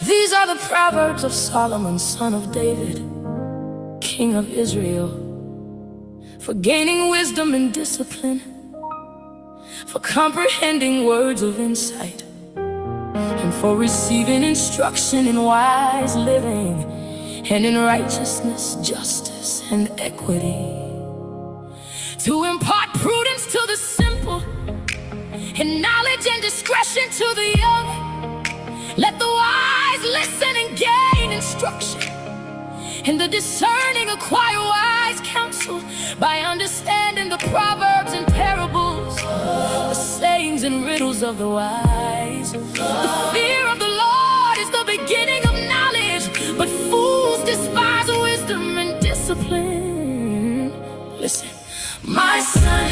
These are the Proverbs of Solomon, son of David, king of Israel, for gaining wisdom and discipline, for comprehending words of insight, and for receiving instruction in wise living, and in righteousness, justice, and equity, to impart prudence to the simple, and knowledge and discretion to the young. Let the wise listen and gain instruction, and the discerning acquire wise counsel by understanding the proverbs and parables, the sayings and riddles of the wise. The fear of the Lord is the beginning of knowledge, but fools despise wisdom and discipline. Listen, my son,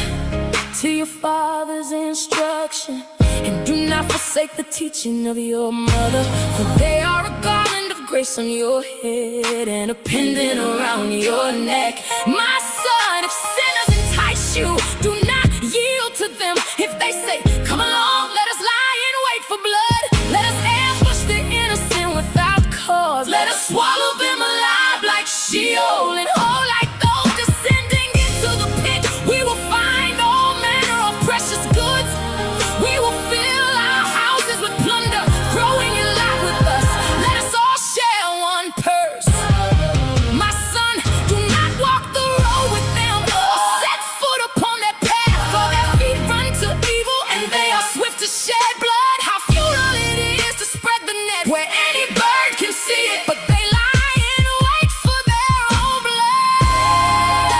to your father's instruction, and do not forsake the teaching of your mother, for they are a garland of grace on your head and a pendant around your neck. My son, if sinners entice you, do not yield to them. If they say, come along, let us lie in wait for blood, let us ambush the innocent without cause, let us swallow them alive like Sheol, and whole like those descending into the pit. We will find all manner of precious goods. We will fill our houses with plunder, growing in lot with us. Let us all share one purse. My son, do not walk the road with them, or set foot upon their path, for their feet run to evil, and they are swift to shed blood. How futile it is to spread the net where any bird can see it, but they lie in wait for their own blood.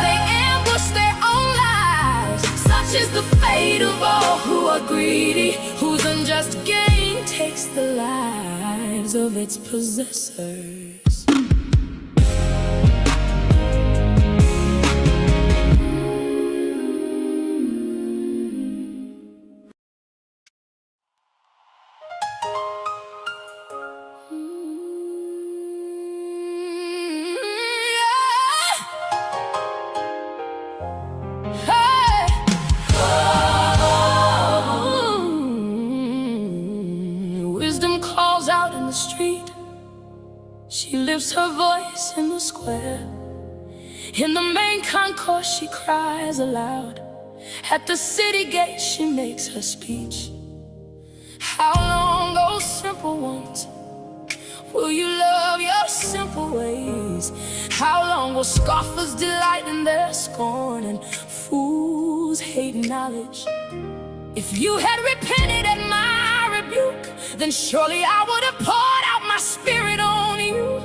They ambush their own lives. Such is the fate of all who are greedy, whose unjust gain takes the lives of its possessors. Wisdom calls out in the street. She lifts her voice in the square. In the main concourse she cries aloud. At the city gate she makes her speech. How long, oh simple ones, will you love your simple ways? How long will scoffers delight in their scorn, and fools hate knowledge? If you had repented at my rebuke, then surely I would have poured out my spirit on you.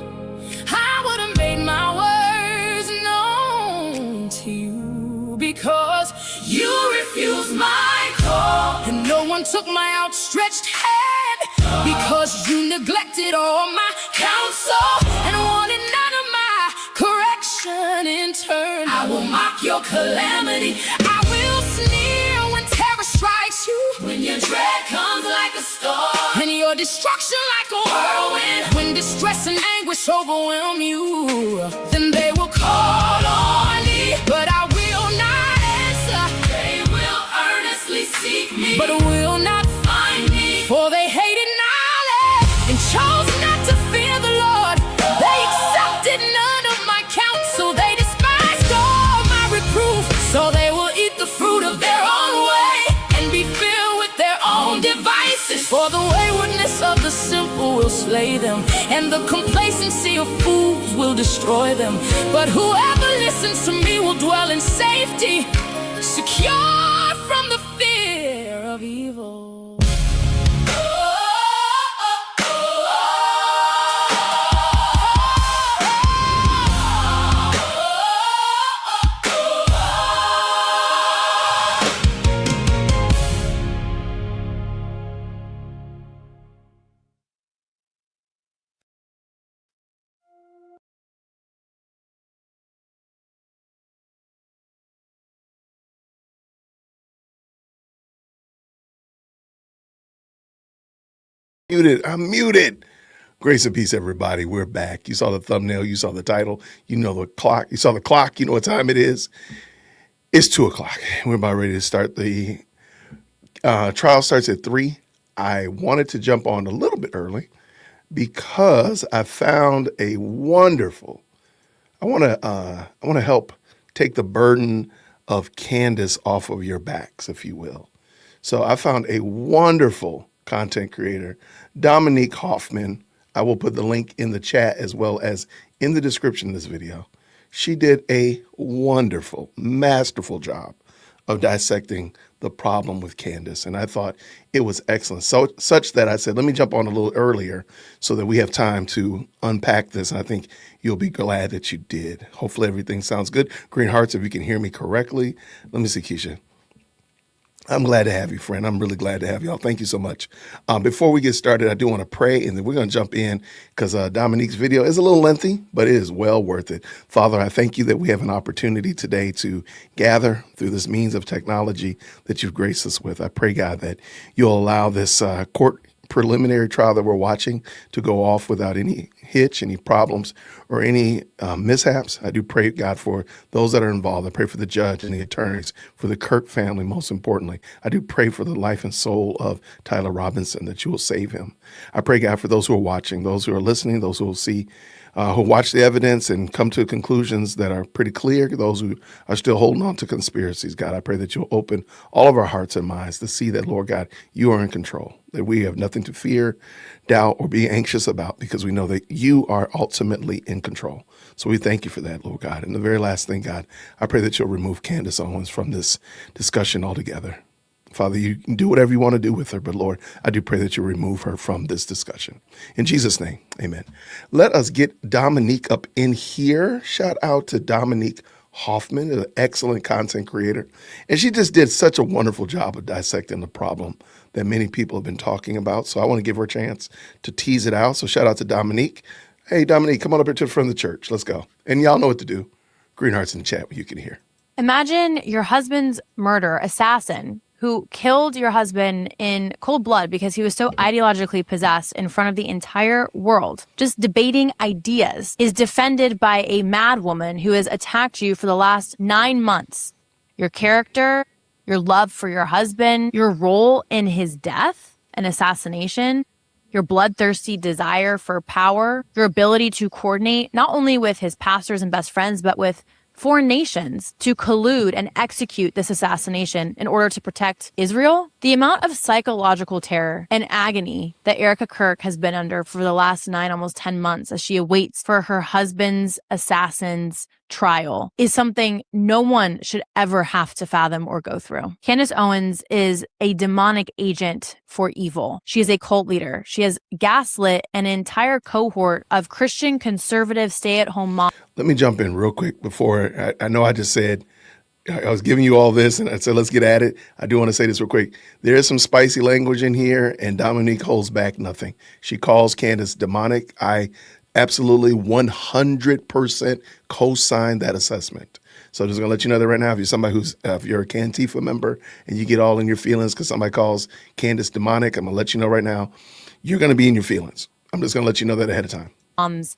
I would have made my words known to you, because you refused my call, and no one took my outstretched hand, because you neglected all my counsel and wanted none of my correction in turn. I will mock your calamity. I will sneer when terror strikes you, when your dread comes like a storm, and your destruction like a whirlwind. When distress and anguish overwhelm you, then they will call on me, but I will not answer. They will earnestly seek me, but will not find me. For they hated knowledge and chose not to fear the Lord. They accepted none of my counsel. They despised all my reproof. So they will eat the fruit of their own way and be filled with their own devices. For the waywardness of the simple will slay them, and the complacency of fools will destroy them. But whoever listens to me will dwell in safety, secure from the fear of evil. I'm muted. Grace and peace, everybody. We're back. You saw the thumbnail. You saw the title. You know the clock. You saw the clock. You know what time it is. It's 2:00. We're about ready to start. The trial starts at 3. I wanted to jump on a little bit early because I found a wonderful. I want to help take the burden of Candace off of your backs, if you will. So I found a wonderful content creator, Dominique Hoffman. I will put the link in the chat as well as in the description of this video. She did a wonderful, masterful job of dissecting the problem with Candace. And I thought it was excellent. So such that I said, let me jump on a little earlier so that we have time to unpack this. And I think you'll be glad that you did. Hopefully everything sounds good. Green hearts, if you can hear me correctly. Let me see, Keisha. I'm glad to have you, friend. I'm really glad to have y'all. Thank you so much. Before we get started, I do want to pray, and then we're going to jump in because Dominique's video is a little lengthy, but it is well worth it. Father, I thank you that we have an opportunity today to gather through this means of technology that you've graced us with. I pray, God, that you'll allow this court preliminary trial that we're watching to go off without any hitch, any problems, or any mishaps. I do pray, God, for those that are involved. I pray for the judge and the attorneys, for the Kirk family, most importantly. I do pray for the life and soul of Tyler Robinson, that you will save him. I pray, God, for those who are watching, those who are listening, those who will see, who watch the evidence and come to conclusions that are pretty clear, those who are still holding on to conspiracies. God, I pray that you'll open all of our hearts and minds to see that, Lord God, you are in control, that we have nothing to fear, doubt, or be anxious about, because we know that you are ultimately in control. So we thank you for that, Lord God. And the very last thing, God, I pray that you'll remove Candace Owens from this discussion altogether. Father, you can do whatever you want to do with her, but Lord, I do pray that you remove her from this discussion. In Jesus' name, amen. Let us get Dominique up in here. Shout out to Dominique Hoffman, an excellent content creator. And she just did such a wonderful job of dissecting the problem that many people have been talking about. So I want to give her a chance to tease it out. So shout out to Dominique. Hey, Dominique, come on up here to the front of the church. Let's go. And y'all know what to do. Green hearts in the chat, you can hear. Imagine your husband's murderer, assassin, who killed your husband in cold blood because he was so ideologically possessed in front of the entire world, just debating ideas, is defended by a mad woman who has attacked you for the last 9 months. Your character, your love for your husband, your role in his death, an assassination, your bloodthirsty desire for power, your ability to coordinate not only with his pastors and best friends, but with foreign nations to collude and execute this assassination in order to protect Israel. The amount of psychological terror and agony that Erica Kirk has been under for the last 9, almost 10 months as she awaits for her husband's assassin's trial is something no one should ever have to fathom or go through. Candace Owens is a demonic agent for evil. She is a cult leader. She has gaslit an entire cohort of Christian conservative stay-at-home moms. Let me jump in real quick before I know I just said I was giving you all this and I said, let's get at it. I do want to say this real quick. There is some spicy language in here and Dominique holds back nothing. She calls Candace demonic. I absolutely 100% co-sign that assessment. So I'm just gonna let you know that right now, if you're somebody if you're a Cantifa member and you get all in your feelings because somebody calls Candace demonic, I'm gonna let you know right now, you're gonna be in your feelings. I'm just gonna let you know that ahead of time.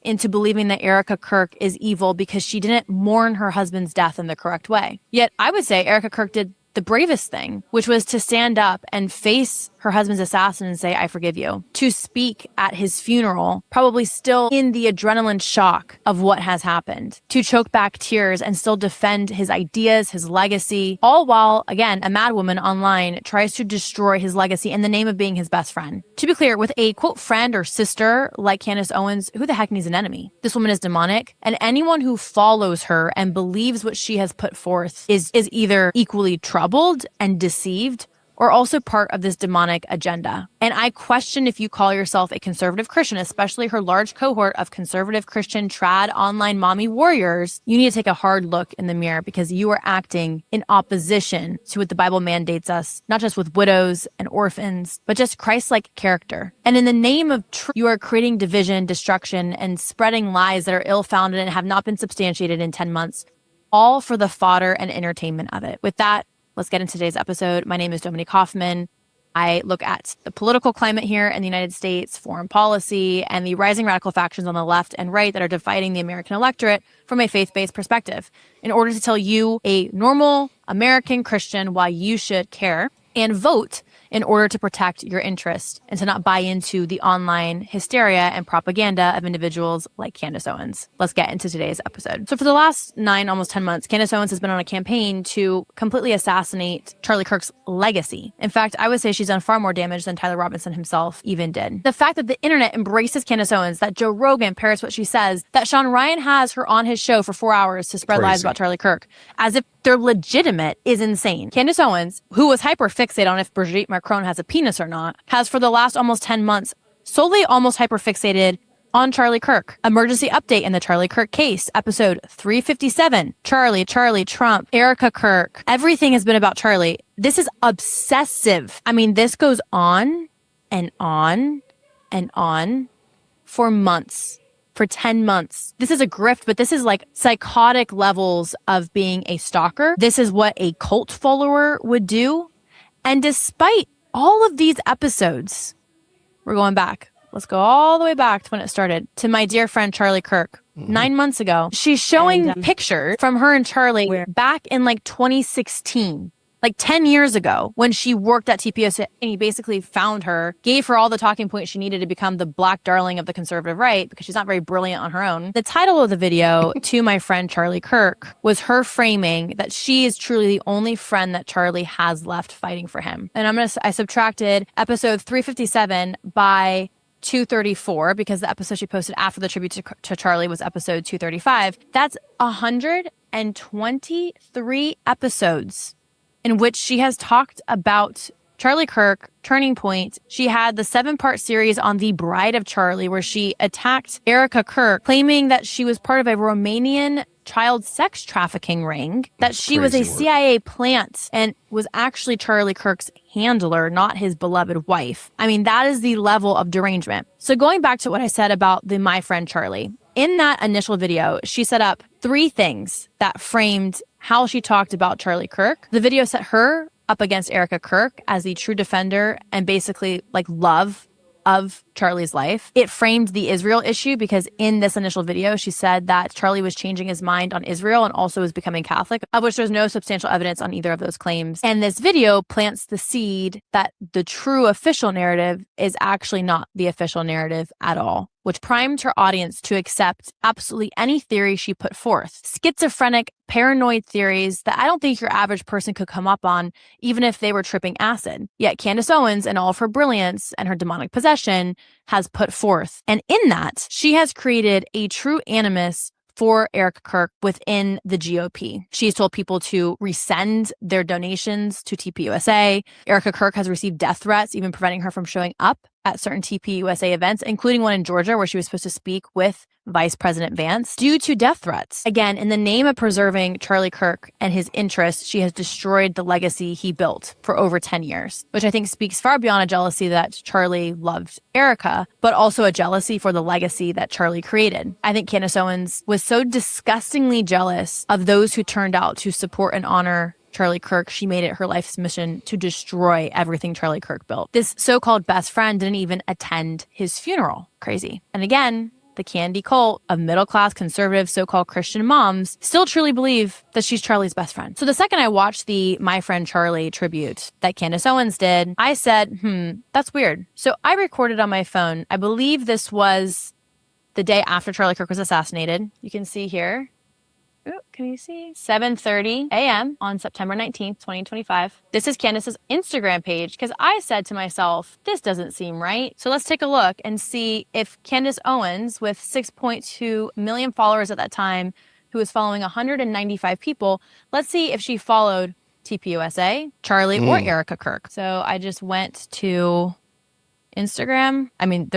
Into believing that Erica Kirk is evil because she didn't mourn her husband's death in the correct way. Yet I would say Erica Kirk did the bravest thing, which was to stand up and face her husband's assassin and say, I forgive you. To speak at his funeral, probably still in the adrenaline shock of what has happened. To choke back tears and still defend his ideas, his legacy, all while, again, a madwoman online tries to destroy his legacy in the name of being his best friend. To be clear, with a, quote, friend or sister like Candace Owens, who the heck needs an enemy? This woman is demonic, and anyone who follows her and believes what she has put forth is either equally troubled and deceived or also part of this demonic agenda. And I question if you call yourself a conservative Christian, especially her large cohort of conservative Christian trad online mommy warriors, you need to take a hard look in the mirror because you are acting in opposition to what the Bible mandates us, not just with widows and orphans, but just Christ-like character. And in the name of truth, you are creating division, destruction, and spreading lies that are ill-founded and have not been substantiated in 10 months, all for the fodder and entertainment of it. With that, let's get into today's episode. My name is Dominique Hoffman. I look at the political climate here in the United States, foreign policy, and the rising radical factions on the left and right that are dividing the American electorate from a faith-based perspective in order to tell you, a normal American Christian why you should care and vote in order to protect your interest and to not buy into the online hysteria and propaganda of individuals like Candace Owens. Let's get into today's episode. So for the last 9, almost 10 months, Candace Owens has been on a campaign to completely assassinate Charlie Kirk's legacy. In fact, I would say she's done far more damage than Tyler Robinson himself even did. The fact that the internet embraces Candace Owens, that Joe Rogan parrots what she says, that Sean Ryan has her on his show for 4 hours to spread lies about Charlie Kirk, as if they're legitimate, is insane. Candace Owens, who was hyper fixated on if Brigitte Macron has a penis or not, has for the last almost 10 months solely almost hyper fixated on Charlie Kirk. Emergency update in the Charlie Kirk case, episode 357. Charlie, Trump, Erica Kirk. Everything has been about Charlie. This is obsessive. I mean, this goes on and on and on for months. For 10 months. This is a grift, but this is like psychotic levels of being a stalker. This is what a cult follower would do. And despite all of these episodes, we're going back. Let's go all the way back to when it started, to my dear friend Charlie Kirk. 9 months ago, she's showing pictures from her and Charlie back in like 2016. Like 10 years ago, when she worked at TPUSA, and he basically found her, gave her all the talking points she needed to become the black darling of the conservative right, because she's not very brilliant on her own. The title of the video to my friend Charlie Kirk was her framing that she is truly the only friend that Charlie has left fighting for him. And I subtracted episode 357 by 234 because the episode she posted after the tribute to Charlie was episode 235. That's 123 episodes in which she has talked about Charlie Kirk, Turning Point. She had the 7-part series on The Bride of Charlie, where she attacked Erica Kirk, claiming that she was part of a Romanian child sex trafficking ring, that she was a CIA plant and was actually Charlie Kirk's handler, not his beloved wife. I mean, that is the level of derangement. So going back to what I said about my friend Charlie, in that initial video, she set up 3 things that framed how she talked about Charlie Kirk. The video set her up against Erica Kirk as the true defender and basically like love of Charlie's life. It framed the Israel issue because in this initial video, she said that Charlie was changing his mind on Israel and also was becoming Catholic, of which there's no substantial evidence on either of those claims. And this video plants the seed that the true official narrative is actually not the official narrative at all, which primed her audience to accept absolutely any theory she put forth. Schizophrenic, paranoid theories that I don't think your average person could come up on, even if they were tripping acid. Yet Candace Owens, in all of her brilliance and her demonic possession, has put forth. And in that, she has created a true animus for Erica Kirk within the GOP. She's told people to resend their donations to TPUSA. Erica Kirk has received death threats, even preventing her from showing up at certain TPUSA events, including one in Georgia where she was supposed to speak with Vice President Vance due to death threats. Again, in the name of preserving Charlie Kirk and his interests, she has destroyed the legacy he built for over 10 years, which I think speaks far beyond a jealousy that Charlie loved Erica, but also a jealousy for the legacy that Charlie created. I think Candace Owens was so disgustingly jealous of those who turned out to support and honor Charlie Kirk, she made it her life's mission to destroy everything Charlie Kirk built. This so-called best friend didn't even attend his funeral. Crazy. And again, the Candy cult of middle-class conservative so-called Christian moms still truly believe that she's Charlie's best friend. So the second I watched the My Friend Charlie tribute that Candace Owens did, I said, that's weird. So I recorded on my phone. I believe this was the day after Charlie Kirk was assassinated. You can see here. Ooh, can you see? 7:30 a.m. on September 19th, 2025. This is Candace's Instagram page because I said to myself, this doesn't seem right. So let's take a look and see if Candace Owens, with 6.2 million followers at that time, who was following 195 people, let's see if she followed TPUSA, Charlie, or Erica Kirk. So I just went to Instagram. I mean,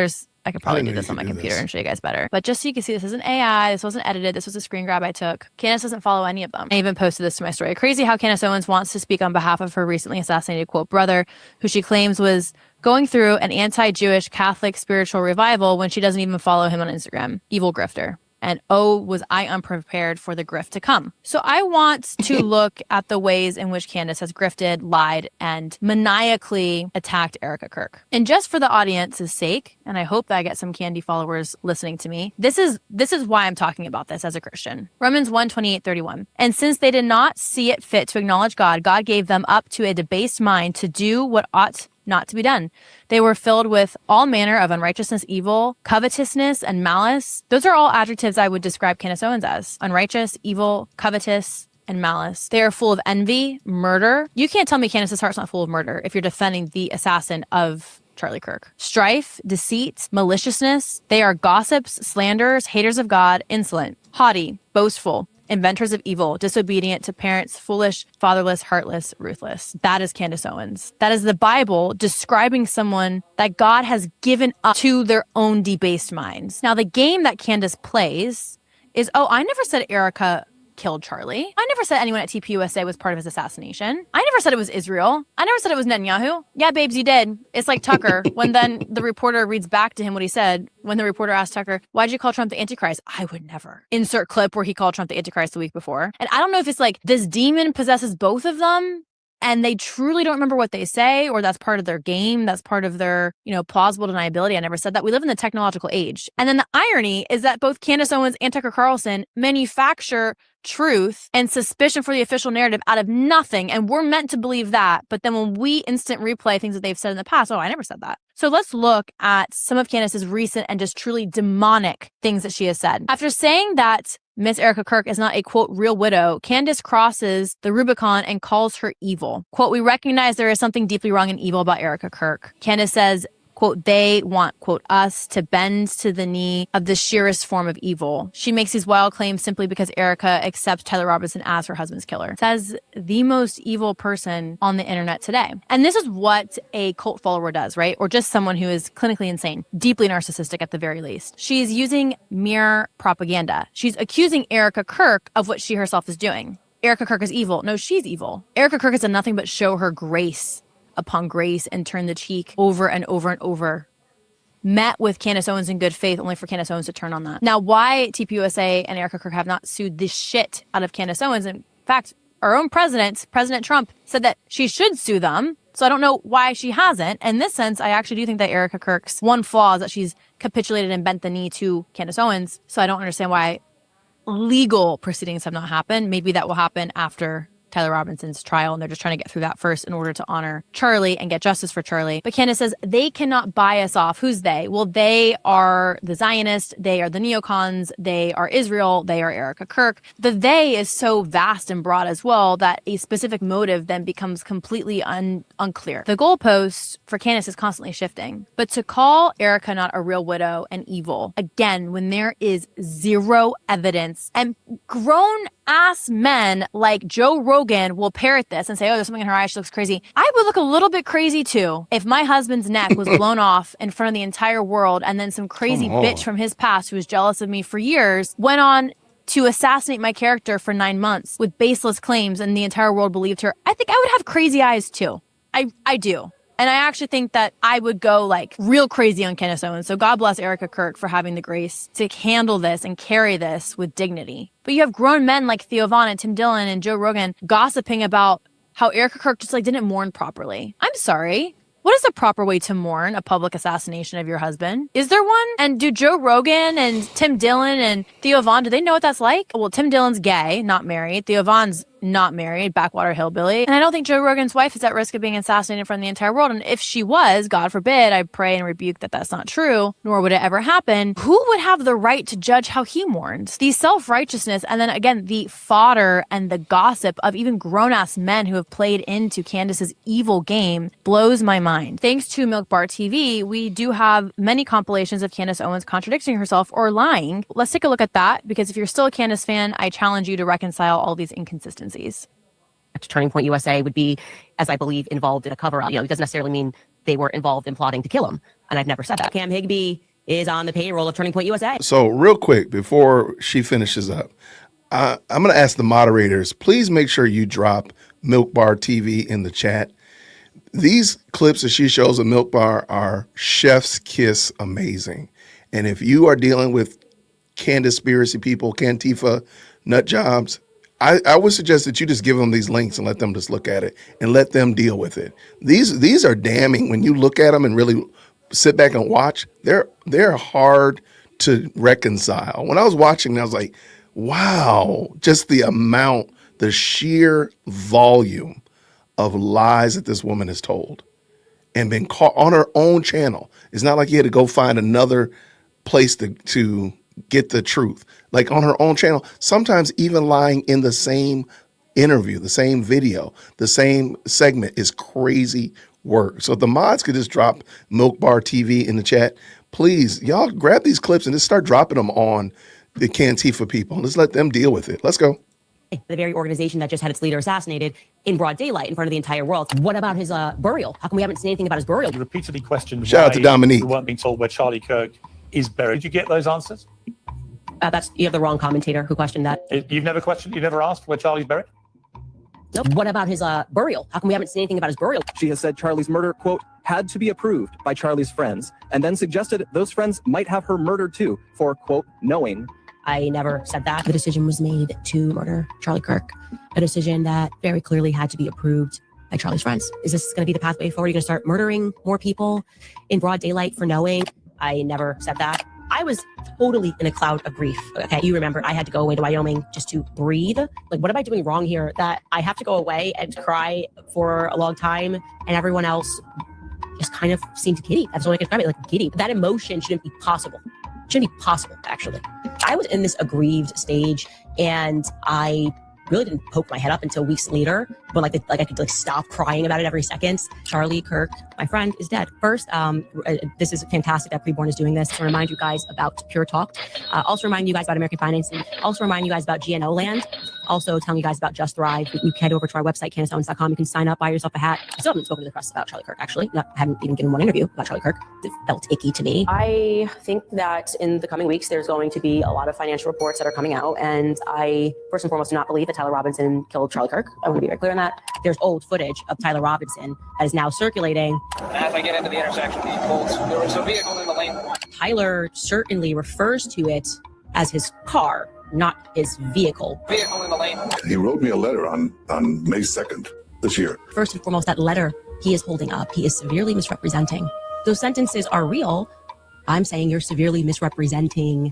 I could probably do this on my computer and show you guys better. But just so you can see, this isn't AI. This wasn't edited. This was a screen grab I took. Candace doesn't follow any of them. I even posted this to my story. Crazy how Candace Owens wants to speak on behalf of her recently assassinated, quote, brother, who she claims was going through an anti-Jewish Catholic spiritual revival when she doesn't even follow him on Instagram. Evil grifter. And oh, was I unprepared for the grift to come. So I want to look at the ways in which Candace has grifted, lied, and maniacally attacked Erica Kirk. And just for the audience's sake, and I hope that I get some Candy followers listening to me, this is why I'm talking about this as a Christian. Romans 1:28-31. And since they did not see it fit to acknowledge God, God gave them up to a debased mind to do what ought not to be done. They were filled with all manner of unrighteousness, evil, covetousness, and malice. Those are all adjectives I would describe Candace Owens as. Unrighteous, evil, covetous, and malice. They are full of envy, murder. You can't tell me Candace's heart's not full of murder if you're defending the assassin of Charlie Kirk. Strife, deceit, maliciousness. They are gossips, slanderers, haters of God, insolent, haughty, boastful, inventors of evil, disobedient to parents, foolish, fatherless, heartless, ruthless. That is Candace Owens. That is the Bible describing someone that God has given up to their own debased minds. Now, the game that Candace plays is, oh, I never said Erica killed Charlie. I never said anyone at TPUSA was part of his assassination. I never said it was Israel. I never said it was Netanyahu. Yeah, babes, you did. It's like Tucker, when then the reporter reads back to him what he said, when the reporter asked Tucker, why'd you call Trump the Antichrist? I would never. Insert clip where he called Trump the Antichrist the week before. And I don't know if it's like this demon possesses both of them and they truly don't remember what they say, or that's part of their game. That's part of their, plausible deniability. I never said that. We live in the technological age. And then the irony is that both Candace Owens and Tucker Carlson manufacture truth and suspicion for the official narrative out of nothing. And we're meant to believe that. But then when we instant replay things that they've said in the past, oh, I never said that. So let's look at some of Candace's recent and just truly demonic things that she has said. After saying that Miss Erica Kirk is not a, quote, real widow, Candace crosses the Rubicon and calls her evil. Quote, we recognize there is something deeply wrong and evil about Erica Kirk. Candace says, quote, they want, quote, us to bend to the knee of the sheerest form of evil. She makes these wild claims simply because Erica accepts Tyler Robinson as her husband's killer. Says the most evil person on the internet today. And this is what a cult follower does, right? Or just someone who is clinically insane, deeply narcissistic at the very least. She's using mere propaganda. She's accusing Erica Kirk of what she herself is doing. Erica Kirk is evil. No, she's evil. Erica Kirk has done nothing but show her grace upon grace and turn the cheek over and over and over. Met with Candace Owens in good faith, only for Candace Owens to turn on that. Now, why TPUSA and Erica Kirk have not sued the shit out of Candace Owens? In fact, our own president, President Trump, said that she should sue them. So I don't know why she hasn't. In this sense, I actually do think that Erica Kirk's one flaw is that she's capitulated and bent the knee to Candace Owens. So I don't understand why legal proceedings have not happened. Maybe that will happen after Tyler Robinson's trial, and they're just trying to get through that first in order to honor Charlie and get justice for Charlie. But Candace says they cannot buy us off. Who's they? Well, they are the Zionists, they are the neocons, they are Israel, they are Erica Kirk. The they is so vast and broad as well that a specific motive then becomes completely unclear. The goalpost for Candace is constantly shifting. But to call Erica not a real widow and evil, again, when there is zero evidence, and grown ass men like Joe Rogan will parrot this and say, oh, there's something in her eye, she looks crazy. I would look a little bit crazy too if my husband's neck was blown off in front of the entire world and then some crazy bitch from his past who was jealous of me for years went on to assassinate my character for 9 months with baseless claims and the entire world believed her. I think I would have crazy eyes too. I do. And I actually think that I would go like real crazy on Candace Owens. So God bless Erica Kirk for having the grace to handle this and carry this with dignity. But you have grown men like Theo Von and Tim Dillon and Joe Rogan gossiping about how Erica Kirk just like didn't mourn properly. I'm sorry. What is the proper way to mourn a public assassination of your husband? Is there one? And do Joe Rogan and Tim Dillon and Theo Von, do they know what that's like? Well, Tim Dillon's gay, not married. Theo Von's not married, backwater hillbilly. And I don't think Joe Rogan's wife is at risk of being assassinated from the entire world. And if she was, God forbid, I pray and rebuke that that's not true, nor would it ever happen. Who would have the right to judge how he mourns? The self-righteousness, and then again, the fodder and the gossip of even grown-ass men who have played into Candace's evil game blows my mind. Thanks to Milk Bar TV, we do have many compilations of Candace Owens contradicting herself or lying. Let's take a look at that, because if you're still a Candace fan, I challenge you to reconcile all these inconsistencies. Turning Point USA would be, as I believe, involved in a cover-up. It doesn't necessarily mean they were involved in plotting to kill him. And I've never said that. Cam Higbee is on the payroll of Turning Point USA. So real quick, before she finishes up, I'm going to ask the moderators, please make sure you drop Milk Bar TV in the chat. These clips that she shows of Milk Bar are chef's kiss amazing. And if you are dealing with Candispiracy people, Cantifa, nut jobs, I would suggest that you just give them these links and let them just look at it and let them deal with it. These are damning when you look at them and really sit back and watch. They're hard to reconcile. When I was watching, I was like, wow, just the amount, the sheer volume of lies that this woman has told and been caught on her own channel. It's not like you had to go find another place to get the truth. Like on her own channel, sometimes even lying in the same interview, the same video, the same segment is crazy work. So if the mods could just drop Milk Bar TV in the chat, please, y'all grab these clips and just start dropping them on the Cantifa people. Let's let them deal with it. Let's go. The very organization that just had its leader assassinated in broad daylight in front of the entire world. What about his burial? How come we haven't seen anything about his burial? You repeatedly questioned Shout out to Dominique. We weren't being told where Charlie Kirk is buried. Did you get those answers? You have the wrong commentator who questioned that. You've never asked where Charlie's buried? Nope. What about his burial? How come we haven't seen anything about his burial? She has said Charlie's murder, quote, had to be approved by Charlie's friends, and then suggested those friends might have her murdered too for, quote, knowing. I never said that. The decision was made to murder Charlie Kirk, a decision that very clearly had to be approved by Charlie's friends. Is this going to be the pathway forward? Are you going to start murdering more people in broad daylight for knowing? I never said that. I was totally in a cloud of grief. Okay, you remember I had to go away to Wyoming just to breathe. Like, what am I doing wrong here that I have to go away and cry for a long time and everyone else just kind of seemed giddy? That's all I can describe it, like giddy. That emotion shouldn't be possible. Shouldn't be possible, actually. I was in this aggrieved stage and I really didn't poke my head up until weeks later when I could stop crying about it every second. Charlie Kirk, my friend, is dead. First, this is fantastic that Preborn is doing this to remind you guys about Pure Talk. Also remind you guys about American Financing. Also remind you guys about GNO Land. Also telling you guys about Just Thrive. You can head over to our website, CandaceOwens.com. You can sign up, buy yourself a hat. I still haven't spoken to the press about Charlie Kirk, actually. I haven't even given one interview about Charlie Kirk. It felt icky to me. I think that in the coming weeks, there's going to be a lot of financial reports that are coming out. And I, first and foremost, do not believe that Tyler Robinson killed Charlie Kirk. I want to be very clear on that. There's old footage of Tyler Robinson that is now circulating. As I get into the intersection, he pulls. There was a vehicle in the lane. Tyler certainly refers to it as his car, not his vehicle. Vehicle in the lane. He wrote me a letter on May 2nd this year. First and foremost, that letter he is holding up, he is severely misrepresenting. Those sentences are real. I'm saying you're severely misrepresenting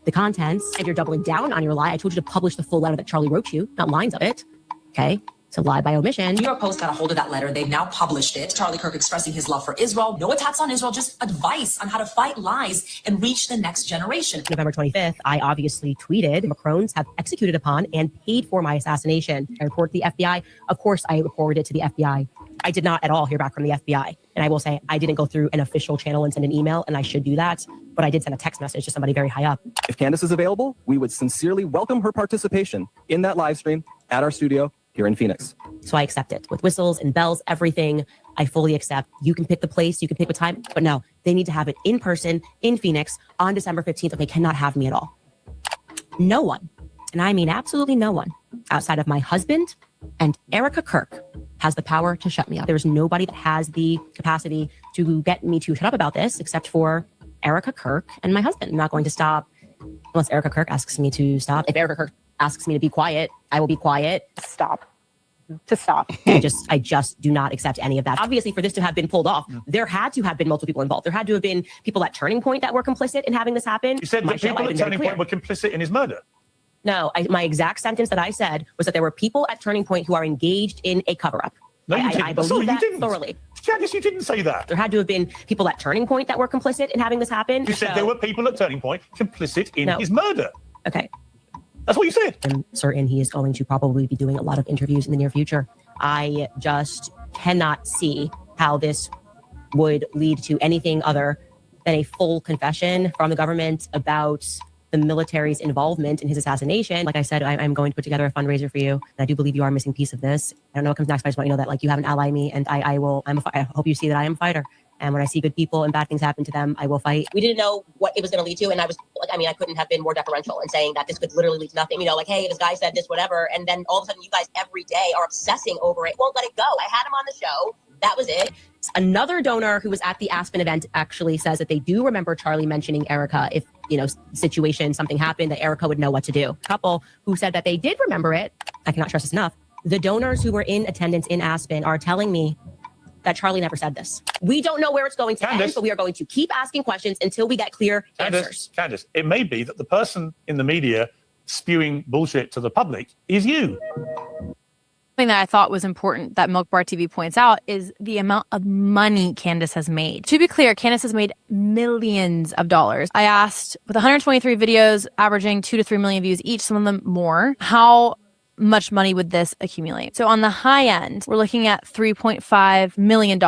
the contents and you're doubling down on your lie. I told you to publish the full letter that Charlie wrote you, not lines of it. Okay? It's a lie by omission. New York Post got a hold of that letter. They've now published it. Charlie Kirk expressing his love for Israel. No attacks on Israel, just advice on how to fight lies and reach the next generation. November 25th, I obviously tweeted, Macrons have executed upon and paid for my assassination. I reported to the FBI. Of course, I reported it to the FBI. I did not at all hear back from the FBI. And I will say, I didn't go through an official channel and send an email, and I should do that. But I did send a text message to somebody very high up. If Candace is available, we would sincerely welcome her participation in that live stream at our studio here in Phoenix. So I accept it with whistles and bells, everything. I fully accept. You can pick the place, you can pick the time, but no, they need to have it in person in Phoenix on December 15th, or they cannot have me at all. No one, and I mean absolutely no one, outside of my husband and Erica Kirk has the power to shut me up. There's nobody that has the capacity to get me to shut up about this except for Erica Kirk and my husband. I'm not going to stop unless Erica Kirk asks me to stop. If Erica Kirk asks me to be quiet, I will be quiet. Stop. I just do not accept any of that. Obviously, for this to have been pulled off, there had to have been multiple people involved. There had to have been people at Turning Point that were complicit in having this happen. You said that people at Turning Point were complicit in his murder. No, my exact sentence that I said was that there were people at Turning Point who are engaged in a cover-up. No, you didn't. I believe that thoroughly. Candace, you didn't say that. There had to have been people at Turning Point that were complicit in having this happen. You said there were people at Turning Point complicit in his murder. Okay. That's what you said. I'm certain he is going to probably be doing a lot of interviews in the near future. I just cannot see how this would lead to anything other than a full confession from the government about the military's involvement in his assassination. Like I said, I'm going to put together a fundraiser for you. And I do believe you are a missing piece of this. I don't know what comes next, but I just want you to know that you have an ally in me, and I hope you see that I am a fighter. And when I see good people and bad things happen to them, I will fight. We didn't know what it was going to lead to. And I was like, I couldn't have been more deferential in saying that this could literally lead to nothing. Hey, this guy said this, whatever. And then all of a sudden you guys every day are obsessing over it. Won't let it go. I had him on the show. That was it. Another donor who was at the Aspen event actually says that they do remember Charlie mentioning Erica. If situation, something happened, that Erica would know what to do. A couple who said that they did remember it. I cannot stress this enough. The donors who were in attendance in Aspen are telling me that Charlie never said this. We don't know where it's going to end, but we are going to keep asking questions until we get clear answers. Candace, it may be that the person in the media spewing bullshit to the public is you. Something that I thought was important that Milk Bar TV points out is the amount of money Candace has made. To be clear, Candace has made millions of dollars. I asked, with 123 videos averaging 2 to 3 million views each, some of them more, how much money would this accumulate? So on the high end, we're looking at $3.5 million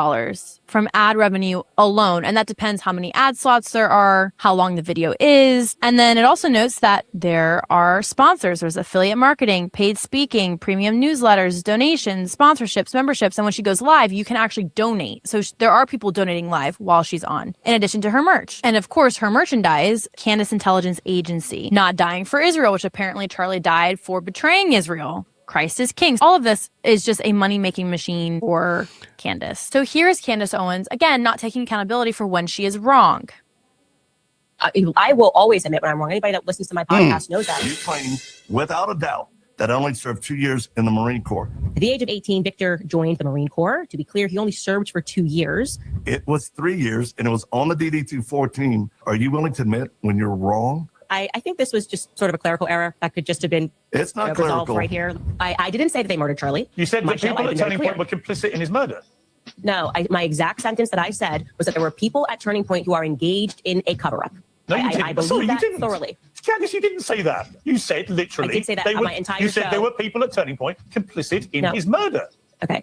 from ad revenue alone. And that depends how many ad slots there are, how long the video is. And then it also notes that there are sponsors. There's affiliate marketing, paid speaking, premium newsletters, donations, sponsorships, memberships. And when she goes live, you can actually donate. So there are people donating live while she's on, in addition to her merch. And of course, her merchandise, Candace Intelligence Agency, Not Dying for Israel, which apparently Charlie died for betraying Israel. Christ is King. All of this is just a money-making machine for Candace. So here's Candace Owens, again, not taking accountability for when she is wrong. I will always admit when I'm wrong. Anybody that listens to my podcast knows that. You claim, without a doubt, that I only served 2 years in the Marine Corps. At the age of 18, Victor joined the Marine Corps. To be clear, he only served for 2 years. It was 3 years, and it was on the DD-2 team. Are you willing to admit when you're wrong? I think this was just sort of a clerical error that could just have been It's not resolved clerical. right here. I didn't say that they murdered Charlie. You said My that show, people I've at been very Turning clear. Point were complicit in his murder. No, my exact sentence that I said was that there were people at Turning Point who are engaged in a cover-up. No, you didn't. I believe Sorry, you that didn't. thoroughly. Candace, you didn't say that. You said literally. I did say that on my entire You said show. there were people at Turning Point complicit in No. his murder. Okay.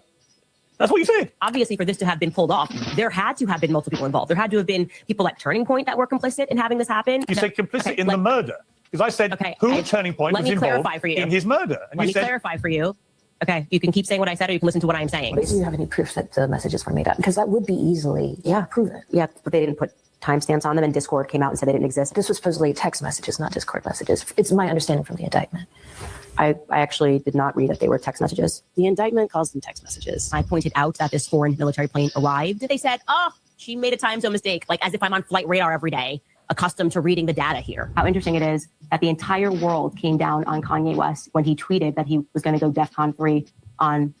That's what you said. Obviously, for this to have been pulled off, there had to have been multiple people involved. There had to have been people at Turning Point that were complicit in having this happen. You said complicit in the murder. Because I said who at Turning Point was involved in his murder. And Let you me said, clarify for you. Okay, you can keep saying what I said, or you can listen to what I'm saying. Do you have any proof that the messages were made up? Because that would be easily proven. Yeah, but they didn't put timestamps on them, and Discord came out and said they didn't exist. This was supposedly text messages, not Discord messages. It's my understanding from the indictment. I actually did not read that they were text messages. The indictment calls them text messages. I pointed out that this foreign military plane arrived. They said, oh, she made a time zone mistake, like as if I'm on flight radar every day, accustomed to reading the data here. How interesting it is that the entire world came down on Kanye West when he tweeted that he was going to go DEFCON 3 on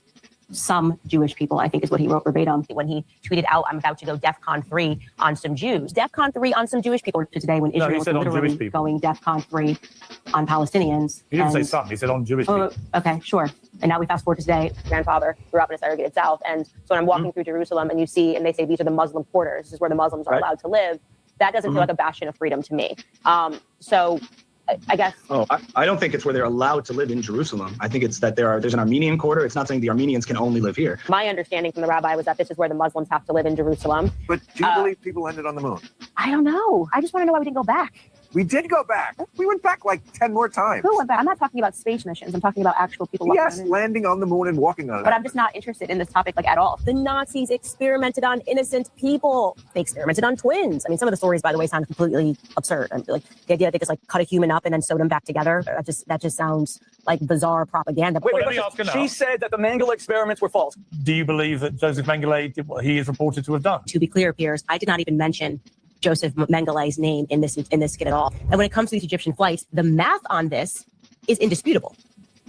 some Jewish people, I think is what he wrote verbatim. When he tweeted out, I'm about to go DEFCON 3 on some Jews. DEFCON 3 on some Jewish people today when Israel was literally going DEFCON 3 on Palestinians. He didn't say some, he said on Jewish people. Okay, sure. And now we fast forward to today. Grandfather grew up in a segregated South. And so when I'm walking through Jerusalem and you see, and they say these are the Muslim quarters, this is where the Muslims are allowed to live, that doesn't feel like a bastion of freedom to me. So I guess. Oh, I don't think it's where they're allowed to live in Jerusalem. I think it's that there's an Armenian quarter. It's not saying the Armenians can only live here. My understanding from the rabbi was that this is where the Muslims have to live in Jerusalem. But do you believe people landed on the moon? I don't know. I just want to know why we didn't go back. We did go back. We went back like 10 more times. Who went back? I'm not talking about space missions. I'm talking about actual people. Yes, landing on the moon and walking on it. But I'm just not interested in this topic like at all. The Nazis experimented on innocent people. They experimented on twins. I mean, some of the stories, by the way, sound completely absurd. I mean, like the idea that they just like cut a human up and then sewed them back together. That just sounds like bizarre propaganda. She said that the Mengele experiments were false. Do you believe that Joseph Mengele did what he is reported to have done? To be clear, Piers, I did not even mention Joseph Mengele's name in this skit at all. And when it comes to these Egyptian flights, the math on this is indisputable.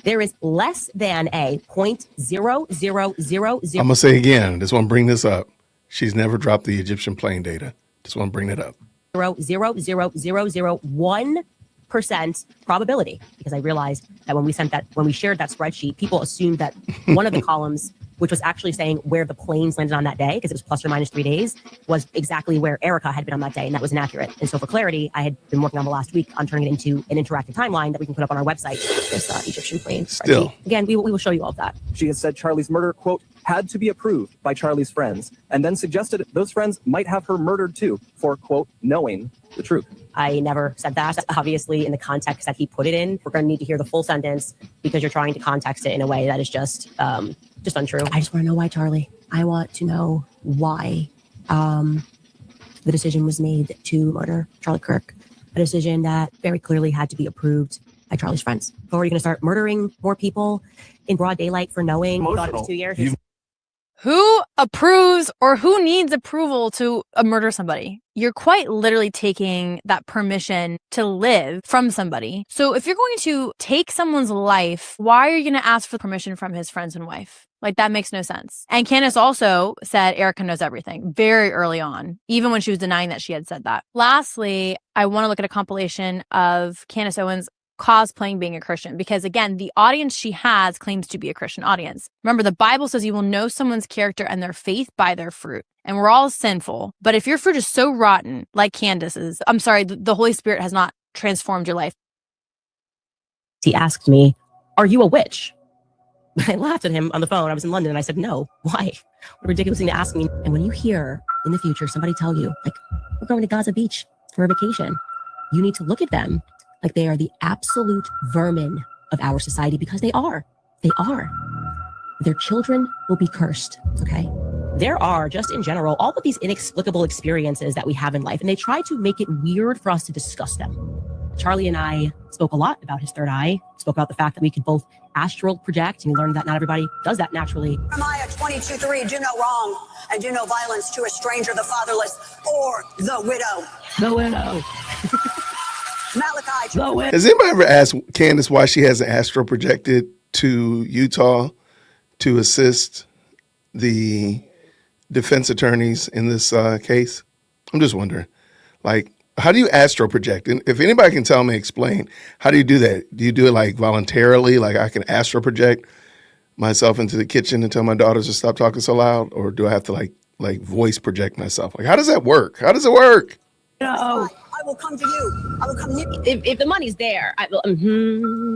There is less than a 0.0000. I'm gonna say again. Just want to bring this up. She's never dropped the Egyptian plane data. Just want to bring that up. 0.00001% probability, because I realized that when we shared that spreadsheet, people assumed that one of the columns, which was actually saying where the planes landed on that day, because it was plus or minus 3 days, was exactly where Erica had been on that day, and that was inaccurate. And so for clarity, I had been working on the last week on turning it into an interactive timeline that we can put up on our website, this Egyptian plane Still. spreadsheet. Again, we will show you all of that. She has said Charlie's murder, quote, had to be approved by Charlie's friends, and then suggested those friends might have her murdered too for, quote, knowing the truth. I never said that. Obviously, in the context that he put it in, we're going to need to hear the full sentence because you're trying to context it in a way that is just untrue. I just want to know why, Charlie. I want to know why the decision was made to murder Charlie Kirk, a decision that very clearly had to be approved by Charlie's friends. Or are you going to start murdering more people in broad daylight for knowing? You thought it was 2 years. Who approves or who needs approval to murder somebody? You're quite literally taking that permission to live from somebody. So if you're going to take someone's life, why are you going to ask for permission from his friends and wife? Like, that makes no sense. And Candace also said Erica knows everything very early on, even when she was denying that she had said that. Lastly, I want to look at a compilation of Candace Owens cosplaying being a Christian, because again, the audience she has claims to be a Christian audience. Remember, the Bible says you will know someone's character and their faith by their fruit. And we're all sinful. But if your fruit is so rotten, like Candace's, I'm sorry, the Holy Spirit has not transformed your life. He asked me, "Are you a witch?" I laughed at him on the phone. I was in London and I said, "No." Why? What a ridiculous thing to ask me. And when you hear in the future somebody tell you, like, "We're going to Gaza Beach for a vacation," you need to look at them like they are the absolute vermin of our society, because they are. They are. Their children will be cursed, okay? There are, just in general, all of these inexplicable experiences that we have in life, and they try to make it weird for us to discuss them. Charlie and I spoke a lot about his third eye, spoke about the fact that we could both astral project, and we learned that not everybody does that naturally. Jeremiah 22:3, do no wrong and do no violence to a stranger, the fatherless, or the widow. The widow. Malachi. The widow. Has anybody ever asked Candace why she hasn't astral projected to Utah to assist the defense attorneys in this case? I'm just wondering, like, how do you astral project? And if anybody can tell me, explain, how do you do that? Do you do it like voluntarily? Like, I can astral project myself into the kitchen and tell my daughters to stop talking so loud? Or do I have to like voice project myself? Like, how does that work? How does it work? No. I will come to you. I will come near. If the money's there, I will.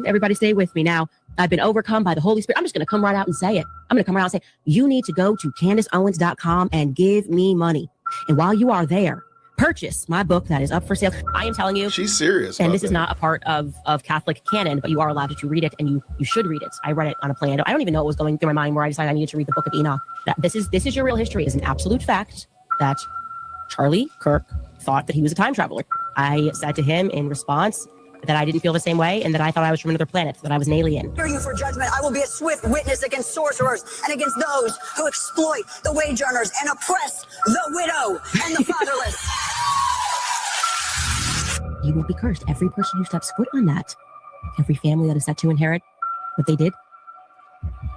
Everybody stay with me now. I've been overcome by the Holy Spirit. I'm just going to come right out and say it. I'm going to come right out and say, you need to go to CandaceOwens.com and give me money. And while you are there, purchase my book that is up for sale. I am telling you. She's serious. And this is not a part of Catholic canon, but you are allowed to read it, and you should read it. I read it on a plane. I don't even know what was going through my mind where I decided I needed to read the Book of Enoch. This is your real history. It is an absolute fact that Charlie Kirk thought that he was a time traveler. I said to him in response that I didn't feel the same way, and that I thought I was from another planet, that I was an alien. Hear you for judgment. I will be a swift witness against sorcerers and against those who exploit the wage earners and oppress the widow and the fatherless. You will be cursed. Every person who steps foot on that, every family that is set to inherit what they did,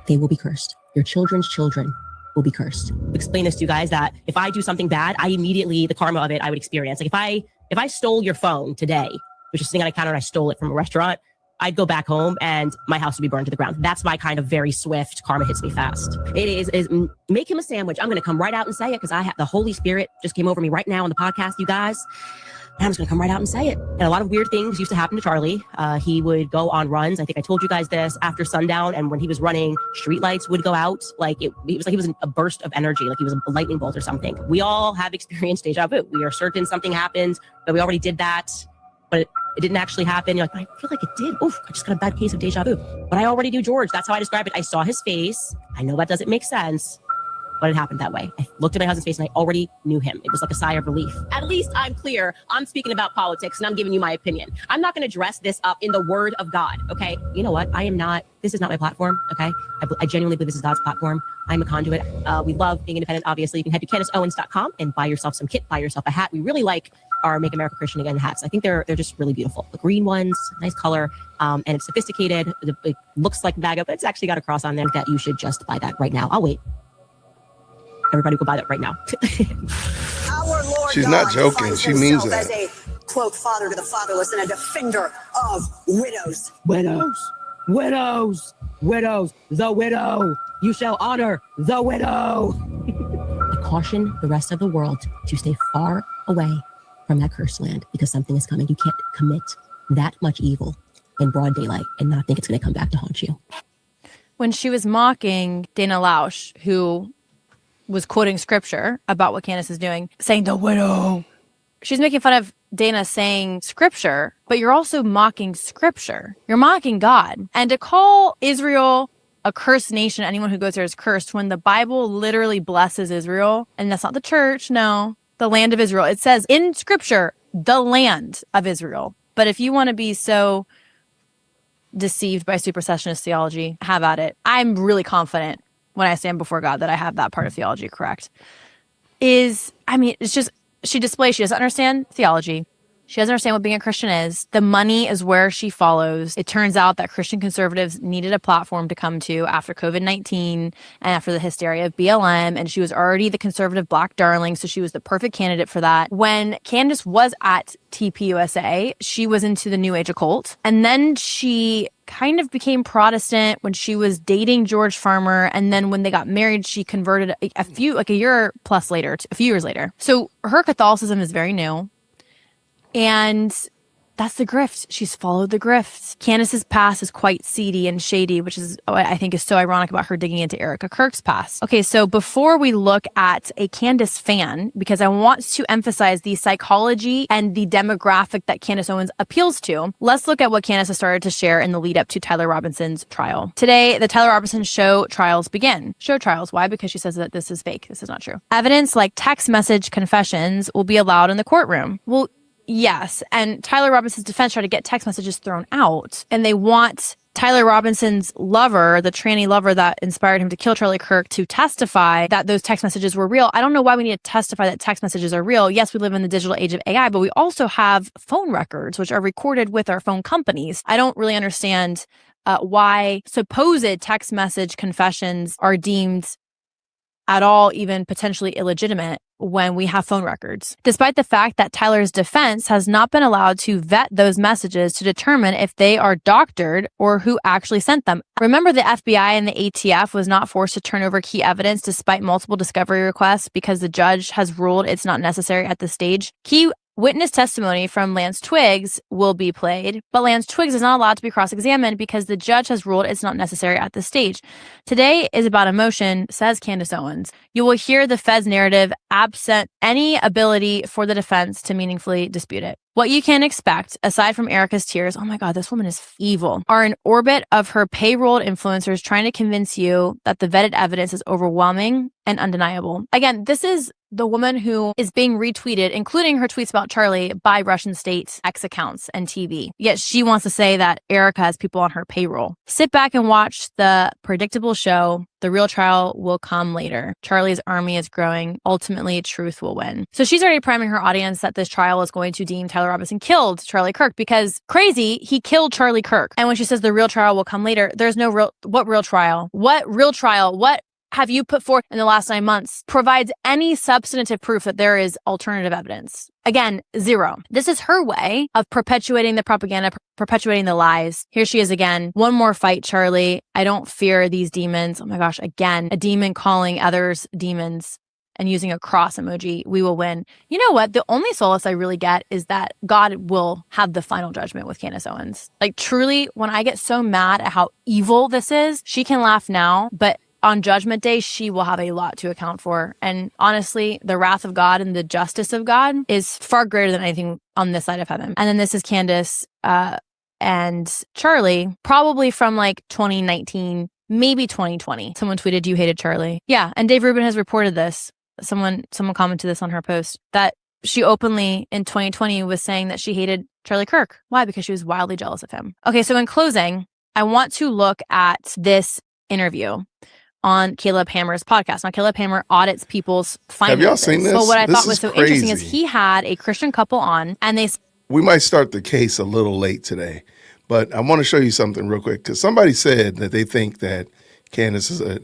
they will be cursed. Your children's children will be cursed. Explain this to you guys, that if I do something bad, I immediately, the karma of it, I would experience. Like if I stole your phone today, which is sitting on a counter and I stole it from a restaurant, I'd go back home and my house would be burned to the ground. That's my kind of very swift karma hits me fast. It is make him a sandwich. I'm going to come right out and say it, because the Holy Spirit just came over me right now on the podcast, you guys. And I'm just going to come right out and say it. And a lot of weird things used to happen to Charlie. He would go on runs. I think I told you guys this, after sundown. And when he was running, streetlights would go out. Like it was like he was a burst of energy, like he was a lightning bolt or something. We all have experienced deja vu. We are certain something happened, but we already did that. But it didn't actually happen. You're like, I feel like it did. Oof, I just got a bad case of deja vu. But I already knew George. That's how I describe it. I saw his face. I know that doesn't make sense, but it happened that way. I looked at my husband's face and I already knew him. It was like a sigh of relief. At least I'm clear. I'm speaking about politics and I'm giving you my opinion. I'm not going to dress this up in the word of God, okay? You know what? This is not my platform, okay? I genuinely believe this is God's platform. I'm a conduit. We love being independent, obviously. You can head to CandaceOwens.com and buy yourself some kit, buy yourself a hat. We really like our Make America Christian Again hats. I think they're just really beautiful. The green ones, nice color, and it's sophisticated. It looks like MAGA, but it's actually got a cross on there. That you should just buy that right now. I'll wait. Everybody go buy that right now. Our Lord She's God not joking. defines She means himself that. as a, quote, father to the fatherless and a defender of widows. Widows, widows, widows, the widow. You shall honor the widow. I caution the rest of the world to stay far away from that cursed land, because something is coming. You can't commit that much evil in broad daylight and not think it's going to come back to haunt you. When she was mocking Dana Lausch, who was quoting scripture about what Candace is doing, saying the widow, she's making fun of Dana saying scripture, but you're also mocking scripture. You're mocking God. And to call Israel a cursed nation, anyone who goes there is cursed, when the Bible literally blesses Israel, and that's not the church, no, the land of Israel. It says in scripture, the land of Israel. But if you want to be so deceived by supersessionist theology, have at it. I'm really confident when I stand before God that I have that part of theology correct. It's just, she doesn't understand theology. She doesn't understand what being a Christian is. The money is where she follows. It turns out that Christian conservatives needed a platform to come to after COVID-19 and after the hysteria of BLM, and she was already the conservative black darling, so she was the perfect candidate for that. When Candace was at TPUSA, she was into the New Age occult, and then she kind of became Protestant when she was dating George Farmer, and then when they got married, she converted a few years later. So her Catholicism is very new. And that's the grift. She's followed the grift. Candace's past is quite seedy and shady, which is, I think, is so ironic about her digging into Erica Kirk's past. Okay, so before we look at a Candace fan, because I want to emphasize the psychology and the demographic that Candace Owens appeals to, let's look at what Candace has started to share in the lead up to Tyler Robinson's trial. Today, the Tyler Robinson show trials begin. Show trials. Why? Because she says that this is fake. This is not true. Evidence like text message confessions will be allowed in the courtroom. Well, yes, and Tyler Robinson's defense tried to get text messages thrown out, and they want Tyler Robinson's lover, the tranny lover that inspired him to kill Charlie Kirk, to testify that those text messages were real. I don't know why we need to testify that text messages are real. Yes, we live in the digital age of AI, but we also have phone records, which are recorded with our phone companies. I don't really understand why supposed text message confessions are deemed at all even potentially illegitimate when we have phone records, despite the fact that Tyler's defense has not been allowed to vet those messages to determine if they are doctored or who actually sent them. Remember, the FBI and the ATF was not forced to turn over key evidence despite multiple discovery requests because the judge has ruled it's not necessary at this stage. Key witness testimony from Lance Twiggs will be played, but Lance Twiggs is not allowed to be cross-examined because the judge has ruled it's not necessary at this stage. Today is about emotion, says Candace Owens. You will hear the Fed's narrative absent any ability for the defense to meaningfully dispute it. What you can expect, aside from Erica's tears, oh my God, this woman is evil, are an orbit of her payrolled influencers trying to convince you that the vetted evidence is overwhelming and undeniable. Again, this is the woman who is being retweeted, including her tweets about Charlie, by Russian state X accounts and TV. Yet she wants to say that Erica has people on her payroll. Sit back and watch the predictable show. The real trial will come later. Charlie's army is growing. Ultimately, truth will win. So she's already priming her audience that this trial is going to deem Tyler Robinson killed Charlie Kirk because crazy, he killed Charlie Kirk. And when she says the real trial will come later, there's no what real trial? What real trial? What have you put forth in the last 9 months provides any substantive proof that there is alternative evidence? Again, zero. This is her way of perpetuating the propaganda, perpetuating the lies. Here she is again. One more fight, Charlie. I don't fear these demons. Oh my gosh, again, a demon calling others demons and using a cross emoji. We will win. You know what? The only solace I really get is that God will have the final judgment with Candace Owens. Like truly, when I get so mad at how evil this is, she can laugh now, but on Judgment Day, she will have a lot to account for. And honestly, the wrath of God and the justice of God is far greater than anything on this side of heaven. And then this is Candace and Charlie, probably from like 2019, maybe 2020. Someone tweeted, you hated Charlie. Yeah, and Dave Rubin has reported this. Someone commented this on her post, that she openly in 2020 was saying that she hated Charlie Kirk. Why? Because she was wildly jealous of him. Okay, so in closing, I want to look at this interview on Caleb Hammer's podcast. Now, Caleb Hammer audits people's finances. Have y'all seen this? But what I This thought was is so interesting is crazy. he had a Christian couple on, and they We might start the case a little late today, but I want to show you something real quick because somebody said that they think that Candace is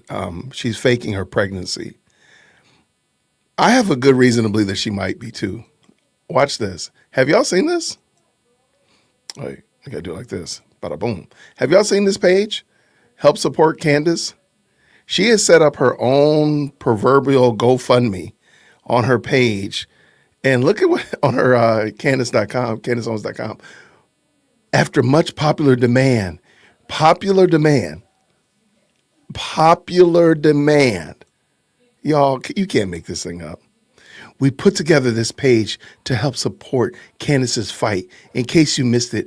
she's faking her pregnancy. I have a good reason to believe that she might be too. Watch this. Have y'all seen this? Wait, I gotta do it like this. Bada boom. Have y'all seen this page? Help support Candace. She has set up her own proverbial GoFundMe on her page. And look at what on her Candace.com, CandaceOwens.com. After much popular demand, y'all, you can't make this thing up. We put together this page to help support Candace's fight. In case you missed it,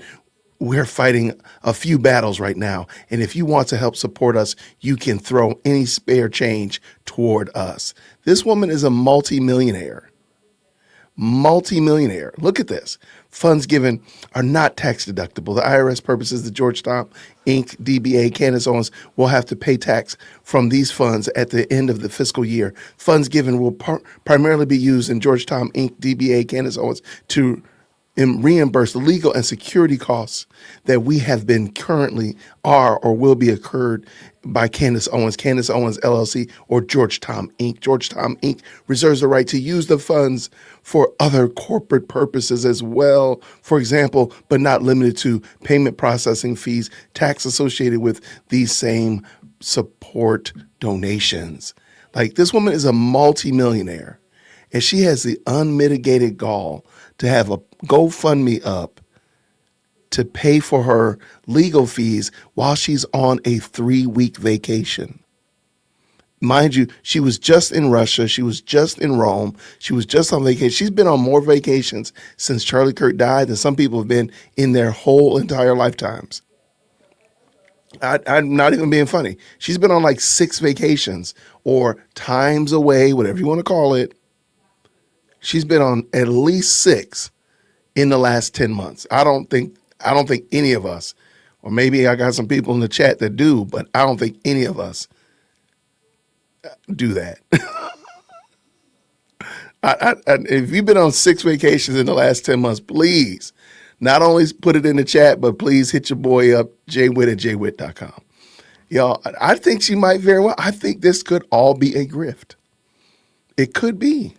we're fighting a few battles right now. And if you want to help support us, you can throw any spare change toward us. This woman is a multimillionaire. multimillionaire. Look at this. Funds given are not tax deductible. The IRS purposes the Georgetown Inc., DBA, Candace Owens will have to pay tax from these funds at the end of the fiscal year. Funds given will primarily be used in Georgetown Inc., DBA, Candace Owens to reimburse the legal and security costs that we have been currently are or will be incurred by Candace Owens LLC, or Georgetown Inc. Georgetown Inc. reserves the right to use the funds for other corporate purposes as well. For example, but not limited to payment processing fees, tax associated with these same support donations. Like, this woman is a multimillionaire, and she has the unmitigated gall to have a GoFundMe up to pay for her legal fees while she's on a 3-week vacation. Mind you, she was just in Russia. She was just in Rome. She was just on vacation. She's been on more vacations since Charlie Kirk died than some people have been in their whole entire lifetimes. I'm not even being funny. She's been on like 6 vacations or times away, whatever you want to call it. She's been on at least 6 in the last 10 months. I don't think any of us, or maybe I got some people in the chat that do, but I don't think any of us do that. If you've been on 6 vacations in the last 10 months, please not only put it in the chat, but please hit your boy up, jwitt@jwitt.com. Y'all, I think she might very well. I think this could all be a grift. It could be.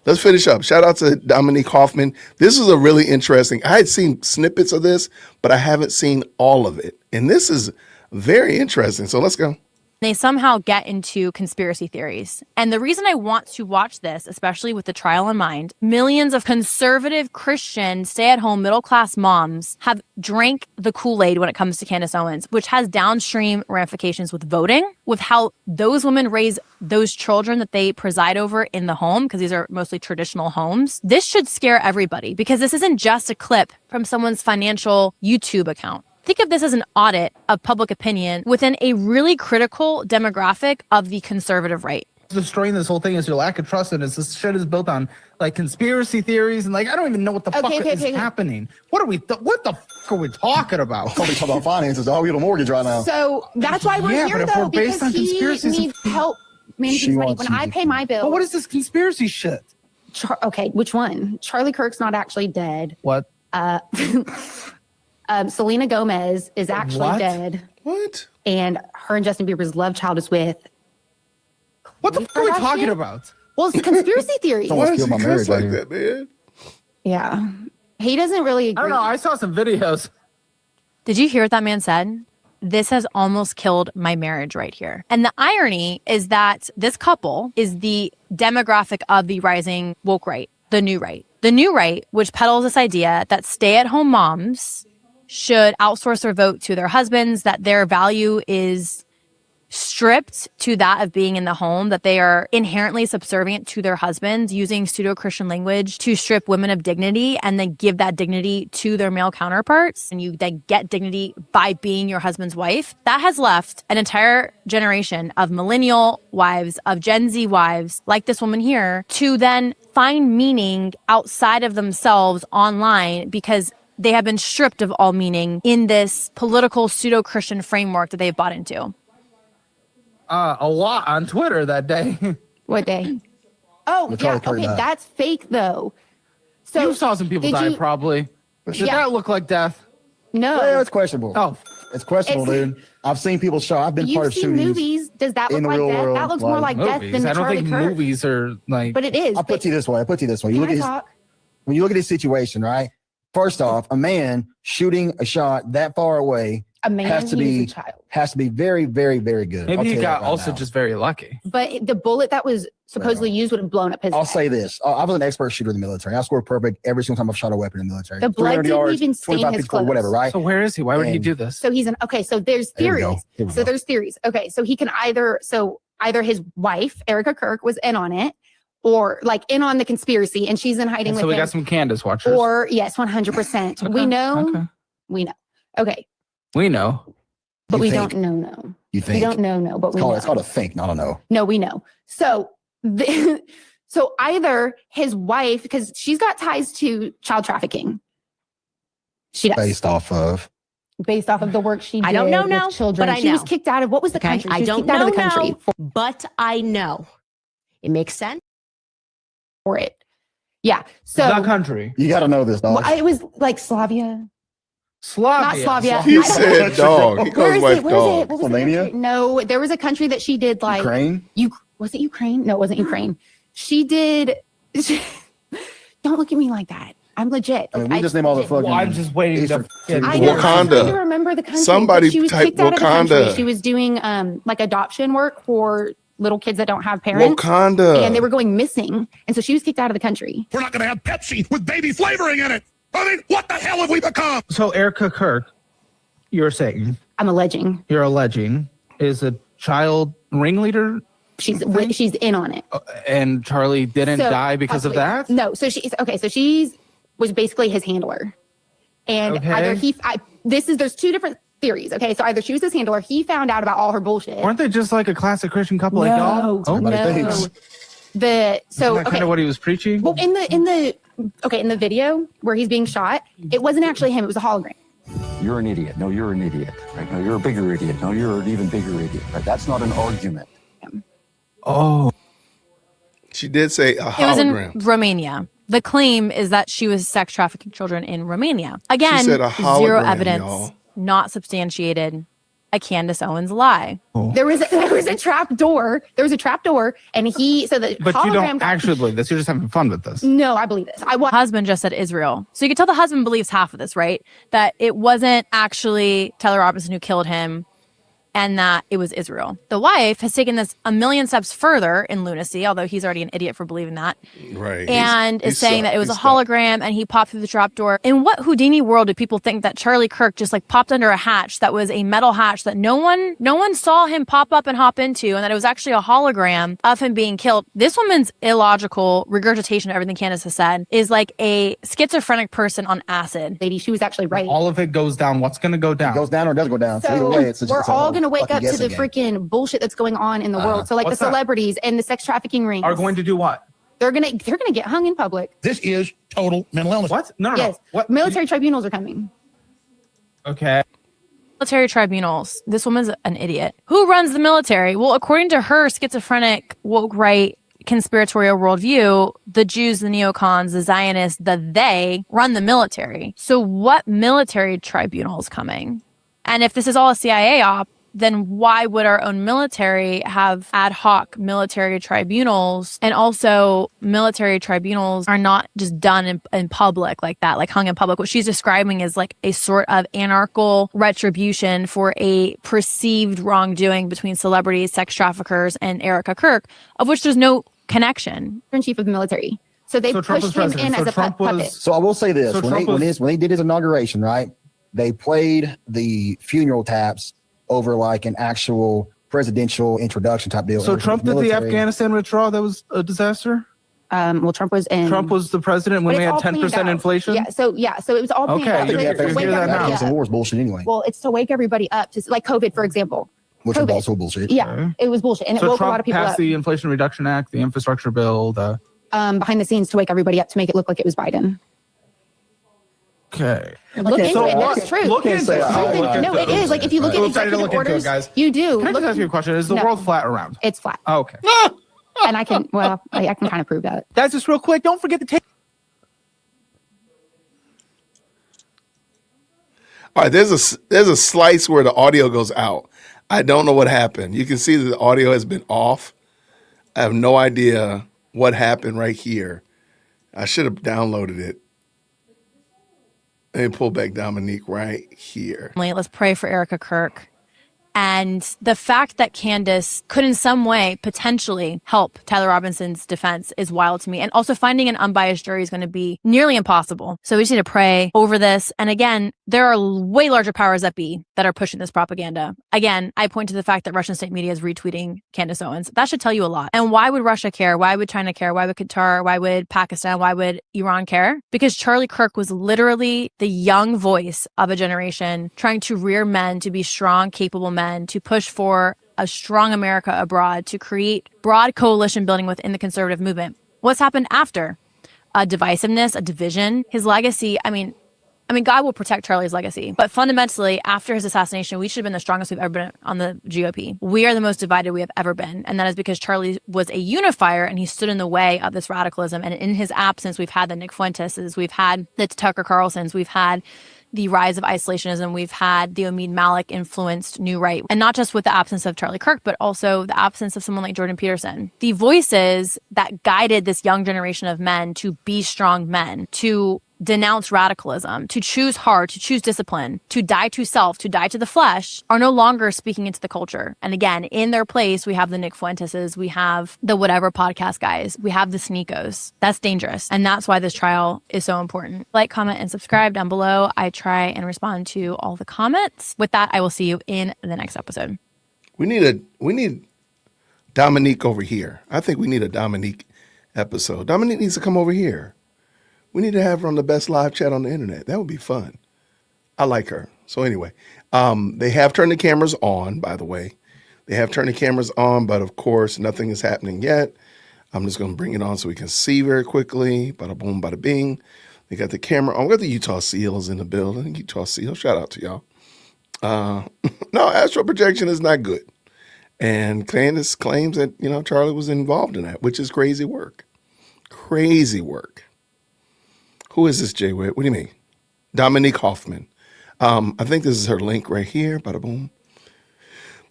Let's finish up. Shout out to Dominique Hoffman. This is a really interesting. I had seen snippets of this, but I haven't seen all of it. And this is very interesting. So let's go. They somehow get into conspiracy theories. And the reason I want to watch this, especially with the trial in mind, millions of conservative Christian stay-at-home middle-class moms have drank the Kool-Aid when it comes to Candace Owens, which has downstream ramifications with voting, with how those women raise those children that they preside over in the home, because these are mostly traditional homes. This should scare everybody, because this isn't just a clip from someone's financial YouTube account. Think of this as an audit of public opinion within a really critical demographic of the conservative right. Destroying this whole thing is your lack of trust in us. This shit is built on like conspiracy theories and like I don't even know what the fuck is happening. What are we? What the fuck are we talking about? We talk about finances. I'll get a mortgage right now. So that's why we're here, but if though, we're based on because he conspiracies, needs help managing his money. When I pay my bill, but what is this conspiracy shit? Okay, which one? Charlie Kirk's not actually dead. What? Selena Gomez is actually dead. What? And her and Justin Bieber's love child is with. What the fuck are we talking about? Well, it's conspiracy theory. Someone's killed my marriage like right here. that, man. Yeah. He doesn't really agree. I don't know. I saw some videos. Did you hear what that man said? This has almost killed my marriage right here. And the irony is that this couple is the demographic of the rising woke right, the new right. The new right, which peddles this idea that stay-at-home moms should outsource their vote to their husbands, that their value is stripped to that of being in the home, that they are inherently subservient to their husbands, using pseudo-Christian language to strip women of dignity and then give that dignity to their male counterparts. And you then get dignity by being your husband's wife. That has left an entire generation of millennial wives, of Gen Z wives, like this woman here, to then find meaning outside of themselves online because they have been stripped of all meaning in this political pseudo-Christian framework that they've bought into. A lot on Twitter that day. What day? Oh, yeah. Okay, that's fake though. So you saw some people die, probably. Did that look like death? No. Yeah, it's questionable. Oh, it's questionable, dude. I've seen people shot. I've been part of shootings. Movies. Does that look like death? World, That looks more like death than I don't Charlie think Kirk. movies are like. But it is. I'll put you this way. You look at when you look at this situation, right? First off, a man shooting a shot that far away has to be very, very, very good. Maybe he got also just very lucky. But the bullet that was supposedly used would have blown up his I'll head. say this. I was an expert shooter in the military. I scored perfect every single time I've shot a weapon in the military. The blood 300 didn't yards, even stain 25 his feet square, clothes. whatever, right? So where is he? Why would he do this? So he's so there's There we theories. go. So there's theories. Okay, so he can either his wife, Erica Kirk, was in on it, or like in on the conspiracy, and she's in hiding with so we him. got some Candace watchers. Or yes, 100%. We know. We know. Okay. We know. But we don't know. No. You think? We don't know. But we know. It's called a think, not a know. No, we know. So So either his wife, because she's got ties to child trafficking. She does. Based off of The work she did I don't know with now, children. but I She know. was kicked out of, what was the country? She I was don't kicked out know of the country now, but I know. It makes sense. for it. Yeah. So That country. You got to know this, dog. well, it was like Slavia. Not Slavia. He I don't- said dog. He Where calls is wife it? Where is dog. it? What was the Slovenia? country? No, there was a country that she did like Ukraine? Was it Ukraine? No, it wasn't Ukraine. She did. Don't look at me like that. I'm legit. I mean, we just name all the fucking. Well, I'm just waiting to. I know. I'm trying to Wakanda. remember the country. Somebody but she was type kicked out of the country. Wakanda. She was doing like adoption work for little kids that don't have parents. Wakanda. And they were going missing. And so she was kicked out of the country. We're not going to have Pepsi with baby flavoring in it. I mean, what the hell have we become? So Erica Kirk, you're saying, I'm alleging. you're alleging, is a child ringleader, She's in on it. and Charlie didn't So, die because of that? possibly. No. So she's okay. So she's was basically his handler. And Okay. either there's two different theories. Okay. So either she was his handler, he found out about all her bullshit. Weren't they just like a classic Christian couple like y'all? Oh, no. Isn't So that okay. kind of what he was preaching? Well, in the video where he's being shot, it wasn't actually him. It was a hologram. You're an idiot. No, you're an idiot. Right? No, you're a bigger idiot. No, you're an even bigger idiot. Right? That's not an argument. Oh. She did say a It was in hologram. Romania. The claim is that she was sex trafficking children in Romania. Again, said a zero hologram, evidence, y'all. not substantiated. A Candace Owens lie. There was a trap door. There was a trap door, and the But you hologram don't got- actually believe this. You're just having fun with this. No, I believe this. Husband just said Israel. So you could tell the husband believes half of this, right? That it wasn't actually Tyler Robinson who killed him and that it was Israel. The wife has taken this a million steps further in lunacy, although he's already an idiot for believing that. Right. And He's is saying that it was a he's stuck. hologram and he popped through the trap door. In what Houdini world do people think that Charlie Kirk just like popped under a hatch that was a metal hatch that no one saw him pop up and hop into, and that it was actually a hologram of him being killed? This woman's illogical regurgitation of everything Candace has said is like a schizophrenic person on acid. Lady, she was actually right. All of it goes down. What's going to go down? It goes down or doesn't go down. So, either way, it's we're it's a all going to wake fucking up to the guessing game. freaking bullshit that's going on in the world. So like the What's that? celebrities and the sex trafficking rings Are going to do what? they're gonna get hung in public. This is total mental illness. What? No. Yes. What? Military tribunals are coming. Okay. Military tribunals. This woman's an idiot. Who runs the military? Well, according to her schizophrenic woke right conspiratorial worldview, the Jews, the neocons, the Zionists, they run the military. So what military tribunal is coming? And if this is all a CIA op, then why would our own military have ad hoc military tribunals? And also, military tribunals are not just done in public like that, like hung in public. What she's describing is like a sort of anarchical retribution for a perceived wrongdoing between celebrities, sex traffickers, and Erica Kirk, of which there's no connection. In chief of the military. So they So Trump pushed was him president. in So as a Trump was- puppet. So I will say this: So when Trump they did his inauguration, right? They played the funeral taps over like an actual presidential introduction type deal. So And Trump did the military- Afghanistan withdrawal. That was a disaster. Well, Trump was in. Trump was the president when But we it's had all planned 10% out. inflation. Yeah. So it was all planned Okay, out. you So get it's to that- wake hear that everybody now. Afghanistan up. war is bullshit anyway, Well, it's to wake everybody up to like COVID, for example. which was COVID. also bullshit. Yeah, it was bullshit, and it So woke Trump a lot of people passed up the Inflation Reduction Act, the infrastructure bill. behind the scenes to wake everybody up to make it look like it was Biden. Okay. Look into it. what- That's true. Look into it. I'll look No, into it is. Like if you look at We'll try to executive look into it, orders, guys. you do. Can I Look just ask you a question? Is the No. world flat or round? It's flat, Oh, okay. and I can kind of prove that. Guys, just real quick, don't forget to take. All right, there's a slice where the audio goes out. I don't know what happened. You can see that the audio has been off. I have no idea what happened right here. I should have downloaded it. Let me pull back Dominique right here. Let's pray for Erica Kirk. And the fact that Candace could in some way potentially help Tyler Robinson's defense is wild to me. And also finding an unbiased jury is going to be nearly impossible. So we just need to pray over this. And again, there are way larger powers that be that are pushing this propaganda. Again, I point to the fact that Russian state media is retweeting Candace Owens. That should tell you a lot. And why would Russia care? Why would China care? Why would Qatar? Why would Pakistan? Why would Iran care? Because Charlie Kirk was literally the young voice of a generation trying to rear men to be strong, capable men, to push for a strong America abroad, to create broad coalition building within the conservative movement. What's happened after? A divisiveness, a division. His legacy, I mean, God will protect Charlie's legacy. But fundamentally, after his assassination, we should have been the strongest we've ever been on the GOP. We are the most divided we have ever been. And that is because Charlie was a unifier and he stood in the way of this radicalism. And in his absence, we've had the Nick Fuenteses, we've had the Tucker Carlsons, we've had the rise of isolationism, we've had the Omid Malik influenced New Right. And not just with the absence of Charlie Kirk, but also the absence of someone like Jordan Peterson. The voices that guided this young generation of men to be strong men, to denounce radicalism, to choose hard, to choose discipline, to die to self, to die to the flesh, are no longer speaking into the culture. And again, in their place, we have the Nick Fuenteses, we have the whatever podcast guys, we have the Sneakos. That's dangerous. And that's why this trial is so important. Like, comment, and subscribe down below. I try and respond to all the comments. With that, I will see you in the next episode. We need Dominique over here. I think we need a Dominique episode. Dominique needs to come over here. We need to have her on the best live chat on the internet. That would be fun. I like her. So anyway, they have turned the cameras on, by the way. They have turned the cameras on, but of course, nothing is happening yet. I'm just going to bring it on so we can see very quickly. Bada boom, bada bing. They got the camera on. We got the Utah Seals in the building. Utah Seals, shout out to y'all. No, astral projection is not good. And Candace claims that, Charlie was involved in that, which is crazy work. Crazy work. Who is this, Jay Witt? What do you mean? Dominique Hoffman. I think this is her link right here. Bada boom.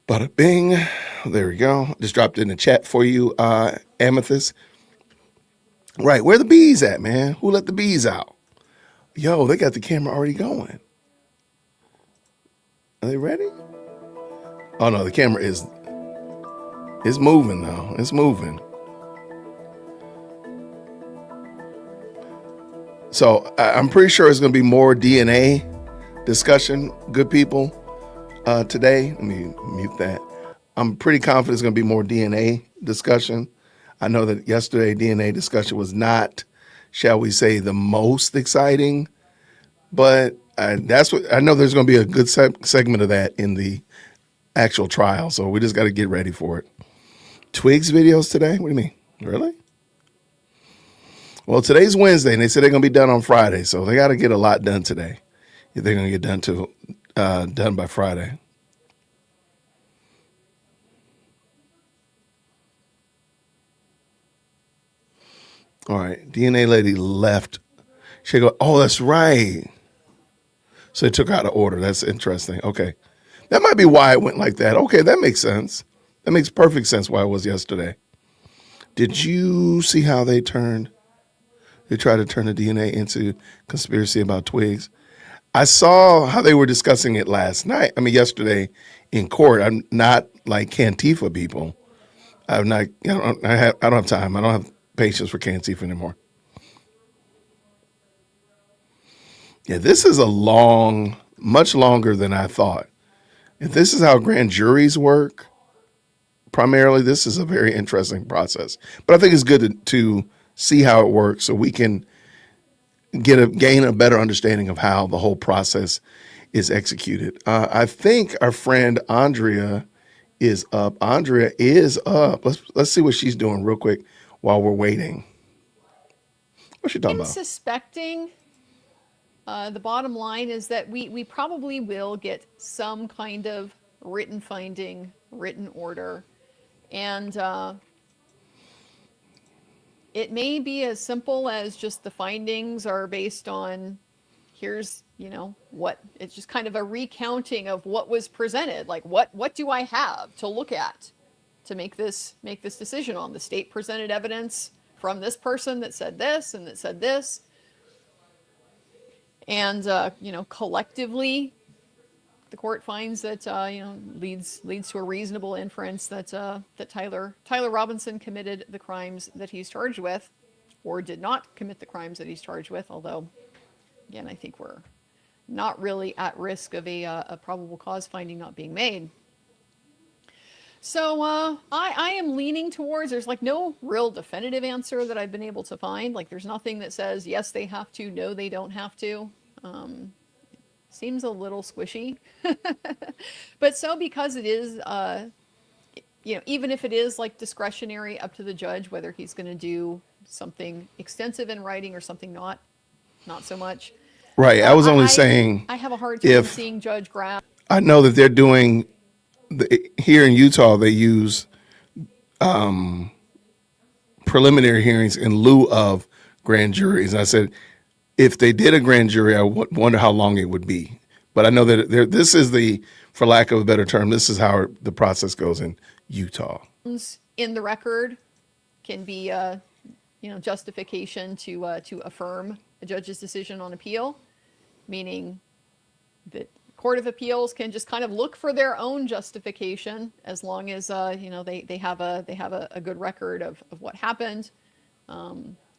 Bada bing. There we go. Just dropped it in the chat for you, Amethyst. Right. Where the bees at, man? Who let the bees out? Yo, they got the camera already going. Are they ready? Oh, no, the camera is moving, though. It's moving. So I'm pretty sure it's going to be more DNA discussion, good people, today. Let me mute that. I'm pretty confident it's going to be more DNA discussion. I know that yesterday DNA discussion was not, shall we say, the most exciting, but that's what I know. There's going to be a good segment of that in the actual trial. So we just got to get ready for it. Twigs videos today? What do you mean? Really? Well, today's Wednesday, and they said they're going to be done on Friday, so they got to get a lot done today if they're going to get done by Friday. All right, DNA lady left. She go, oh, that's right. So they took her out of order. That's interesting. Okay, that might be why it went like that. Okay, that makes sense. That makes perfect sense why it was yesterday. Did you see how they turned? They tried to turn the DNA into conspiracy about Twigs. I saw how they were discussing it yesterday in court. I'm not like Cantifa people. I don't have time. I don't have patience for Cantifa anymore. Yeah, this is much longer than I thought. If this is how grand juries work, primarily, this is a very interesting process. But I think it's good to see how it works so we can gain a better understanding of how the whole process is executed. I think our friend Andrea is up. Andrea is up. Let's see what she's doing real quick while we're waiting. What's she talking about? Suspecting the bottom line is that we probably will get some kind of written finding, written order, and it may be as simple as just the findings are based on, here's, what, it's just kind of a recounting of what was presented. Like, what do I have to look at to make this decision on? The state presented evidence from this person that said this and that said this. And, collectively, the court finds that, leads to a reasonable inference that Tyler Robinson committed the crimes that he's charged with, or did not commit the crimes that he's charged with. Although, again, I think we're not really at risk of a probable cause finding not being made. So I am leaning towards, there's like no real definitive answer that I've been able to find. Like there's nothing that says, yes, they have to, no, they don't have to. Seems a little squishy. But so because it is, even if it is like discretionary up to the judge, whether he's going to do something extensive in writing or something not so much. Right. I was only saying I have a hard time seeing Judge Graff. I know that they're doing here in Utah, they use preliminary hearings in lieu of grand juries. And I said, if they did a grand jury, I wonder how long it would be. But I know that this is for lack of a better term, this is how the process goes in Utah. In the record can be, justification to affirm a judge's decision on appeal, meaning that Court of Appeals can just kind of look for their own justification as long as they have a good record of what happened.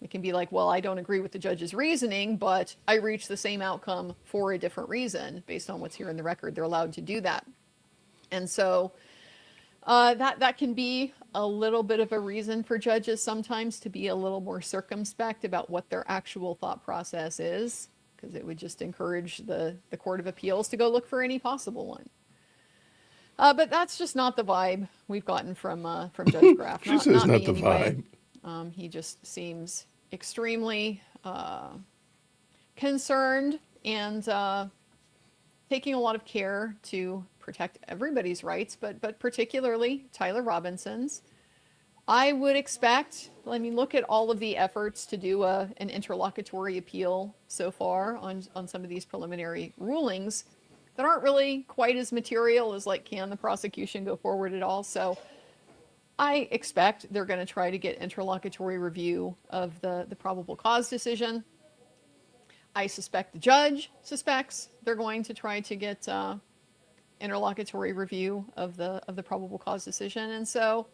It can be like, well, I don't agree with the judge's reasoning, but I reached the same outcome for a different reason based on what's here in the record. They're allowed to do that. And so that can be a little bit of a reason for judges sometimes to be a little more circumspect about what their actual thought process is, because it would just encourage the Court of Appeals to go look for any possible one. But that's just not the vibe we've gotten from Judge Graff. She says not the vibe. He just seems extremely concerned and taking a lot of care to protect everybody's rights, but particularly Tyler Robinson's. I would expect, look at all of the efforts to do an interlocutory appeal so far on some of these preliminary rulings that aren't really quite as material as can the prosecution go forward at all? So I expect they're going to try to get interlocutory review of the probable cause decision. I suspect the judge suspects they're going to try to get interlocutory review of the probable cause decision, and so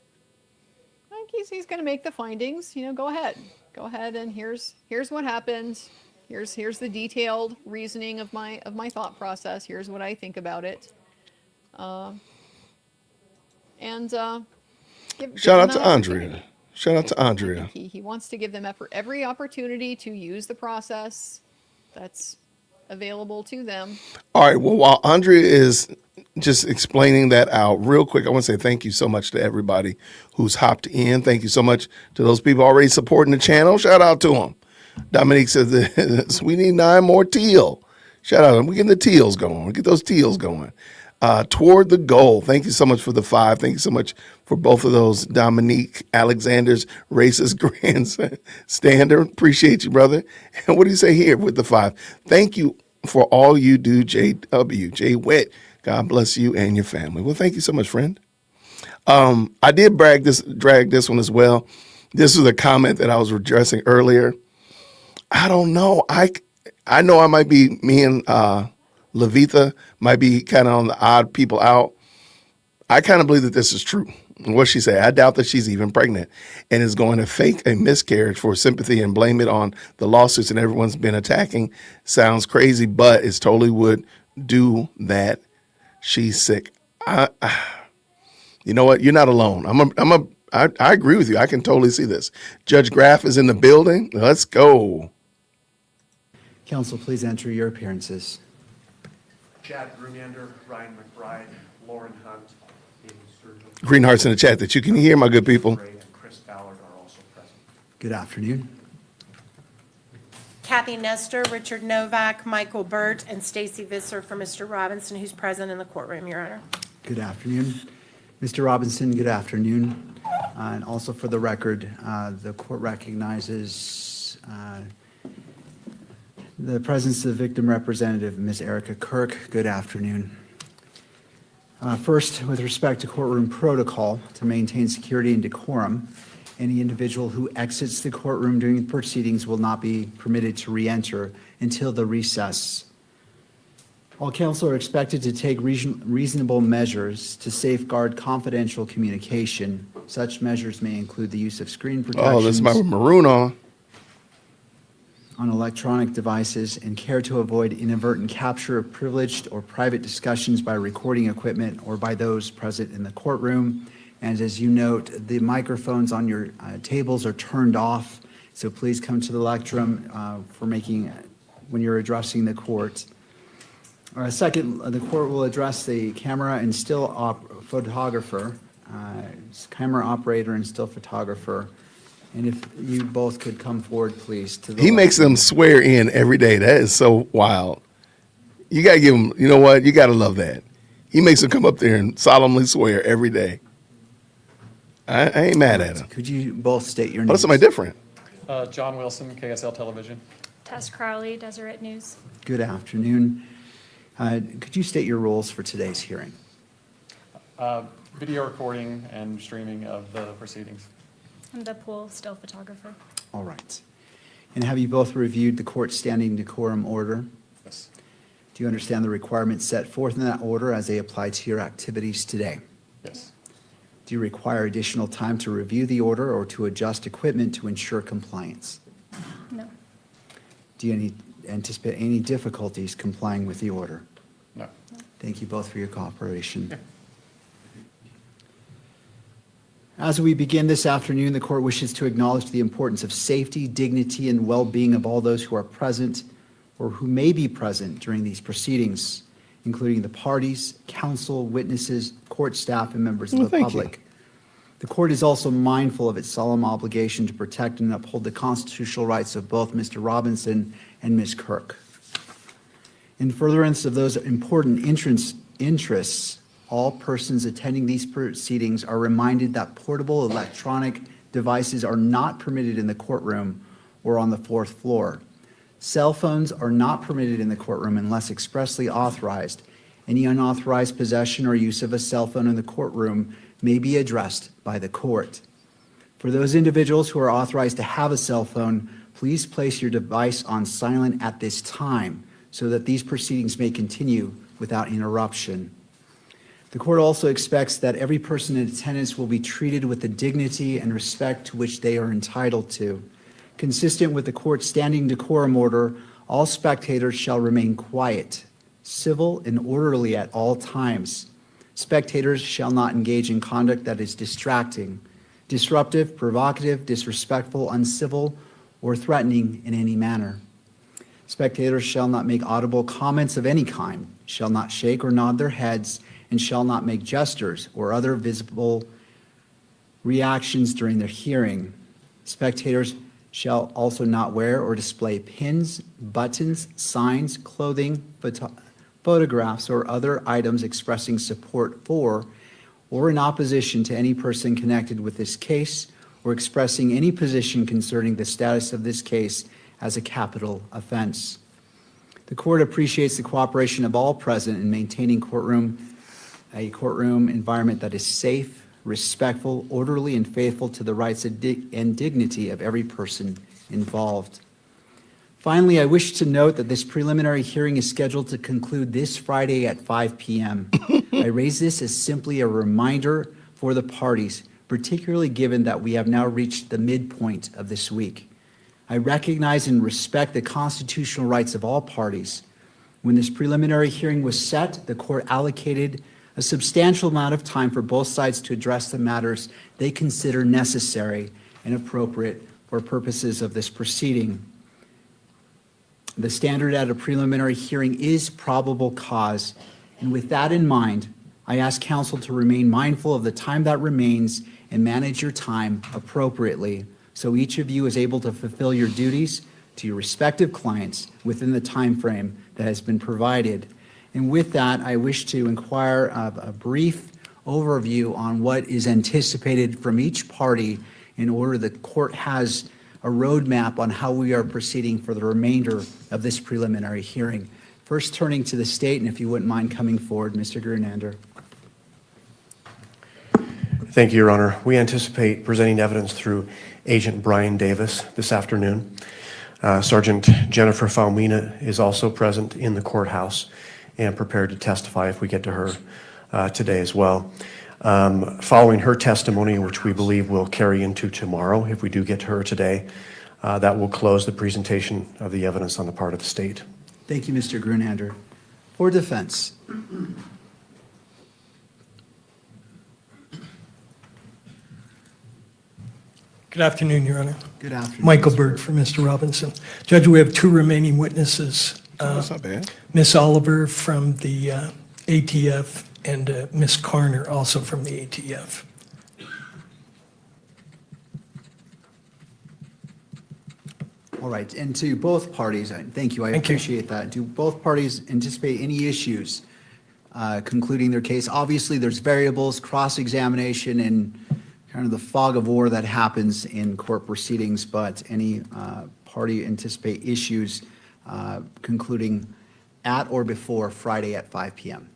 I think he's going to make the findings. Go ahead, and here's what happened. Here's the detailed reasoning of my thought process. Here's what I think about it. Shout out to Andrea. Shout out to Andrea. He wants to give them every opportunity to use the process that's available to them. All right. Well, while Andrea is just explaining that out real quick, I want to say thank you so much to everybody who's hopped in. Thank you so much to those people already supporting the channel. Shout out to them. Dominique says we need 9 more teal. Shout out to them. We're getting the teals going. We get those teals going. Toward the goal. Thank you so much for the 5. Thank you so much for both of those. Dominique Alexander's racist grandstander. Appreciate you, brother. And what do you say here with the 5? Thank you for all you do, JW. Jay Witt. God bless you and your family. Well, thank you so much, friend. I did drag this one as well. This was a comment that I was addressing earlier. I don't know. I know I might be, me and Levitha might be kind of on the odd people out. I kind of believe that this is true. What she said, I doubt that she's even pregnant and is going to fake a miscarriage for sympathy and blame it on the lawsuits and everyone's been attacking. Sounds crazy, but it totally would do that. She's sick. You know what? You're not alone. I agree with you. I can totally see this. Judge Graff is in the building. Let's go. Counsel, please enter your appearances. Chad Grumander, Ryan McBride, Lauren Hunt, Amy Sturgeon. Greenheart's in the chat that you can hear, my good people. And Chris Ballard are also present. Good afternoon. Kathy Nestor, Richard Novak, Michael Burt, and Stacy Visser for Mr. Robinson, who's present in the courtroom, Your Honor. Good afternoon. Mr. Robinson, good afternoon. And also for the record, the court recognizes the presence of the victim representative, Ms. Erica Kirk. Good afternoon. First, with respect to courtroom protocol to maintain security and decorum, any individual who exits the courtroom during the proceedings will not be permitted to re-enter until the recess. All counsel are expected to take reasonable measures to safeguard confidential communication. Such measures may include the use of screen protections. Oh, that's my maroon on electronic devices and care to avoid inadvertent capture of privileged or private discussions by recording equipment or by those present in the courtroom. And as you note, the microphones on your tables are turned off, so please come to the lectern when you're addressing the court. Second, the court will address the camera and still photographer camera operator and still photographer. And if you both could come forward, please. To the He makes them swear in every day. That is so wild. You got to give him, you know what? You got to love that. He makes them come up there and solemnly swear every day. I ain't mad at him. Could you both state your Oh, names? that's somebody different. John Wilson, KSL Television. Tess Crowley, Deseret News. Good afternoon. Could you state your roles for today's hearing? Video recording and streaming of the proceedings. I'm the pool still photographer. All right. And have you both reviewed the court's standing decorum order? Yes. Do you understand the requirements set forth in that order as they apply to your activities today? Yes. Do you require additional time to review the order or to adjust equipment to ensure compliance? No. Do you anticipate any difficulties complying with the order? No. Thank you both for your cooperation. Yeah. As we begin this afternoon, the court wishes to acknowledge the importance of safety, dignity, and well-being of all those who are present or who may be present during these proceedings, including the parties, counsel, witnesses, court staff, and members of the public. The court is also mindful of its solemn obligation to protect and uphold the constitutional rights of both Mr. Robinson and Ms. Kirk. In furtherance of those important interests, all persons attending these proceedings are reminded that portable electronic devices are not permitted in the courtroom or on the fourth floor. Cell phones are not permitted in the courtroom unless expressly authorized. Any unauthorized possession or use of a cell phone in the courtroom may be addressed by the court. For those individuals who are authorized to have a cell phone, please place your device on silent at this time so that these proceedings may continue without interruption. The court also expects that every person in attendance will be treated with the dignity and respect to which they are entitled to. Consistent with the court's standing decorum order, all spectators shall remain quiet, civil, and orderly at all times. Spectators shall not engage in conduct that is distracting, disruptive, provocative, disrespectful, uncivil, or threatening in any manner. Spectators shall not make audible comments of any kind, shall not shake or nod their heads, and shall not make gestures or other visible reactions during their hearing. Spectators shall also not wear or display pins, buttons, signs, clothing, photographs, or other items expressing support for or in opposition to any person connected with this case or expressing any position concerning the status of this case as a capital offense. The court appreciates the cooperation of all present in maintaining a courtroom environment that is safe, respectful, orderly, and faithful to the rights and dignity of every person involved. Finally, I wish to note that this preliminary hearing is scheduled to conclude this Friday at 5 p.m. I raise this as simply a reminder for the parties, particularly given that we have now reached the midpoint of this week. I recognize and respect the constitutional rights of all parties. When this preliminary hearing was set, the court allocated a substantial amount of time for both sides to address the matters they consider necessary and appropriate for purposes of this proceeding. The standard at a preliminary hearing is probable cause, and with that in mind, I ask counsel to remain mindful of the time that remains and manage your time appropriately so each of you is able to fulfill your duties to your respective clients within the time frame that has been provided. And with that, I wish to inquire of a brief overview on what is anticipated from each party in order the court has a roadmap on how we are proceeding for the remainder of this preliminary hearing. First, turning to the state, and if you wouldn't mind coming forward, Mr. Grunander. Thank you, Your Honor. We anticipate presenting evidence through Agent Brian Davis this afternoon. Sergeant Jennifer Faumina is also present in the courthouse and prepared to testify if we get to her today as well. Following her testimony, which we believe will carry into tomorrow, if we do get to her today, that will close the presentation of the evidence on the part of the state. Thank you, Mr. Grunander. For defense. Good afternoon, Your Honor. Good afternoon. Michael Bird for Mr. Robinson. Judge, we have two remaining witnesses. That's not bad. Miss Oliver from the ATF and Miss Carner, also from the ATF. All right, and to both parties, thank you, I appreciate that. Do both parties anticipate any issues concluding their case? Obviously, there's variables, cross-examination, and kind of the fog of war that happens in court proceedings, but any party anticipate issues concluding at or before Friday at 5 p.m.?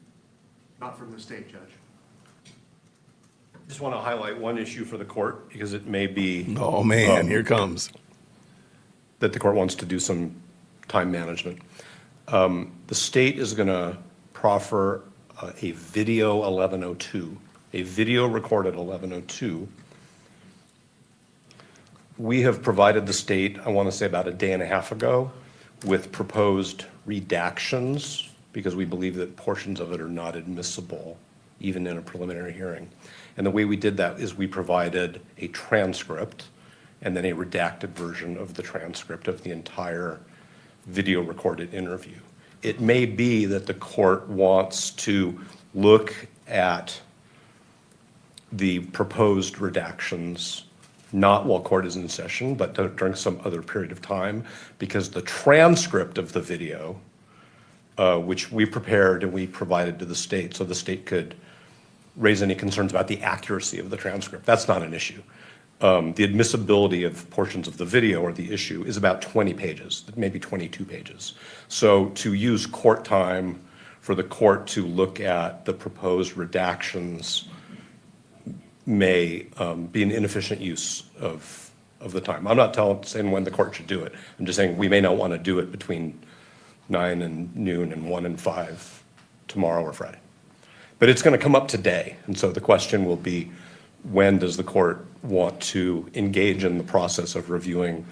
Not from the state, Judge. Just want to highlight one issue for the court because it may be. Oh, man, here comes. That the court wants to do some time management. The state is going to proffer a video 1102, a video recorded 1102. We have provided the state, I want to say about a day and a half ago, with proposed redactions because we believe that portions of it are not admissible, even in a preliminary hearing. And the way we did that is we provided a transcript and then a redacted version of the transcript of the entire video recorded interview. It may be that the court wants to look at the proposed redactions, not while court is in session, but during some other period of time, because the transcript of the video, which we prepared and we provided to the state so the state could raise any concerns about the accuracy of the transcript. That's not an issue. The admissibility of portions of the video or the issue is about 20 pages, maybe 22 pages. So to use court time for the court to look at the proposed redactions may be an inefficient use of the time. I'm not saying when the court should do it. I'm just saying we may not want to do it between 9 and noon and 1 and 5 tomorrow or Friday. But it's going to come up today. And so the question will be, when does the court want to engage in the process of reviewing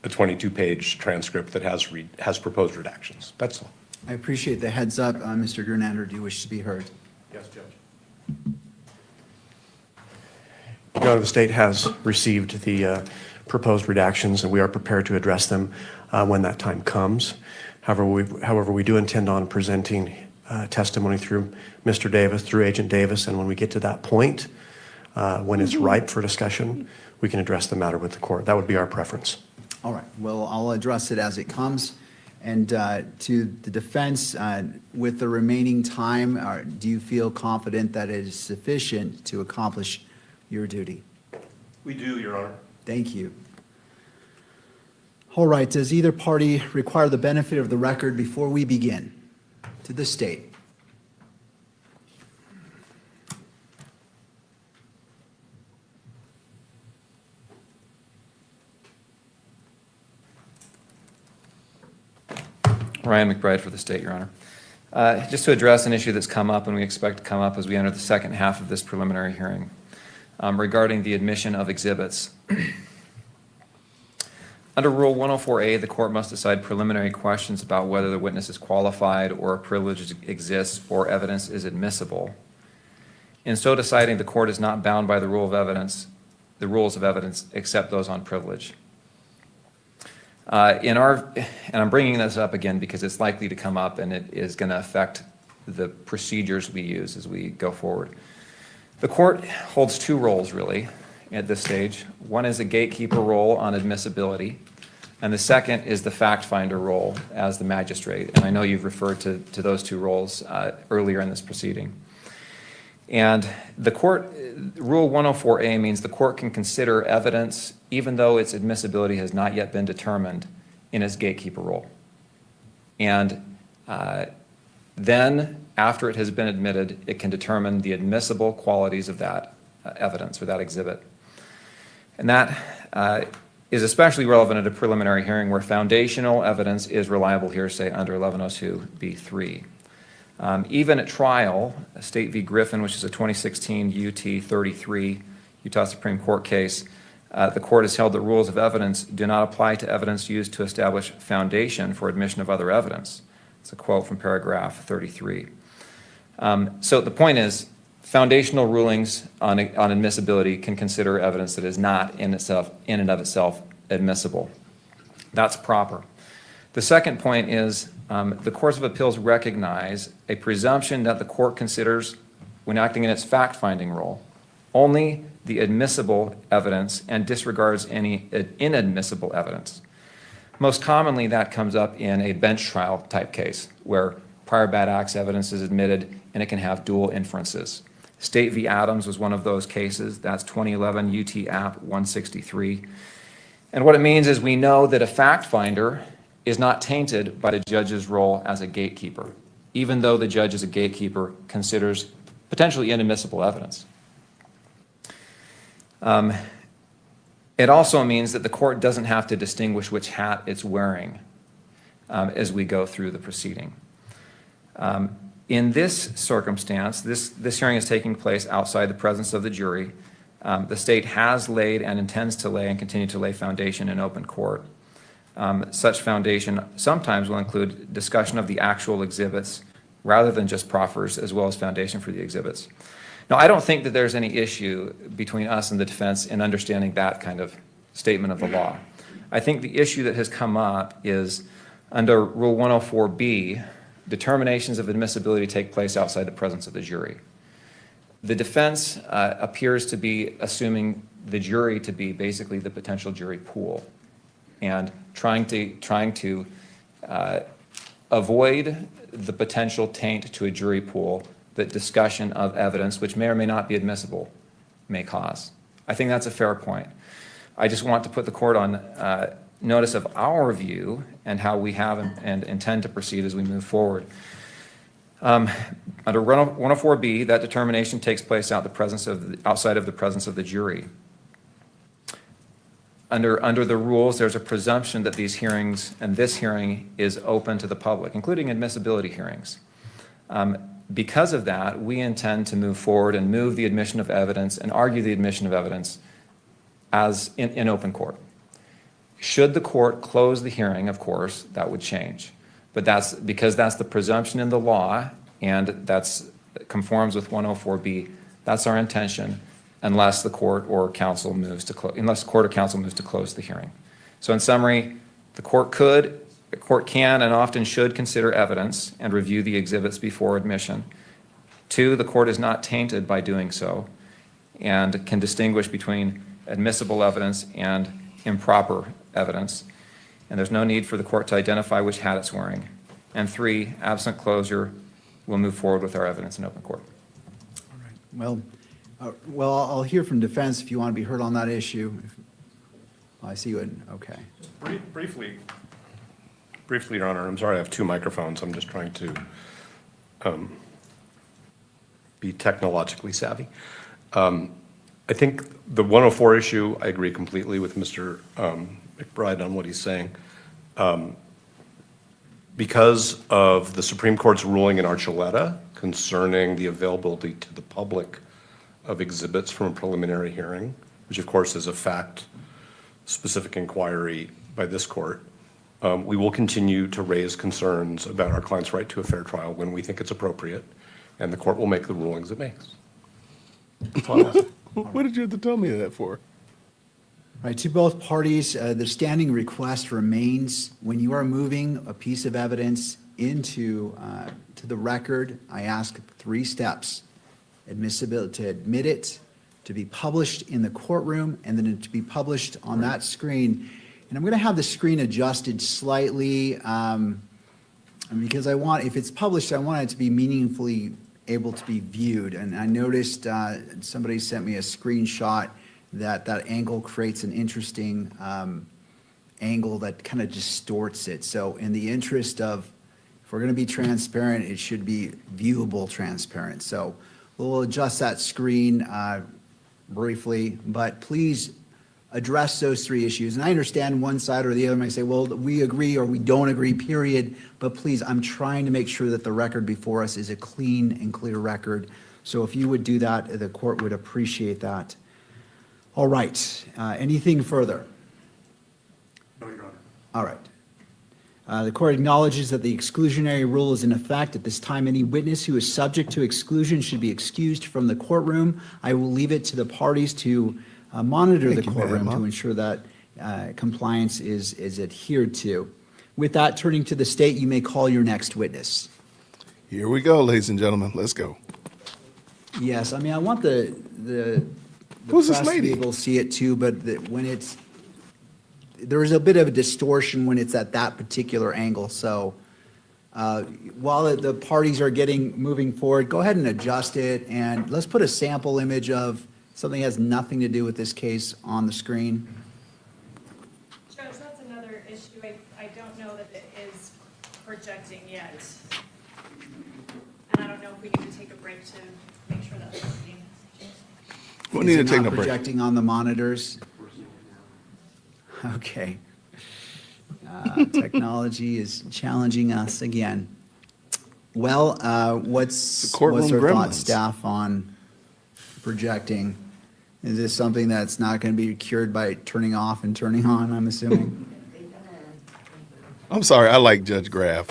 a 22-page transcript that has proposed redactions? That's all. I appreciate the heads up. Mr. Grunander, do you wish to be heard? Yes, Judge. Your Honor, the state has received the proposed redactions, and we are prepared to address them when that time comes. However, we do intend on presenting testimony through Mr. Davis, through Agent Davis, and when we get to that point, when it's ripe for discussion, we can address the matter with the court. That would be our preference. All right, well, I'll address it as it comes. And to the defense, with the remaining time, do you feel confident that it is sufficient to accomplish your duty? We do, Your Honor. Thank you. All right, does either party require the benefit of the record before we begin? To the state. Ryan McBride for the state, Your Honor. Just to address an issue that's come up and we expect to come up as we enter the second half of this preliminary hearing regarding the admission of exhibits. Under Rule 104A, the court must decide preliminary questions about whether the witness is qualified or a privilege exists or evidence is admissible. In so deciding, the court is not bound by the rules of evidence except those on privilege. And I'm bringing this up again because it's likely to come up and it is going to affect the procedures we use as we go forward. The court holds two roles really at this stage. One is a gatekeeper role on admissibility, and the second is the fact finder role as the magistrate. And I know you've referred to those two roles earlier in this proceeding. And the court, Rule 104A means the court can consider evidence even though its admissibility has not yet been determined in its gatekeeper role. And then after it has been admitted, it can determine the admissible qualities of that evidence or that exhibit. And that is especially relevant at a preliminary hearing where foundational evidence is reliable hearsay under 1102B3. Even at trial, State v. Griffin, which is a 2016 UT 33 Utah Supreme Court case, the court has held that rules of evidence do not apply to evidence used to establish foundation for admission of other evidence. It's a quote from paragraph 33. So the point is, foundational rulings on admissibility can consider evidence that is not in and of itself admissible. That's proper. The second point is the courts of appeals recognize a presumption that the court considers, when acting in its fact-finding role, only the admissible evidence and disregards any inadmissible evidence. Most commonly, that comes up in a bench trial type case where prior bad acts evidence is admitted and it can have dual inferences. State v. Adams was one of those cases. That's 2011 UT App 163. And what it means is we know that a fact finder is not tainted by the judge's role as a gatekeeper, even though the judge as a gatekeeper considers potentially inadmissible evidence. It also means that the court doesn't have to distinguish which hat it's wearing as we go through the proceeding. In this circumstance, this hearing is taking place outside the presence of the jury. The state has laid and intends to lay and continue to lay foundation in open court. Such foundation sometimes will include discussion of the actual exhibits rather than just proffers, as well as foundation for the exhibits. Now, I don't think that there's any issue between us and the defense in understanding that kind of statement of the law. I think the issue that has come up is under Rule 104B, determinations of admissibility take place outside the presence of the jury. The defense appears to be assuming the jury to be basically the potential jury pool and trying to avoid the potential taint to a jury pool that discussion of evidence, which may or may not be admissible, may cause. I think that's a fair point. I just want to put the court on notice of our view and how we have and intend to proceed as we move forward. Under 104B, that determination takes place outside of the presence of the jury. Under the rules, there's a presumption that these hearings and this hearing is open to the public, including admissibility hearings. Because of that, we intend to move forward and move the admission of evidence and argue the admission of evidence as in open court. Should the court close the hearing, of course, that would change. But that's because that's the presumption in the law and that's conforms with 104B. That's our intention unless the court or counsel moves to close the hearing. So in summary, the court can and often should consider evidence and review the exhibits before admission. 2, the court is not tainted by doing so and can distinguish between admissible evidence and improper evidence. And there's no need for the court to identify which hat it's wearing. And 3, absent closure, we'll move forward with our evidence in open court. Well, I'll hear from defense if you want to be heard on that issue. I see you. Okay. Briefly, Your Honor, I'm sorry I have 2 microphones. I'm just trying to be technologically savvy. I think the 104 issue, I agree completely with Mr. McBride on what he's saying. Because of the Supreme Court's ruling in Archuleta concerning the availability to the public of exhibits from a preliminary hearing, which of course is a fact-specific inquiry by this court, we will continue to raise concerns about our client's right to a fair trial when we think it's appropriate, and the court will make the rulings it makes. What did you have to tell me that for? Right, to both parties, the standing request remains when you are moving a piece of evidence into to the record, I ask 3 steps. Admissibility, to admit it, to be published in the courtroom, and then to be published on that screen. And I'm going to have the screen adjusted slightly because if it's published, I want it to be meaningfully able to be viewed. And I noticed somebody sent me a screenshot that angle creates an interesting angle that kind of distorts it. So in the interest of, if we're going to be transparent, it should be viewable transparent. So we'll adjust that screen briefly, but please address those 3 issues. And I understand one side or the other might say, well, we agree or we don't agree, period. But please, I'm trying to make sure that the record before us is a clean and clear record. So if you would do that, the court would appreciate that. All right. Anything further? No, Your Honor. All right. The court acknowledges that the exclusionary rule is in effect. At this time, any witness who is subject to exclusion should be excused from the courtroom. I will leave it to the parties to monitor the courtroom to ensure that compliance is adhered to. With that, turning to the state, you may call your next witness. Here we go, ladies and gentlemen. Let's go. Yes, I mean, I want the Who's this press to be lady? able to see it too, but when there is a bit of a distortion when it's at that particular angle. So while the parties are moving forward, go ahead and adjust it, and let's put a sample image of something that has nothing to do with this case on the screen. Judge, that's another issue. I don't know that it is projecting yet. And I don't know if we need to take a break to make sure that's working. We need to Is it take not a break. projecting on the monitors. Okay. Technology is challenging us again. Well, what's courtroom our thought, gremlins. staff, on projecting? Is this something that's not going to be cured by turning off and turning on, I'm assuming? I'm sorry, I like Judge Graff.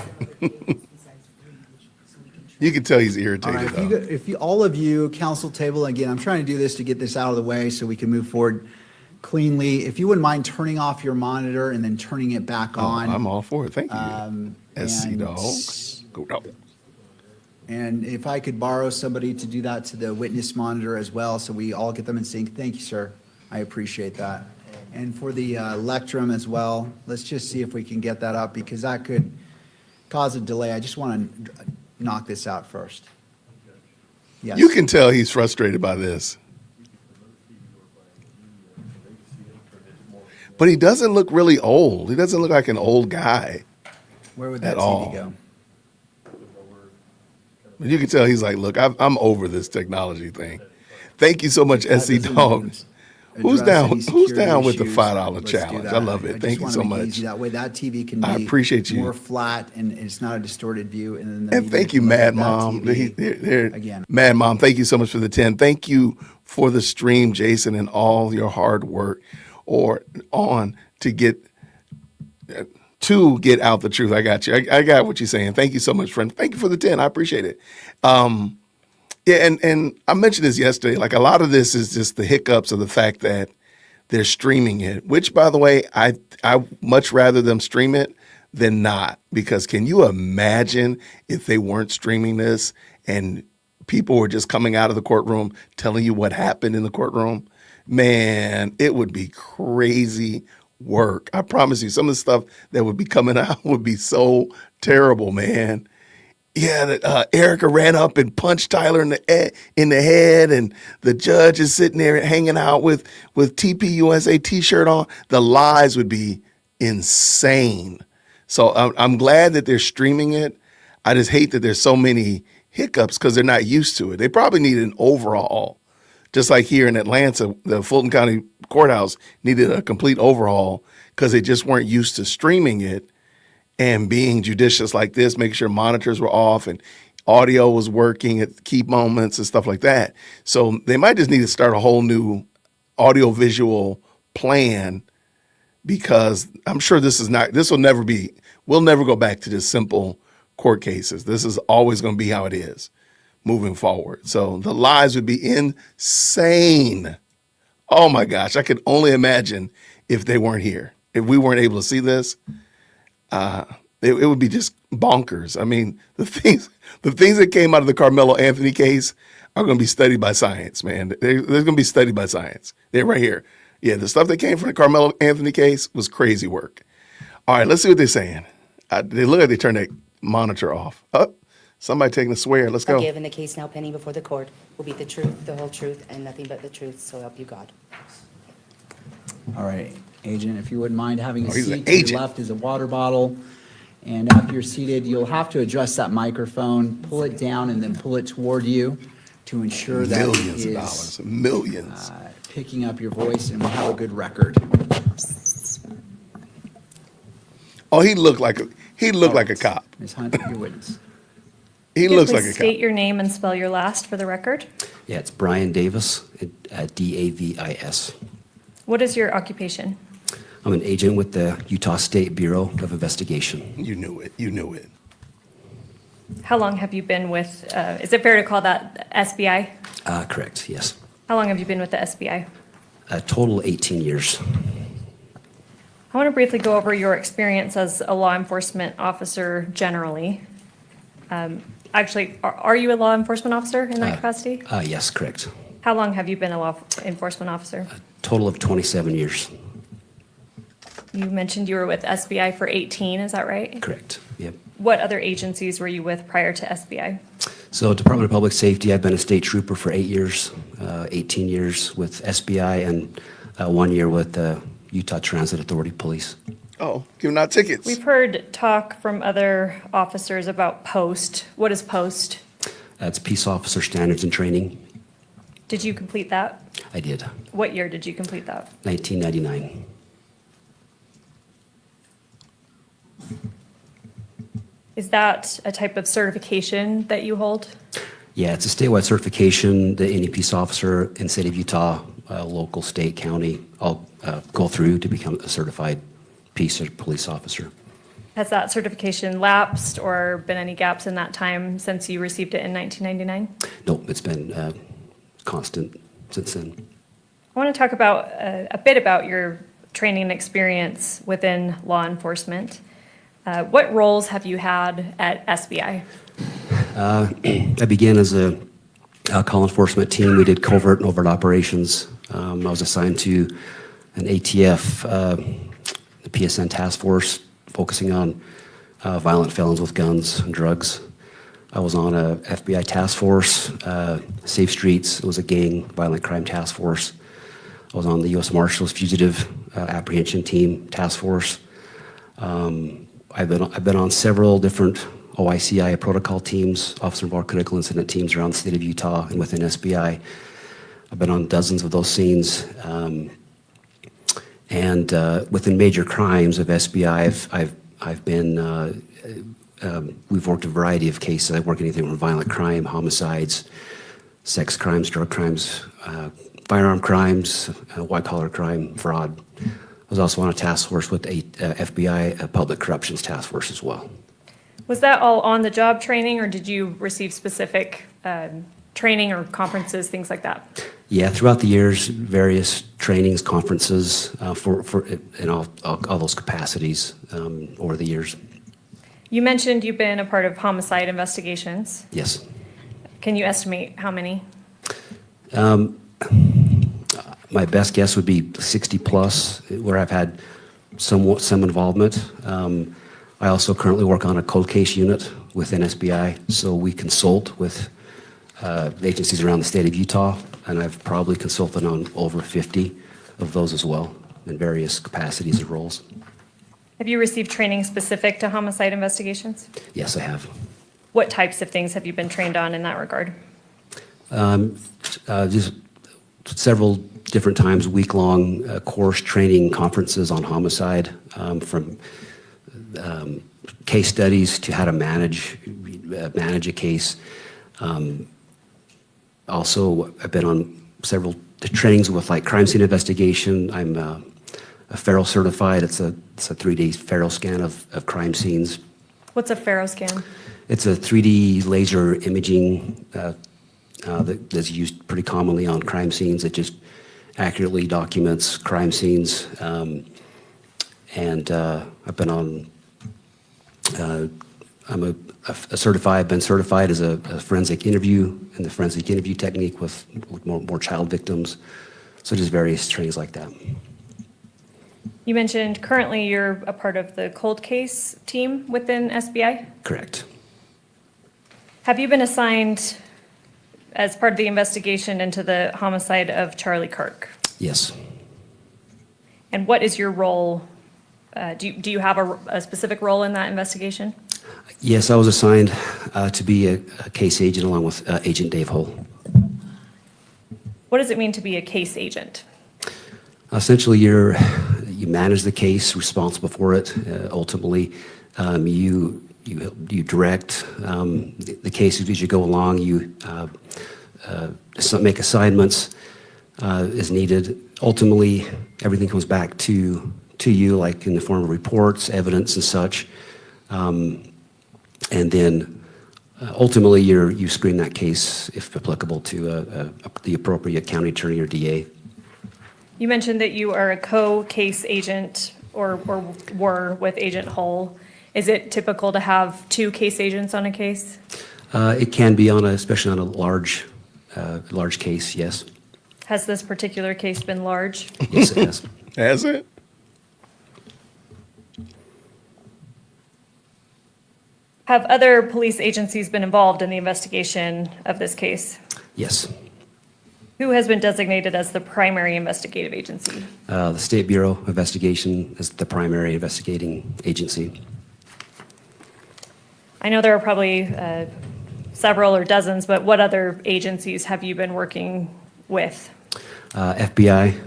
You can tell he's All irritated right, though. all of you, council table, again, I'm trying to do this to get this out of the way so we can move forward cleanly. If you wouldn't mind turning off your monitor and then turning it back on. I'm all for it. Thank you. SC and- dog. Go dog. And if I could borrow somebody to do that to the witness monitor as well, so we all get them in sync. Thank you, sir. I appreciate that. And for the lectrum as well, let's just see if we can get that up, because that could cause a delay. I just want to knock this out first. Yes. You can tell he's frustrated by this. But he doesn't look really old. He doesn't look like an old guy. Where would at that all. TV go? But you can tell he's like, look, I'm over this technology thing. Thank you so much, That SC doesn't Dog. Who's address any down? Who's security down with the issues. $5 Let's do challenge? that. I love it. just Thank you wanna so make it much. easy. That way that TV can be I appreciate you. more flat and it's not a distorted view. And then the And media thank you, can look Mad at that Mom. TV. Again. Mad Mom, thank you so much for the 10. Thank you for the stream, Jason, and all your hard work to get out the truth. I got you. I got what you're saying. Thank you so much, friend. Thank you for the 10. I appreciate it. Yeah, and I mentioned this yesterday. Like, a lot of this is just the hiccups of the fact that they're streaming it, which, by the way, I much rather them stream it than not, because can you imagine if they weren't streaming this and people were just coming out of the courtroom telling you what happened in the courtroom? Man, it would be crazy work. I promise you, some of the stuff that would be coming out would be so terrible, man. Yeah, Erica ran up and punched Tyler in the head, and the judge is sitting there hanging out with TPUSA t-shirt on. The lies would be insane. So I'm glad that they're streaming it. I just hate that there's so many hiccups because they're not used to it. They probably need an overhaul. Just like here in Atlanta, the Fulton County Courthouse needed a complete overhaul because they just weren't used to streaming it and being judicious like this, make sure monitors were off and audio was working at key moments and stuff like that. So they might just need to start a whole new audio-visual plan, because I'm sure we'll never go back to just simple court cases. This is always going to be how it is moving forward. So the lies would be insane. Oh my gosh, I could only imagine if they weren't here. If we weren't able to see this, it would be just bonkers. I mean, the things that came out of the Carmelo Anthony case are going to be studied by science, man. They're going to be studied by science. They're right here. Yeah, the stuff that came from the Carmelo Anthony case was crazy work. All right, let's see what they're saying. They look like they turned that monitor off. Oh, somebody taking a swear. Let's go. Given the case now pending before the court will be the truth, the whole truth, and nothing but the truth, so help you God. All right, Agent, if you wouldn't mind having a he's an seat. To your agent. left is a water bottle. And after you're seated, you'll have to adjust that microphone, pull it down, and then pull it toward you to ensure that it Millions of is dollars. Millions. picking up your voice and we have a good record. Oh, he looked like a cop. Ms. Hunt, your witness. He looks like a cop. State your name and spell your last for the record. Yeah, it's Brian Davis, Davis. What is your occupation? I'm an agent with the Utah State Bureau of Investigation. You knew it. You knew it. How long have you been with, is it fair to call that SBI? Correct, yes. How long have you been with the SBI? A total 18 years. I want to briefly go over your experience as a law enforcement officer generally. Actually, are you a law enforcement officer in that capacity? Yes, correct. How long have you been a law enforcement officer? Total of 27 years. You mentioned you were with SBI for 18, is that right? Correct. Yep. What other agencies were you with prior to SBI? So Department of Public Safety, I've been a state trooper for 8 years, 18 years with SBI, and 1 year with Utah Transit Authority Police. Oh, giving out tickets. We've heard talk from other officers about POST. What is POST? That's Peace Officer Standards and Training. Did you complete that? I did. What year did you complete that? 1999. Is that a type of certification that you hold? Yeah, it's a statewide certification that any peace officer in the state of Utah, local, state, county, all go through to become a certified peace or police officer. Has that certification lapsed or been any gaps in that time since you received it in 1999? Nope, it's been constant since then. I want to talk about a bit about your training experience within law enforcement. What roles have you had at SBI? I began as a call enforcement team. We did covert and overt operations. I was assigned to an ATF, the PSN task force, focusing on violent felons with guns and drugs. I was on a FBI task force, Safe Streets. It was a gang violent crime task force. I was on the U.S. Marshals Fugitive Apprehension Team task force. I've been on several different OICI protocol teams, Officer Involved Critical Incident teams around the state of Utah and within SBI. I've been on dozens of those scenes. And within major crimes of SBI, I've been, we've worked a variety of cases. I work anything from violent crime, homicides, sex crimes, drug crimes, firearm crimes, white-collar crime, fraud. I was also on a task force with a FBI public corruptions task force as well. Was that all on-the-job training, or did you receive specific training or conferences, things like that? Yeah, throughout the years, various trainings, conferences in all those capacities over the years. You mentioned you've been a part of homicide investigations. Yes. Can you estimate how many? My best guess would be 60 plus, where I've had some involvement. I also currently work on a cold case unit within SBI, so we consult with agencies around the state of Utah, and I've probably consulted on over 50 of those as well in various capacities and roles. Have you received training specific to homicide investigations? Yes, I have. What types of things have you been trained on in that regard? Just several different times, week-long course training conferences on homicide, from case studies to how to manage a case. Also, I've been on several trainings with like crime scene investigation. I'm a FARO certified. It's a 3D FARO scan of crime scenes. What's a FARO scan? It's a 3D laser imaging that's used pretty commonly on crime scenes. It just accurately documents crime scenes. And I've been on, I'm been certified as a forensic interview in the forensic interview technique with more child victims. So just various trainings like that. You mentioned currently you're a part of the cold case team within SBI? Correct. Have you been assigned as part of the investigation into the homicide of Charlie Kirk? Yes. And what is your role? Do you have a specific role in that investigation? Yes, I was assigned to be a case agent along with Agent Dave Hull. What does it mean to be a case agent? Essentially, you manage the case, responsible for it. Ultimately, you direct the cases as you go along. You make assignments as needed. Ultimately, everything comes back to you, like in the form of reports, evidence, and such. And then ultimately, you screen that case, if applicable, to the appropriate county attorney or DA. You mentioned that you are a co-case agent or were with Agent Hull. Is it typical to have two case agents on a case? It can be especially on a large case, yes. Has this particular case been large? Yes, it has. Has it? Have other police agencies been involved in the investigation of this case? Yes. Who has been designated as the primary investigative agency? The State Bureau of Investigation is the primary investigating agency. I know there are probably several or dozens, but what other agencies have you been working with? FBI,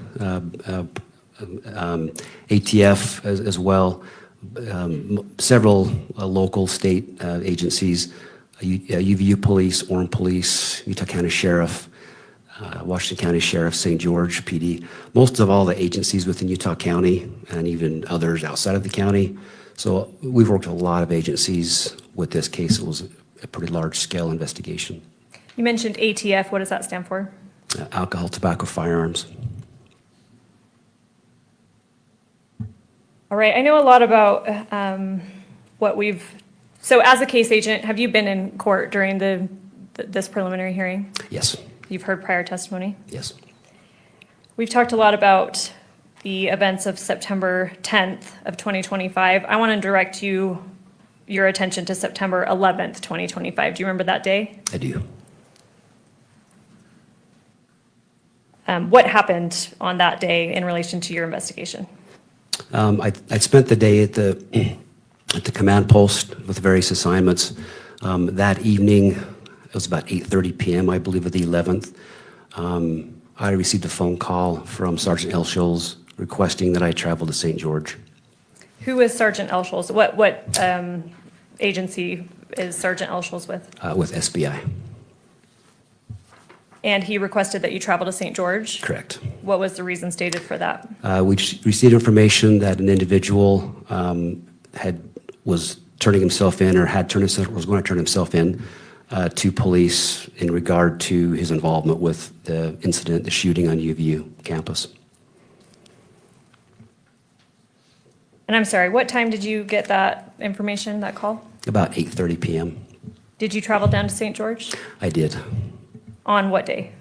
ATF as well, several local state agencies, UVU Police, Orem Police, Utah County Sheriff, Washington County Sheriff, St. George PD, most of all the agencies within Utah County and even others outside of the county. So we've worked with a lot of agencies with this case. It was a pretty large scale investigation. You mentioned ATF. What does that stand for? Alcohol, tobacco, firearms. All right. I know a lot about what we've. So, as a case agent, have you been in court during this preliminary hearing? Yes. You've heard prior testimony? Yes. We've talked a lot about the events of September 10th of 2025. I want to direct your attention to September 11th, 2025. Do you remember that day? I do. What happened on that day in relation to your investigation? I spent the day at the command post with various assignments. That evening, it was about 8:30 p.m., I believe, of the 11th. I received a phone call from Sergeant Elsholz requesting that I travel to St. George. Who is Sergeant Elsholz? What agency is Sergeant Elsholz with? With SBI. And he requested that you travel to St. George? Correct. What was the reason stated for that? We received information that an individual was turning himself in or was going to turn himself in to police in regard to his involvement with the incident, the shooting on UVU campus. And I'm sorry, what time did you get that information, that call? About 8:30 p.m. Did you travel down to St. George? I did. On what day?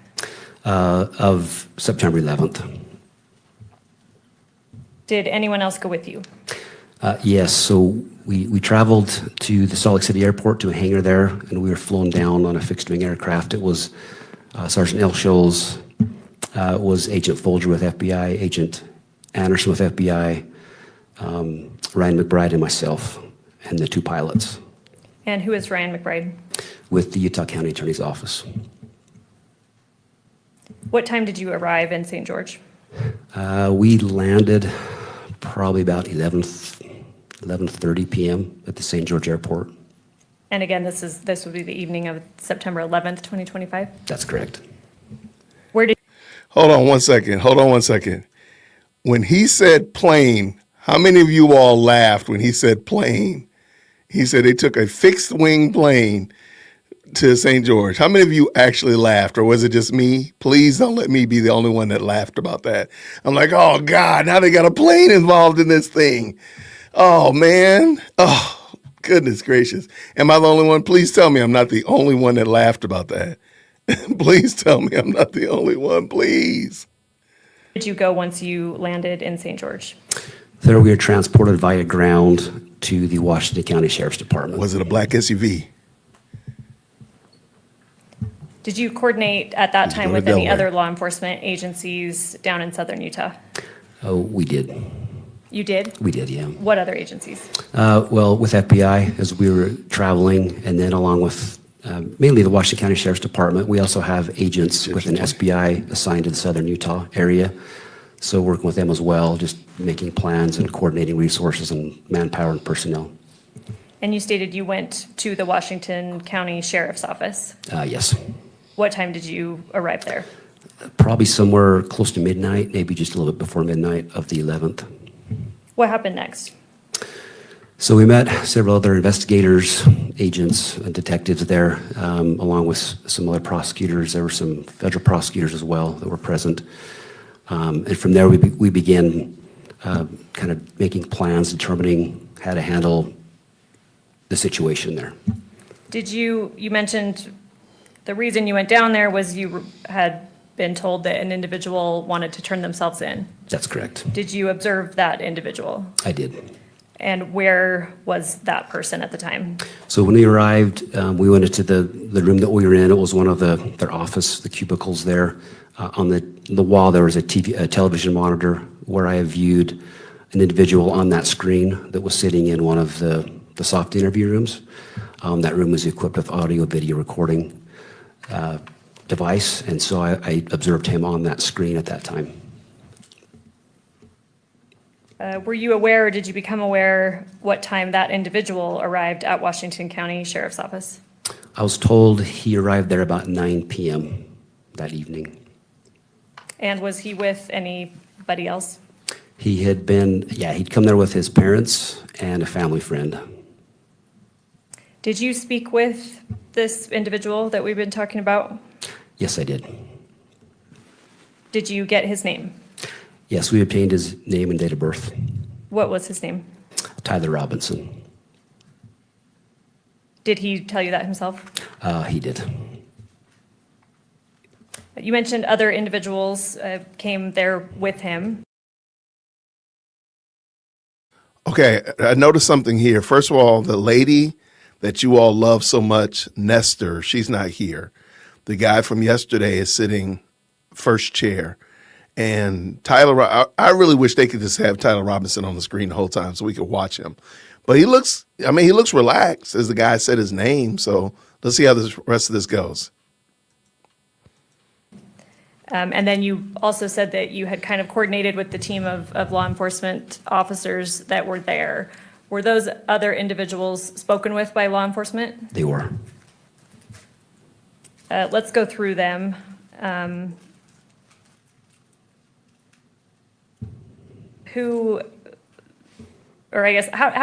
Of September 11th. Did anyone else go with you? Yes, so we traveled to the Salt Lake City Airport to a hangar there, and we were flown down on a fixed-wing aircraft. It was Sergeant Elsholz, was Agent Folger with FBI, Agent Anderson with FBI, Ryan McBride and myself, and the two pilots. And who is Ryan McBride? With the Utah County Attorney's Office. What time did you arrive in St. George? We landed probably about 11:30 p.m. at the St. George Airport. And again, this would be the evening of September 11th, 2025? That's correct. Where did Hold on one second. When he said plane, how many of you all laughed when he said plane? He said they took a fixed wing plane to St. George. How many of you actually laughed, or was it just me? Please don't let me be the only one that laughed about that. I'm like, oh God, now they got a plane involved in this thing. Oh man. Oh, goodness gracious. Am I the only one? Please tell me I'm not the only one that laughed about that. Please tell me I'm not the only one, please. did you go once you landed in St. George? There we were transported via ground to the Washington County Sheriff's Department. Was it a black SUV? Did you coordinate at that time go to with any Delaware? other law enforcement agencies down in southern Utah? Oh, we did. You did? We did, yeah. What other agencies? Well, with FBI as we were traveling, and then along with mainly the Washington County Sheriff's Department, we also have agents within SBI assigned to the southern Utah area. So working with them as well, just making plans and coordinating resources and manpower and personnel. And you stated you went to the Washington County Sheriff's Office. Yes. What time did you arrive there? Probably somewhere close to midnight, maybe just a little bit before midnight of the 11th. What happened next? So we met several other investigators, agents, and detectives there, along with some other prosecutors. There were some federal prosecutors as well that were present. And from there, we began kind of making plans, determining how to handle the situation there. You mentioned the reason you went down there was you had been told that an individual wanted to turn themselves in. That's correct. Did you observe that individual? I did. And where was that person at the time? So when we arrived, we went into the room that we were in. It was one of their office, the cubicles there. On the wall, there was a television monitor where I viewed an individual on that screen that was sitting in one of the soft interview rooms. That room was equipped with audio video recording device, and so I observed him on that screen at that time. Were you aware, or did you become aware what time that individual arrived at Washington County Sheriff's Office? I was told he arrived there about 9 p.m. that evening. And was he with anybody else? He'd come there with his parents and a family friend. Did you speak with this individual that we've been talking about? Yes, I did. Did you get his name? Yes, we obtained his name and date of birth. What was his name? Tyler Robinson. Did he tell you that himself? He did. You mentioned other individuals came there with him. Okay, I noticed something here. First of all, the lady that you all love so much, Nestor, she's not here. The guy from yesterday is sitting first chair. And Tyler, I really wish they could just have Tyler Robinson on the screen the whole time so we could watch him. But he looks relaxed, as the guy said his name. So let's see how the rest of this goes. And then you also said that you had kind of coordinated with the team of law enforcement officers that were there. Were those other individuals spoken with by law enforcement? They were. Let's go through them. How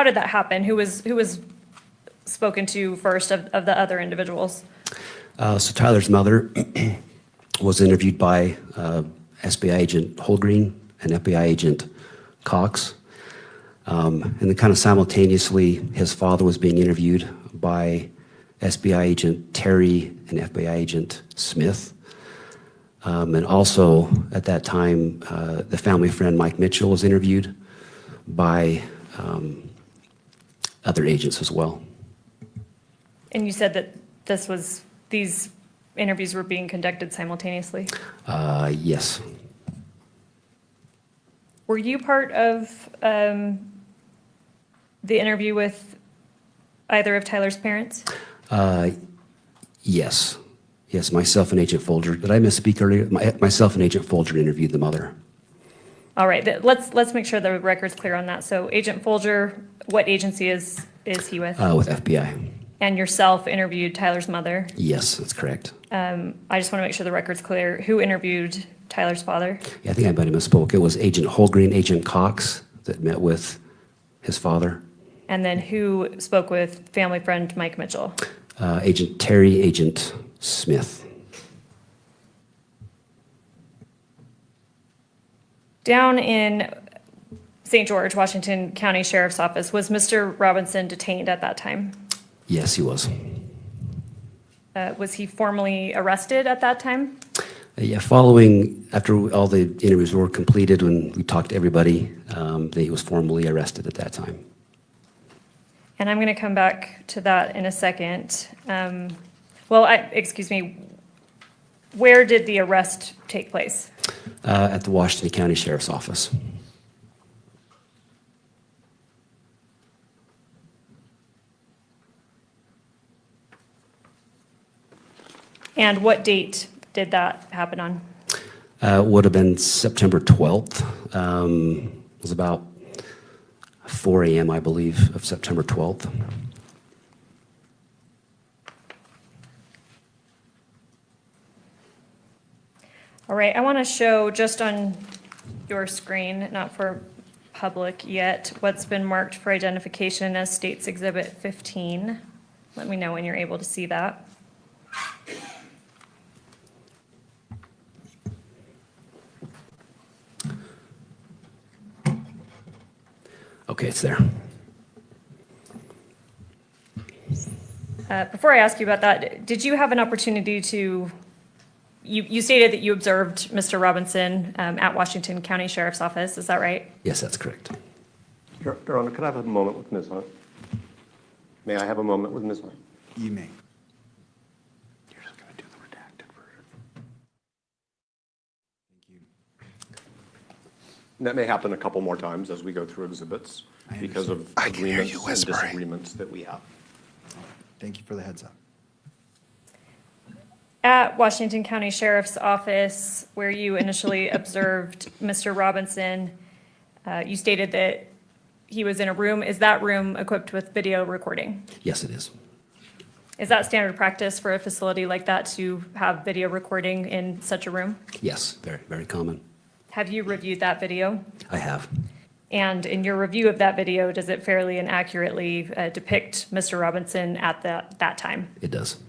did that happen? Who was spoken to first of the other individuals? So Tyler's mother was interviewed by SBI agent Holgreen and FBI agent Cox. And then kind of simultaneously, his father was being interviewed by SBI agent Terry and FBI agent Smith. And also at that time, the family friend Mike Mitchell was interviewed by other agents as well. And you said that these interviews were being conducted simultaneously? Yes. Were you part of the interview with either of Tyler's parents? Yes. Yes, myself and Agent Folger. Did I misspeak earlier? Myself and Agent Folger interviewed the mother. All right, let's make sure the record's clear on that. So Agent Folger, what agency is he with? With FBI. And yourself interviewed Tyler's mother? Yes, that's correct. I just want to make sure the record's clear. Who interviewed Tyler's father? Yeah, I think I might have misspoke. It was Agent Holgreen, Agent Cox that met with his father. And then who spoke with family friend Mike Mitchell? Agent Terry, Agent Smith. Down in St. George, Washington County Sheriff's Office, was Mr. Robinson detained at that time? Yes, he was. Was he formally arrested at that time? Yeah, after all the interviews were completed, when we talked to everybody, he was formally arrested at that time. And I'm going to come back to that in a second. Excuse me, where did the arrest take place? At the Washington County Sheriff's Office. And what date did that happen on? Would have been September 12th. It was about 4 a.m., I believe, of September 12th. All right, I want to show just on your screen, not for public yet, what's been marked for identification as State's Exhibit 15. Let me know when you're able to see that. Okay, it's there. Before I ask you about that, did you have an opportunity to, you stated that you observed Mr. Robinson at Washington County Sheriff's Office, is that right? Yes, that's correct. Your Honor, could I have a moment with Ms. Hunt? May I have a moment with Ms. Hunt? You may. You're just going to do the redacted version. Thank you. And that may happen a couple more times as we go through exhibits because of I can hear agreements you and whispering. disagreements that we have. Thank you for the heads up. At Washington County Sheriff's Office, where you initially observed Mr. Robinson, you stated that he was in a room. Is that room equipped with video recording? Yes, it is. Is that standard practice for a facility like that to have video recording in such a room? Yes, very, very common. Have you reviewed that video? I have. And in your review of that video, does it fairly and accurately depict Mr. Robinson at that time? It does.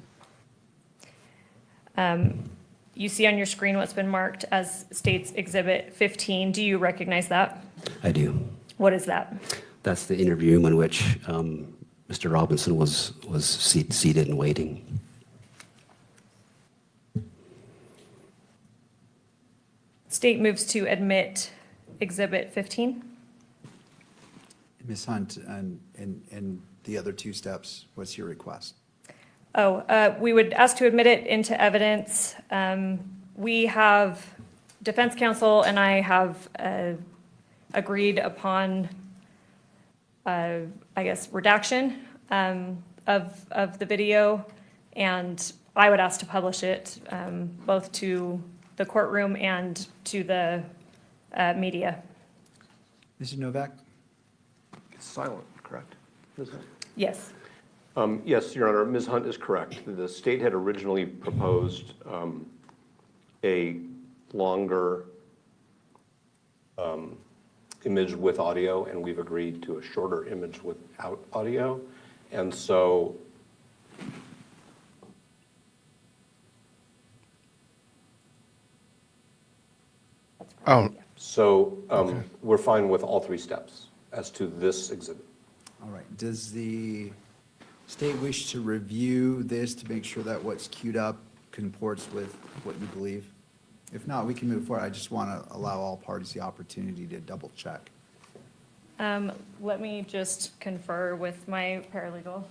You see on your screen what's been marked as State's Exhibit 15. Do you recognize that? I do. What is that? That's the interview in which Mr. Robinson was seated and waiting. State moves to admit Exhibit 15. Ms. Hunt, and the other two steps, what's your request? We would ask to admit it into evidence. We have, defense counsel and I have agreed upon, I guess, redaction of the video, and I would ask to publish it both to the courtroom and to the media. Mr. Novak? It's silent, correct? Ms. Hunt? Yes. Yes, Your Honor, Ms. Hunt is correct. The state had originally proposed a longer image with audio, and we've agreed to a shorter image without audio. And so we're fine with all three steps as to this exhibit. All right. Does the state wish to review this to make sure that what's queued up comports with what you believe? If not, we can move forward. I just want to allow all parties the opportunity to double check. Let me just confer with my paralegal.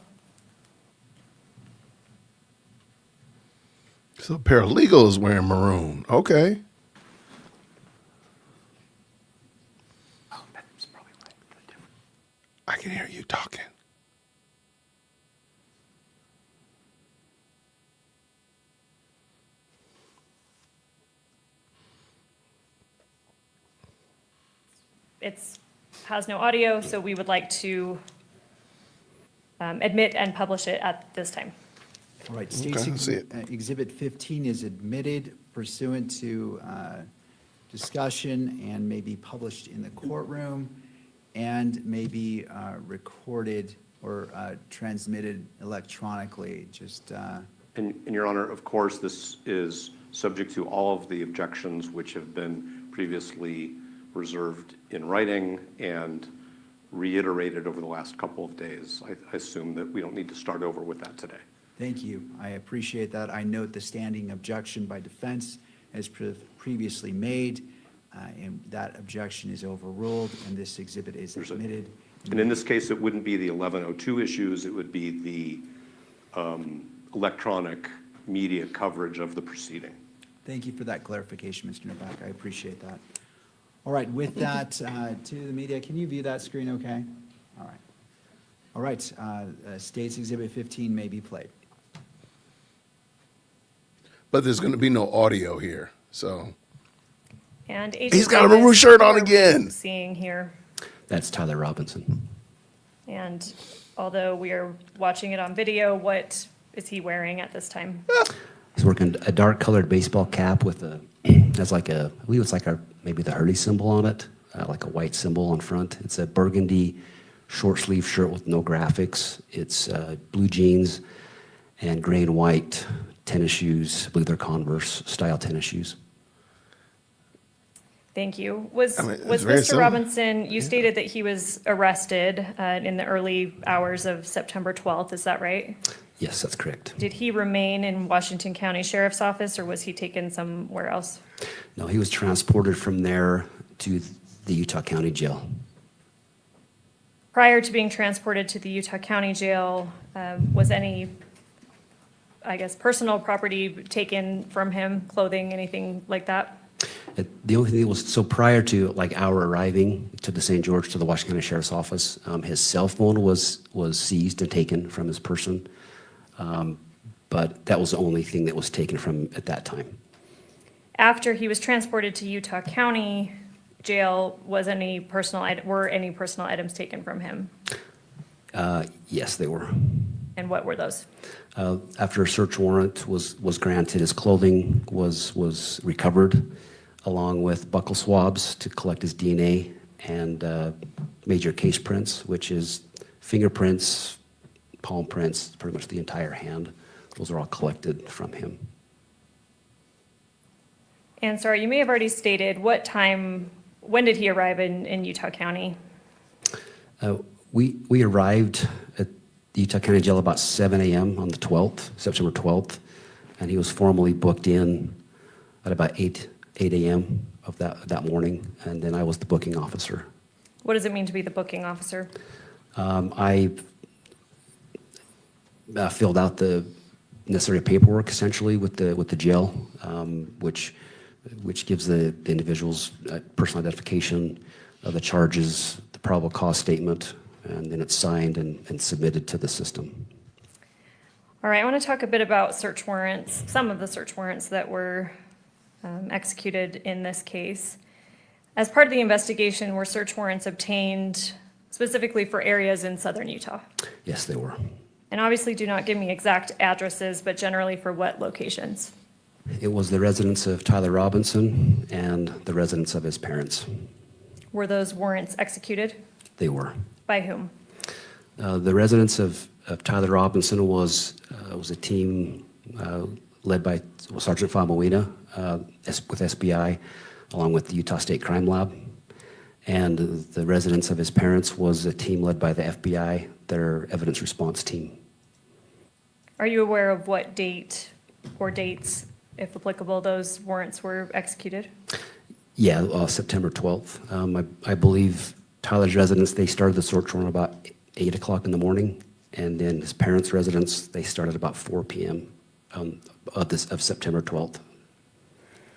So paralegal is wearing maroon. Okay. I can hear you talking. It's has no audio, so we would like to admit and publish it at this time. All right. Okay, State's I see it. Exhibit 15 is admitted pursuant to discussion and may be published in the courtroom and may be recorded or transmitted electronically. Just And Your Honor, of course, this is subject to all of the objections which have been previously reserved in writing and reiterated over the last couple of days. I assume that we don't need to start over with that today. Thank you. I appreciate that. I note the standing objection by defense as previously made, and that objection is overruled, and this exhibit is admitted. And in this case, it wouldn't be the 1102 issues, it would be the electronic media coverage of the proceeding. Thank you for that clarification, Mr. Novak. I appreciate that. All right, with that, to the media, can you view that screen okay? All right. All right, State's Exhibit 15 may be played. But there's going to be no audio here, so. And Agent He's got a Davis, maroon shirt on we're again. Seeing here. That's Tyler Robinson. And although we are watching it on video, what is he wearing at this time? He's working a dark colored baseball cap with a, that's like a, I believe it's like a, maybe the Hurley symbol on it, like a white symbol on front. It's a burgundy short sleeve shirt with no graphics. It's blue jeans and gray and white tennis shoes. I believe they're Converse style tennis shoes. Thank you. Was it's very Mr. simple. Robinson, you stated that he was arrested in the early hours of September 12th, is that right? Yes, that's correct. Did he remain in Washington County Sheriff's Office or was he taken somewhere else? No, he was transported from there to the Utah County Jail. Prior to being transported to the Utah County Jail, was any, I guess, personal property taken from him, clothing, anything like that? The only thing that was, so prior to like our arriving to the St. George, to the Washington County Sheriff's Office, his cell phone was seized and taken from his person. But that was the only thing that was taken from him at that time. After he was transported to Utah County Jail, were any personal items taken from him? Yes, they were. And what were those? After a search warrant was granted, his clothing was recovered, along with buccal swabs to collect his DNA and major case prints, which is fingerprints, palm prints, pretty much the entire hand. Those are all collected from him. And sorry, you may have already stated when did he arrive in Utah County? We arrived at the Utah County Jail about 7 a.m. on the 12th, September 12th, and he was formally booked in at about 8 a.m. of that morning, and then I was the booking officer. What does it mean to be the booking officer? I filled out the necessary paperwork essentially with the jail, which gives the individuals personal identification of the charges, the probable cause statement, and then it's signed and submitted to the system. All right, I want to talk a bit about search warrants, some of the search warrants that were executed in this case. As part of the investigation, were search warrants obtained specifically for areas in southern Utah? Yes, they were. And obviously do not give me exact addresses, but generally for what locations? It was the residence of Tyler Robinson and the residence of his parents. Were those warrants executed? They were. By whom? The residence of Tyler Robinson was a team led by Sergeant Famawina with SBI, along with the Utah State Crime Lab. And the residence of his parents was a team led by the FBI, their evidence response team. Are you aware of what date or dates, if applicable, those warrants were executed? Yeah, September 12th. I believe Tyler's residence, they started the search warrant about 8 o'clock in the morning, and then his parents' residence, they started about 4 p.m. Of September 12th.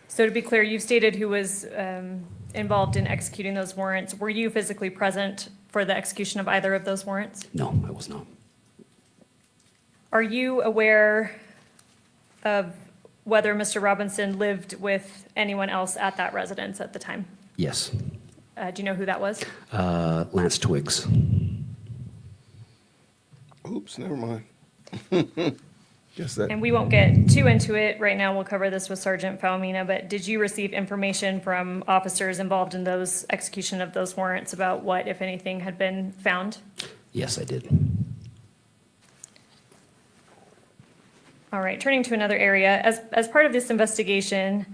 So to be clear, you've stated who was involved in executing those warrants. Were you physically present for the execution of either of those warrants? No, I was not. Are you aware of whether Mr. Robinson lived with anyone else at that residence at the time? Yes. Do you know who that was? Lance Twiggs. Oops, never mind. Guess that. And we won't get too into it right now. We'll cover this with Sergeant Falmina, but did you receive information from officers involved in those execution of those warrants about what, if anything, had been found? Yes, I did. All right, turning to another area. As part of this investigation,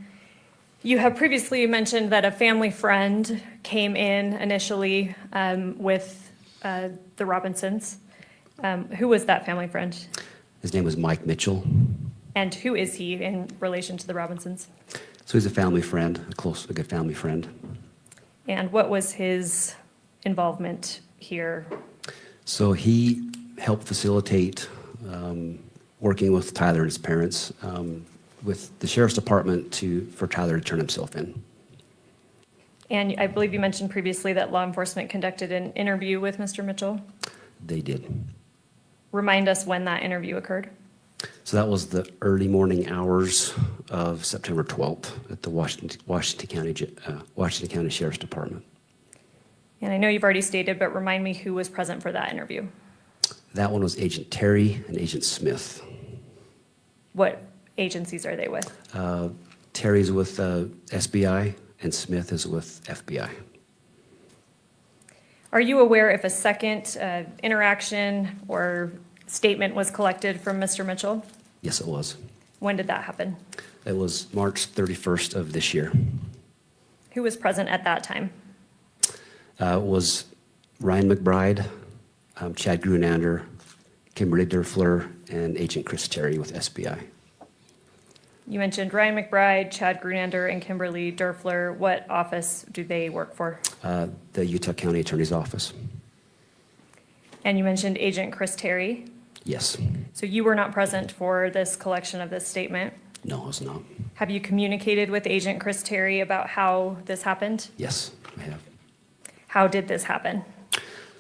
you have previously mentioned that a family friend came in initially with the Robinsons. Who was that family friend? His name was Mike Mitchell. And who is he in relation to the Robinsons? So he's a family friend, a good family friend. And what was his involvement here? So he helped facilitate working with Tyler and his parents with the sheriff's department for Tyler to turn himself in. And I believe you mentioned previously that law enforcement conducted an interview with Mr. Mitchell. They did. Remind us when that interview occurred. So that was the early morning hours of September 12th at the Washington County Sheriff's Department. And I know you've already stated, but remind me who was present for that interview. That one was Agent Terry and Agent Smith. What agencies are they with? Terry's with SBI and Smith is with FBI. Are you aware if a second interaction or statement was collected from Mr. Mitchell? Yes, it was. When did that happen? It was March 31st of this year. Who was present at that time? It was Ryan McBride, Chad Grunander, Kimberly Derfler, and Agent Chris Terry with SBI. You mentioned Ryan McBride, Chad Grunander, and Kimberly Derfler. What office do they work for? The Utah County Attorney's Office. And you mentioned Agent Chris Terry. Yes. So you were not present for this collection of this statement. No, I was not. Have you communicated with Agent Chris Terry about how this happened? Yes, I have. How did this happen?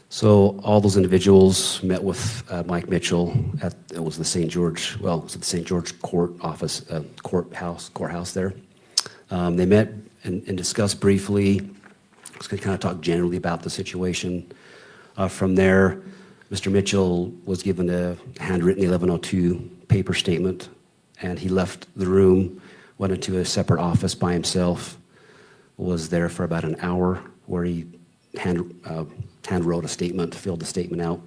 So all those individuals met with Mike Mitchell at, it was the St. George, well, it was at the St. George Court office, courthouse there. They met and discussed briefly, just kind of talk generally about the situation. From there, Mr. Mitchell was given a handwritten 1102 paper statement, and he left the room, went into a separate office by himself, was there for about an hour where he hand wrote a statement, filled the statement out.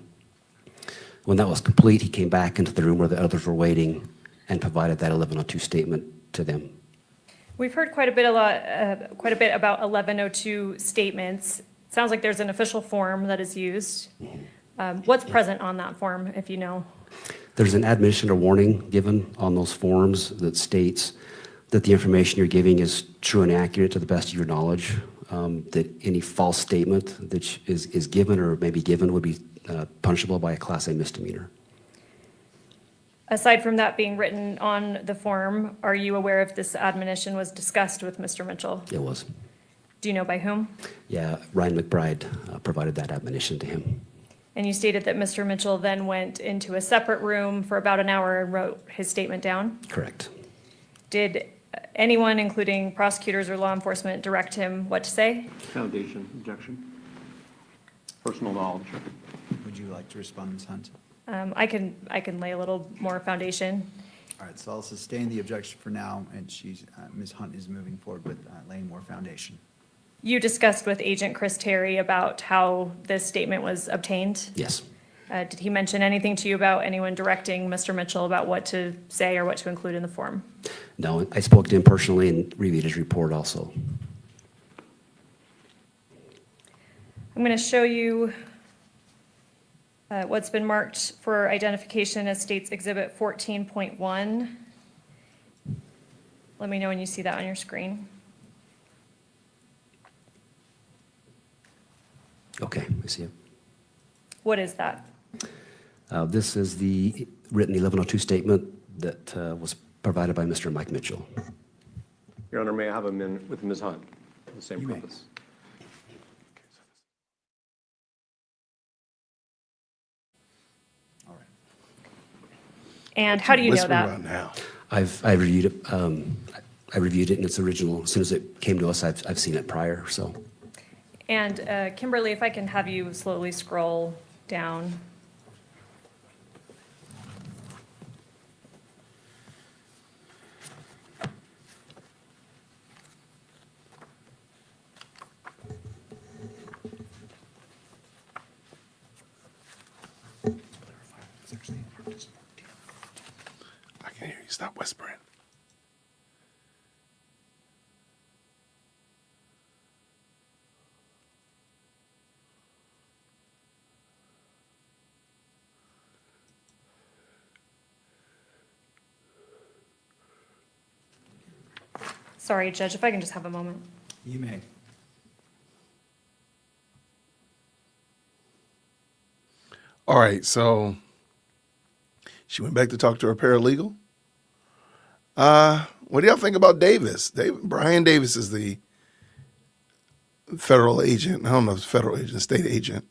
When that was complete, he came back into the room where the others were waiting and provided that 1102 statement to them. We've heard quite a bit about 1102 statements. It sounds like there's an official form that is used. What's present on that form, if you know? There's an admonition or warning given on those forms that states that the information you're giving is true and accurate to the best of your knowledge, that any false statement that is given or may be given would be punishable by a Class A misdemeanor. Aside from that being written on the form, are you aware if this admonition was discussed with Mr. Mitchell? It was. Do you know by whom? Yeah, Ryan McBride provided that admonition to him. And you stated that Mr. Mitchell then went into a separate room for about an hour and wrote his statement down? Correct. Did anyone, including prosecutors or law enforcement, direct him what to say? Foundation, objection. Personal knowledge. Would you like to respond, Ms. Hunt? I can lay a little more foundation. All right, so I'll sustain the objection for now, and Ms. Hunt is moving forward with laying more foundation. You discussed with Agent Chris Terry about how this statement was obtained? Yes. Did he mention anything to you about anyone directing Mr. Mitchell about what to say or what to include in the form? No, I spoke to him personally and reviewed his report also. I'm going to show you what's been marked for identification as State's Exhibit 14.1. Let me know when you see that on your screen. Okay, I see it. What is that? This is the written 1102 statement that was provided by Mr. Mike Mitchell. Your Honor, may I have a minute with Ms. Hunt for the same purpose? And how do you know Whisper that? about now. I reviewed it. I reviewed it in its original. As soon as it came to us, I've seen it prior. So. And Kimberly, if I can have you slowly scroll down. I can hear you. Stop whispering. Sorry, Judge, if I can just have a moment. You may. All right, so she went back to talk to her paralegal. What do y'all think about Davis? Brian Davis is the federal agent. I don't know if it's federal agent, state agent.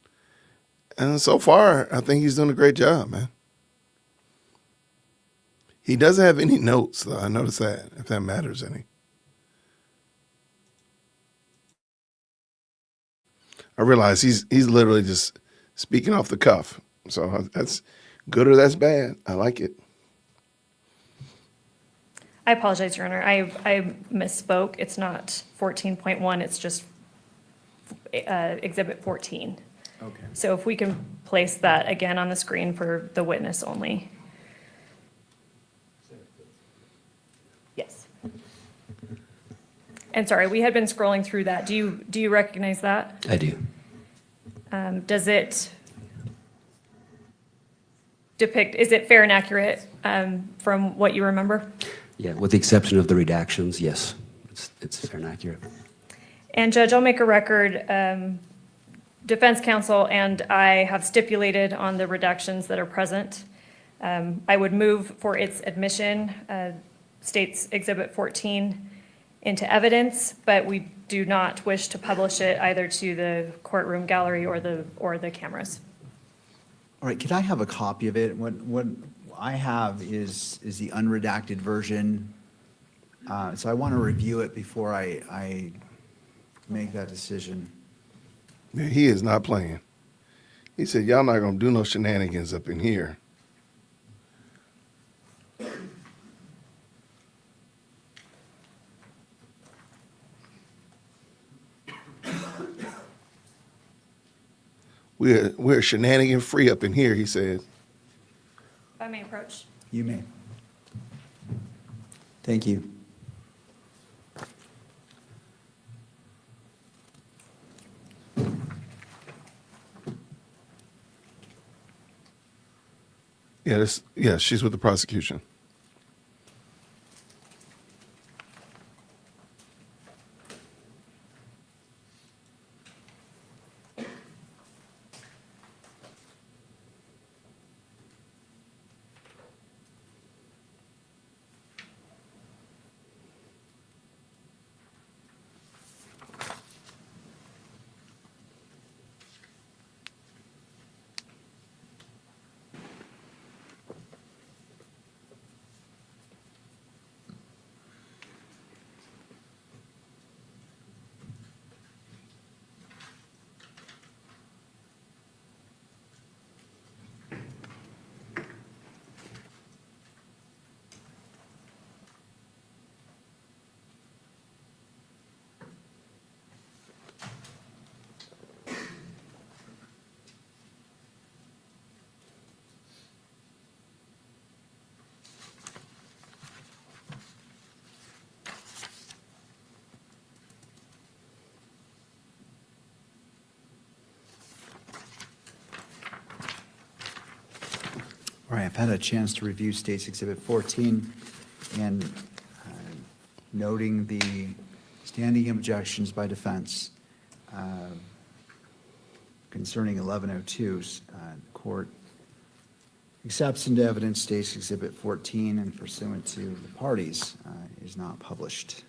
And so far, I think he's doing a great job, man. He doesn't have any notes, though. I noticed that, if that matters any. I realize he's literally just speaking off the cuff. So that's good or that's bad. I like it. I apologize, Your Honor. I misspoke. It's not 14.1, it's just Exhibit 14. Okay. So if we can place that again on the screen for the witness only. Yes. And sorry, we had been scrolling through that. Do you recognize that? I do. Does it depict, is it fair and accurate from what you remember? Yeah, with the exception of the redactions, yes, it's fair and accurate. And Judge, I'll make a record defense counsel and I have stipulated on the redactions that are present. I would move for its admission, State's Exhibit 14, into evidence, but we do not wish to publish it either to the courtroom gallery or the cameras. All right, could I have a copy of it? What I have is the unredacted version. So I want to review it before I make that decision. Yeah, he is not playing. He said, y'all not gonna do no shenanigans up in here. We're shenanigan free up in here, he said. If I may approach. You may. Thank you. Yeah, she's with the prosecution. All right, I've had a chance to review State's Exhibit 14 and noting the standing objections by defense concerning 1102s. The court accepts into evidence State's Exhibit 14 and pursuant to the parties is not published.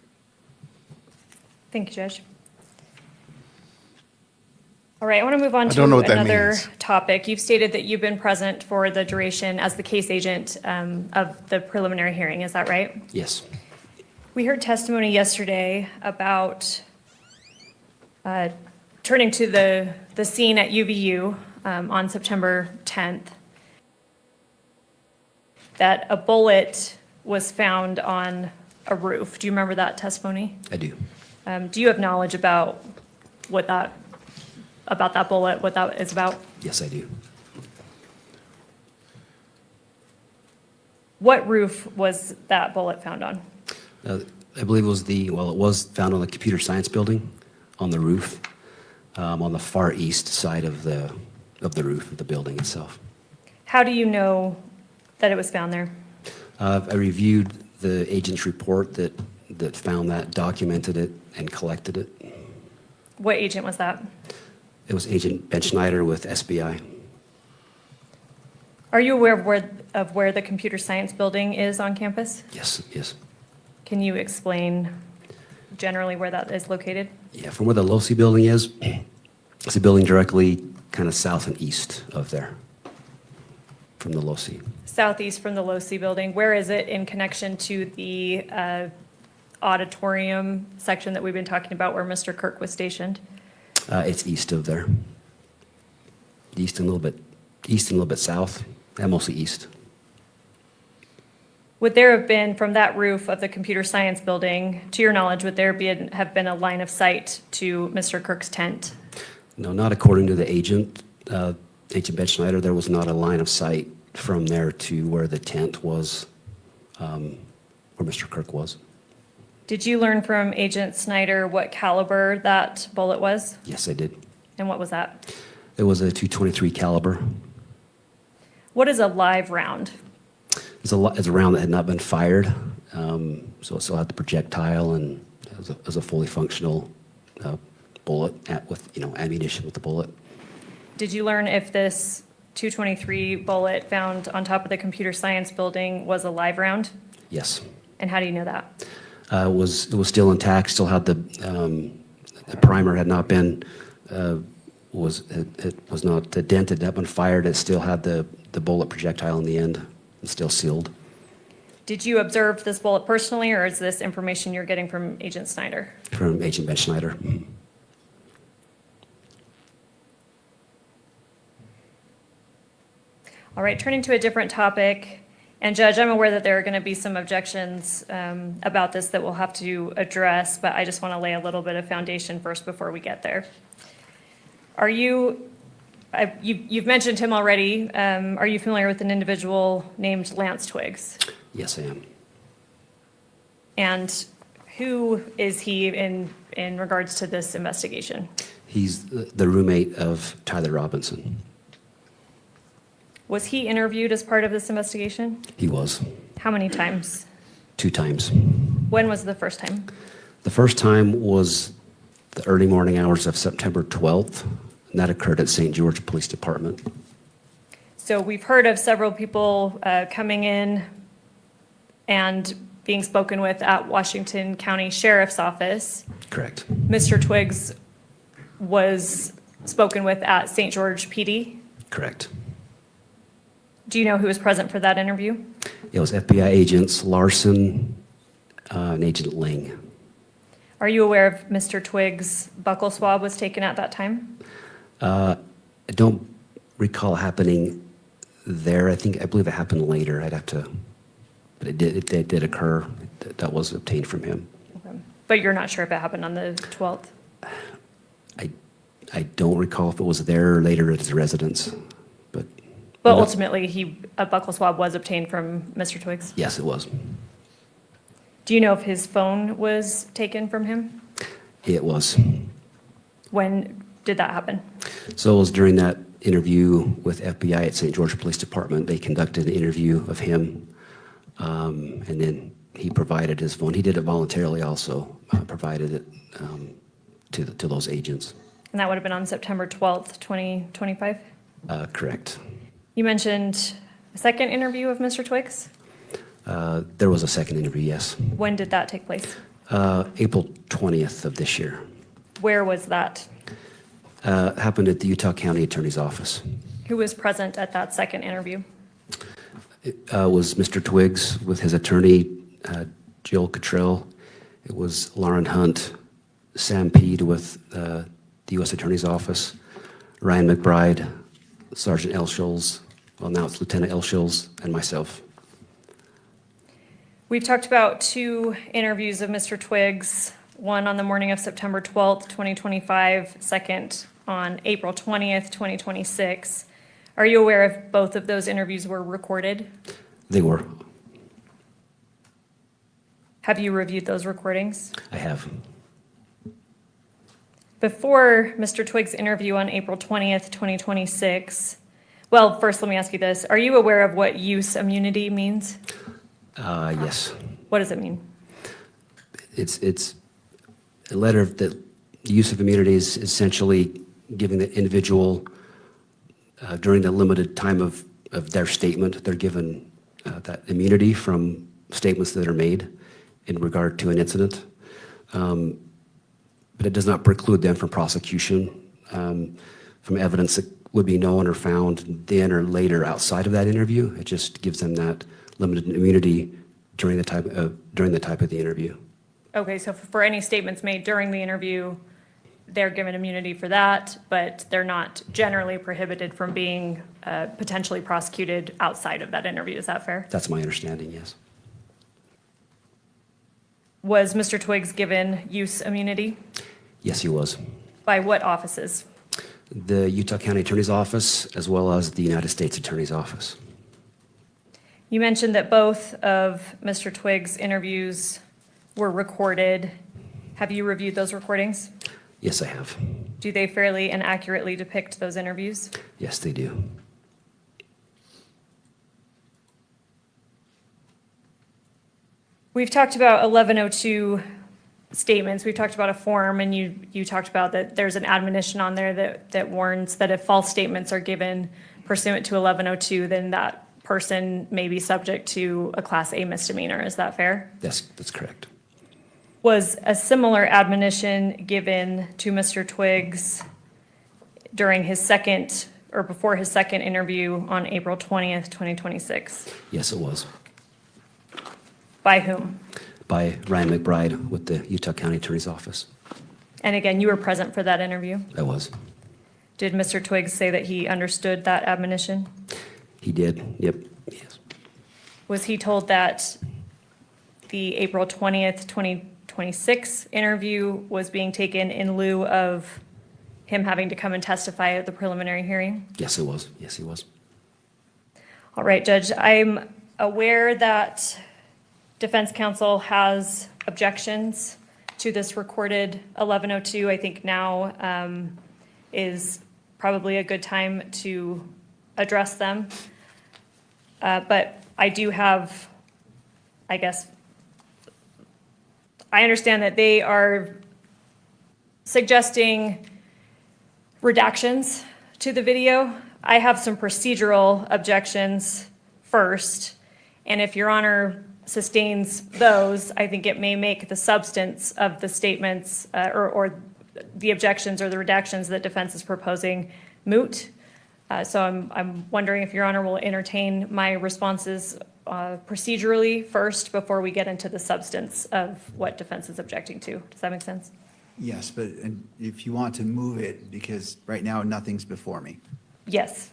Thank you, Judge. All right, I want to move on I don't know to what that another means. topic. You've stated that you've been present for the duration as the case agent of the preliminary hearing. Is that right? Yes. We heard testimony yesterday about turning to the scene at UVU on September 10th, that a bullet was found on a roof. Do you remember that testimony? I do. Do you have knowledge about that bullet, what that is about? Yes, I do. What roof was that bullet found on? I believe it was found on the computer science building on the roof, on the far east side of the roof of the building itself. How do you know that it was found there? I reviewed the agent's report that found that, documented it, and collected it. What agent was that? It was Agent Ben Schneider with SBI. Are you aware of where the computer science building is on campus? Yes, yes. Can you explain generally where that is located? Yeah, from where the LOSI building is, it's a building directly kind of south and east of there, from the LOSI. Southeast from the LOSI building. Where is it in connection to the auditorium section that we've been talking about where Mr. Kirk was stationed? It's east of there. East and a little bit south, and mostly east. Would there have been, from that roof of the computer science building, to your knowledge, would there have been a line of sight to Mr. Kirk's tent? No, not according to the agent. Agent Ben Schneider, there was not a line of sight from there to where the tent was, where Mr. Kirk was. Did you learn from Agent Snyder what caliber that bullet was? Yes, I did. And what was that? It was a .223 caliber. What is a live round? It's a round that had not been fired, so it still had the projectile and as a fully functional bullet with ammunition with the bullet. Did you learn if this 223 bullet found on top of the computer science building was a live round? Yes. And how do you know that? It was still intact, still had the primer had not been, it was not dented, that when fired, it still had the bullet projectile in the end, it's still sealed. Did you observe this bullet personally, or is this information you're getting from Agent Snyder? From Agent Ben Schneider. All right, turning to a different topic. And Judge, I'm aware that there are going to be some objections about this that we'll have to address, but I just want to lay a little bit of foundation first before we get there. You've mentioned him already. Are you familiar with an individual named Lance Twiggs? Yes, I am. And who is he in regards to this investigation? He's the roommate of Tyler Robinson. Was he interviewed as part of this investigation? He was. How many times? 2 times. When was the first time? The first time was the early morning hours of September 12th, and that occurred at St. George Police Department. So we've heard of several people coming in and being spoken with at Washington County Sheriff's Office. Correct. Mr. Twiggs was spoken with at St. George PD. Correct. Do you know who was present for that interview? It was FBI agents Larson and Agent Ling. Are you aware of Mr. Twiggs' buccal swab was taken at that time? I don't recall happening there. I believe it happened later. I'd have to, but it did occur. That was obtained from him. Okay. But you're not sure if it happened on the 12th? I don't recall if it was there or later at his residence, but. But ultimately, a buccal swab was obtained from Mr. Twiggs? Yes, it was. Do you know if his phone was taken from him? It was. When did that happen? So it was during that interview with FBI at St. George Police Department. They conducted an interview of him, and then he provided his phone. He did it voluntarily also, provided it to those agents. And that would have been on September 12th, 2025? Correct. You mentioned a second interview of Mr. Twiggs? There was a second interview, yes. When did that take place? April 20th of this year. Where was that? Happened at the Utah County Attorney's Office. Who was present at that second interview? It was Mr. Twiggs with his attorney, Jill Cottrell. It was Lauren Hunt, Sam Peed with the U.S. Attorney's Office, Ryan McBride, Sergeant L. Schulz, well, now it's Lieutenant L. Schulz, and myself. We've talked about 2 interviews of Mr. Twiggs, one on the morning of September 12th, 2025, second on April 20th, 2026. Are you aware if both of those interviews were recorded? They were. Have you reviewed those recordings? I have. Before Mr. Twiggs' interview on April 20th, 2026, well, first let me ask you this. Are you aware of what use immunity means? Yes. What does it mean? It's a letter that the use of immunity is essentially giving the individual, during the limited time of their statement, they're given that immunity from statements that are made in regard to an incident. But it does not preclude them from prosecution, from evidence that would be known or found then or later outside of that interview. It just gives them that limited immunity during the type of the interview. Okay, so for any statements made during the interview, they're given immunity for that, but they're not generally prohibited from being potentially prosecuted outside of that interview. Is that fair? That's my understanding, yes. Was Mr. Twiggs given use immunity? Yes, he was. By what offices? The Utah County Attorney's Office, as well as the United States Attorney's Office. You mentioned that both of Mr. Twiggs' interviews were recorded. Have you reviewed those recordings? Yes, I have. Do they fairly and accurately depict those interviews? Yes, they do. We've talked about 1102 statements. We've talked about a form, and you talked about that there's an admonition on there that warns that if false statements are given pursuant to 1102, then that person may be subject to a Class A misdemeanor. Is that fair? That's correct. Was a similar admonition given to Mr. Twiggs during his second or before his second interview on April 20th, 2026? Yes, it was. By whom? By Ryan McBride with the Utah County Attorney's Office. And again, you were present for that interview. I was. Did Mr. Twiggs say that he understood that admonition? He did. Yep. Yes. Was he told that the April 20th, 2026 interview was being taken in lieu of him having to come and testify at the preliminary hearing? Yes, it was. Yes, he was. All right, Judge, I'm aware that defense counsel has objections to this recorded 1102. I think now is probably a good time to address them. But I do have, I guess, I understand that they are suggesting redactions to the video. I have some procedural objections first, and if Your Honor sustains those, I think it may make the substance of the statements or the objections or the redactions that defense is proposing moot. So I'm wondering if Your Honor will entertain my responses procedurally first before we get into the substance of what defense is objecting to. Does that make sense? Yes, but if you want to move it, because right now nothing's before me. Yes.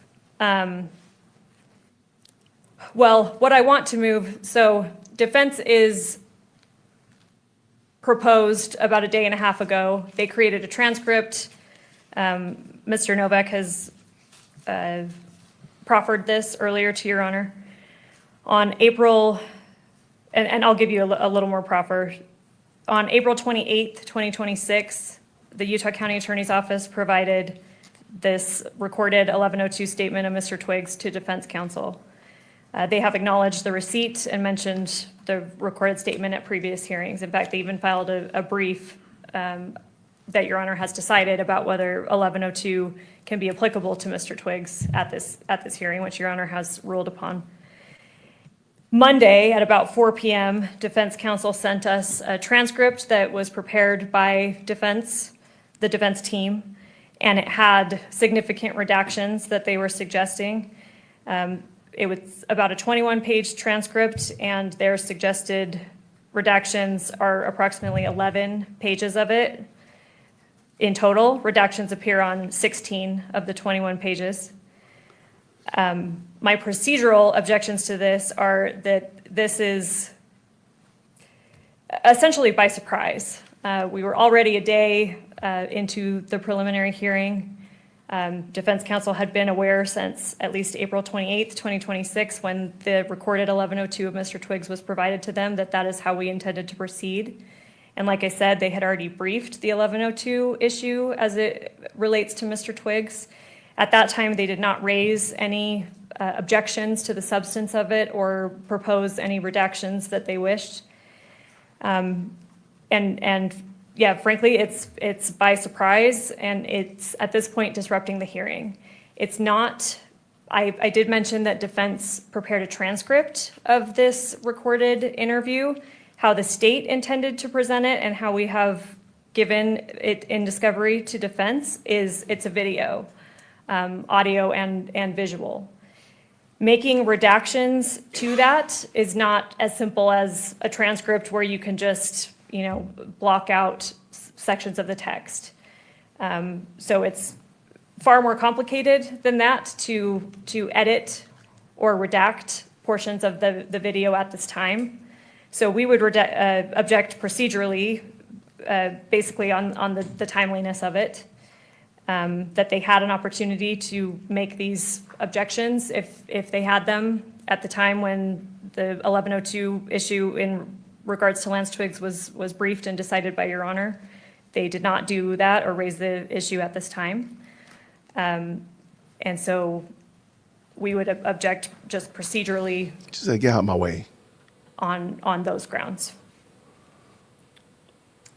Well, what I want to move, so defense is proposed about a day and a half ago. They created a transcript. Mr. Novak has proffered this earlier to Your Honor. On April, and I'll give you a little more proffer. On April 28th, 2026, the Utah County Attorney's Office provided this recorded 1102 statement of Mr. Twiggs to defense counsel. They have acknowledged the receipt and mentioned the recorded statement at previous hearings. In fact, they even filed a brief that Your Honor has decided about whether 1102 can be applicable to Mr. Twiggs at this hearing, which Your Honor has ruled upon. Monday at about 4 p.m., defense counsel sent us a transcript that was prepared by the defense team, and it had significant redactions that they were suggesting. It was about a 21-page transcript, and their suggested redactions are approximately 11 pages of it. In total, redactions appear on 16 of the 21 pages. My procedural objections to this are that this is essentially by surprise. We were already a day into the preliminary hearing. Defense counsel had been aware since at least April 28th, 2026, when the recorded 1102 of Mr. Twiggs was provided to them, that is how we intended to proceed. And like I said, they had already briefed the 1102 issue as it relates to Mr. Twiggs. At that time, they did not raise any objections to the substance of it or propose any redactions that they wished. And yeah, frankly, it's by surprise, and it's at this point disrupting the hearing. It's not, I did mention that defense prepared a transcript of this recorded interview. How the state intended to present it and how we have given it in discovery to defense is it's a video, audio and visual. Making redactions to that is not as simple as a transcript where you can just, block out sections of the text. So it's far more complicated than that to edit or redact portions of the video at this time. So we would object procedurally, basically on the timeliness of it, that they had an opportunity to make these objections if they had them at the time when the 1102 issue in regards to Lance Twiggs was briefed and decided by Your Honor. They did not do that or raise the issue at this time. And so we would object just procedurally. Just get out of my way. On those grounds.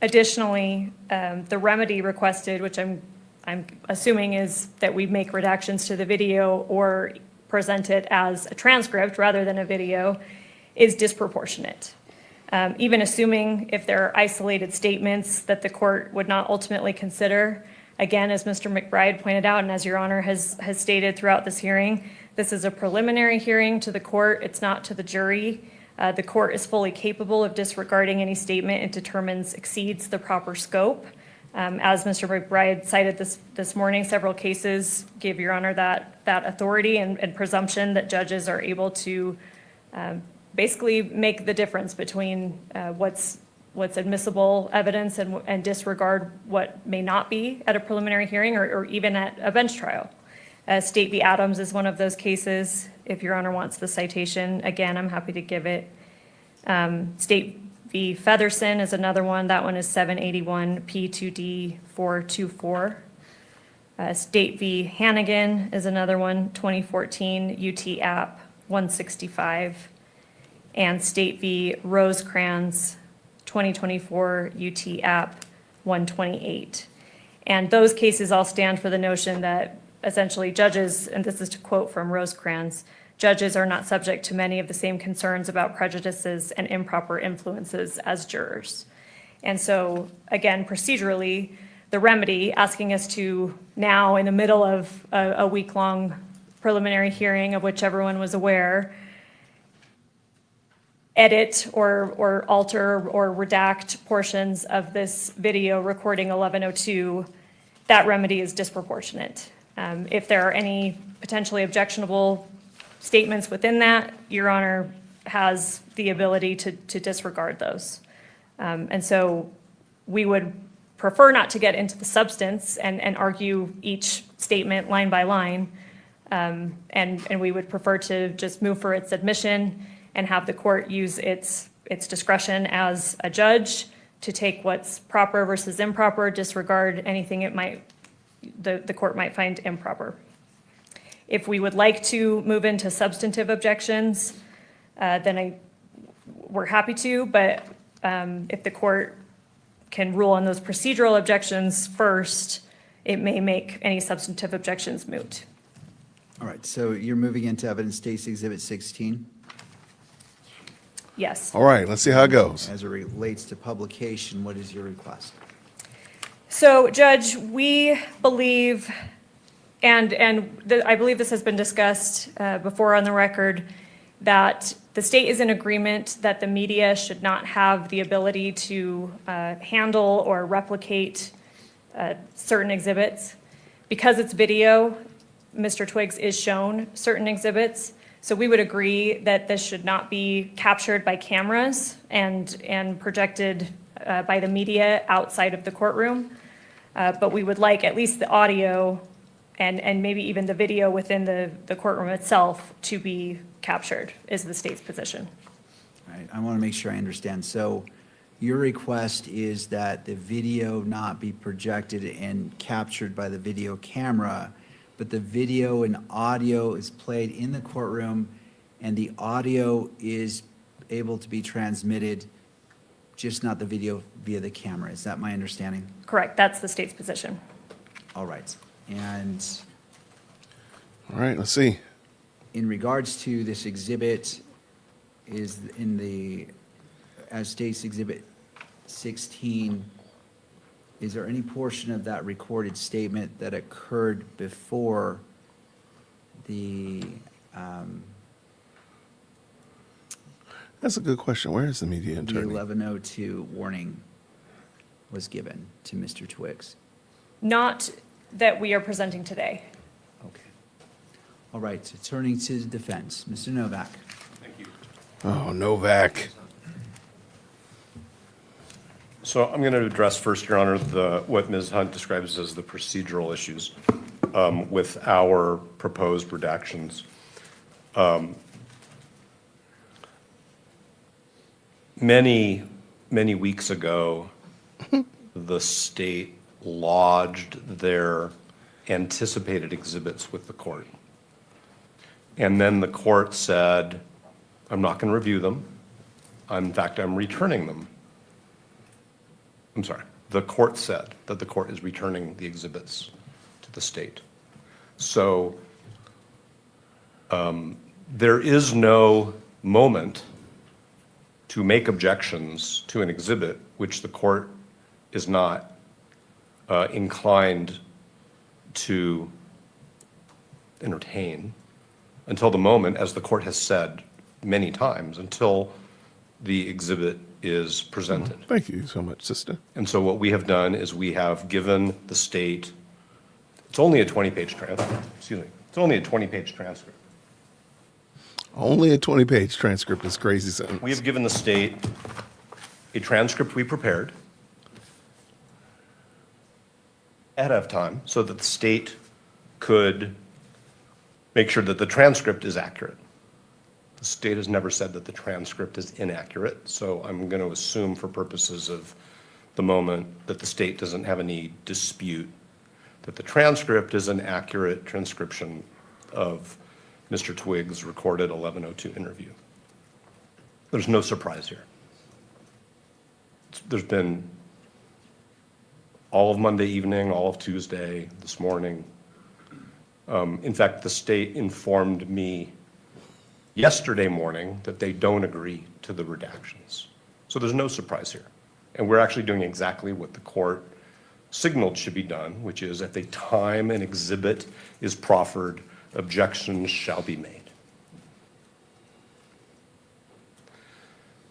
Additionally, the remedy requested, which I'm assuming is that we make redactions to the video or present it as a transcript rather than a video, is disproportionate. Even assuming if there are isolated statements that the court would not ultimately consider, again, as Mr. McBride pointed out, and as Your Honor has stated throughout this hearing, this is a preliminary hearing to the court. It's not to the jury. The court is fully capable of disregarding any statement it determines exceeds the proper scope. As Mr. McBride cited this morning, several cases gave Your Honor that authority and presumption that judges are able to basically make the difference between what's admissible evidence and disregard what may not be at a preliminary hearing or even at a bench trial. State v. Adams is one of those cases. If Your Honor wants the citation, again, I'm happy to give it. State v. Featherson is another one. That one is 781 P2D 424. State v. Hannigan is another one, 2014 UT App 165. And State v. Rosecrans, 2024 UT App 128. And those cases all stand for the notion that essentially judges, and this is to quote from Rosecrans, judges are not subject to many of the same concerns about prejudices and improper influences as jurors. And so, again, procedurally, the remedy, asking us to now, in the middle of a week-long preliminary hearing of which everyone was aware, edit or alter or redact portions of this video recording 1102, that remedy is disproportionate. If there are any potentially objectionable statements within that, Your Honor has the ability to disregard those. And so we would prefer not to get into the substance and argue each statement line by line. And we would prefer to just move for its admission and have the court use its discretion as a judge to take what's proper versus improper, disregard anything the court might find improper. If we would like to move into substantive objections, then we're happy to, but if the court can rule on those procedural objections first, it may make any substantive objections moot. All right, so you're moving into evidence States Exhibit 16 Yes. All right, let's see how it goes. as it relates to publication. What is your request? So, Judge, we believe, and I believe this has been discussed before on the record, that the state is in agreement that the media should not have the ability to handle or replicate certain exhibits. Because it's video, Mr. Twiggs is shown certain exhibits. So we would agree that this should not be captured by cameras and projected by the media outside of the courtroom. But we would like at least the audio and maybe even the video within the courtroom itself to be captured, is the state's position. All right, I want to make sure I understand. So your request is that the video not be projected and captured by the video camera, but the video and audio is played in the courtroom and the audio is able to be transmitted, just not the video via the camera. Is that my understanding? Correct, that's the state's position. All right. And All right, let's see. in regards to this exhibit, is as State's Exhibit 16, is there any portion of that recorded statement that occurred before the, That's a good question. Where is the media the attorney? 1102 warning was given to Mr. Twiggs? Not that we are presenting today. Okay. All right, so turning to the defense, Mr. Novak. Oh, Novak. So I'm going to address first, Your Honor, what Ms. Hunt describes as the procedural issues with our proposed redactions. Many weeks ago, the state lodged their anticipated exhibits with the court. And then the court said, I'm not going to review them. In fact, I'm returning them. I'm sorry, the court said that the court is returning the exhibits to the state. So there is no moment to make objections to an exhibit which the court is not inclined to entertain until the moment, as the court has said many times, until the exhibit is presented. Thank you so much, sister. And so what we have done is we have given the state, it's only a 20-page transcript, excuse me, it's only a 20-page transcript. Only a 20-page transcript is crazy sentence. We have given the state a transcript we prepared ahead of time so that the state could make sure that the transcript is accurate. The state has never said that the transcript is inaccurate, so I'm going to assume for purposes of the moment that the state doesn't have any dispute that the transcript is an accurate transcription of Mr. Twiggs' recorded 11:02 interview. There's no surprise here. There's been all of Monday evening, all of Tuesday, this morning. In fact, the state informed me yesterday morning that they don't agree to the redactions. So there's no surprise here. And we're actually doing exactly what the court signaled should be done, which is at the time an exhibit is proffered, objections shall be made.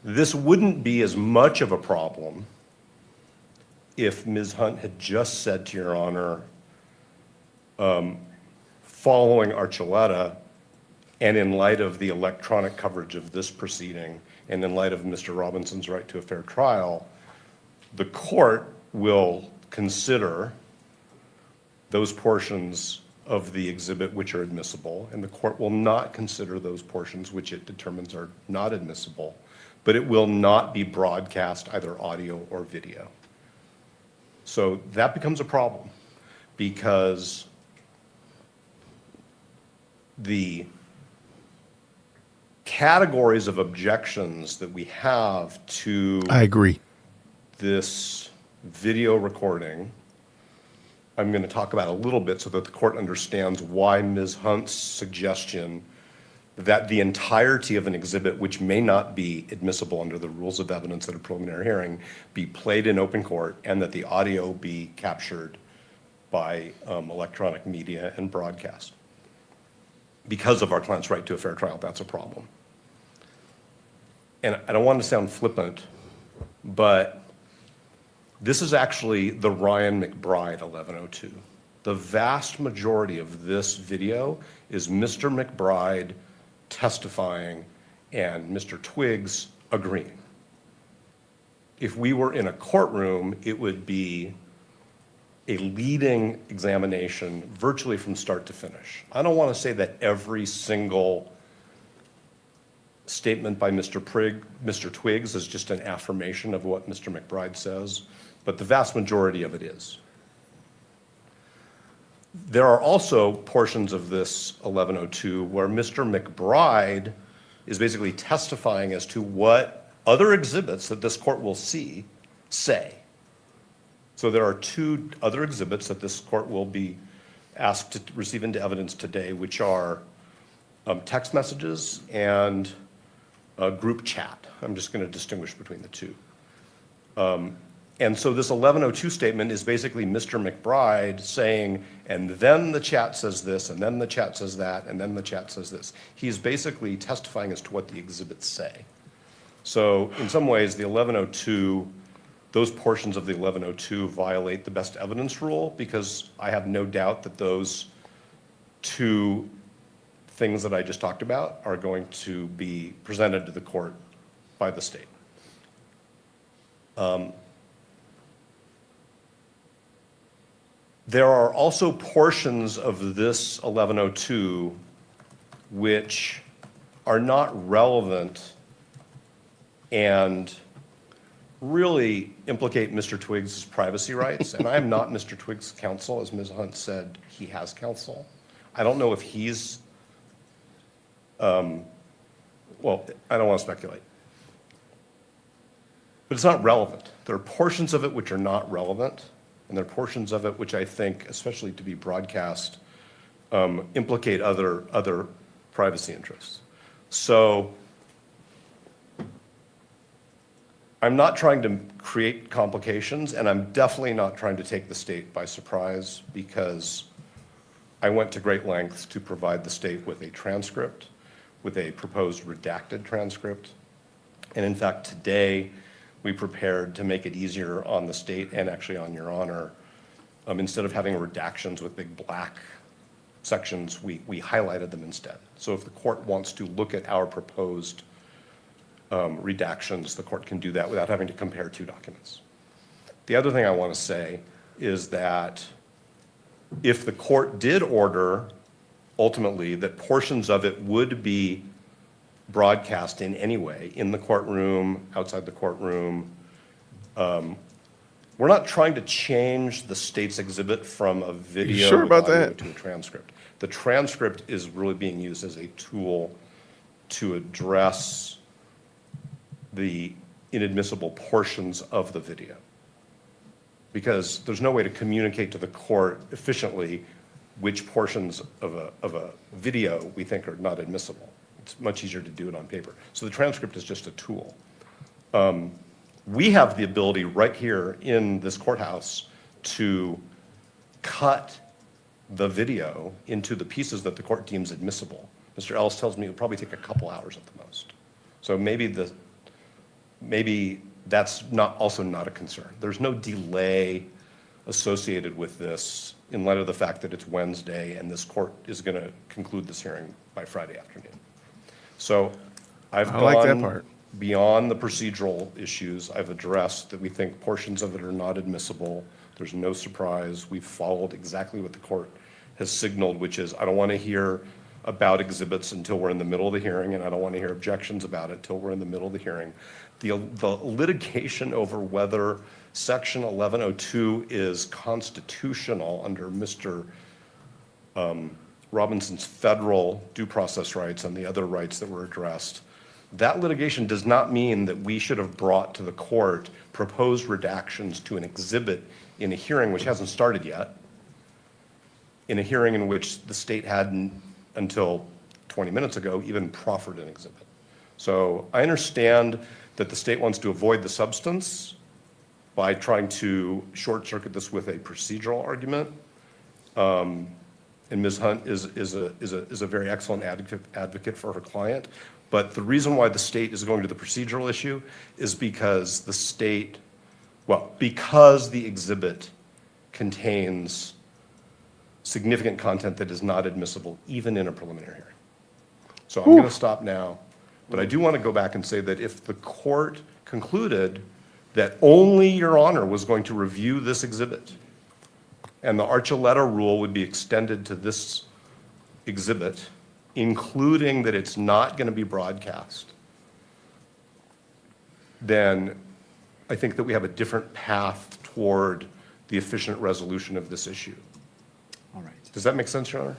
This wouldn't be as much of a problem if Ms. Hunt had just said to Your Honor, following Archuleta, and in light of the electronic coverage of this proceeding, and in light of Mr. Robinson's right to a fair trial, the court will consider those portions of the exhibit which are admissible, and the court will not consider those portions which it determines are not admissible, but it will not be broadcast either audio or video. So that becomes a problem because the categories of objections that we have to I agree. this video recording, I'm going to talk about a little bit so that the court understands why Ms. Hunt's suggestion that the entirety of an exhibit, which may not be admissible under the rules of evidence at a preliminary hearing, be played in open court and that the audio be captured by electronic media and broadcast. Because of our client's right to a fair trial, that's a problem. And I don't want to sound flippant, but this is actually the Ryan McBride 11:02. The vast majority of this video is Mr. McBride testifying and Mr. Twiggs agreeing. If we were in a courtroom, it would be a leading examination virtually from start to finish. I don't want to say that every single statement by Mr. Twiggs is just an affirmation of what Mr. McBride says, but the vast majority of it is. There are also portions of this 11:02 where Mr. McBride is basically testifying as to what other exhibits that this court will see say. So there are two other exhibits that this court will be asked to receive into evidence today, which are text messages and a group chat. I'm just going to distinguish between the two. And so this 11:02 statement is basically Mr. McBride saying, and then the chat says this, and then the chat says that, and then the chat says this. He's basically testifying as to what the exhibits say. So in some ways, the 11:02, those portions of the 11:02 violate the best evidence rule because I have no doubt that those two things that I just talked about are going to be presented to the court by the state. There are also portions of this 11:02 which are not relevant and really implicate Mr. Twiggs' privacy rights. And I am not Mr. Twiggs' counsel. As Ms. Hunt said, he has counsel. I don't know if he's, well, I don't want to speculate. But it's not relevant. There are portions of it which are not relevant, and there are portions of it which I think, especially to be broadcast, implicate other privacy interests. So I'm not trying to create complications, and I'm definitely not trying to take the state by surprise, because I went to great lengths to provide the state with a transcript, with a proposed redacted transcript. And in fact, today, we prepared to make it easier on the state and actually on Your Honor. Instead of having redactions with big black sections, we highlighted them instead. So if the court wants to look at our proposed redactions, the court can do that without having to compare two documents. The other thing I want to say is that if the court did order ultimately that portions of it would be broadcast in any way, in the courtroom, outside the courtroom, we're not trying to change the state's exhibit from a video You sure about with audio that? to a transcript. The transcript is really being used as a tool to address the inadmissible portions of the video. Because there's no way to communicate to the court efficiently which portions of a video we think are not admissible. It's much easier to do it on paper. So the transcript is just a tool. We have the ability right here in this courthouse to cut the video into the pieces that the court deems admissible. Mr. Ellis tells me it would probably take a couple hours at the most. So maybe that's also not a concern. There's no delay associated with this in light of the fact that it's Wednesday and this court is going to conclude this hearing by Friday afternoon. So I've I like that gone part. beyond the procedural issues. I've addressed that we think portions of it are not admissible. There's no surprise. We've followed exactly what the court has signaled, which is I don't want to hear about exhibits until we're in the middle of the hearing, and I don't want to hear objections about it until we're in the middle of the hearing. The litigation over whether Section 1102 is constitutional under Mr. Robinson's federal due process rights and the other rights that were addressed, that litigation does not mean that we should have brought to the court proposed redactions to an exhibit in a hearing which hasn't started yet, in a hearing in which the state hadn't, until 20 minutes ago, even proffered an exhibit. So I understand that the state wants to avoid the substance by trying to short-circuit this with a procedural argument. And Ms. Hunt is a very excellent advocate for her client. But the reason why the state is going to the procedural issue is because the state, because the exhibit contains significant content that is not admissible even in a preliminary hearing. So I'm going to stop now, but I do want to go back and say that if the court concluded that only Your Honor was going to review this exhibit and the Archuleta rule would be extended to this exhibit, including that it's not going to be broadcast, then I think that we have a different path toward the efficient resolution of this issue. All right. Does that make sense, Your Honor?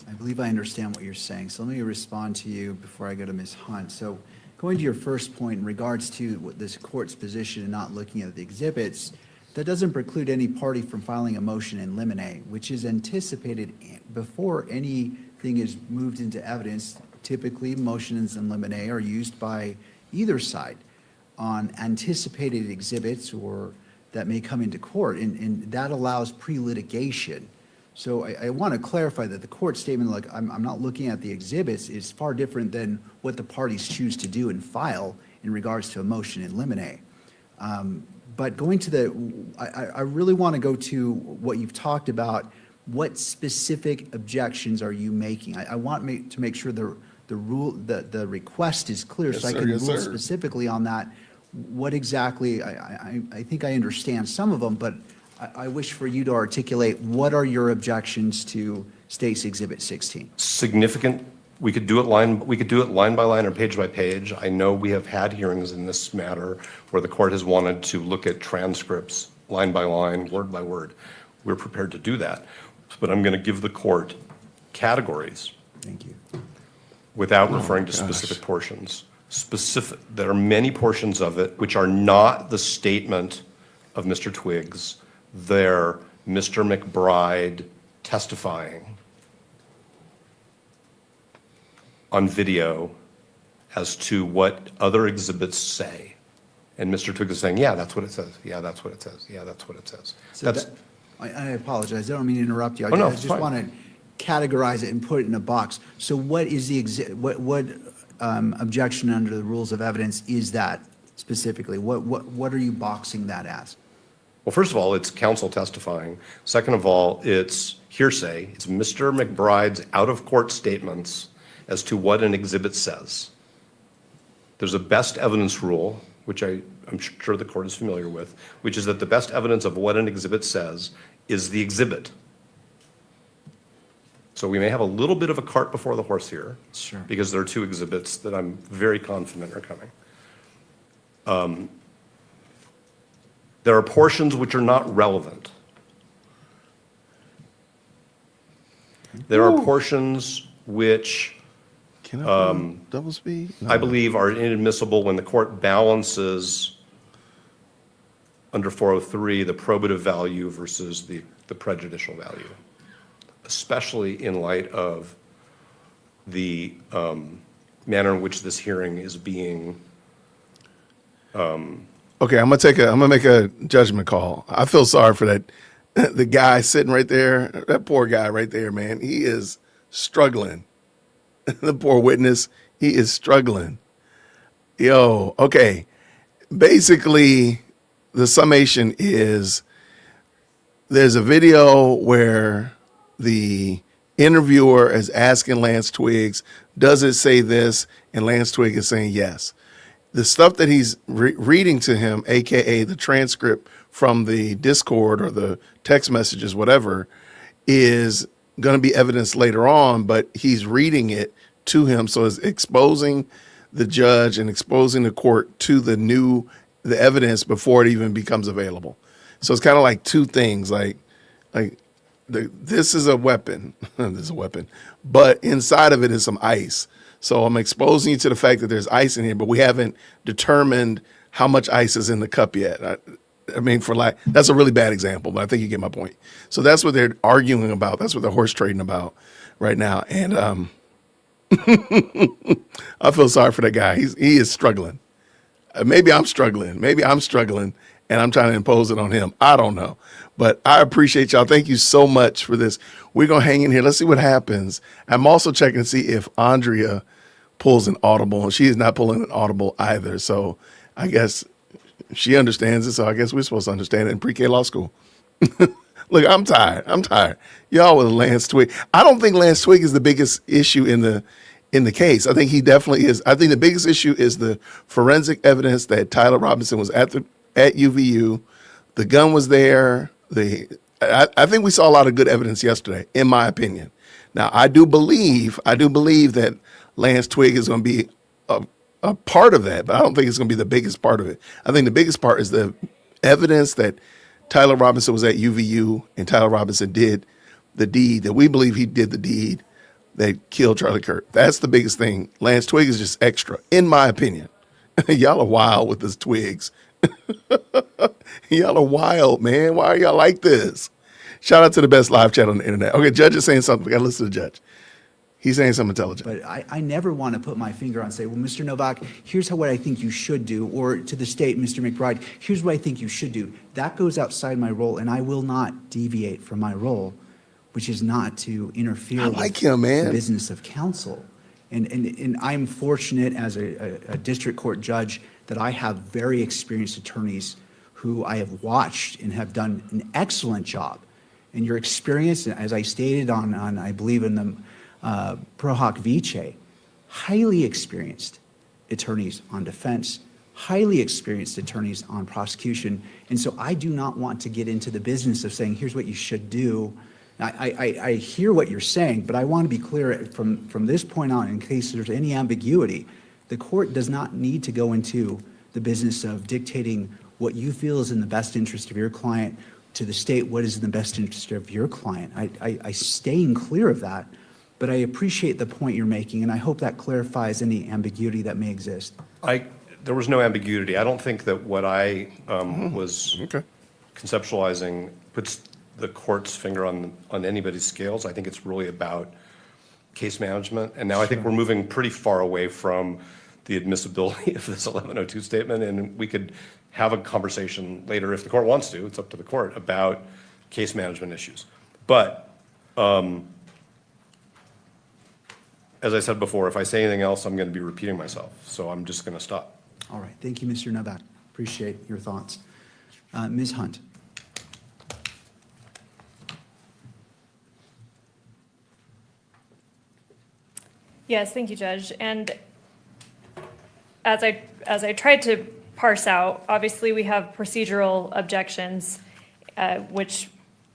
I believe I understand what you're saying. So let me respond to you before I go to Ms. Hunt. So going to your first point in regards to what this court's position in not looking at the exhibits, that doesn't preclude any party from filing a motion in limine, which is anticipated before anything is moved into evidence. Typically, motions in limine are used by either side on anticipated exhibits or that may come into court, and that allows pre-litigation. So I want to clarify that the court statement, like I'm not looking at the exhibits, is far different than what the parties choose to do and file in regards to a motion in limine. But going to I really want to go to what you've talked about. What specific objections are you making? I want to make sure the request is clear, Yes, so I sir. can Yes, rule sir. specifically on that. What exactly? I think I understand some of them, but I wish for you to articulate what are your objections to State's Exhibit 16. Significant. We could do it line by line or page by page. I know we have had hearings in this matter where the court has wanted to look at transcripts line by line, word by word. We're prepared to do that. But I'm going to give the court categories. Thank you. Without referring to specific portions. there are many portions of it which are not the statement of Mr. Twiggs. They're Mr. McBride testifying on video as to what other exhibits say. And Mr. Twiggs is saying, yeah, that's what it says. Yeah, that's what it says. Yeah, that's what it says. So I apologize. I don't mean to interrupt you. Oh, no, I it's just fine. want to categorize it and put it in a box. So what is what objection under the rules of evidence is that specifically? What are you boxing that as? Well, first of all, it's counsel testifying. Second of all, it's hearsay. It's Mr. McBride's out-of-court statements as to what an exhibit says. There's a best evidence rule, which I'm sure the court is familiar with, which is that the best evidence of what an exhibit says is the exhibit. So we may have a little bit of a cart before the horse here. Sure. Because there are two exhibits that I'm very confident are coming. There are portions which are not relevant. There are portions which Can I double speed? No. I believe are inadmissible when the court balances under 403 the probative value versus the prejudicial value, especially in light of the manner in which this hearing is being. Okay, I'm gonna make a judgment call. I feel sorry for that. The guy sitting right there, that poor guy right there, man. He is struggling. The poor witness, he is struggling. Yo, okay. Basically, the summation is there's a video where the interviewer is asking Lance Twiggs, does it say this? And Lance Twiggs is saying yes. The stuff that he's reading to him, AKA the transcript from the Discord or the text messages, whatever, is going to be evidence later on, but he's reading it to him. So it's exposing the judge and exposing the court to the evidence before it even becomes available. So it's kind of like two things, this is a weapon, this is a weapon, but inside of it is some ice. So I'm exposing you to the fact that there's ice in here, but we haven't determined how much ice is in the cup yet. I mean, that's a really bad example, but I think you get my point. So that's what they're arguing about. That's what they're horse trading about right now. And I feel sorry for that guy. He is struggling. Maybe I'm struggling. And I'm trying to impose it on him. I don't know. But I appreciate y'all. Thank you so much for this. We're going to hang in here. Let's see what happens. I'm also checking to see if Andrea pulls an audible. And she is not pulling an audible either. So I guess she understands it. So I guess we're supposed to understand it in pre-K law school. Look, I'm tired. Y'all with Lance Twigg. I don't think Lance Twigg is the biggest issue in the case. I think he definitely is. I think the biggest issue is the forensic evidence that Tyler Robinson was at UVU. The gun was there. I think we saw a lot of good evidence yesterday, in my opinion. Now, I do believe that Lance Twigg is going to be a part of that, but I don't think it's going to be the biggest part of it. I think the biggest part is the evidence that Tyler Robinson was at UVU and Tyler Robinson did the deed, that we believe he did the deed that killed Charlie Kirk. That's the biggest thing. Lance Twigg is just extra, in my opinion. Y'all are wild with this Twiggs. Y'all are wild, man. Why are y'all like this? Shout out to the best live chat on the internet. Okay, Judge is saying something. We got to listen to the judge. He's saying something intelligent. But I never want to put my finger on say, well, Mr. Novak, here's what I think you should do, or to the state, Mr. McBride, here's what I think you should do. That goes outside my role, and I will not deviate from my role, which is not to interfere with the business of counsel. And I'm fortunate as a district court judge that I have very experienced attorneys who I have watched and have done an excellent job. And your experience, as I stated on I believe in the Pro Hoc Vice, highly experienced attorneys on defense, highly experienced attorneys on prosecution. And so I do not want to get into the business of saying, here's what you should do. I hear what you're saying, but I want to be clear from this point on, in case there's any ambiguity, the court does not need to go into the business of dictating what you feel is in the best interest of your client to the state what is in the best interest of your client. I staying clear of that. but I appreciate the point you're making, and I hope that clarifies any ambiguity that may exist. There was no ambiguity. I don't think that what I was conceptualizing puts the court's finger on anybody's scales. I think it's really about case management. And now I think we're moving pretty far away from the admissibility of this 1102 statement, and we could have a conversation later if the court wants to. It's up to the court about case management issues. But as I said before, if I say anything else, I'm going to be repeating myself. So I'm just going to stop. All right. Thank you, Mr. Novak. Appreciate your thoughts. Ms. Hunt. Yes, thank you, Judge. And as I tried to parse out, obviously we have procedural objections, which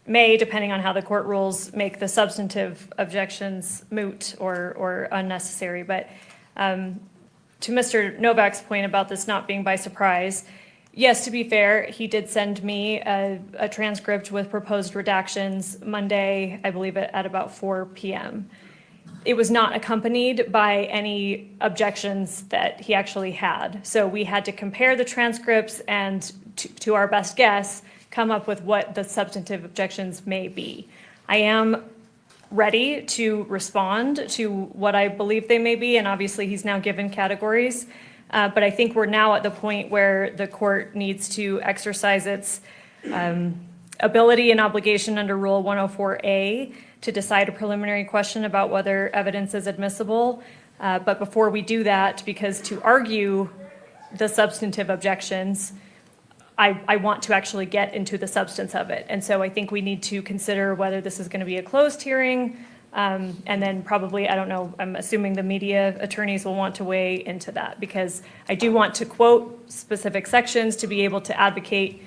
may, depending on how the court rules, make the substantive objections moot or unnecessary. But to Mr. Novak's point about this not being by surprise, yes, to be fair, he did send me a transcript with proposed redactions Monday, I believe at about 4 p.m. It was not accompanied by any objections that he actually had. So we had to compare the transcripts and, to our best guess, come up with what the substantive objections may be. I am ready to respond to what I believe they may be, and obviously he's now given categories. But I think we're now at the point where the court needs to exercise its ability and obligation under Rule 104A to decide a preliminary question about whether evidence is admissible. But before we do that, because to argue the substantive objections, I want to actually get into the substance of it. And so I think we need to consider whether this is going to be a closed hearing. And then probably, I don't know, I'm assuming the media attorneys will want to weigh into that, because I do want to quote specific sections to be able to advocate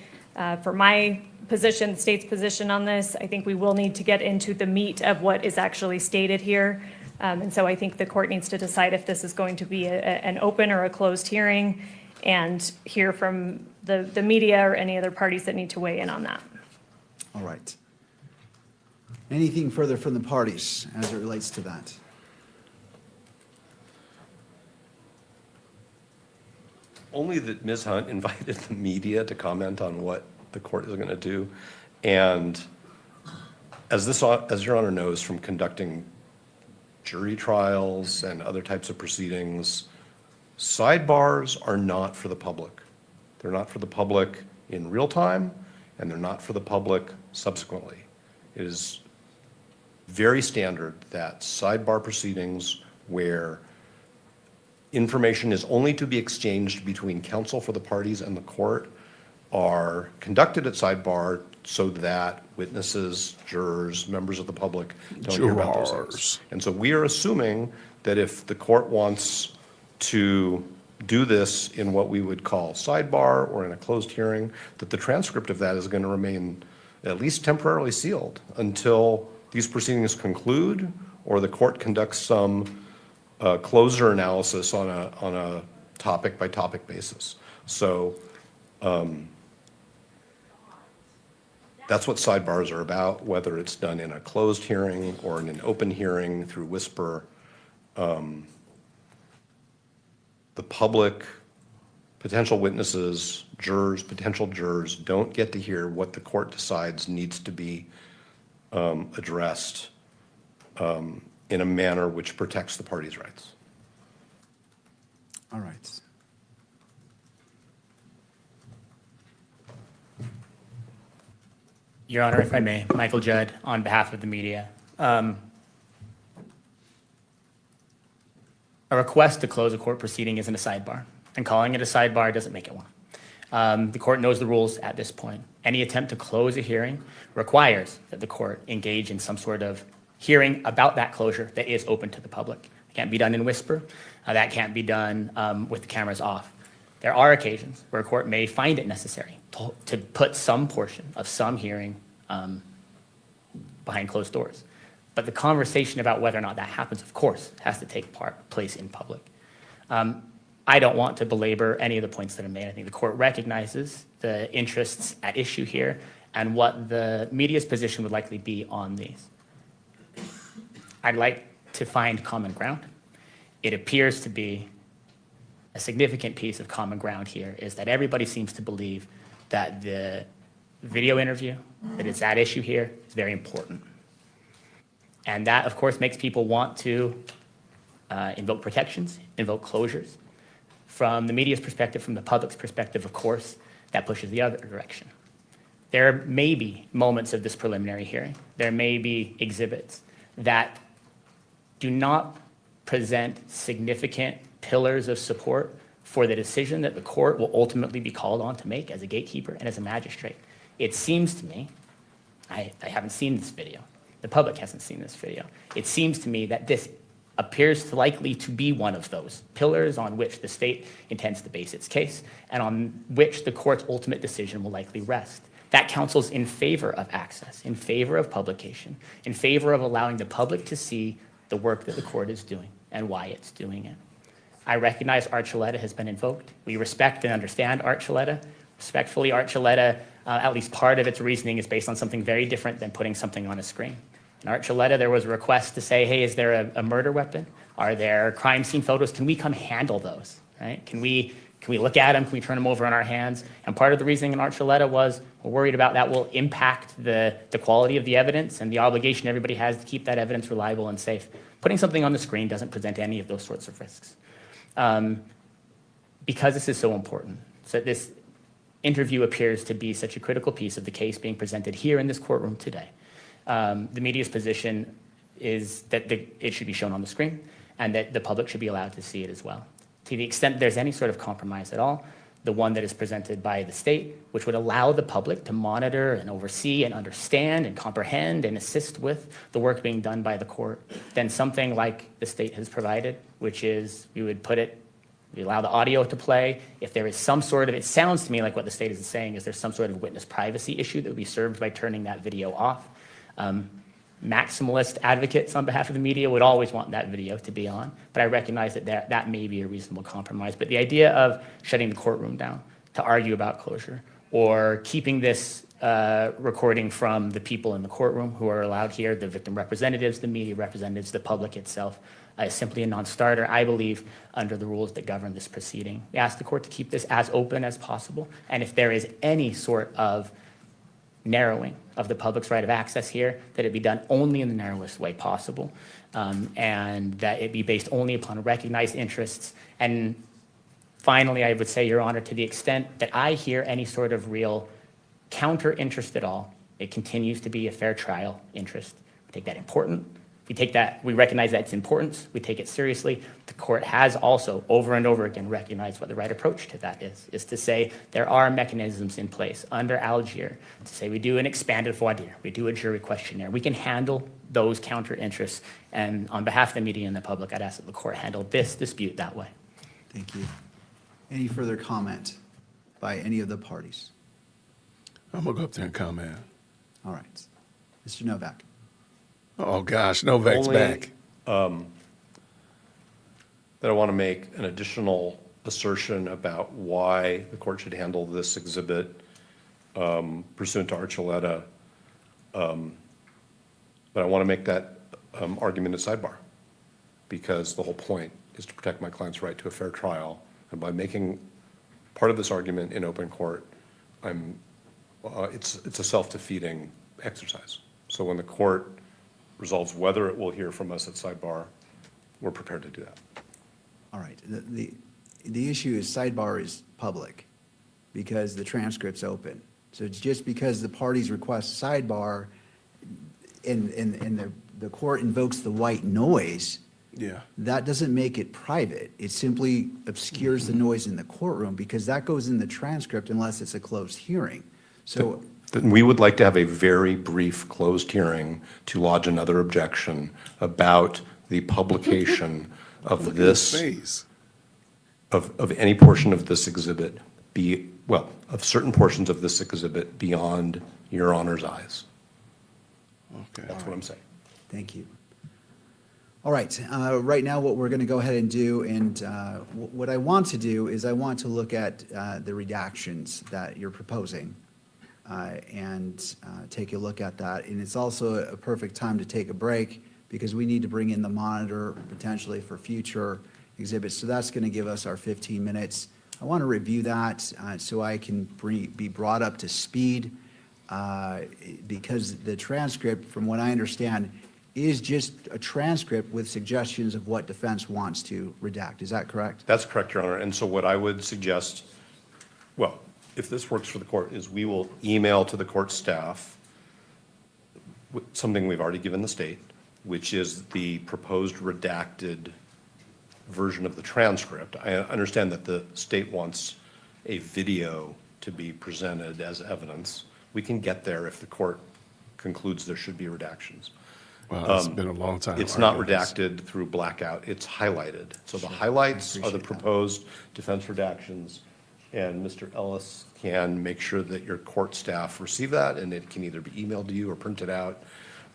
for my position, the state's position on this. I think we will need to get into the meat of what is actually stated here. And so I think the court needs to decide if this is going to be an open or a closed hearing, and hear from the media or any other parties that need to weigh in on that. All right. Anything further from the parties as it relates to that? Only that Ms. Hunt invited the media to comment on what the court is going to do. And as Your Honor knows from conducting jury trials and other types of proceedings, sidebars are not for the public. They're not for the public in real time, and they're not for the public subsequently. It is very standard that sidebar proceedings where information is only to be exchanged between counsel for the parties and the court are conducted at sidebar so that witnesses, jurors, members of the public don't hear about those things. And so we are assuming that if the court wants to do this in what we would call sidebar or in a closed hearing, that the transcript of that is going to remain at least temporarily sealed until these proceedings conclude or the court conducts some closer analysis on a topic by topic basis. So that's what sidebars are about, whether it's done in a closed hearing or in an open hearing through whisper. The public, potential witnesses, jurors, potential jurors don't get to hear what the court decides needs to be addressed in a manner which protects the parties' rights. All right. Your Honor, if I may, Michael Judd on behalf of the media. A request to close a court proceeding isn't a sidebar, and calling it a sidebar doesn't make it one. The court knows the rules at this point. Any attempt to close a hearing requires that the court engage in some sort of hearing about that closure that is open to the public. It can't be done in whisper. That can't be done with the cameras off. There are occasions where a court may find it necessary to put some portion of some hearing behind closed doors. But the conversation about whether or not that happens, of course, has to take place in public. I don't want to belabor any of the points that are made. I think the court recognizes the interests at issue here and what the media's position would likely be on these. I'd like to find common ground. It appears to be a significant piece of common ground here is that everybody seems to believe that the video interview that is at issue here is very important. And that, of course, makes people want to invoke protections, invoke closures. From the media's perspective, from the public's perspective, of course, that pushes the other direction. There may be moments of this preliminary hearing, there may be exhibits that do not present significant pillars of support for the decision that the court will ultimately be called on to make as a gatekeeper and as a magistrate. It seems to me, I haven't seen this video, the public hasn't seen this video, it seems to me that this appears to likely to be one of those pillars on which the state intends to base its case and on which the court's ultimate decision will likely rest. That counsels in favor of access, in favor of publication, in favor of allowing the public to see the work that the court is doing and why it's doing it. I recognize Archuleta has been invoked. We respect and understand Archuleta. Respectfully, Archuleta, at least part of its reasoning is based on something very different than putting something on a screen. In Archuleta, there was a request to say, hey, is there a murder weapon? Are there crime scene photos? Can we come handle those, right? Can we look at them? Can we turn them over in our hands? And part of the reasoning in Archuleta was we're worried about that will impact the quality of the evidence and the obligation everybody has to keep that evidence reliable and safe. Putting something on the screen doesn't present any of those sorts of risks. Because this is so important, so this interview appears to be such a critical piece of the case being presented here in this courtroom today. The media's position is that it should be shown on the screen and that the public should be allowed to see it as well. To the extent there's any sort of compromise at all, the one that is presented by the state, which would allow the public to monitor and oversee and understand and comprehend and assist with the work being done by the court, then something like the state has provided, which is we allow the audio to play. If there is some sort of, it sounds to me like what the state is saying is there's some sort of witness privacy issue that would be served by turning that video off. Maximalist advocates on behalf of the media would always want that video to be on, but I recognize that that may be a reasonable compromise. But the idea of shutting the courtroom down to argue about closure or keeping this recording from the people in the courtroom who are allowed here, the victim representatives, the media representatives, the public itself, is simply a non-starter, I believe, under the rules that govern this proceeding. We ask the court to keep this as open as possible, and if there is any sort of narrowing of the public's right of access here, that it be done only in the narrowest way possible, and that it be based only upon recognized interests. And finally, I would say, Your Honor, to the extent that I hear any sort of real counter interest at all, it continues to be a fair trial interest. We take that important. We recognize that it's important. We take it seriously. The court has also over and over again recognized what the right approach to that is to say there are mechanisms in place under Algier to say we do an expanded voir dire, we do a jury questionnaire. We can handle those counter interests. And on behalf of the media and the public, I'd ask that the court handle this dispute that way. Thank you. Any further comment by any of the parties? I'm gonna go up there and comment. All right. Mr. Novak. Oh, gosh, Novak's Only, back. That I want to make an additional assertion about why the court should handle this exhibit pursuant to Archuleta. But I want to make that argument a sidebar, because the whole point is to protect my client's right to a fair trial. And by making part of this argument in open court, it's a self-defeating exercise. So when the court resolves whether it will hear from us at sidebar, we're prepared to do that. All right. The issue is sidebar is public because the transcript's open. So it's just because the parties request sidebar and the court invokes the white noise, Yeah. that doesn't make it private. It simply obscures the noise in the courtroom because that goes in the transcript unless it's a closed hearing. So Then we would like to have a very brief closed hearing to lodge another objection about the publication of Look at his this, face. of any portion of this exhibit, of certain portions of this exhibit beyond Your Honor's eyes. Okay. That's what I'm saying. thank you. All right. Right now, what we're going to go ahead and do, and what I want to do is I want to look at the redactions that you're proposing and take a look at that. And it's also a perfect time to take a break because we need to bring in the monitor potentially for future exhibits. So that's going to give us our 15 minutes. I want to review that so I can be brought up to speed because the transcript, from what I understand, is just a transcript with suggestions of what defense wants to redact. Is that correct? That's correct, Your Honor. And so what I would suggest, well, if this works for the court, is we will email to the court staff something we've already given the state, which is the proposed redacted version of the transcript. I understand that the state wants a video to be presented as evidence. We can get there if the court concludes there should be redactions. Well, it's been a long time. It's not redacted through blackout, it's highlighted. So the highlights are the proposed defense redactions, and Mr. Ellis can make sure that your court staff receive that, and it can either be emailed to you or printed out,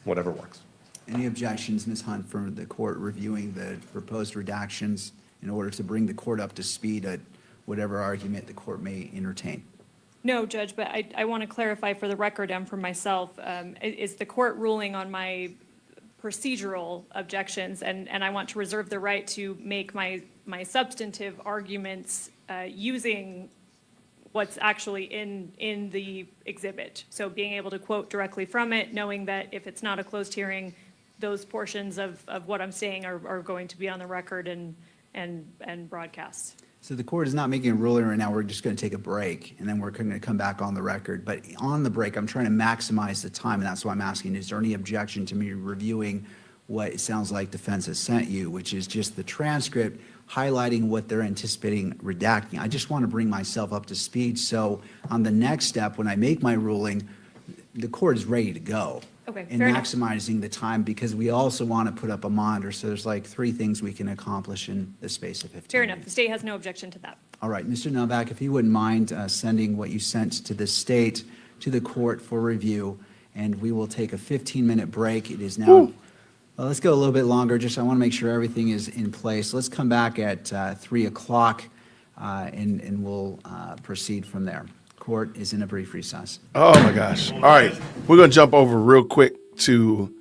whatever works. Any objections, Ms. Hunt, from the court reviewing the proposed redactions in order to bring the court up to speed at whatever argument the court may entertain? No, Judge, but I want to clarify for the record and for myself, is the court ruling on my procedural objections, and I want to reserve the right to make my substantive arguments using what's actually in the exhibit. So being able to quote directly from it, knowing that if it's not a closed hearing, those portions of what I'm saying are going to be on the record and broadcast. So the court is not making a ruling right now. We're just going to take a break, and then we're going to come back on the record. But on the break, I'm trying to maximize the time, and that's why I'm asking, is there any objection to me reviewing what it sounds like defense has sent you, which is just the transcript highlighting what they're anticipating redacting? I just want to bring myself up to speed. So on the next step, when I make my ruling, the court is ready to go. Okay, And fair enough. maximizing the time, because we also want to put up a monitor. So there's like 3 things we can accomplish in the space of 15 Fair minutes. enough. The state has no objection to that. All right, Mr. Novak, if you wouldn't mind sending what you sent to the state to the court for review, and we will take a 15-minute break. It is now, well, let's go a little bit longer, just I want to make sure everything is in place. Let's come back at 3 o'clock, and we'll proceed from there. Court is in a brief recess. Oh my gosh. All right. We're going to jump over real quick to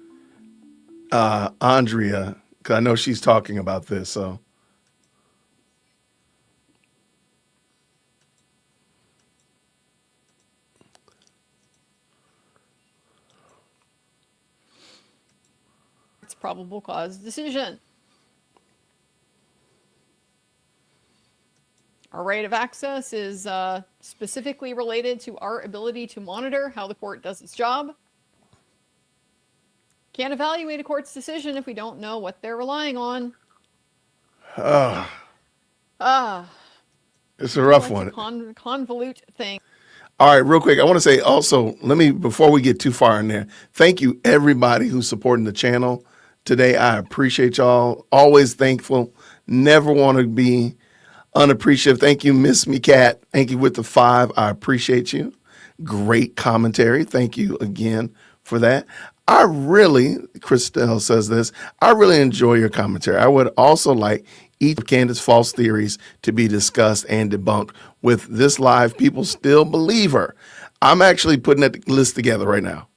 Andrea, because I know she's talking about this. So. It's probable cause decision. Our right of access is specifically related to our ability to monitor how the court does its job. Can't evaluate a court's decision if we don't know what they're relying on. It's a rough Like one. to convolute things. All right, real quick, I want to say also, before we get too far in there, thank you everybody who's supporting the channel today. I appreciate y'all. Always thankful. Never want to be unappreciative. Thank you, Miss Me Cat. Thank you with the 5. I appreciate you. Great commentary. Thank you again for that. Christelle says this, I really enjoy your commentary. I would also like each of Candace's false theories to be discussed and debunked. With this live, people still believe her. I'm actually putting that list together right now.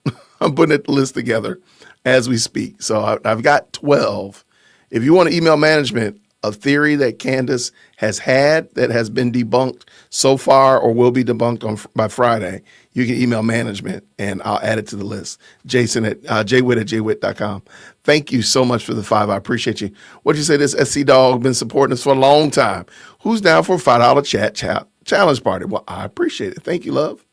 I'm putting that list together as we speak. So I've got 12. If you want to email management a theory that Candace has had that has been debunked so far or will be debunked by Friday, you can email management and I'll add it to the list. Jason at jwitt@jwitt.com. Thank you so much for the 5. I appreciate you. What'd you say? This SC Dog been supporting us for a long time. Who's down for a $5 chat challenge party? Well, I appreciate it. Thank you, love.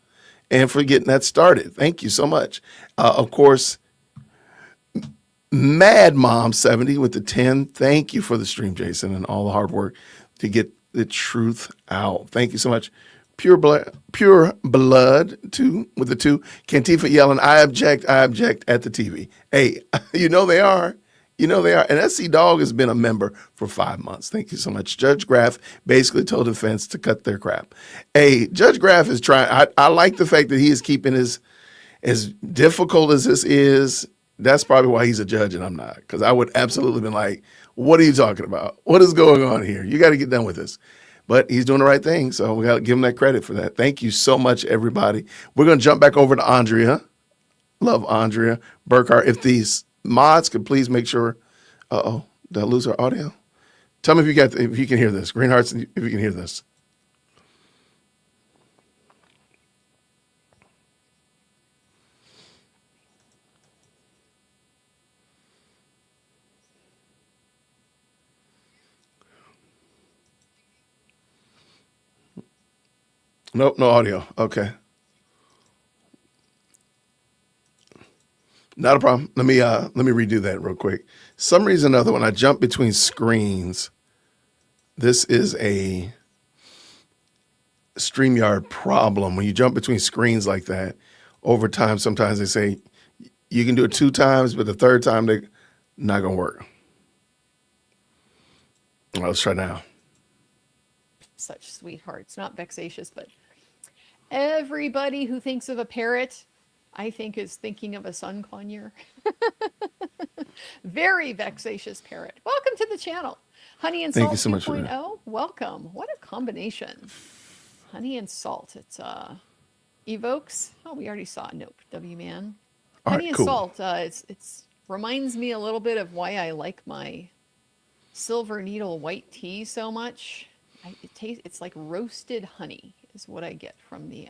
And for getting that started. Thank you so much. Of course, Mad Mom 70 with the 10. Thank you for the stream, Jason, and all the hard work to get the truth out. Thank you so much. Pure blood 2 with the 2. Cantifa yelling, I object at the TV. Hey, you know they are. You know they are. And SC Dog has been a member for 5 months. Thank you so much. Judge Graff basically told defense to cut their crap. Hey, Judge Graff is trying. I like the fact that he is keeping his, as difficult as this is, that's probably why he's a judge and I'm not. Because I would absolutely been like, what are you talking about? What is going on here? You got to get done with this. But he's doing the right thing. So we got to give him that credit for that. Thank you so much, everybody. We're going to jump back over to Andrea. Love Andrea Burkhart. If these mods could please make sure. Uh-oh, did I lose our audio? Tell me if you can hear this. Green Hearts, if you can hear this. Nope, no audio. Okay. Not a problem. Let me redo that real quick. Some reason or another, when I jump between screens, this is a StreamYard problem. When you jump between screens like that, over time, sometimes they say you can do it 2 times, but the 3rd time they're not gonna work. All right, let's try now. Such sweethearts, not vexatious, but everybody who thinks of a parrot, I think is thinking of a sun conure. Very vexatious parrot. Welcome to the channel. Honey and Thank Salt you so much for 2.0. Welcome. What a combination. Honey and Salt. It's evokes. Oh, we already saw. Nope. W-Man. All Honey right, and cool. Salt. It's reminds me a little bit of why I like my Silver Needle white tea so much. It's like roasted honey is what I get from the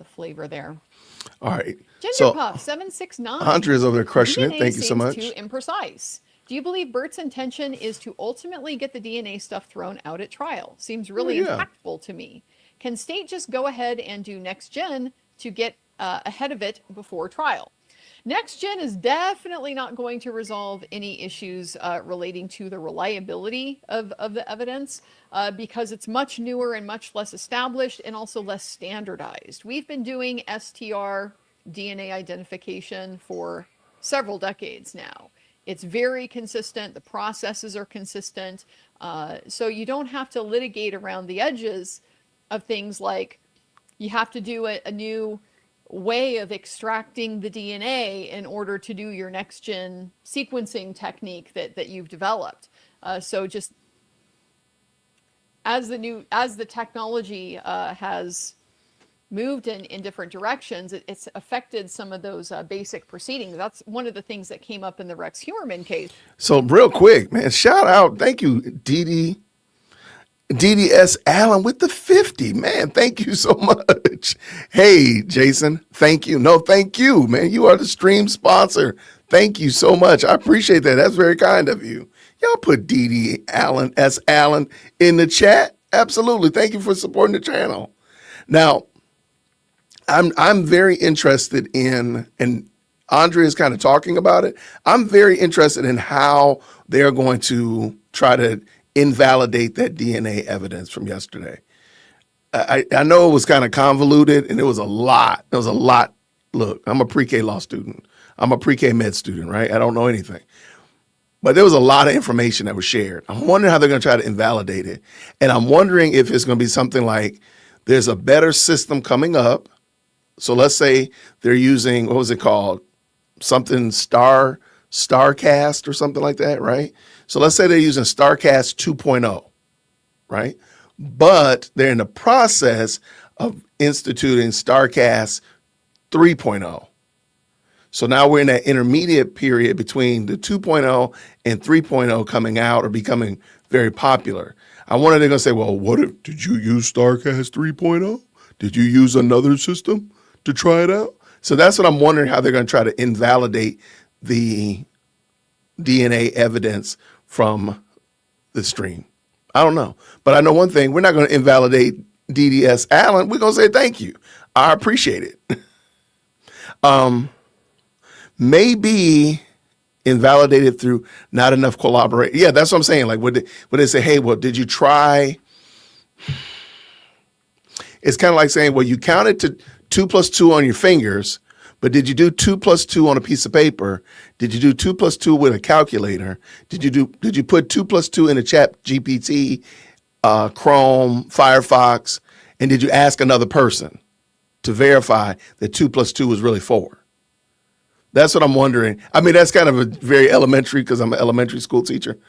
flavor there. All right. Ginger So Puff 769. Andrea's over there crushing it. DNA Thank you so seems much. Too imprecise. Do you believe Bert's intention is to ultimately get the DNA stuff thrown out at trial? Seems really yeah. impactful to me. Can state just go ahead and do next gen to get ahead of it before trial? Next gen is definitely not going to resolve any issues relating to the reliability of the evidence because it's much newer and much less established and also less standardized. We've been doing STR DNA identification for several decades now. It's very consistent. The processes are consistent. So you don't have to litigate around the edges of things like you have to do a new way of extracting the DNA in order to do your next gen sequencing technique that you've developed. So just as the technology has moved in different directions, it's affected some of those basic proceedings. That's one of the things that came up in the Rex Huerman case. So real quick, man, shout out. Thank you, DDS Allen with the 50, man. Thank you so much. Hey, Jason, thank you. No, thank you, man. You are the stream sponsor. Thank you so much. I appreciate that. That's very kind of you. Y'all put DD Allen S. Allen in the chat. Absolutely. Thank you for supporting the channel. Now, I'm very interested in, and Andrea is kind of talking about it. I'm very interested in how they're going to try to invalidate that DNA evidence from yesterday. I know it was kind of convoluted and it was a lot. There was a lot. Look, I'm a pre-K law student. I'm a pre-K med student, right? I don't know anything. But there was a lot of information that was shared. I'm wondering how they're going to try to invalidate it. And I'm wondering if it's going to be something like there's a better system coming up. So let's say they're using, what was it called? Something StarCast or something like that, right? So let's say they're using StarCast 2.0, right? But they're in the process of instituting StarCast 3.0. So now we're in that intermediate period between the 2.0 and 3.0 coming out or becoming very popular. I wonder if they're going to say, well, did you use StarCast 3.0? Did you use another system to try it out? So that's what I'm wondering, how they're going to try to invalidate the DNA evidence from the stream. I don't know. But I know one thing, we're not going to invalidate DDS Allen. We're going to say thank you. I appreciate it. Maybe invalidated through not enough collaboration. Yeah, that's what I'm saying. Like, would they say, hey, well, did you try? It's kind of like saying, well, you counted to 2 + 2 on your fingers, but did you do 2 + 2 on a piece of paper? Did you do 2 + 2 with a calculator? Did you put 2 + 2 in a Chat GPT, Chrome, Firefox, and did you ask another person to verify that 2 + 2 was really 4? That's what I'm wondering. I mean, that's kind of a very elementary because I'm an elementary school teacher,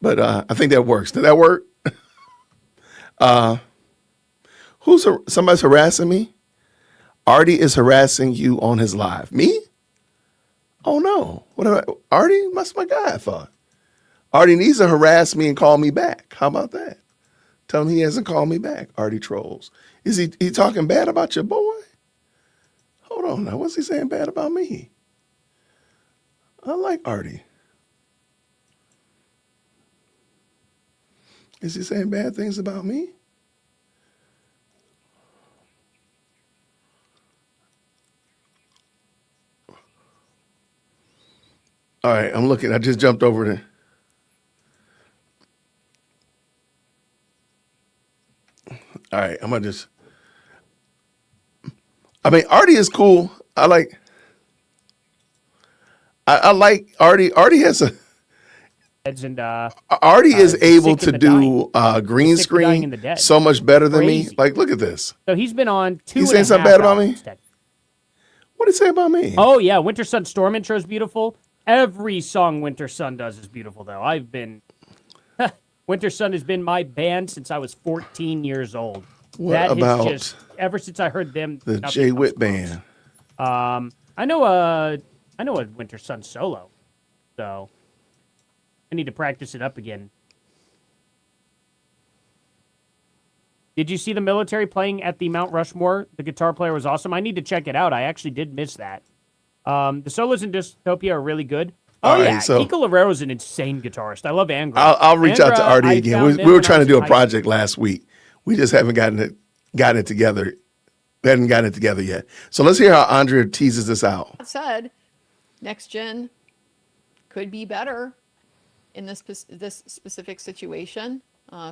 but I think that works. Did that work? Somebody's harassing me? Artie is harassing you on his live. Me? Oh no. What about Artie? That's my guy, I thought. Artie needs to harass me and call me back. How about that? Tell him he hasn't called me back. Artie trolls. Is he talking bad about your boy? Hold on now. What's he saying bad about me? I like Artie. Is he saying bad things about me? All right, I'm looking. I just jumped over there. All right, I'm gonna just. I mean, Artie is cool. I like Artie. Artie has a. And Artie is able sick to and the do green Sick, the dying, screen and the dead. so much better than me. Crazy. Like, look at this. So he's been on two. You and saying a something half bad about me? albums, Ted. What did he say about me? Oh yeah, Winter Sun Storm intro is beautiful. Every song Winter Sun does is beautiful, though. I've been Winter Sun has been my band since I was 14 years old. What that about has just ever since I heard them. the nothing Jay comes Witt close. band? I know a Winter Sun solo, so I need to practice it up again. Did you see the military playing at the Mount Rushmore? The guitar player was awesome. I need to check it out. I actually did miss that. The solos in Dystopia are really good. Oh All right, yeah, so- Kiko Lourero's an insane guitarist. I love Angra. I'll reach out to Angra, Artie I again. found We them were when I trying to was do in a high school. project last week. We just haven't gotten it together. We hadn't gotten it together yet. So let's hear how Andrea teases this out. That said, next gen could be better in this specific situation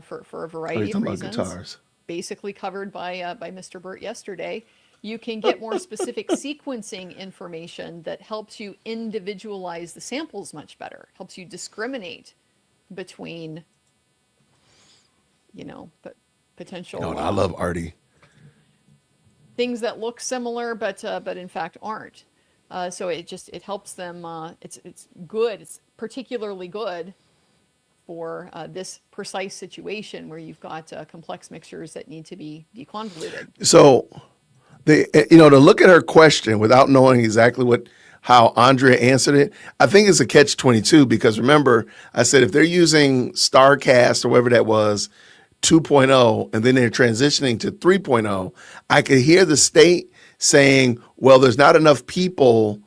for a variety of talking about reasons. guitars. Basically covered by Mr. Burt yesterday. You can get more specific sequencing information that helps you individualize the samples much better. Helps you discriminate between, potential. No, I love Artie. Things that look similar, but in fact aren't. So it helps them. It's good. It's particularly good for this precise situation where you've got complex mixtures that need to be deconvoluted. So, to look at her question without knowing exactly how Andrea answered it, I think it's a catch-22 because remember, I said if they're using StarCast or whatever that was, 2.0, and then they're transitioning to 3.0, I could hear the state saying, well, there's not enough people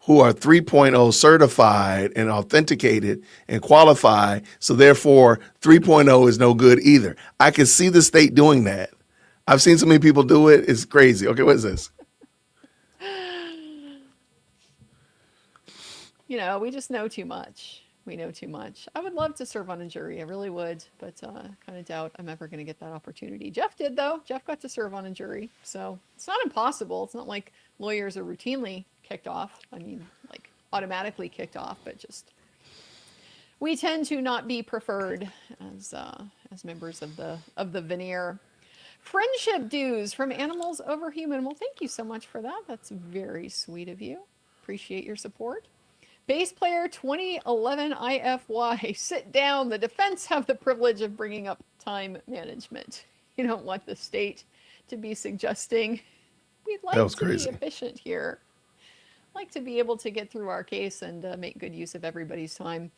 who are 3.0 certified and authenticated and qualified, so therefore 3.0 is no good either. I could see the state doing that. I've seen so many people do it. It's crazy. Okay, what is this? We just know too much. We know too much. I would love to serve on a jury. I really would, but kind of doubt I'm ever going to get that opportunity. Jeff did, though. Jeff got to serve on a jury, so it's not impossible. It's not like lawyers are routinely kicked off. I mean, like automatically kicked off, but just we tend to not be preferred as members of the veneer. Friendship dues from Animals Over Human. Well, thank you so much for that. That's very sweet of you. Appreciate your support. Bass player 2011 IFY. Sit down. The defense have the privilege of bringing up time management. You don't want the state to be suggesting we'd like to be efficient here. Like to be able to get through our case and make good use of everybody's time.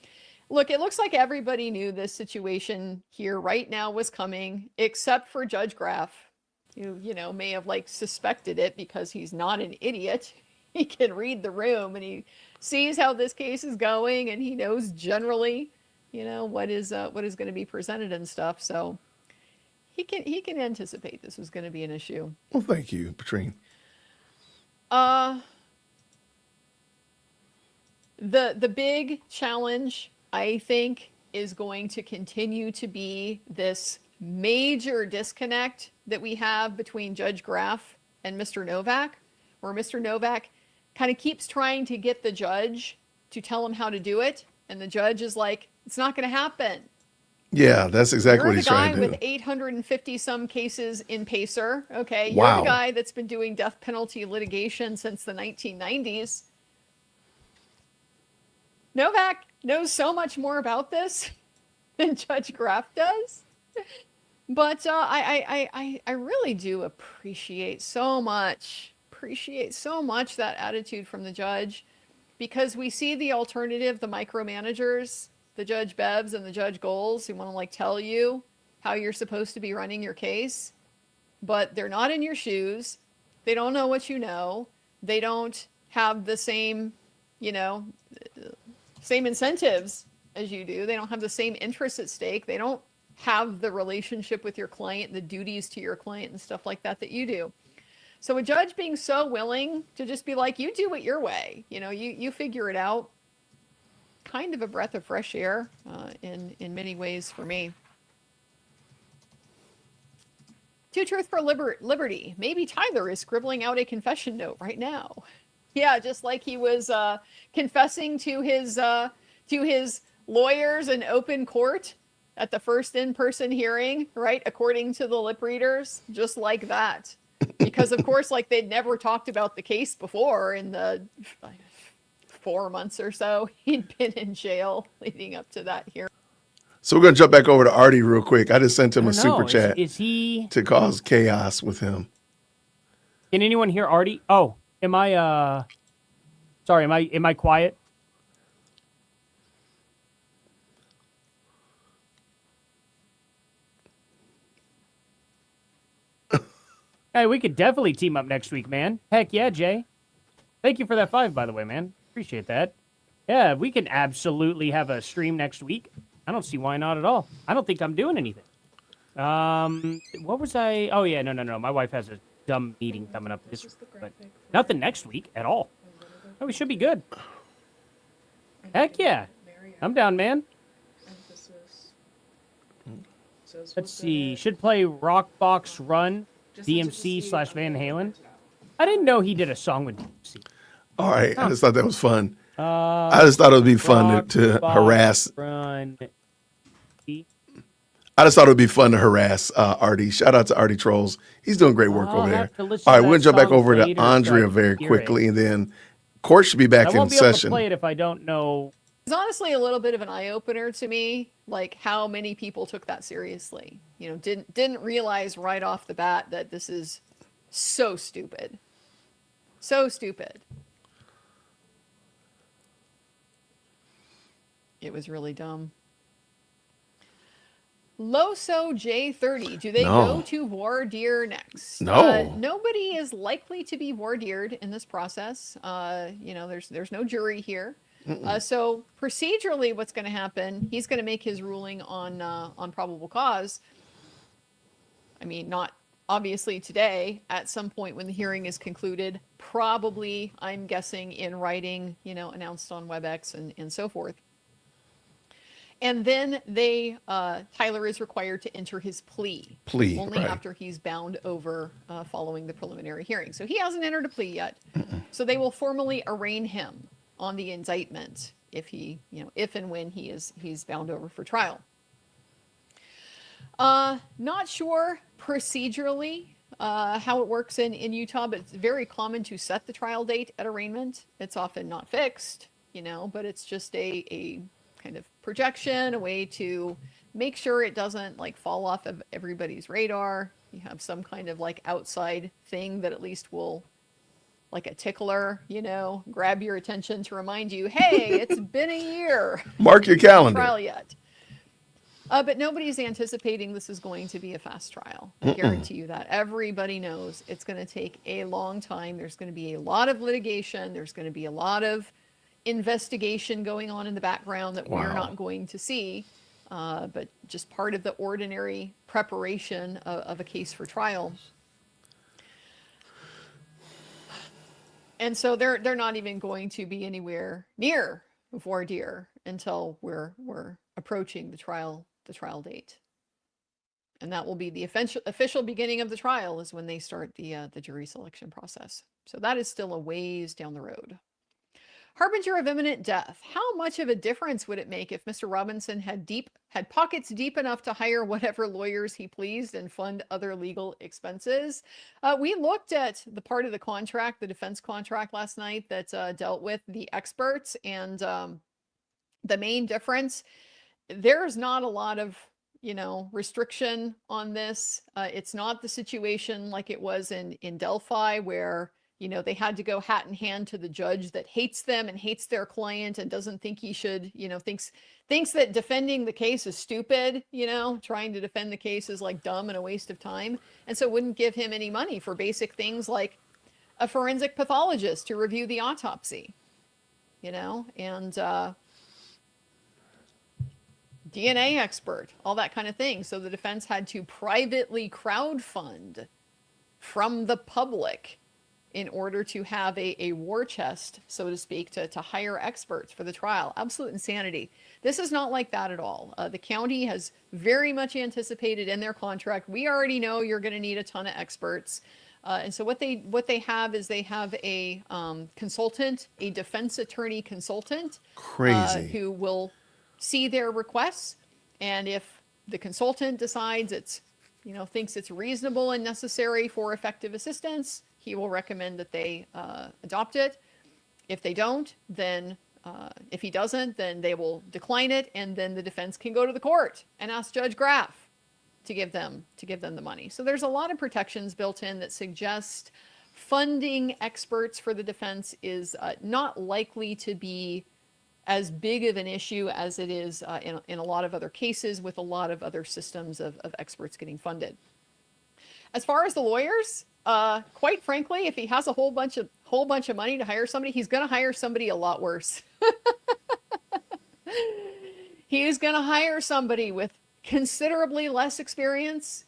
Look, it looks like everybody knew this situation here right now was coming, except for Judge Graff, who, may have suspected it because he's not an idiot. He can read the room and he sees how this case is going and he knows generally, what is going to be presented and stuff. So he can anticipate this was going to be an issue. Well, thank you, Patrine. The big challenge, I think, is going to continue to be this major disconnect that we have between Judge Graff and Mr. Novak, where Mr. Novak kind of keeps trying to get the judge to tell him how to do it, and the judge is like, it's not going to happen. Yeah, that's exactly what he's trying to do. You're the guy with 850 some cases in Pacer, okay? Wow. You're the guy that's been doing death penalty litigation since the 1990s. Novak knows so much more about this than Judge Graff does. But I really do appreciate so much that attitude from the judge. because we see the alternative, the micromanagers, the Judge Bevs and the Judge Goals, who want to like tell you how you're supposed to be running your case, but they're not in your shoes. They don't know what you know. They don't have the same, you know, same incentives as you do. They don't have the same interests at stake. They don't have the relationship with your client, the duties to your client and stuff like that that you do. So a judge being so willing to just be like, you do it your way, you know, you figure it out, kind of a breath of fresh air in many ways for me. To Truth for Liberty. Maybe Tyler is scribbling out a confession note right now. Yeah, just like he was confessing to his lawyers in open court at the first in-person hearing, right? According to the lip readers, just like that. Because of course, like they'd never talked about the case before in the 4 months or so he'd been in jail leading up to that hearing. So we're going to jump back over to Artie real quick. I just sent him a super chat Is he? to cause chaos with him. Can anyone hear Artie? Oh, am I? Sorry, am I quiet? Hey, we could definitely team up next week, man. Heck yeah, Jay. Thank you for that 5, by the way, man. Appreciate that. Yeah, we can absolutely have a stream next week. I don't see why not at all. I don't think I'm doing anything. What was I? Oh yeah, no. My wife has a dumb meeting coming up this week, but nothing next week at all. Oh, we should be good. Heck yeah, I'm down, man. Let's see. Should play Rockbox Run, DMC/Van Halen. I didn't know he did a song with DMC. All right. I just thought that was fun. I just thought it would be fun to harass. Run. I just thought it would be fun to harass Artie. Shout out to Artie Trolls. He's doing great work over there. All right, we're going to jump back over to Andrea very quickly, and then court should be back I in won't be able to session. play it if I don't know. It's honestly a little bit of an eye-opener to me, like how many people took that seriously. You know, didn't realize right off the bat that this is so stupid. So stupid. It was really dumb. Loso J30, do they go to voir dire next? No. Nobody is likely to be voir dired in this process. You know, there's no jury here. So procedurally, what's going to happen? He's going to make his ruling on probable cause. I mean, not obviously today. At some point when the hearing is concluded, probably I'm guessing in writing, you know, announced on WebEx and so forth. And then Tyler is required to enter his plea only right. after he's bound over following the preliminary hearing. So he hasn't entered a plea yet. So they will formally arraign him on the indictment if and when he's bound over for trial. Not sure procedurally how it works in Utah, but it's very common to set the trial date at arraignment. It's often not fixed, you know, but it's just a kind of projection, a way to make sure it doesn't like fall off of everybody's radar. You have some kind of like outside thing that at least will, like a tickler, you know, grab your attention to remind you, hey, it's been a year. Mark your calendar. Trial yet. But nobody's anticipating this is going to be a fast trial. I guarantee you that. Everybody knows it's going to take a long time. There's going to be a lot of litigation. There's going to be a lot of investigation going on in the background that we're not going to see, but just part of the ordinary preparation of a case for trial. And so they're not even going to be anywhere near voir dire until we're approaching the trial date. And that will be the official beginning of the trial is when they start the jury selection process. So that is still a ways down the road. Harbinger of imminent death. How much of a difference would it make if Mr. Robinson had pockets deep enough to hire whatever lawyers he pleased and fund other legal expenses? We looked at the part of the contract, the defense contract last night that dealt with the experts, and the main difference, there's not a lot of, you know, restriction on this. It's not the situation like it was in Delphi where you know, they had to go hat in hand to the judge that hates them and hates their client and doesn't think he should, you know, thinks that defending the case is stupid, you know, trying to defend the case is like dumb and a waste of time. And so wouldn't give him any money for basic things like a forensic pathologist to review the autopsy, you know, and DNA expert, all that kind of thing. So the defense had to privately crowdfund from the public in order to have a war chest, so to speak, to hire experts for the trial. Absolute insanity. This is not like that at all. The county has very much anticipated in their contract, we already know you're going to need a ton of experts. And so what they have is they have a consultant, a defense attorney consultant, Crazy. who will see their requests. And if the consultant decides it's, you know, thinks it's reasonable and necessary for effective assistance, he will recommend that they adopt it. If they don't, then if he doesn't, then they will decline it, and then the defense can go to the court and ask Judge Graff to give them the money. So there's a lot of protections built in that suggest funding experts for the defense is not likely to be as big of an issue as it is in a lot of other cases with a lot of other systems of experts getting funded. As far as the lawyers, quite frankly, if he has a whole bunch of money to hire somebody, he's going to hire somebody a lot worse. He is going to hire somebody with considerably less experience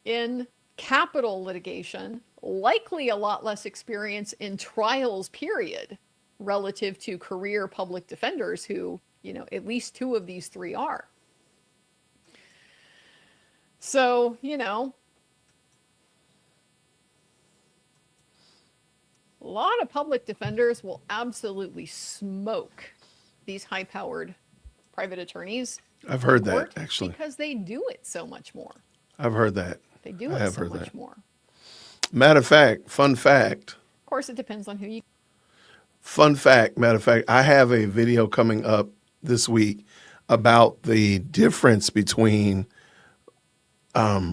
in capital litigation, likely a lot less experience in trials, period, relative to career public defenders who, you know, at least two of these three are. So, you know, a lot of public defenders will absolutely smoke these high-powered private attorneys. I've heard in that, court actually. because they do it so much more. I've heard that. They do I it have so heard much that. more. Matter of fact, fun fact, Of course, it depends on who you. matter of fact, I have a video coming up this week about the difference between a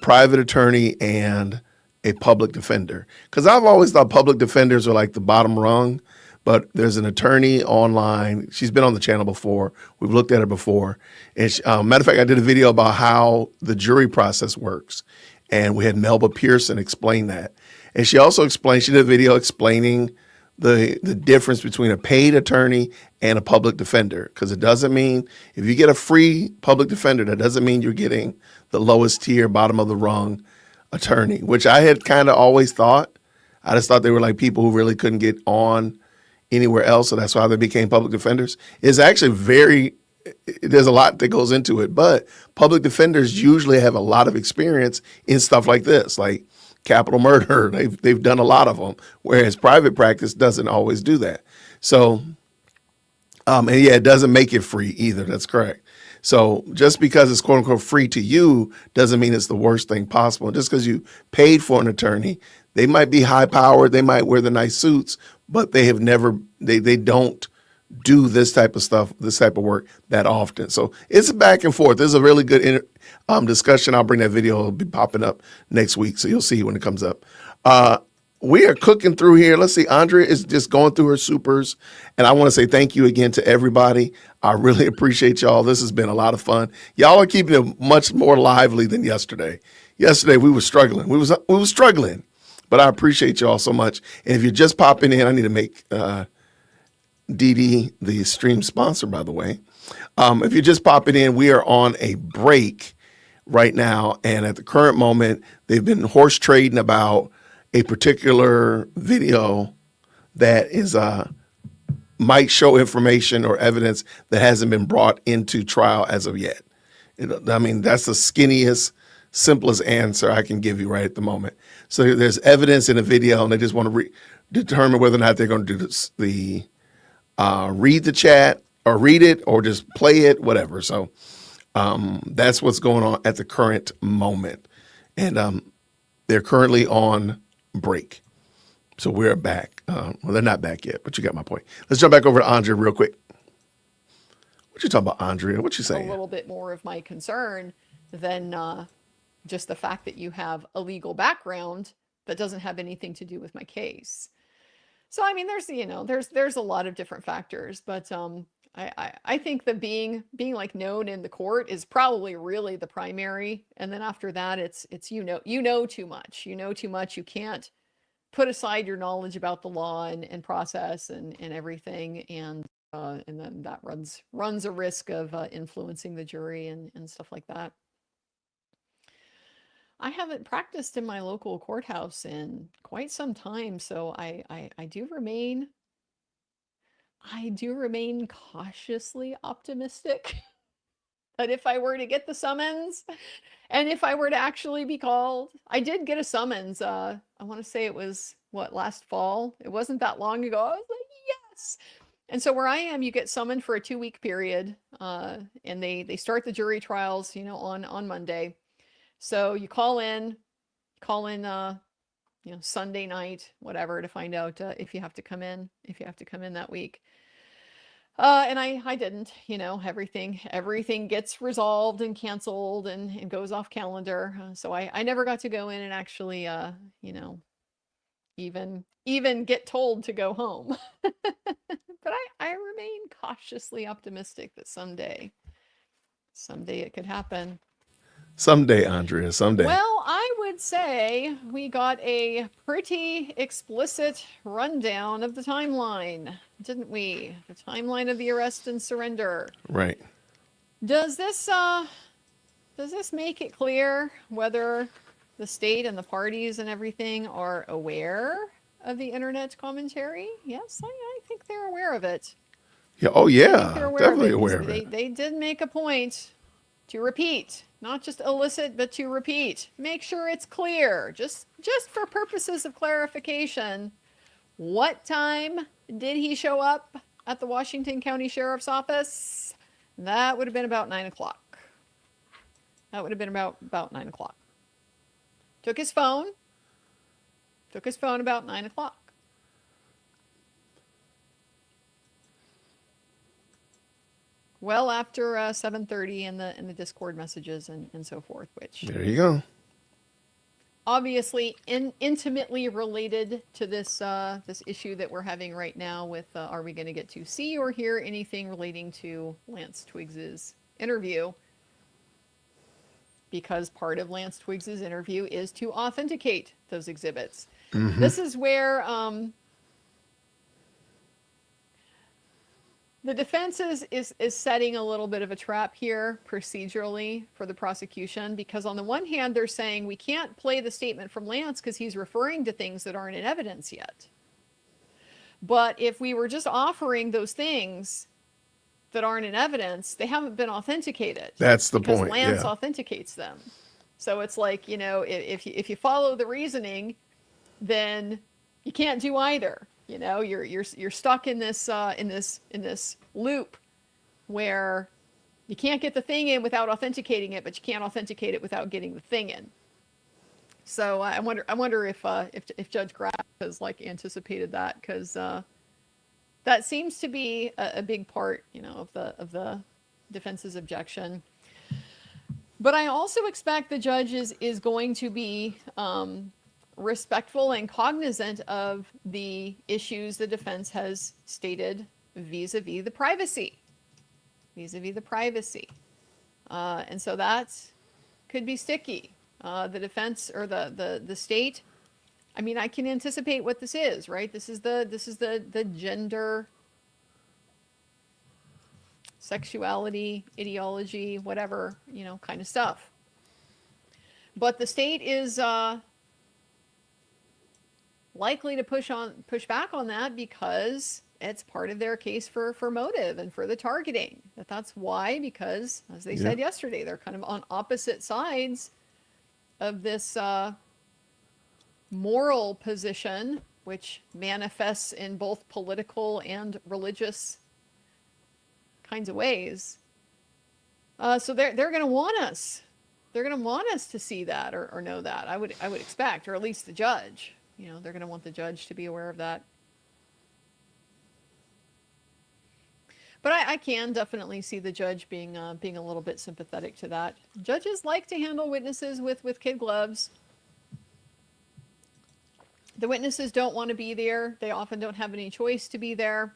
private attorney and a public defender. Because I've always thought public defenders are like the bottom rung, but there's an attorney online. She's been on the channel before. We've looked at her before. And she, matter of fact, I did a video about how the jury process works. And we had Melba Pearson explain that. And she also explained, she did a video explaining the difference between a paid attorney and a public defender. Because it doesn't mean, if you get a free public defender, that doesn't mean you're getting the lowest tier, bottom of the rung attorney, which I had kind of always thought. I just thought they were like people who really couldn't get on anywhere else. So that's why they became public defenders. It's actually there's a lot that goes into it, but public defenders usually have a lot of experience in stuff like this, like capital murder. They've done a lot of them, whereas private practice doesn't always do that. So, and yeah, it doesn't make it free either. That's correct. So just because it's quote unquote free to you doesn't mean it's the worst thing possible. Just because you paid for an attorney, they might be high powered, they might wear the nice suits, but they don't do this type of stuff, this type of work that often. So it's back and forth. There's a really good discussion. I'll bring that video. It'll be popping up next week, so you'll see when it comes up. We are cooking through here. Let's see. Andrea is just going through her supers, and I want to say thank you again to everybody. I really appreciate y'all. This has been a lot of fun. Y'all are keeping it much more lively than yesterday. Yesterday we were struggling. We was struggling, but I appreciate y'all so much. And if you're just popping in, I need to make DD the stream sponsor, by the way. If you're just popping in, we are on a break right now, and at the current moment, they've been horse trading about a particular video that is might show information or evidence that hasn't been brought into trial as of yet. I mean, that's the skinniest, simplest answer I can give you right at the moment. So there's evidence in a video, and they just want to determine whether or not they're going to do this, read the chat or read it or just play it, whatever. So that's what's going on at the current moment. And they're currently on break. So we're back. Well, they're not back yet, but you got my point. Let's jump back over to Andrea real quick. What you talking about, Andrea? What you saying? A little bit more of my concern than just the fact that you have a legal background that doesn't have anything to do with my case. So, I mean, there's a lot of different factors, but I think that being like known in the court is probably really the primary. And then after that, it's you know too much. You know too much. You can't put aside your knowledge about the law and process and everything. And then that runs a risk of influencing the jury and stuff like that. I haven't practiced in my local courthouse in quite some time, so I do remain cautiously optimistic that if I were to get the summons and if I were to actually be called. I did get a summons. I want to say it was last fall. It wasn't that long ago. I was like, yes. And so where I am, you get summoned for a 2-week period, and they start the jury trials, on Monday. So you call in, Sunday night, whatever, to find out if you have to come in that week. And I didn't, everything gets resolved and canceled and goes off calendar. So I never got to go in and actually, even get told to go home. But I remain cautiously optimistic that someday it could happen. Someday, Andrea, someday. Well, I would say we got a pretty explicit rundown of the timeline, didn't we? The timeline of the arrest and surrender. Right. Does this make it clear whether the state and the parties and everything are aware of the internet commentary? Yes, I think they're aware of it. Yeah. Oh, yeah. They're Definitely of it. aware of it. They did make a point to repeat, not just elicit, but to repeat. Make sure it's clear, just for purposes of clarification. What time did he show up at the Washington County Sheriff's Office? That would have been about 9 o'clock. That would have been about 9 o'clock. Took his phone about 9 o'clock. Well after 7:30 in the Discord messages and so forth, which There you go. obviously intimately related to this issue that we're having right now with are we going to get to see or hear anything relating to Lance Twiggs's interview? Because part of Lance Twiggs's interview is to authenticate those exhibits. Mhm. This is where the defense is setting a little bit of a trap here procedurally for the prosecution, because on the one hand, they're saying we can't play the statement from Lance because he's referring to things that aren't in evidence yet. But if we were just offering those things that aren't in evidence, they haven't been authenticated. That's the because point, Lance yeah. authenticates them. So it's like, if you follow the reasoning, then you can't do either. You're stuck in this loop where you can't get the thing in without authenticating it, but you can't authenticate it without getting the thing in. So I wonder if Judge Graff has anticipated that, because that seems to be a big part, of the defense's objection. But I also expect the judge is going to be respectful and cognizant of the issues the defense has stated vis-a-vis the privacy. And so that could be sticky. The defense or the state, I mean, I can anticipate what this is, right? This is the gender, sexuality, ideology, whatever, kind of stuff. But the state is likely to push back on that because it's part of their case for motive and for the targeting. That's why, because as they said yesterday, they're kind of on opposite sides of this moral position, which manifests in both political and religious kinds of ways. So they're going to want us. They're going to want us to see that or know that. I would expect, or at least the judge. They're going to want the judge to be aware of that. But I can definitely see the judge being a little bit sympathetic to that. Judges like to handle witnesses with kid gloves. The witnesses don't want to be there. They often don't have any choice to be there.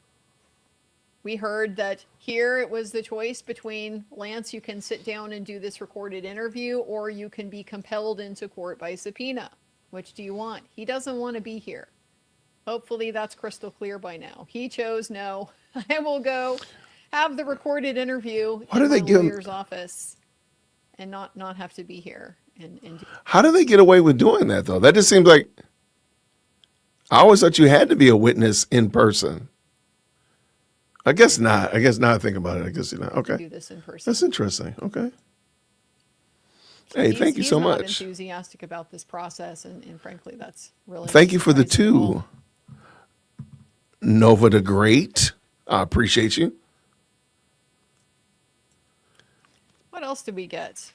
We heard that here it was the choice between, Lance, you can sit down and do this recorded interview, or you can be compelled into court by subpoena. Which do you want? He doesn't want to be here. Hopefully that's crystal clear by now. He chose no. I will go have the recorded interview Why do in they my give him- lawyer's office and not have to be here. And How do they get away with doing that, though? That just seems like, I always thought you had to be a witness in person. I guess not. I guess now I think about it. I guess you're not. Okay. do this in person. That's interesting. Okay. Hey, He's- thank you so he's not much. enthusiastic about this process, and frankly, that's really. Thank you for the surprising at all. 2. Nova the Great. I appreciate you. What else did we get?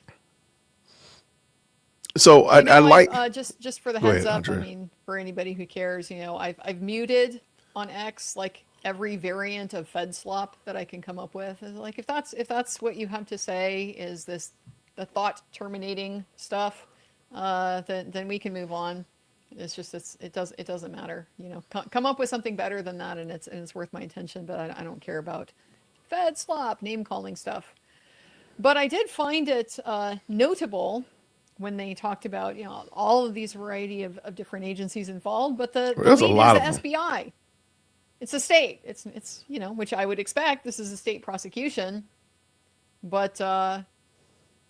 So I like. Just for the Go heads ahead, up, I Andrea. mean, for anybody who cares, I've muted on X like every variant of Fed slop that I can come up with. And, like, if that's what you have to say is the thought terminating stuff, then we can move on. It's just it doesn't matter. Come up with something better than that, and it's worth my attention. But I don't care about Fed slop, name calling stuff. But I did find it notable when they talked about all of these variety of different agencies involved. But the There's a lead lot is of the SBI. It's a state. It's which I would expect. This is a state prosecution, but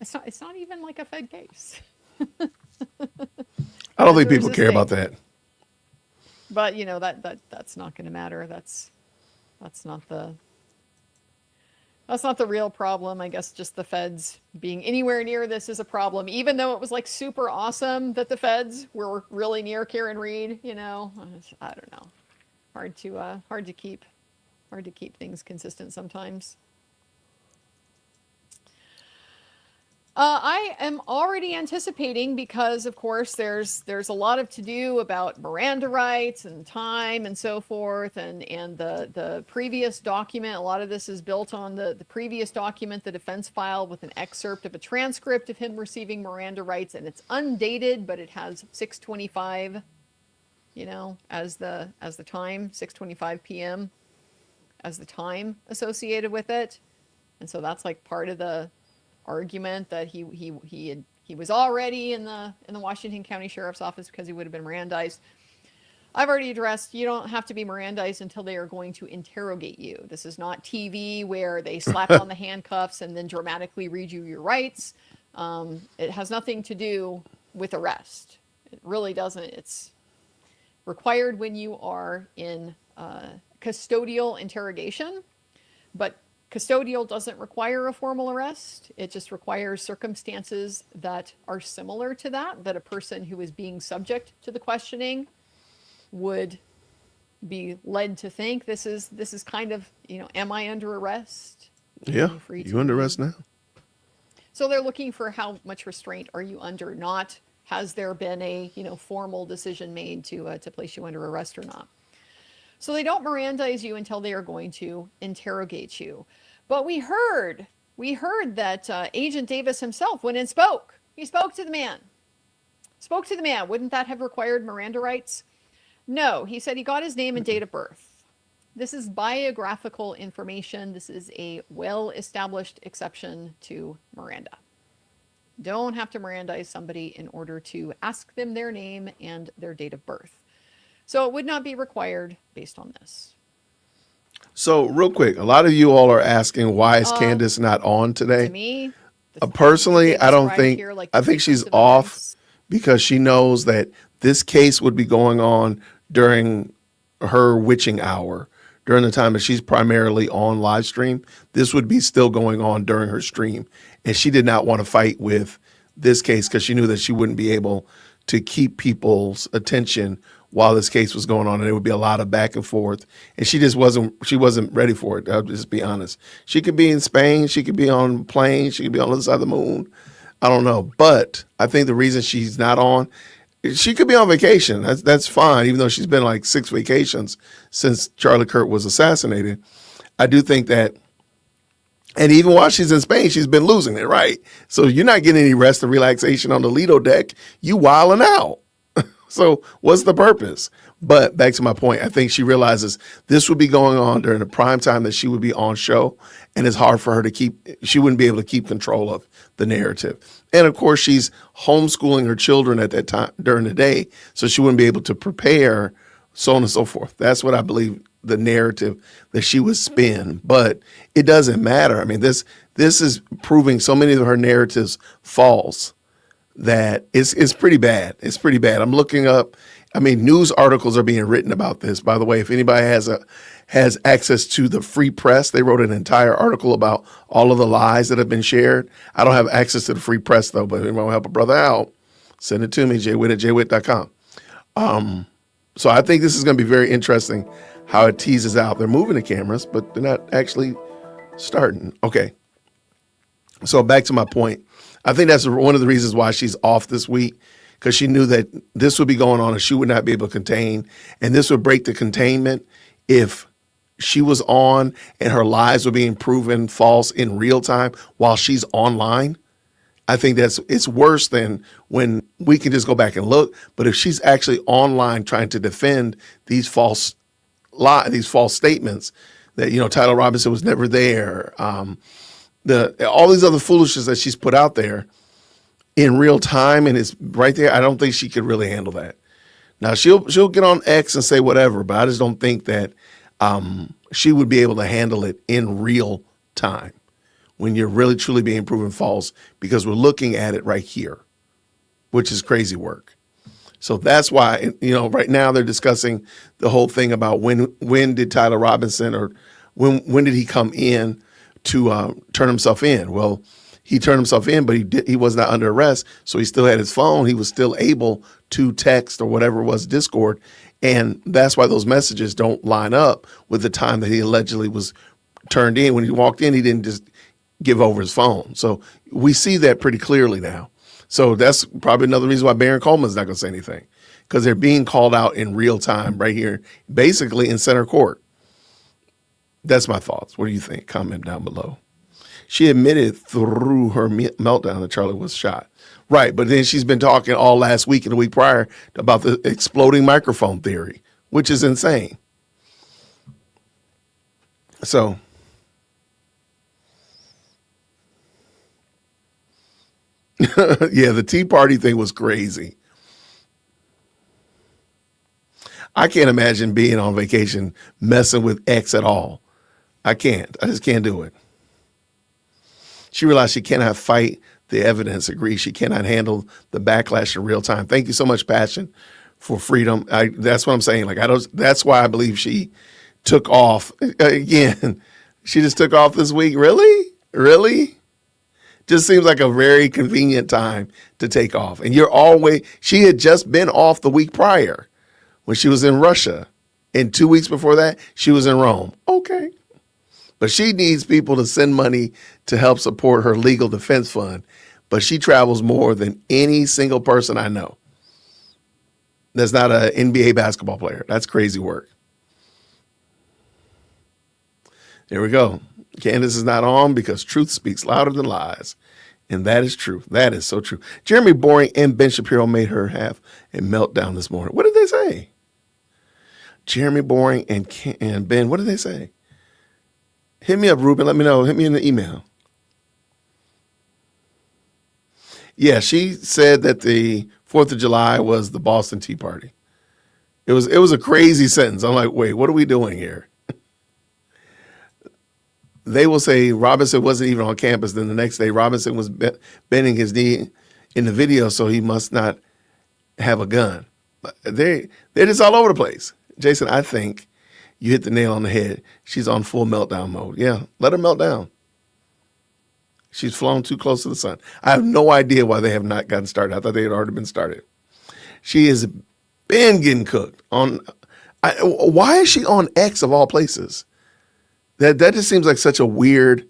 it's not even like a Fed case. I don't think There's people a care about state. that. But that's not going to matter. That's not the real problem. I guess just the feds being anywhere near this is a problem, even though it was like super awesome that the feds were really near Karen Reed. I don't know. Hard to keep things consistent sometimes. I am already anticipating, because of course there's a lot of to do about Miranda rights and time and so forth, and the previous document. A lot of this is built on the previous document the defense filed with an excerpt of a transcript of him receiving Miranda rights, and it's undated, but it has 6:25, as the time, 6:25 p.m. as the time associated with it, and so that's like part of the argument that he was already in the Washington County Sheriff's Office because he would have been Mirandized. I've already addressed, you don't have to be Mirandized until they are going to interrogate you. This is not TV where they slap on the handcuffs and then dramatically read you your rights. It has nothing to do with arrest. It really doesn't. It's required when you are in custodial interrogation, but custodial doesn't require a formal arrest. It just requires circumstances that are similar to that a person who is being subject to the questioning would be led to think this is kind of, am I under arrest? Yeah. Free to You under leave. arrest now? So they're looking for how much restraint are you under, not has there been a, formal decision made to place you under arrest or not. So they don't Mirandize you until they are going to interrogate you. But we heard that Agent Davis himself went and spoke. He spoke to the man. Wouldn't that have required Miranda rights? No, he said he got his name and date of birth. This is biographical information. This is a well-established exception to Miranda. Don't have to Mirandize somebody in order to ask them their name and their date of birth. So it would not be required based on this. So real quick, a lot of you all are asking, why is Candace not on today? To me, Personally, I don't right think, here, like I the think she's sequence of off events. because she knows that this case would be going on during her witching hour, during the time that she's primarily on live stream. This would be still going on during her stream. And she did not want to fight with this case because she knew that she wouldn't be able to keep people's attention while this case was going on, and it would be a lot of back and forth. And she wasn't ready for it. I'll just be honest. She could be in Spain. She could be on a plane. She could be on the other side of the moon. I don't know. But I think the reason she's not on, she could be on vacation. That's fine, even though she's been like 6 vacations since Charlie Kirk was assassinated. I do think that, and even while she's in Spain, she's been losing it, right? So you're not getting any rest or relaxation on the Lido deck. You wilding out. So what's the purpose? But back to my point, I think she realizes this would be going on during the prime time that she would be on show, and it's hard for her to she wouldn't be able to keep control of the narrative. And of course, she's homeschooling her children at that time during the day, so she wouldn't be able to prepare, so on and so forth. That's what I believe the narrative that she would spin. But it doesn't matter. I mean, this is proving so many of her narratives false that it's pretty bad. It's pretty bad. I'm looking up. I mean, news articles are being written about this. By the way, if anybody has access to the Free Press, they wrote an entire article about all of the lies that have been shared. I don't have access to the Free Press though, but if anyone will help a brother out, send it to me, jwitt@jwitt.com. So I think this is going to be very interesting how it teases out. They're moving the cameras, but they're not actually starting. Okay. So back to my point. I think that's one of the reasons why she's off this week, because she knew that this would be going on and she would not be able to contain. And this would break the containment if she was on and her lies were being proven false in real time while she's online. I think it's worse than when we can just go back and look. But if she's actually online trying to defend these false statements that, Tyler Robinson was never there, all these other foolishness that she's put out there in real time and it's right there, I don't think she could really handle that. Now she'll get on X and say whatever, but I just don't think that she would be able to handle it in real time when you're really truly being proven false, because we're looking at it right here, which is crazy work. So that's why, right now they're discussing the whole thing about when did Tyler Robinson or when did he come in to turn himself in? Well, he turned himself in, but he was not under arrest, so he still had his phone. He was still able to text or whatever it was, Discord, and that's why those messages don't line up with the time that he allegedly was turned in. When he walked in, he didn't just give over his phone. So we see that pretty clearly now. So that's probably another reason why Baron Coleman's not going to say anything, because they're being called out in real time right here, basically in center court. That's my thoughts. What do you think? Comment down below. She admitted through her meltdown that Charlie was shot. Right, but then she's been talking all last week and the week prior about the exploding microphone theory, which is insane. So, yeah, the Tea Party thing was crazy. I can't imagine being on vacation messing with X at all. I can't. I just can't do it. She realized she cannot fight the evidence, agrees she cannot handle the backlash in real time. Thank you so much, Passion, for freedom. That's what I'm saying. That's why I believe she took off. Again, she just took off this week. Really? Just seems like a very convenient time to take off. And she had just been off the week prior when she was in Russia. And 2 weeks before that, she was in Rome. Okay. But she needs people to send money to help support her legal defense fund. But she travels more than any single person I know that's not an NBA basketball player. That's crazy work. There we go. Candace is not on because truth speaks louder than lies. And that is true. That is so true. Jeremy Boring and Ben Shapiro made her have a meltdown this morning. What did they say? Jeremy Boring and Ben, what did they say? Hit me up, Ruben. Let me know. Hit me in the email. Yeah, she said that the 4th of July was the Boston Tea Party. It was a crazy sentence. I'm like, wait, what are we doing here? They will say Robinson wasn't even on campus. Then the next day, Robinson was bending his knee in the video, so he must not have a gun. They're just all over the place. Jason, I think you hit the nail on the head. She's on full meltdown mode. Yeah, let her melt down. She's flown too close to the sun. I have no idea why they have not gotten started. I thought they had already been started. She has been getting cooked. Why is she on X of all places? That just seems like such a weird.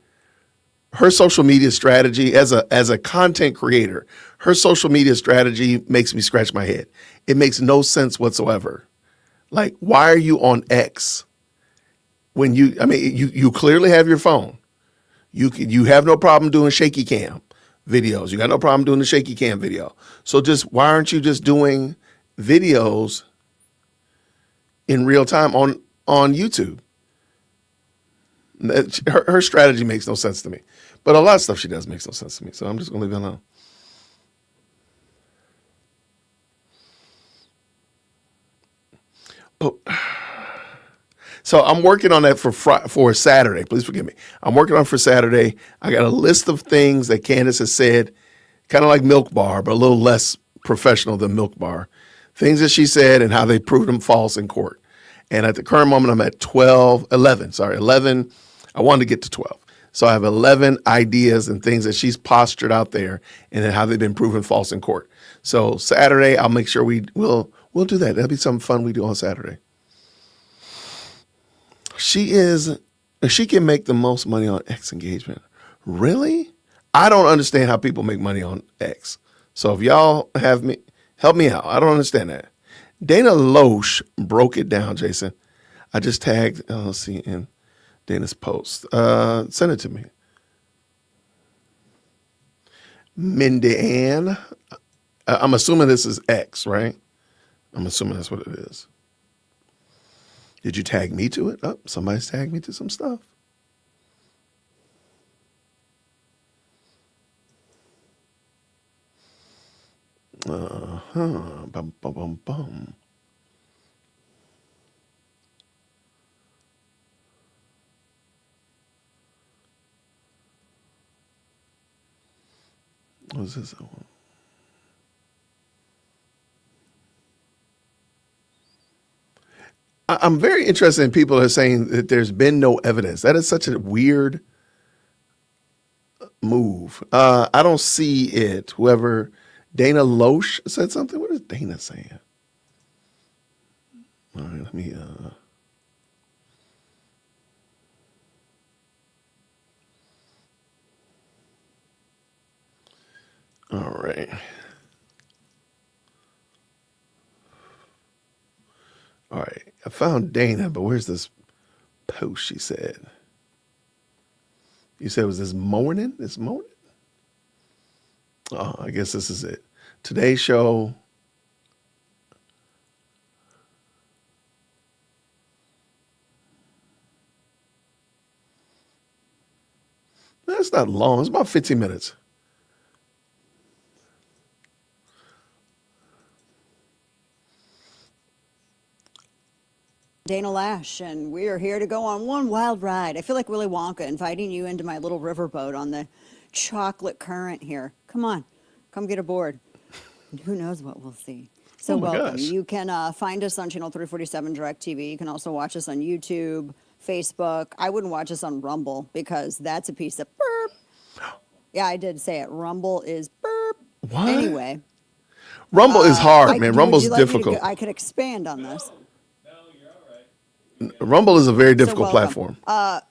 Her social media strategy as a content creator, her social media strategy makes me scratch my head. It makes no sense whatsoever. Like, why are you on X when you clearly have your phone. You have no problem doing shaky cam videos. You got no problem doing the shaky cam video. So why aren't you just doing videos in real time on YouTube. Her strategy makes no sense to me. But a lot of stuff she does makes no sense to me. So I'm just going to leave it alone. Oh. So I'm working on that for Saturday. Please forgive me. I'm working on it for Saturday. I got a list of things that Candace has said, kind of like Milk Bar, but a little less professional than Milk Bar. Things that she said and how they proved them false in court. And at the current moment, I'm at 11. I wanted to get to 12. So I have 11 ideas and things that she's postured out there and then how they've been proven false in court. So Saturday, I'll make sure we'll do that. That'll be something fun we do on Saturday. She can make the most money on X engagement. Really? I don't understand how people make money on X. So if y'all help me out. I don't understand that. Dana Loesch broke it down, Jason. I just tagged, let's see, in Dana's post. Send it to me. Mindy Ann. I'm assuming this is X, right? I'm assuming that's what it is. Did you tag me to it? Oh, somebody's tagged me to some stuff. Bum, bum, bum, bum. What is this? I'm very interested in people who are saying that there's been no evidence. That is such a weird move. I don't see it. Whoever, Dana Loesch said something. What is Dana saying? All right, let me. All right. All right, I found Dana, but where's this post she said? You said it was this morning? This morning? Oh, I guess this is it. Today's show. That's not long. It's about 15 minutes. Dana Loesch, and we are here to go on one wild ride. I feel like Willy Wonka inviting you into my little riverboat on the chocolate current here. Come on, come get aboard. Who knows what we'll see. So welcome. Gosh. You can find us on channel 347 DirecTV. You can also watch us on YouTube, Facebook. I wouldn't watch us on Rumble because that's a piece of burp. Yeah, I did say it. Rumble is burp. What? Anyway. Rumble is hard, man. Rumble's difficult. I could expand on this. Rumble is a very difficult welcome. platform.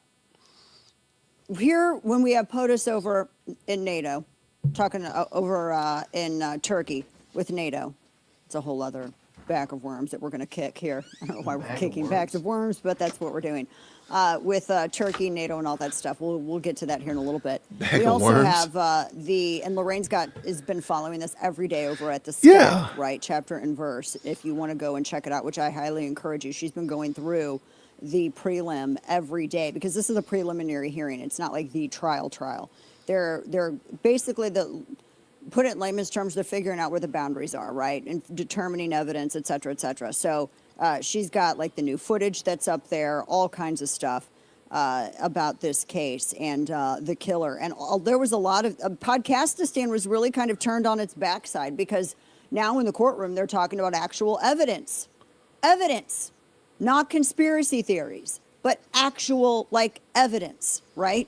Here, when we have POTUS over in NATO, talking over in Turkey with NATO, it's a whole other bag of worms that we're going to kick here. I don't know why we're kicking bags of worms, but that's what we're doing. With Turkey, NATO, and all that stuff. We'll get to that here in a little bit. Bag we of also worms? have and Lorraine's has been following this every day over at the Scout, right? Chapter and verse. If you want to go and check it out, which I highly encourage you. She's been going through the prelim every day because this is a preliminary hearing. It's not like the trial. They're basically put it in layman's terms, they're figuring out where the boundaries are, right? And determining evidence, et cetera, et cetera. So she's got like the new footage that's up there, all kinds of stuff about this case and the killer. And there was a lot of Podcastistan was really kind of turned on its backside because now in the courtroom, they're talking about actual evidence, not conspiracy theories, but actual like evidence, right?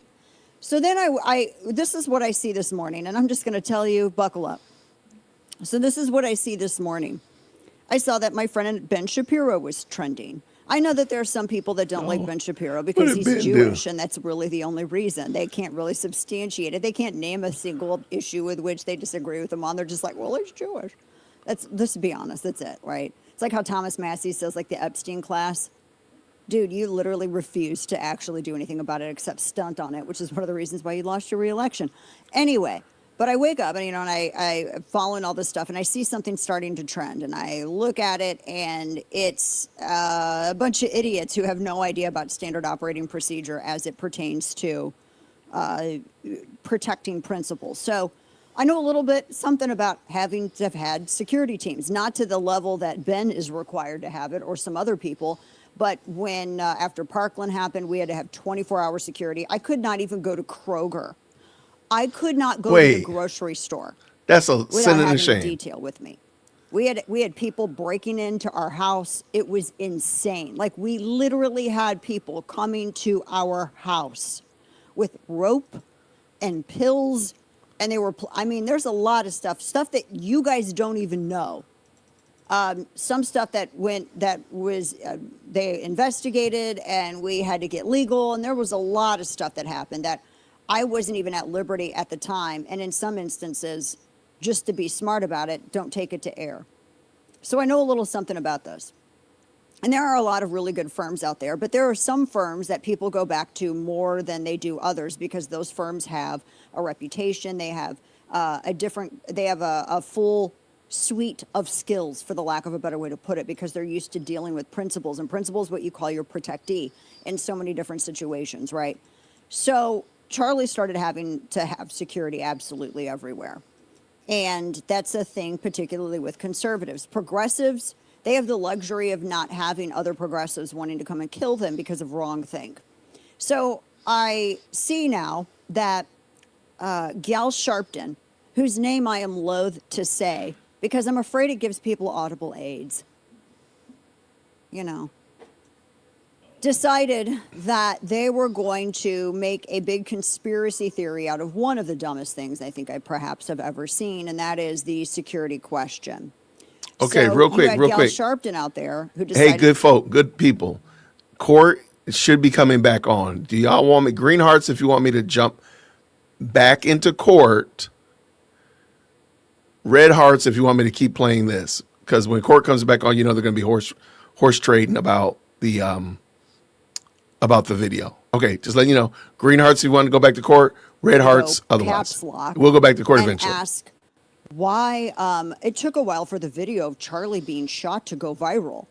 So then this is what I see this morning, and I'm just going to tell you, buckle up. So this is what I see this morning. I saw that my friend Ben Shapiro was trending. I know that there are some people that don't like Ben Shapiro because he's Jewish, and that's really the only reason. They can't really substantiate it. They can't name a single issue with which they disagree with him on. They're just like, well, he's Jewish. Let's be honest, that's it, right? It's like how Thomas Massey says, like the Epstein class. Dude, you literally refused to actually do anything about it except stunt on it, which is one of the reasons why you lost your re-election. Anyway, But I wake up and, and I following all this stuff and I see something starting to trend and I look at it and it's a bunch of idiots who have no idea about standard operating procedure as it pertains to protecting principles. So I know a little bit something about having to have had security teams, not to the level that Ben is required to have it or some other people. But when after Parkland happened, we had to have 24-hour security. I could not even go to Kroger. I could not go to the grocery store. That's a without sin and a having shame. detail with me. We had people breaking into our house. It was insane. Like we literally had people coming to our house with rope and pills, and they were. I mean, there's a lot of stuff that you guys don't even know. Some stuff that was they investigated, and we had to get legal, and there was a lot of stuff that happened that I wasn't even at liberty at the time, and in some instances, just to be smart about it, don't take it to air. So I know a little something about this. And there are a lot of really good firms out there, but there are some firms that people go back to more than they do others because those firms have a reputation, they have a full suite of skills, for the lack of a better way to put it, because they're used to dealing with principals, and principals what you call your protectee in so many different situations, right? So Charlie started having to have security absolutely everywhere. And that's a thing, particularly with conservatives. Progressives, they have the luxury of not having other progressives wanting to come and kill them because of wrong thing. So I see now that Gal Sharpton, whose name I am loath to say because I'm afraid it gives people audible aids, decided that they were going to make a big conspiracy theory out of one of the dumbest things I think I perhaps have ever seen, and that is the security question. Okay, So real you quick, had real Gal quick. Sharpton out there who decided. Hey, good folk, good people. Court should be coming back on. Do y'all want me, green hearts, if you want me to jump back into court? Red hearts if you want me to keep playing this. Because when court comes back on, they're going to be horse trading about the video. Okay, just letting you know. Green hearts if you want to go back to court. Red hearts otherwise. Caps lock We'll go back to court and eventually. ask why it took a while for the video of Charlie being shot to go viral.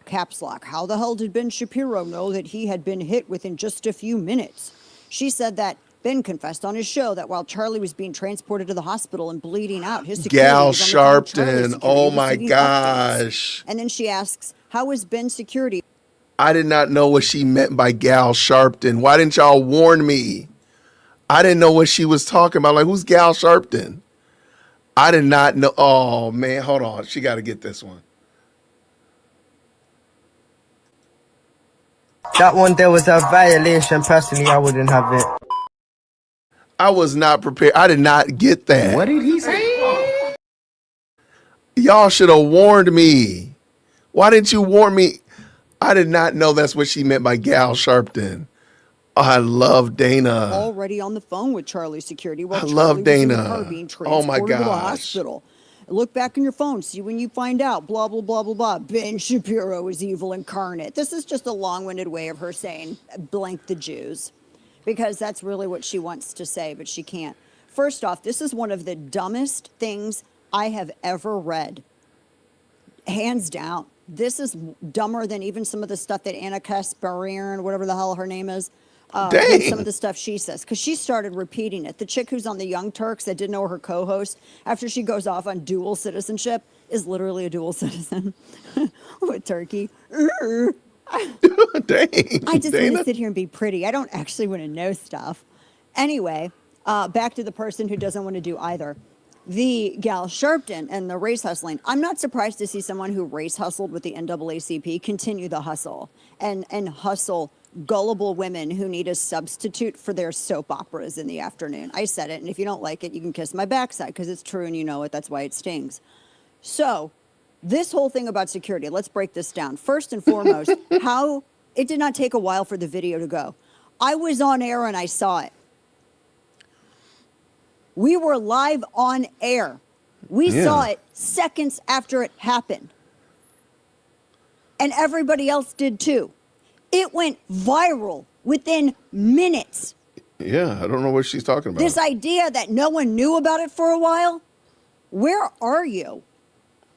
Caps lock. How the hell did Ben Shapiro know that he had been hit within just a few minutes? She said that Ben confessed on his show that while Charlie was being transported to the hospital and bleeding out, his security Gal was on the phone. Charlie's Sharpton. security Oh was my receiving updates. gosh. And then she asks, how is Ben's security? I did not know what she meant by Gal Sharpton. Why didn't y'all warn me? I didn't know what she was talking about. Like, who's Gal Sharpton? I did not know. Oh, man, hold on. She got to get this one. That one there was a violation. Personally, I wouldn't have it. I was not prepared. I did not get that. What did he say? Y'all should have warned me. Why didn't you warn me? I did not know that's what she meant by Gal Sharpton. Oh, I love Dana. Already on the phone with Charlie's security while I Charlie love was in the Dana. car being Oh, my transported to the gosh. hospital. Look back in your phone, see when you find out, blah, blah, blah, blah, blah. Ben Shapiro is evil incarnate. This is just a long-winded way of her saying blank the Jews, because that's really what she wants to say, but she can't. First off, this is one of the dumbest things I have ever read. Hands down. This is dumber than even some of the stuff that Anna Kasparian, whatever the hell her name is, than some of the stuff she says, because she started repeating it. The chick who's on the Young Turks that didn't know her co-host, after she goes off on dual citizenship, is literally a dual citizen with Turkey. Dang. I just want Dana. to sit here and be pretty. I don't actually want to know stuff. Anyway, back to the person who doesn't want to do either. The Gal Sharpton and the race hustling. I'm not surprised to see someone who race hustled with the NAACP continue the hustle and hustle gullible women who need a substitute for their soap operas in the afternoon. I said it, and if you don't like it, you can kiss my backside because it's true and you know it. That's why it stings. So this whole thing about security, let's break this down. First and foremost, how it did not take a while for the video to go. I was on air and I saw it. We were live on air. We saw it seconds after it happened. And everybody else did too. It went viral within minutes. Yeah, I don't know what she's talking about. This idea that no one knew about it for a while, where are you?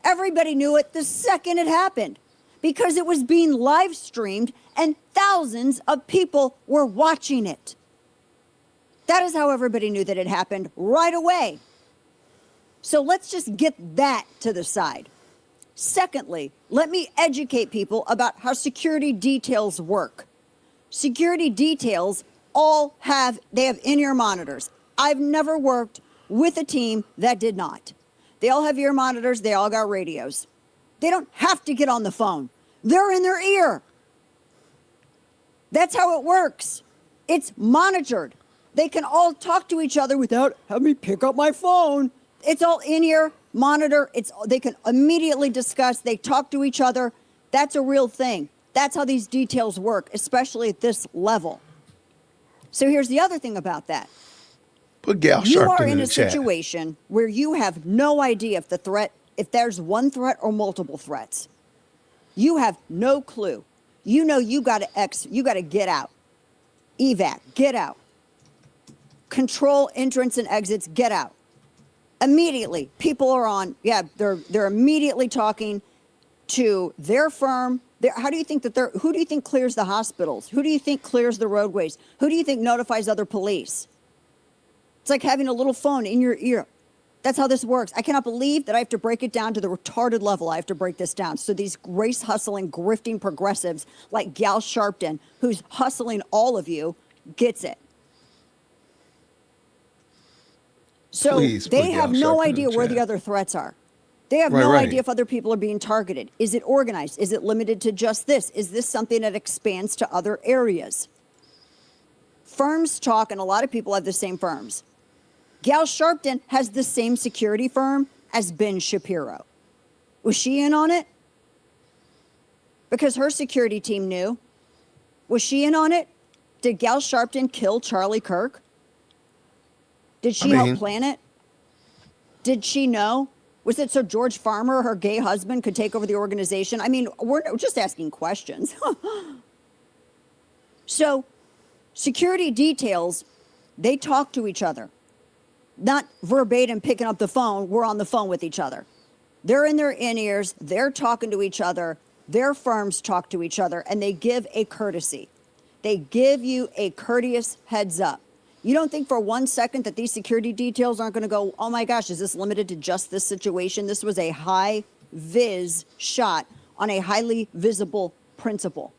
Everybody knew it the second it happened because it was being live streamed and thousands of people were watching it. That is how everybody knew that it happened right away. So let's just get that to the side. Secondly, let me educate people about how security details work. Security details they have in-ear monitors. I've never worked with a team that did not. They all have ear monitors, they all got radios. They don't have to get on the phone. They're in their ear. That's how it works. It's monitored. They can all talk to each other without having me pick up my phone. It's all in-ear monitor. They can immediately discuss. They talk to each other. That's a real thing. That's how these details work, especially at this level. So here's the other thing about that. Put Gal You Sharpton are in the a chat. situation where you have no idea if there's one threat or multiple threats. You have no clue. You know you got to get out. Evac, get out. Control entrance and exits, get out. Immediately, people are on, they're immediately talking to their firm. Who do you think clears the hospitals? Who do you think clears the roadways? Who do you think notifies other police? It's like having a little phone in your ear. That's how this works. I cannot believe that I have to break it down to the retarded level. I have to break this down. So these race hustling, grifting progressives like Gal Sharpton, who's hustling all of gets it. So Please put they have Gal no Sharpton in idea the where chat. the other threats are. They have Right, no right. idea if other people are being targeted. Is it organized? Is it limited to just this? Is this something that expands to other areas? Firms talk, and a lot of people have the same firms. Gal Sharpton has the same security firm as Ben Shapiro. Was she in on it? Because her security team knew. Was she in on it? Did Gal Sharpton kill Charlie Kirk? Did she help plan it? Did she know? Was it so George Farmer, her gay husband, could take over the organization? I mean, we're just asking questions. So, security details, they talk to each other. Not verbatim picking up the phone, we're on the phone with each other. They're in their in-ears, they're talking to each other, their firms talk to each other, and they give a courtesy. They give you a courteous heads up. You don't think for 1 second that these security details aren't going to go, oh my gosh, is this limited to just this situation? This was a high-vis shot on a highly visible principal.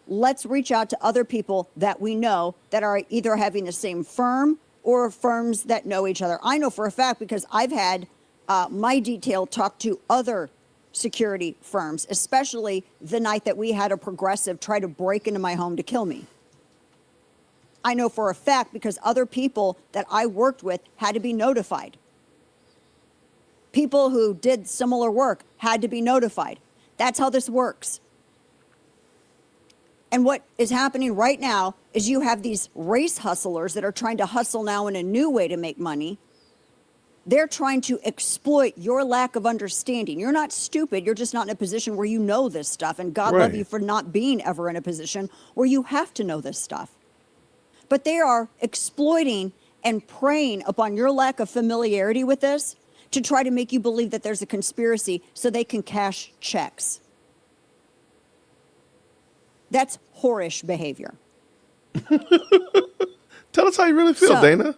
Let's reach out to other people that we know that are either having the same firm or firms that know each other. I know for a fact because I've had my detail talk to other security firms, especially the night that we had a progressive try to break into my home to kill me. I know for a fact because other people that I worked with had to be notified. People who did similar work had to be notified. That's how this works. And what is happening right now is you have these race hustlers that are trying to hustle now in a new way to make money. They're trying to exploit your lack of understanding. You're not stupid. You're just not in a position where you know this stuff. And God love Right. you for not being ever in a position where you have to know this stuff. But they are exploiting and preying upon your lack of familiarity with this to try to make you believe that there's a conspiracy so they can cash checks. That's whorish behavior. Tell us how you really feel, So- Dana.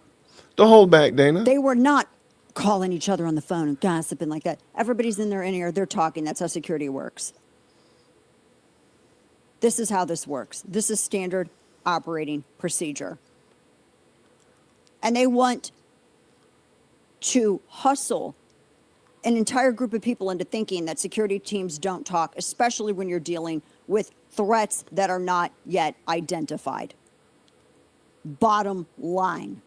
Don't hold back, Dana. They were not calling each other on the phone and gossiping like that. Everybody's in their in-ear. They're talking. That's how security works. This is how this works. This is standard operating procedure. And they want to hustle an entire group of people into thinking that security teams don't talk, especially when you're dealing with threats that are not yet identified. Bottom line.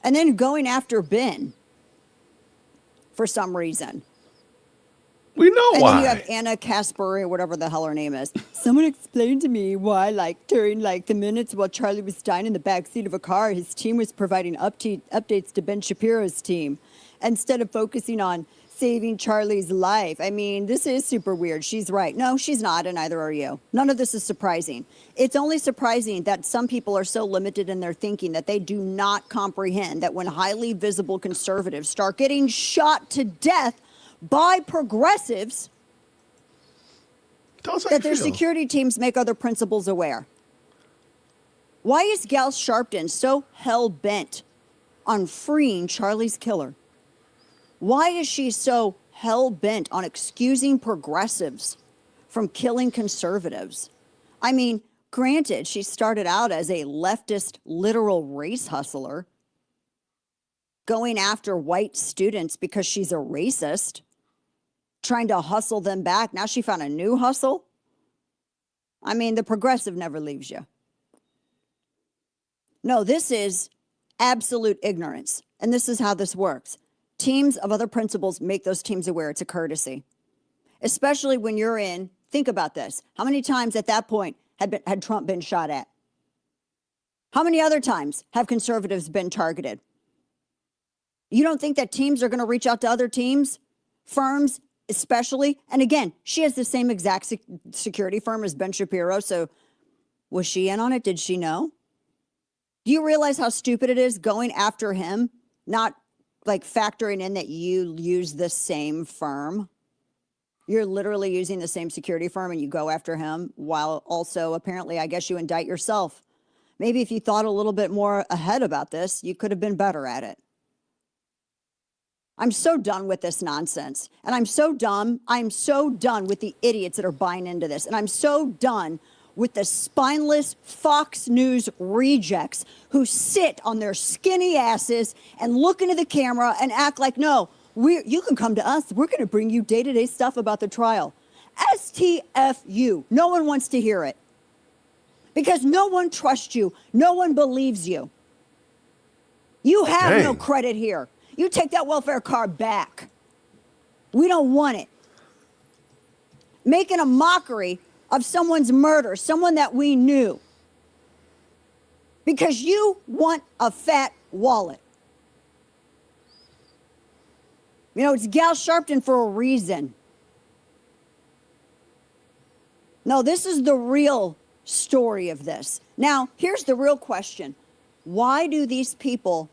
And then going after Ben for some reason. We know And why. then you have Anna Caspary, or whatever the hell her name is. Someone explained to me why, during the minutes while Charlie was dying in the backseat of a car, his team was providing updates to Ben Shapiro's team instead of focusing on saving Charlie's life. I mean, this is super weird. She's right. No, she's not, and neither are you. None of this is surprising. It's only surprising that some people are so limited in their thinking that they do not comprehend that when highly visible conservatives start getting shot to death by progressives, that their security teams make other principals aware. Why is Gal Sharpton so hell-bent on freeing Charlie's killer? Why is she so hell-bent on excusing progressives from killing conservatives? I mean, granted, she started out as a leftist literal race hustler, going after white students because she's a racist, trying to hustle them back. Now she found a new hustle. I mean, the progressive never leaves you. No, this is absolute ignorance. And this is how this works. Teams of other principals make those teams aware. It's a courtesy. Especially when you're in, think about this. How many times at that point had Trump been shot at? How many other times have conservatives been targeted? You don't think that teams are going to reach out to other teams, firms especially? And again, she has the same exact security firm as Ben Shapiro. So was she in on it? Did she know? Do you realize how stupid it is going after him, not like factoring in that you use the same firm? You're literally using the same security firm and you go after him while also apparently, I guess you indict yourself. Maybe if you thought a little bit more ahead about this, you could have been better at it. I'm so done with this nonsense. And I'm so done with the idiots that are buying into this. And I'm so done with the spineless Fox News rejects who sit on their skinny asses and look into the camera and act like, no, you can come to us. We're going to bring you day-to-day stuff about the trial. STFU. No one wants to hear it. Because no one trusts you. No one believes you. You have no credit here. You take that welfare card back. We don't want it. Making a mockery of someone's murder, someone that we knew. Because you want a fat wallet. You know, it's Gal Sharpton for a reason. No, this is the real story of this. Now, here's the real question. Why do these people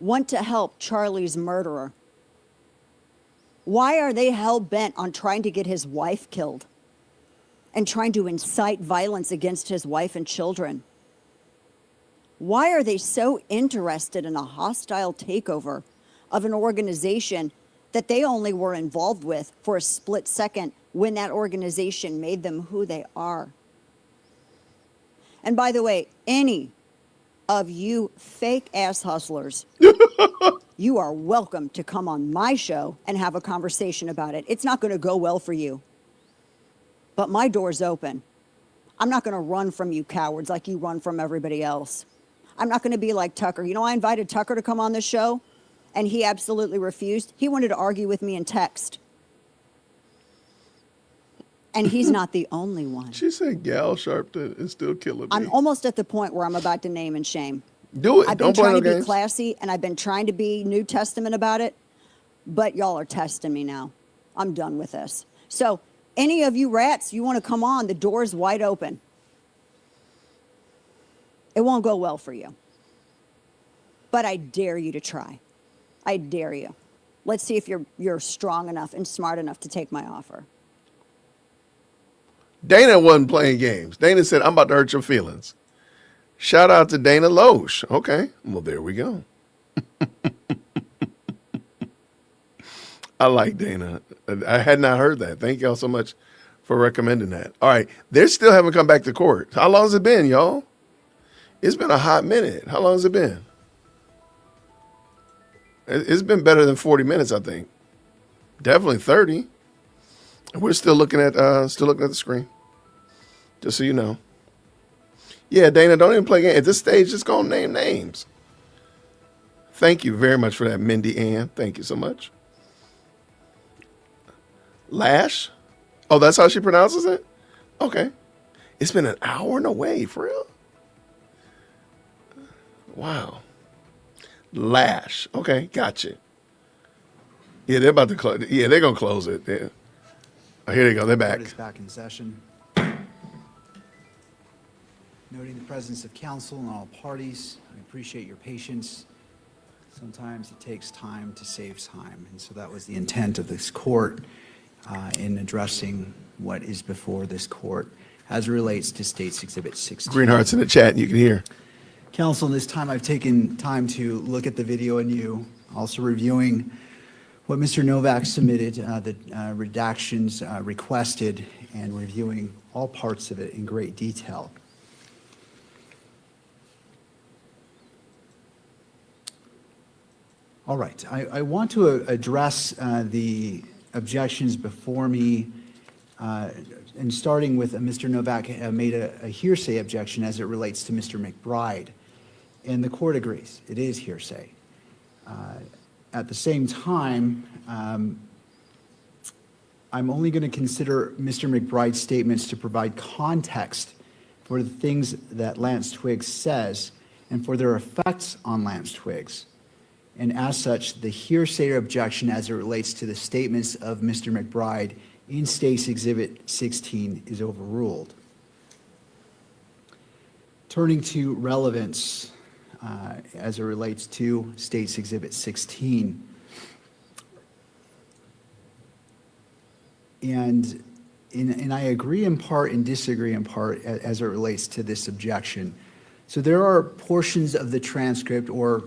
want to help Charlie's murderer? Why are they hell-bent on trying to get his wife killed and trying to incite violence against his wife and children? Why are they so interested in a hostile takeover of an organization that they only were involved with for a split second when that organization made them who they are? And by the way, any of you fake ass hustlers, you are welcome to come on my show and have a conversation about it. It's not going to go well for you, but my door's open. I'm not going to run from you cowards like you run from everybody else. I'm not going to be like Tucker. You know, I invited Tucker to come on this show and he absolutely refused. He wanted to argue with me in text. And he's not the only one. She said Gal Sharpton is still killing me. I'm almost at the point where I'm about to name and shame. Do it. I've been Don't play trying no to be games. classy and I've been trying to be New Testament about it, but y'all are testing me now. I'm done with this. So any of you rats, you want to come on, the door's wide open. It won't go well for you. But I dare you to try. I dare you. Let's see if you're strong enough and smart enough to take my offer. Dana wasn't playing games. Dana said, I'm about to hurt your feelings. Shout out to Dana Loesch. Okay, well, there we go. I like Dana. I had not heard that. Thank y'all so much for recommending that. All right, they still haven't come back to court. How long has it been, y'all? It's been a hot minute. How long has it been? It's been better than 40 minutes, I think. Definitely 30. We're still looking at the screen. Just so you know. Yeah, Dana, don't even play games. At this stage, just go name names. Thank you very much for that, Mindy Ann. Thank you so much. Lash? Oh, that's how she pronounces it? Okay. It's been an hour? No way, for real? Wow. Lash. Okay, gotcha. Yeah, they're about to close. Yeah, they're gonna close it. Yeah. Oh, here they go. They're back. Court is back in session. Noting the presence of counsel and all parties, I appreciate your patience. Sometimes it takes time to save time, and so that was the intent of this court in addressing what is before this court as it relates to State's Exhibit 16. Green hearts in the chat, and you can hear. Counsel, this time I've taken time to look at the video anew, also reviewing what Mr. Novak submitted, the redactions requested, and reviewing all parts of it in great detail. All right, I want to address the objections before me, and starting with Mr. Novak made a hearsay objection as it relates to Mr. McBride, and the court agrees, it is hearsay. At the same time, I'm only going to consider Mr. McBride's statements to provide context for the things that Lance Twiggs says and for their effects on Lance Twiggs. And as such, the hearsay objection as it relates to the statements of Mr. McBride in State's Exhibit 16 is overruled. Turning to relevance as it relates to State's Exhibit 16. And I agree in part and disagree in part as it relates to this objection. So there are portions of the transcript, or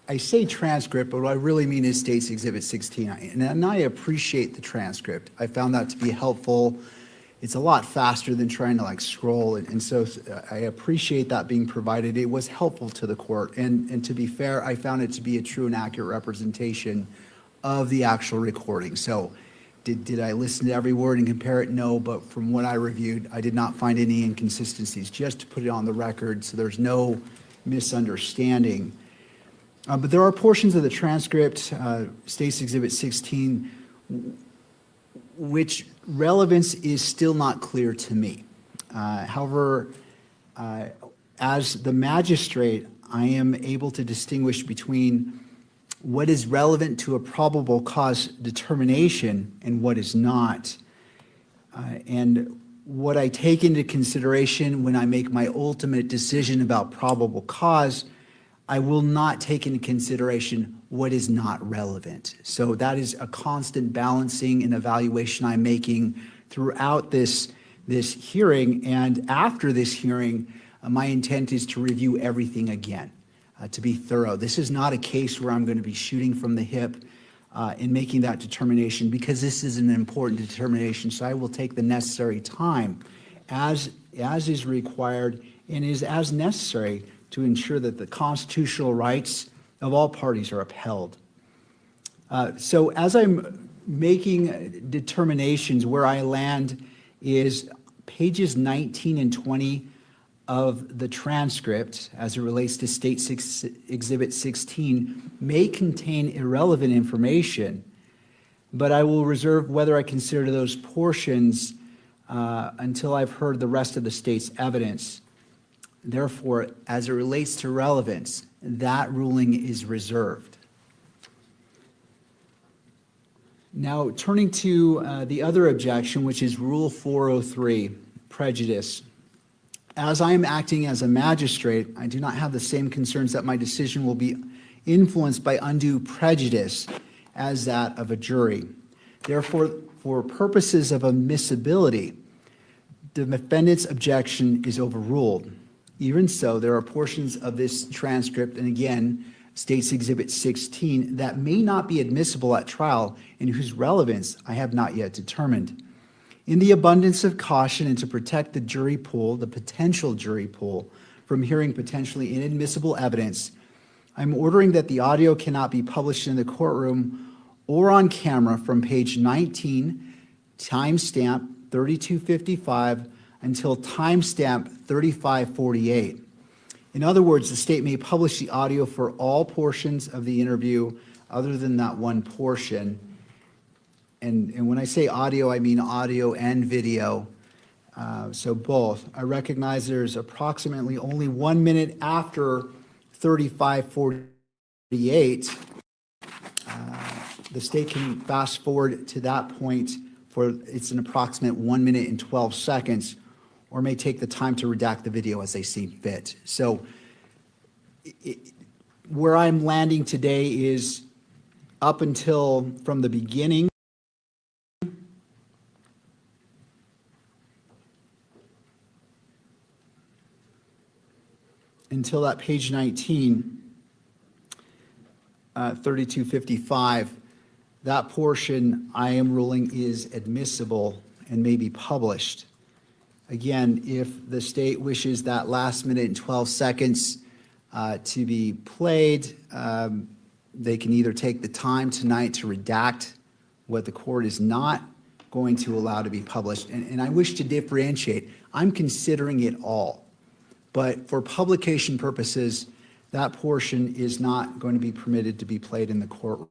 I say transcript, but what I really mean is State's Exhibit 16. And I appreciate the transcript. I found that to be helpful. It's a lot faster than trying to scroll. And so I appreciate that being provided. It was helpful to the court. And to be fair, I found it to be a true and accurate representation of the actual recording. So did I listen to every word and compare it? No, but from what I reviewed, I did not find any inconsistencies, just to put it on the record so there's no misunderstanding. But there are portions of the transcript, State's Exhibit 16, which relevance is still not clear to me. However, as the magistrate, I am able to distinguish between what is relevant to a probable cause determination and what is not. And what I take into consideration when I make my ultimate decision about probable cause, I will not take into consideration what is not relevant. So that is a constant balancing and evaluation I'm making throughout this hearing. And after this hearing, my intent is to review everything again, to be thorough. This is not a case where I'm going to be shooting from the hip in making that determination, because this is an important determination. So I will take the necessary time as is required and is as necessary to ensure that the constitutional rights of all parties are upheld. So as I'm making determinations, where I land is pages 19 and 20 of the transcript as it relates to State Exhibit 16 may contain irrelevant information, but I will reserve whether I consider those portions until I've heard the rest of the state's evidence. Therefore, as it relates to relevance, that ruling is reserved. Now, turning to the other objection, which is Rule 403, prejudice. As I am acting as a magistrate, I do not have the same concerns that my decision will be influenced by undue prejudice as that of a jury. Therefore, for purposes of admissibility, the defendant's objection is overruled. Even so, there are portions of this transcript, and again, State's Exhibit 16, that may not be admissible at trial and whose relevance I have not yet determined. In the abundance of caution and to protect the jury pool, the potential jury pool, from hearing potentially inadmissible evidence, I'm ordering that the audio cannot be published in the courtroom or on camera from page 19, timestamp 3255, until timestamp 3548. In other words, the state may publish the audio for all portions of the interview other than that one portion. And when I say audio, I mean audio and video, so both. I recognize there's approximately only 1 minute after 3548 the state can fast forward to that point for, it's an approximate 1 minute and 12 seconds, or may take the time to redact the video as they see fit. So where I'm landing today is up until from the beginning until that page 19, 3255, that portion I am ruling is admissible and may be published. Again, if the state wishes that last minute and 12 seconds to be played, they can either take the time tonight to redact what the court is not going to allow to be published. And I wish to differentiate. I'm considering it all. But for publication purposes, that portion is not going to be permitted to be played in the courtroom.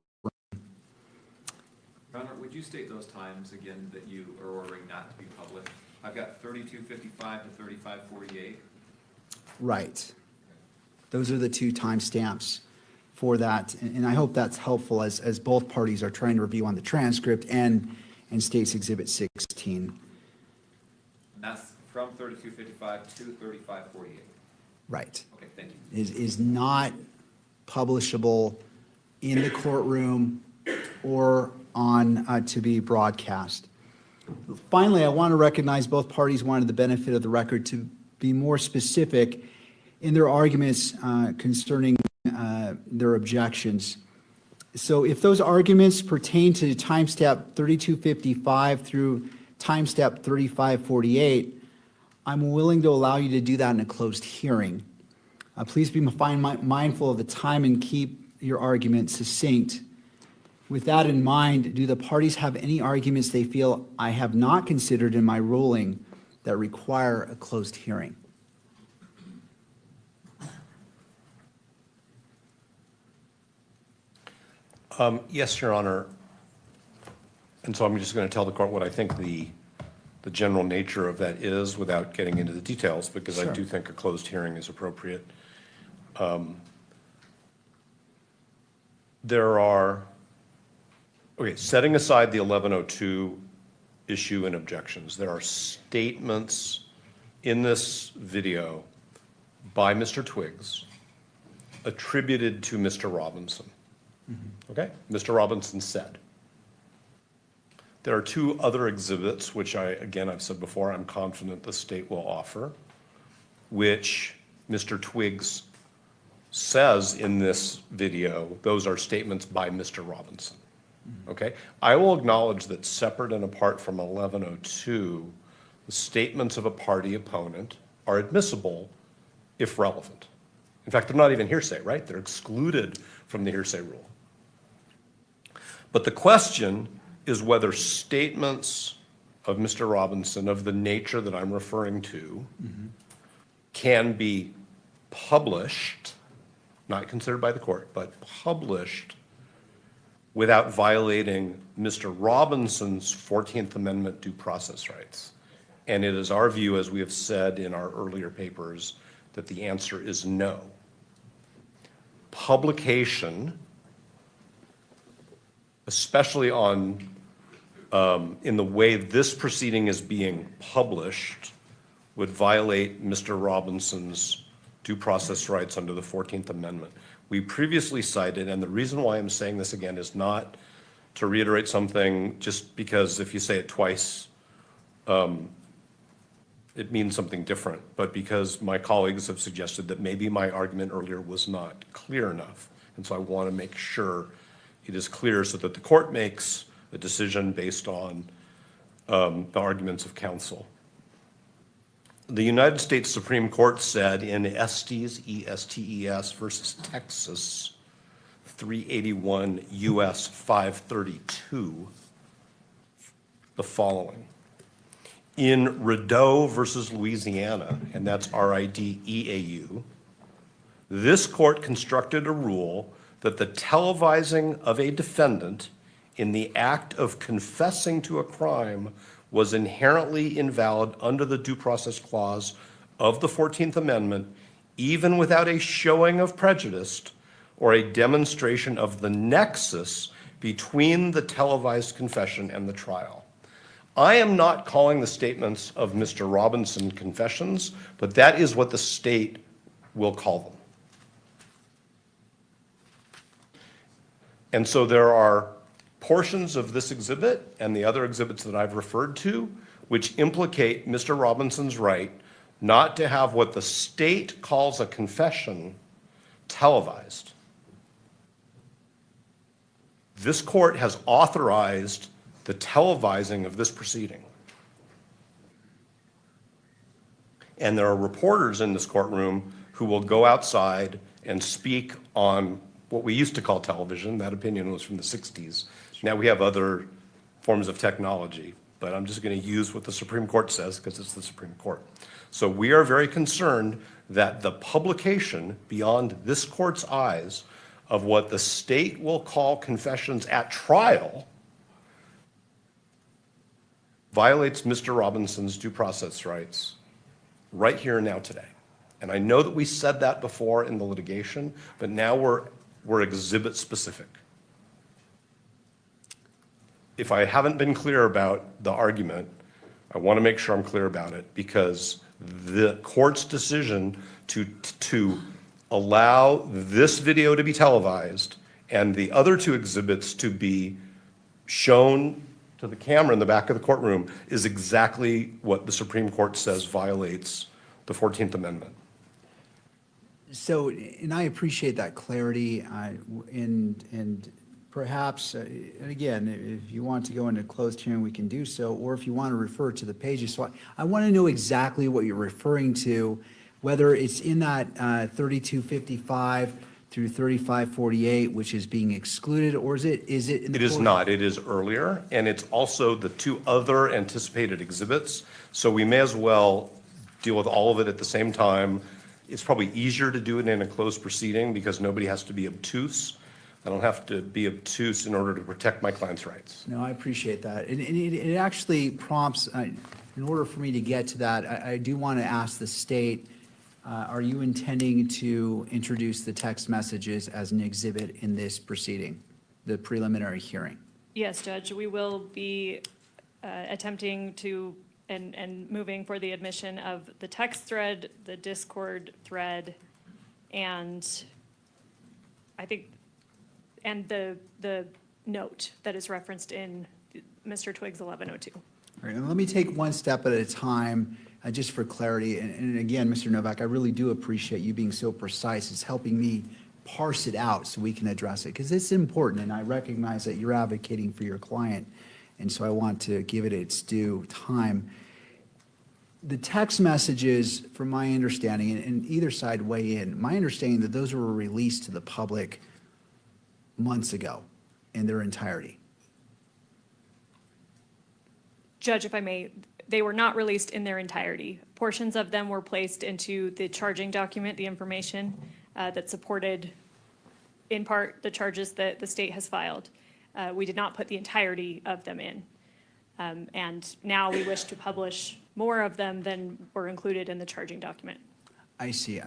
Your Honor, would you state those times again that you are ordering not to be published? I've got 3255 to 3548. Right. Those are the two timestamps for that. And I hope that's helpful as both parties are trying to review on the transcript and State's Exhibit 16. And that's from 3255 to 3548. Right. Okay, thank you. Is not publishable in the courtroom or on to be broadcast. Finally, I want to recognize both parties wanted the benefit of the record to be more specific in their arguments concerning their objections. So if those arguments pertain to timestamp 3255 through timestamp 3548, I'm willing to allow you to do that in a closed hearing. Please be mindful of the time and keep your argument succinct. With that in mind, do the parties have any arguments they feel I have not considered in my ruling that require a closed hearing? Yes, Your Honor. And so I'm just going to tell the court what I think the general nature of that is without getting into the details, because I do think a closed hearing is appropriate. There are, okay, setting aside the 1102 issue and objections, there are statements in this video by Mr. Twiggs attributed to Mr. Robinson. Okay? Mr. Robinson said. There are two other exhibits, which I've said before, I'm confident the state will offer, which Mr. Twiggs says in this video, those are statements by Mr. Robinson. Okay? I will acknowledge that separate and apart from 1102, the statements of a party opponent are admissible if relevant. In fact, they're not even hearsay, right? They're excluded from the hearsay rule. But the question is whether statements of Mr. Robinson of the nature that I'm referring to can be published, not considered by the court, but published without violating Mr. Robinson's 14th Amendment due process rights. And it is our view, as we have said in our earlier papers, that the answer is no. Publication, especially on in the way this proceeding is being published, would violate Mr. Robinson's due process rights under the 14th Amendment. We previously cited, and the reason why I'm saying this again is not to reiterate something just because if you say it twice, it means something different, but because my colleagues have suggested that maybe my argument earlier was not clear enough. And so I want to make sure it is clear so that the court makes a decision based on the arguments of counsel. The United States Supreme Court said in Estes, E-S-T-E-S versus Texas, 381 U.S. 532, the following. In Rideau versus Louisiana, and that's R-I-D-E-A-U, this court constructed a rule that the televising of a defendant in the act of confessing to a crime was inherently invalid under the Due Process Clause of the 14th Amendment, even without a showing of prejudice or a demonstration of the nexus between the televised confession and the trial. I am not calling the statements of Mr. Robinson confessions, but that is what the state will call them. And so there are portions of this exhibit and the other exhibits that I've referred to which implicate Mr. Robinson's right not to have what the state calls a confession televised. This court has authorized the televising of this proceeding. And there are reporters in this courtroom who will go outside and speak on what we used to call television. That opinion was from the 60s. Now we have other forms of technology, but I'm just going to use what the Supreme Court says because it's the Supreme Court. So we are very concerned that the publication beyond this court's eyes of what the state will call confessions at trial violates Mr. Robinson's due process rights right here and now today. And I know that we said that before in the litigation, but now we're exhibit specific. If I haven't been clear about the argument, I want to make sure I'm clear about it, because the court's decision to allow this video to be televised and the other two exhibits to be shown to the camera in the back of the courtroom is exactly what the Supreme Court says violates the 14th Amendment. So, and I appreciate that clarity, and perhaps, and again, if you want to go into closed hearing, we can do so, or if you want to refer to the pages. So I want to know exactly what you're referring to, whether it's in that 3255 through 3548, which is being excluded, or is it in the It is not. It is earlier, and it's also the two other anticipated exhibits. So we may as well deal with all of it at the same time. It's probably easier to do it in a closed proceeding because nobody has to be obtuse. I don't have to be obtuse in order to protect my client's rights. No, I appreciate that. And it actually prompts, in order for me to get to that, I do want to ask the state, are you intending to introduce the text messages as an exhibit in this proceeding, the preliminary hearing? Yes, Judge, we will be attempting to and moving for the admission of the text thread, the Discord thread, and I think, and the note that is referenced in Mr. Twiggs 1102. All right, and let me take one step at a time, just for clarity. And again, Mr. Novak, I really do appreciate you being so precise. It's helping me parse it out so we can address it, because it's important, and I recognize that you're advocating for your client, and so I want to give it its due time. The text messages, from my understanding, and either side weigh in, my understanding that those were released to the public months ago in their entirety. Judge, if I may, they were not released in their entirety. Portions of them were placed into the charging document, the information that supported, in part, the charges that the state has filed. We did not put the entirety of them in. And now we wish to publish more of them than were included in the charging document. I see.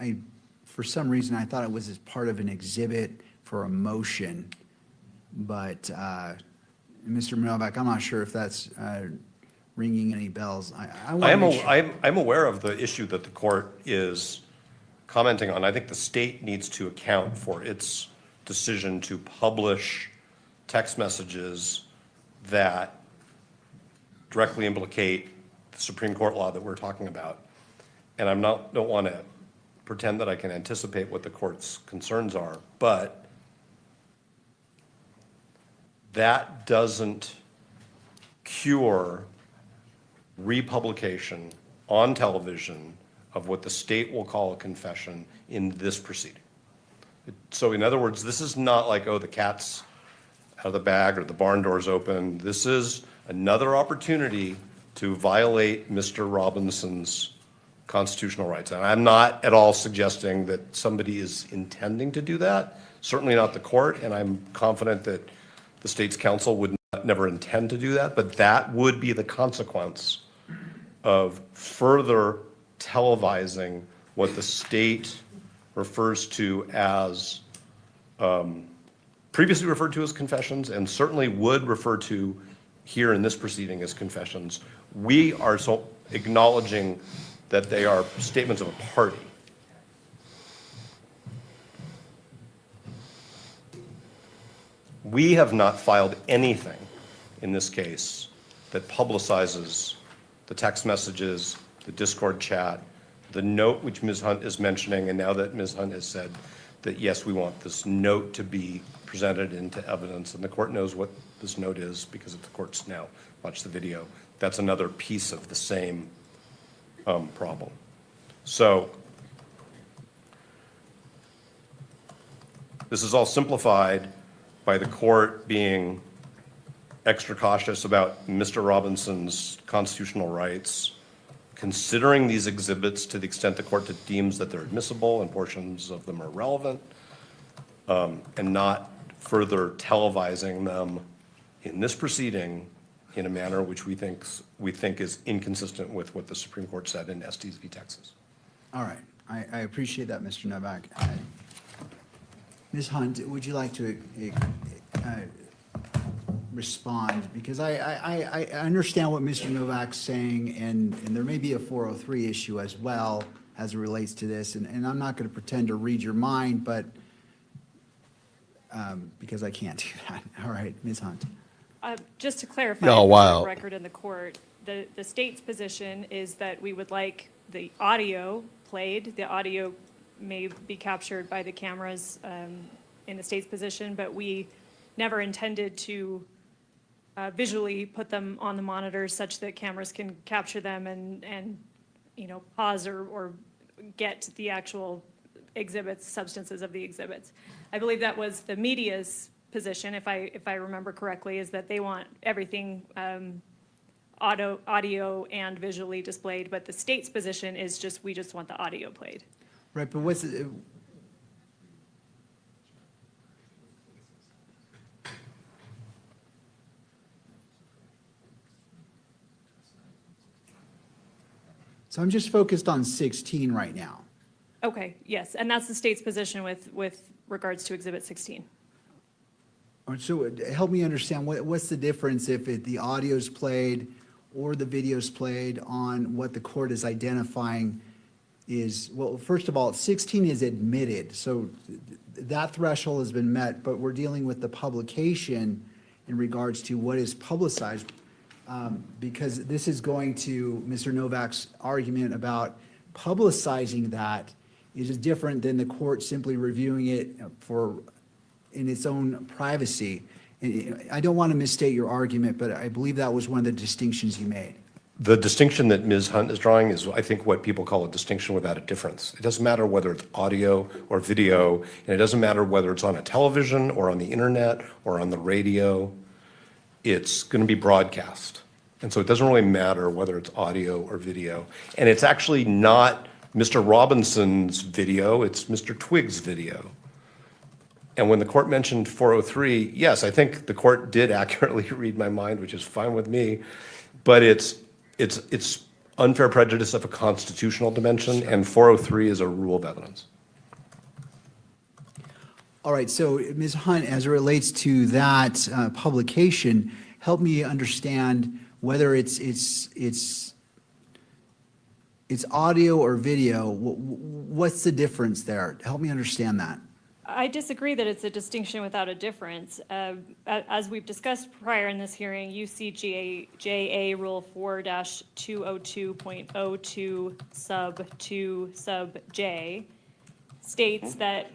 For some reason, I thought it was as part of an exhibit for a motion, but Mr. Novak, I'm not sure if that's ringing any bells. I'm aware of the issue that the court is commenting on. I think the state needs to account for its decision to publish text messages that directly implicate the Supreme Court law that we're talking about. And don't want to pretend that I can anticipate what the court's concerns are, but that doesn't cure republication on television of what the state will call a confession in this proceeding. So in other words, this is not like, oh, the cat's out of the bag or the barn door's open. This is another opportunity to violate Mr. Robinson's constitutional rights. And I'm not at all suggesting that somebody is intending to do that, certainly not the court, and I'm confident that the state's counsel would never intend to do that, but that would be the consequence of further televising what the state refers to as previously referred to as confessions and certainly would refer to here in this proceeding as confessions. We are so acknowledging that they are statements of a party. We have not filed anything in this case that publicizes the text messages, the Discord chat, the note which Ms. Hunt is mentioning, and now that Ms. Hunt has said that, yes, we want this note to be presented into evidence, and the court knows what this note is because if the court's now watched the video, that's another piece of the same problem. So this is all simplified by the court being extra cautious about Mr. Robinson's constitutional rights, considering these exhibits to the extent the court deems that they're admissible and portions of them are relevant, and not further televising them in this proceeding in a manner which we think is inconsistent with what the Supreme Court said in Estes v. Texas. All right. I appreciate that, Mr. Novak. Ms. Hunt, would you like to respond? Because I understand what Mr. Novak's saying, and there may be a 403 issue as well as it relates to this, and I'm not going to pretend to read your mind, but because I can't do that. All right, Ms. Hunt. Just to clarify, Y'all for the wild. record in the court, the state's position is that we would like the audio played. The audio may be captured by the cameras in the state's position, but we never intended to visually put them on the monitors such that cameras can capture them and pause or get the actual exhibits, substances of the exhibits. I believe that was the media's position, if I remember correctly, is that they want everything audio and visually displayed, but the state's position is we just want the audio played. Right, but what's so I'm just focused on 16 right now. Okay, yes, and that's the state's position with regards to Exhibit 16. All right, so help me understand, what's the difference if the audio's played or the video's played on what the court is identifying is, well, first of all, 16 is admitted, so that threshold has been met, but we're dealing with the publication in regards to what is publicized, because this is going to Mr. Novak's argument about publicizing that is different than the court simply reviewing it in its own privacy. I don't want to misstate your argument, but I believe that was one of the distinctions you made. The distinction that Ms. Hunt is drawing is, I think, what people call a distinction without a difference. It doesn't matter whether it's audio or video, and it doesn't matter whether it's on a television or on the internet or on the radio. It's going to be broadcast. And so it doesn't really matter whether it's audio or video. And it's actually not Mr. Robinson's video, it's Mr. Twiggs' video. And when the court mentioned 403, yes, I think the court did accurately read my mind, which is fine with me, but it's unfair prejudice of a constitutional dimension, and 403 is a rule of evidence. All right, so Ms. Hunt, as it relates to that publication, help me understand whether it's audio or video. What's the difference there? Help me understand that. I disagree that it's a distinction without a difference. As we've discussed prior in this hearing, UCJA Rule 4-202.02 sub 2 sub J states that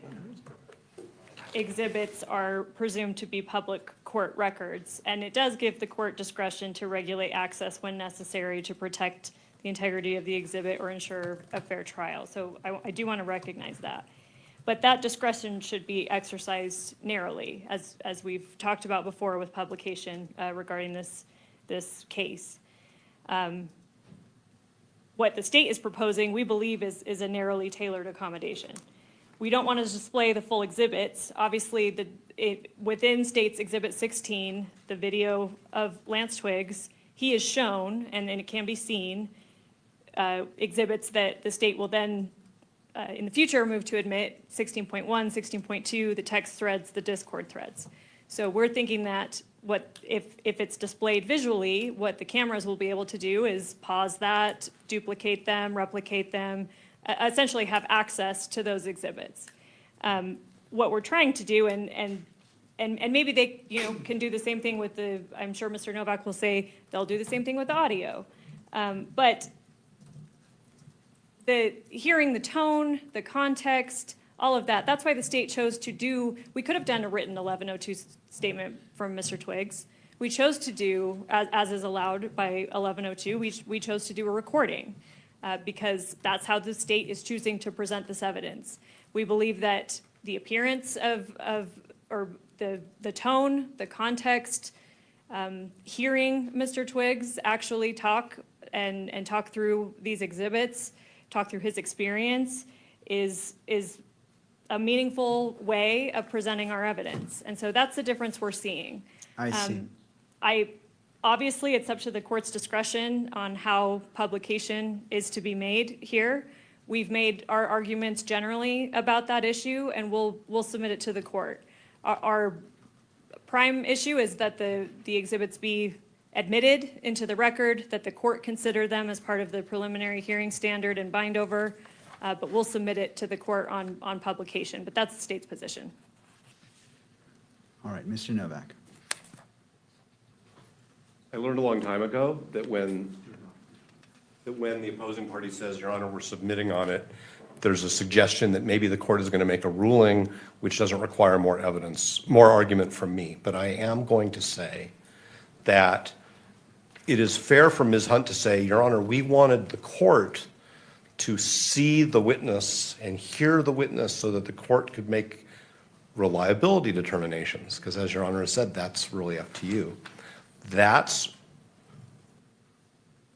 exhibits are presumed to be public court records, and it does give the court discretion to regulate access when necessary to protect the integrity of the exhibit or ensure a fair trial. So I do want to recognize that. But that discretion should be exercised narrowly, as we've talked about before with publication regarding this case. What the state is proposing, we believe, is a narrowly tailored accommodation. We don't want to display the full exhibits. Obviously, within State's Exhibit 16, the video of Lance Twiggs, he is shown, and it can be seen, exhibits that the state will then in the future, move to admit 16.1, 16.2, the text threads, the Discord threads. So we're thinking that if it's displayed visually, what the cameras will be able to do is pause that, duplicate them, replicate them, essentially have access to those exhibits. What we're trying to do, and maybe they can do the same thing with I'm sure Mr. Novak will say they'll do the same thing with the audio. But hearing the tone, the context, all of that, that's why the state chose to do, we could have done a written 1102 statement from Mr. Twiggs. We chose to do, as is allowed by 1102, we chose to do a recording because that's how the state is choosing to present this evidence. We believe that the appearance or the tone, the context, hearing Mr. Twiggs actually talk and talk through these exhibits, talk through his experience is a meaningful way of presenting our evidence. And so that's the difference we're seeing. I see. Obviously, it's up to the court's discretion on how publication is to be made here. We've made our arguments generally about that issue, and we'll submit it to the court. Our prime issue is that the exhibits be admitted into the record, that the court consider them as part of the preliminary hearing standard and bind over, but we'll submit it to the court on publication. But that's the state's position. All right, Mr. Novak. I learned a long time ago that when the opposing party says, Your Honor, we're submitting on it, there's a suggestion that maybe the court is going to make a ruling which doesn't require more evidence, more argument from me. But I am going to say that it is fair for Ms. Hunt to say, Your Honor, we wanted the court to see the witness and hear the witness so that the court could make reliability determinations. Because as Your Honor has said, that's really up to you. That's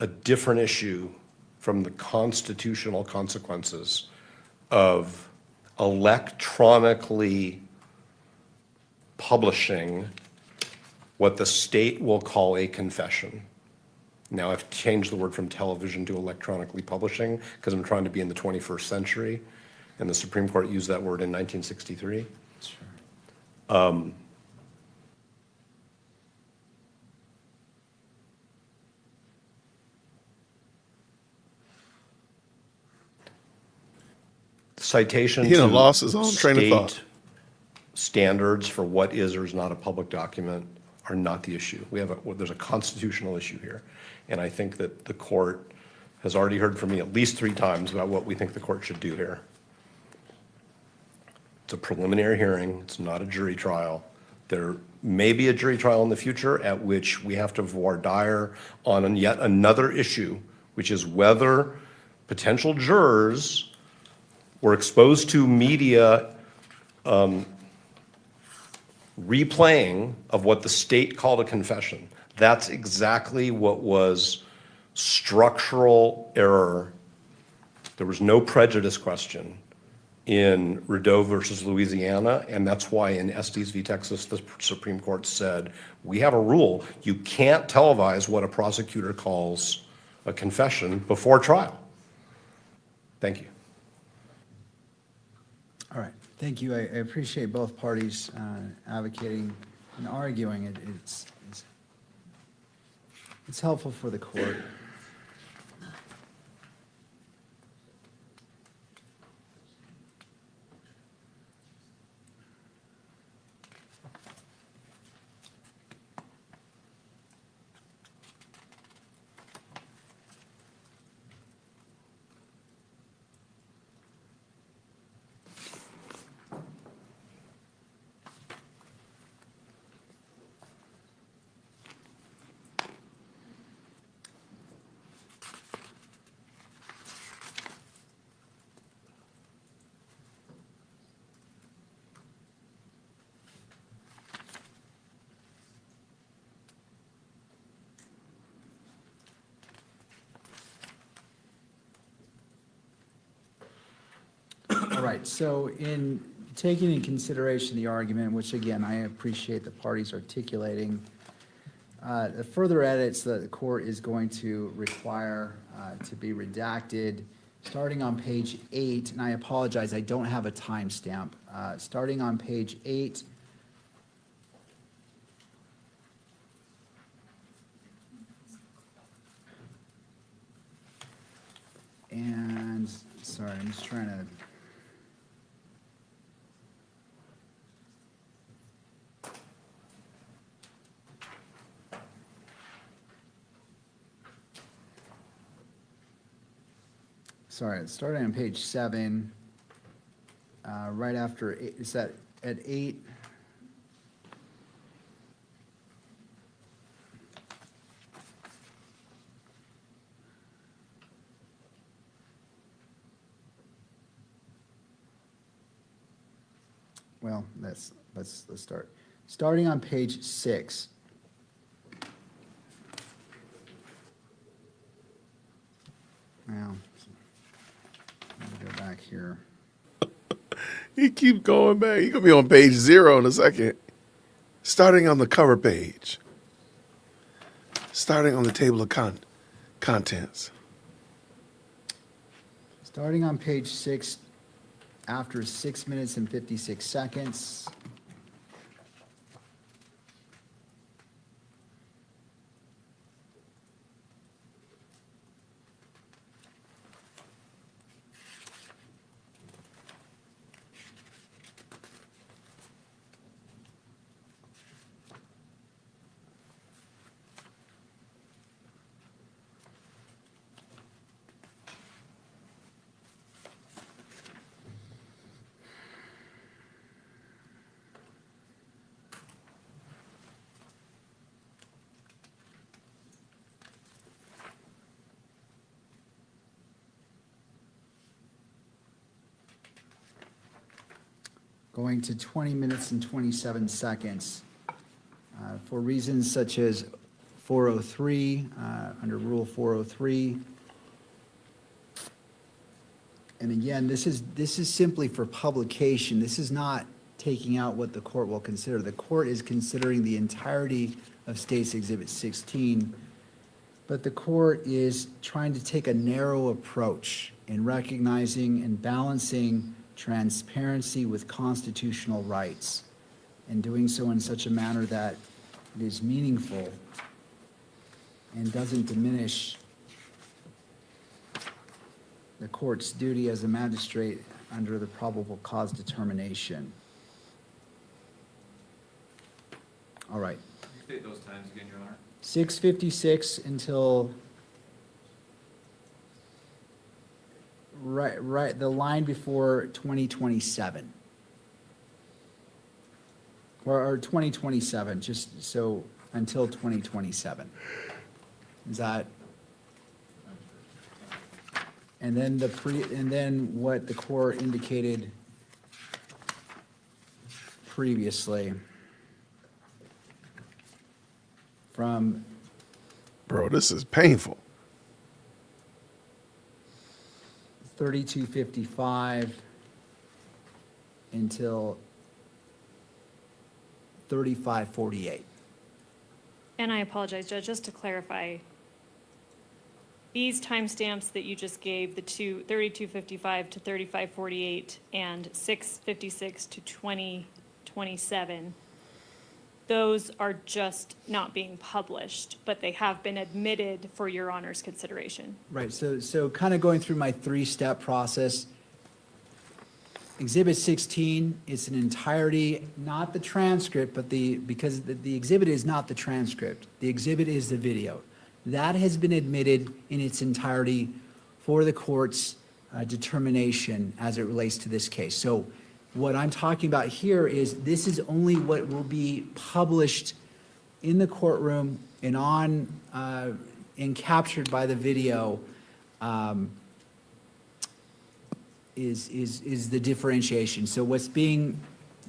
a different issue from the constitutional consequences of electronically publishing what the state will call a confession. Now, I've changed the word from television to electronically publishing because I'm trying to be in the 21st century, and the Supreme Court used that word in 1963. Sure. Citation He done to lost his own train of thought. state standards for what is or is not a public document are not the issue. There's a constitutional issue here. And I think that the court has already heard from me at least 3 times about what we think the court should do here. It's a preliminary hearing. It's not a jury trial. There may be a jury trial in the future at which we have to voir dire on yet another issue, which is whether potential jurors were exposed to media replaying of what the state called a confession. That's exactly what was structural error. There was no prejudice question in Rideau versus Louisiana, and that's why in Estes v. Texas, the Supreme Court said, we have a rule. You can't televise what a prosecutor calls a confession before trial. Thank you. All right, thank you. I appreciate both parties advocating and arguing. It's helpful for the court. All right, so in taking in consideration the argument, which again, I appreciate the parties articulating, the further edits that the court is going to require to be redacted starting on page 8, and I apologize, I don't have a timestamp. Starting on page 8, and, sorry, I'm just trying to. Sorry, it's starting on page 7, right after, is that at 8? Well, let's start. Starting on page 6. Now, let me go back here. He keeps going back. He gonna be on page 0 in a second. Starting on the cover page. Starting on the table of contents. Starting on page 6, after 6 minutes and 56 seconds. Going to 20 minutes and 27 seconds. For reasons such as 403, under Rule 403. And again, this is simply for publication. This is not taking out what the court will consider. The court is considering the entirety of State's Exhibit 16, but the court is trying to take a narrow approach in recognizing and balancing transparency with constitutional rights, and doing so in such a manner that it is meaningful and doesn't diminish the court's duty as a magistrate under the probable cause determination. All right. State those times again, Your Honor. 6:56 until right, the line before 2027. Or 2027, just so, until 2027. Is that? And then and then what the court indicated previously from. Bro, this is painful. 3255 until 3548. And I apologize, Judge, just to clarify, these timestamps that you just gave, the 3255 to 3548 and 656 to 2027, those are just not being published, but they have been admitted for Your Honor's consideration. Right, so kind of going through my 3-step process. Exhibit 16, it's an entirety, not the transcript, but because the exhibit is not the transcript. The exhibit is the video. That has been admitted in its entirety for the court's determination as it relates to this case. So what I'm talking about here is this is only what will be published in the courtroom and and captured by the video is the differentiation. So what's being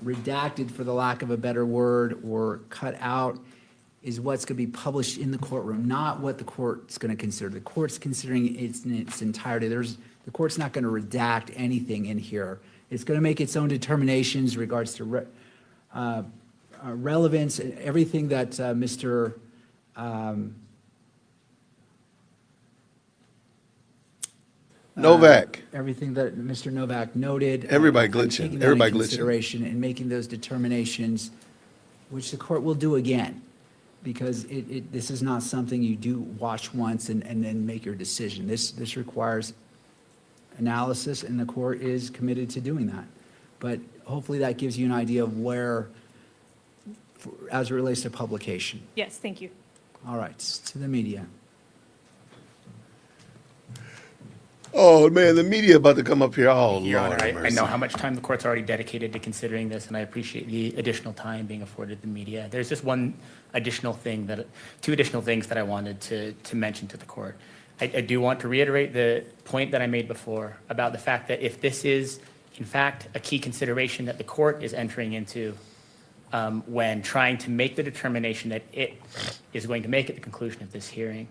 redacted, for the lack of a better word, or cut out is what's going to be published in the courtroom, not what the court's going to consider. The court's considering it in its entirety. The court's not going to redact anything in here. It's going to make its own determinations in regards to relevance, everything that Mr. Novak. Everything that Mr. Novak noted. Everybody I'm glitching. taking that Everybody into glitching. consideration and making those determinations, which the court will do again, because this is not something you do watch once and then make your decision. This requires analysis, and the court is committed to doing that. But hopefully that gives you an idea of where, as it relates to publication. Yes, thank you. All right, to the media. Oh, man, the media about to come up here. Oh, Your Lord Honor, have I mercy. know how much time the court's already dedicated to considering this, and I appreciate the additional time being afforded the media. There's just two additional things that I wanted to mention to the court. I do want to reiterate the point that I made before about the fact that if this is, in fact, a key consideration that the court is entering into when trying to make the determination that it is going to make at the conclusion of this hearing,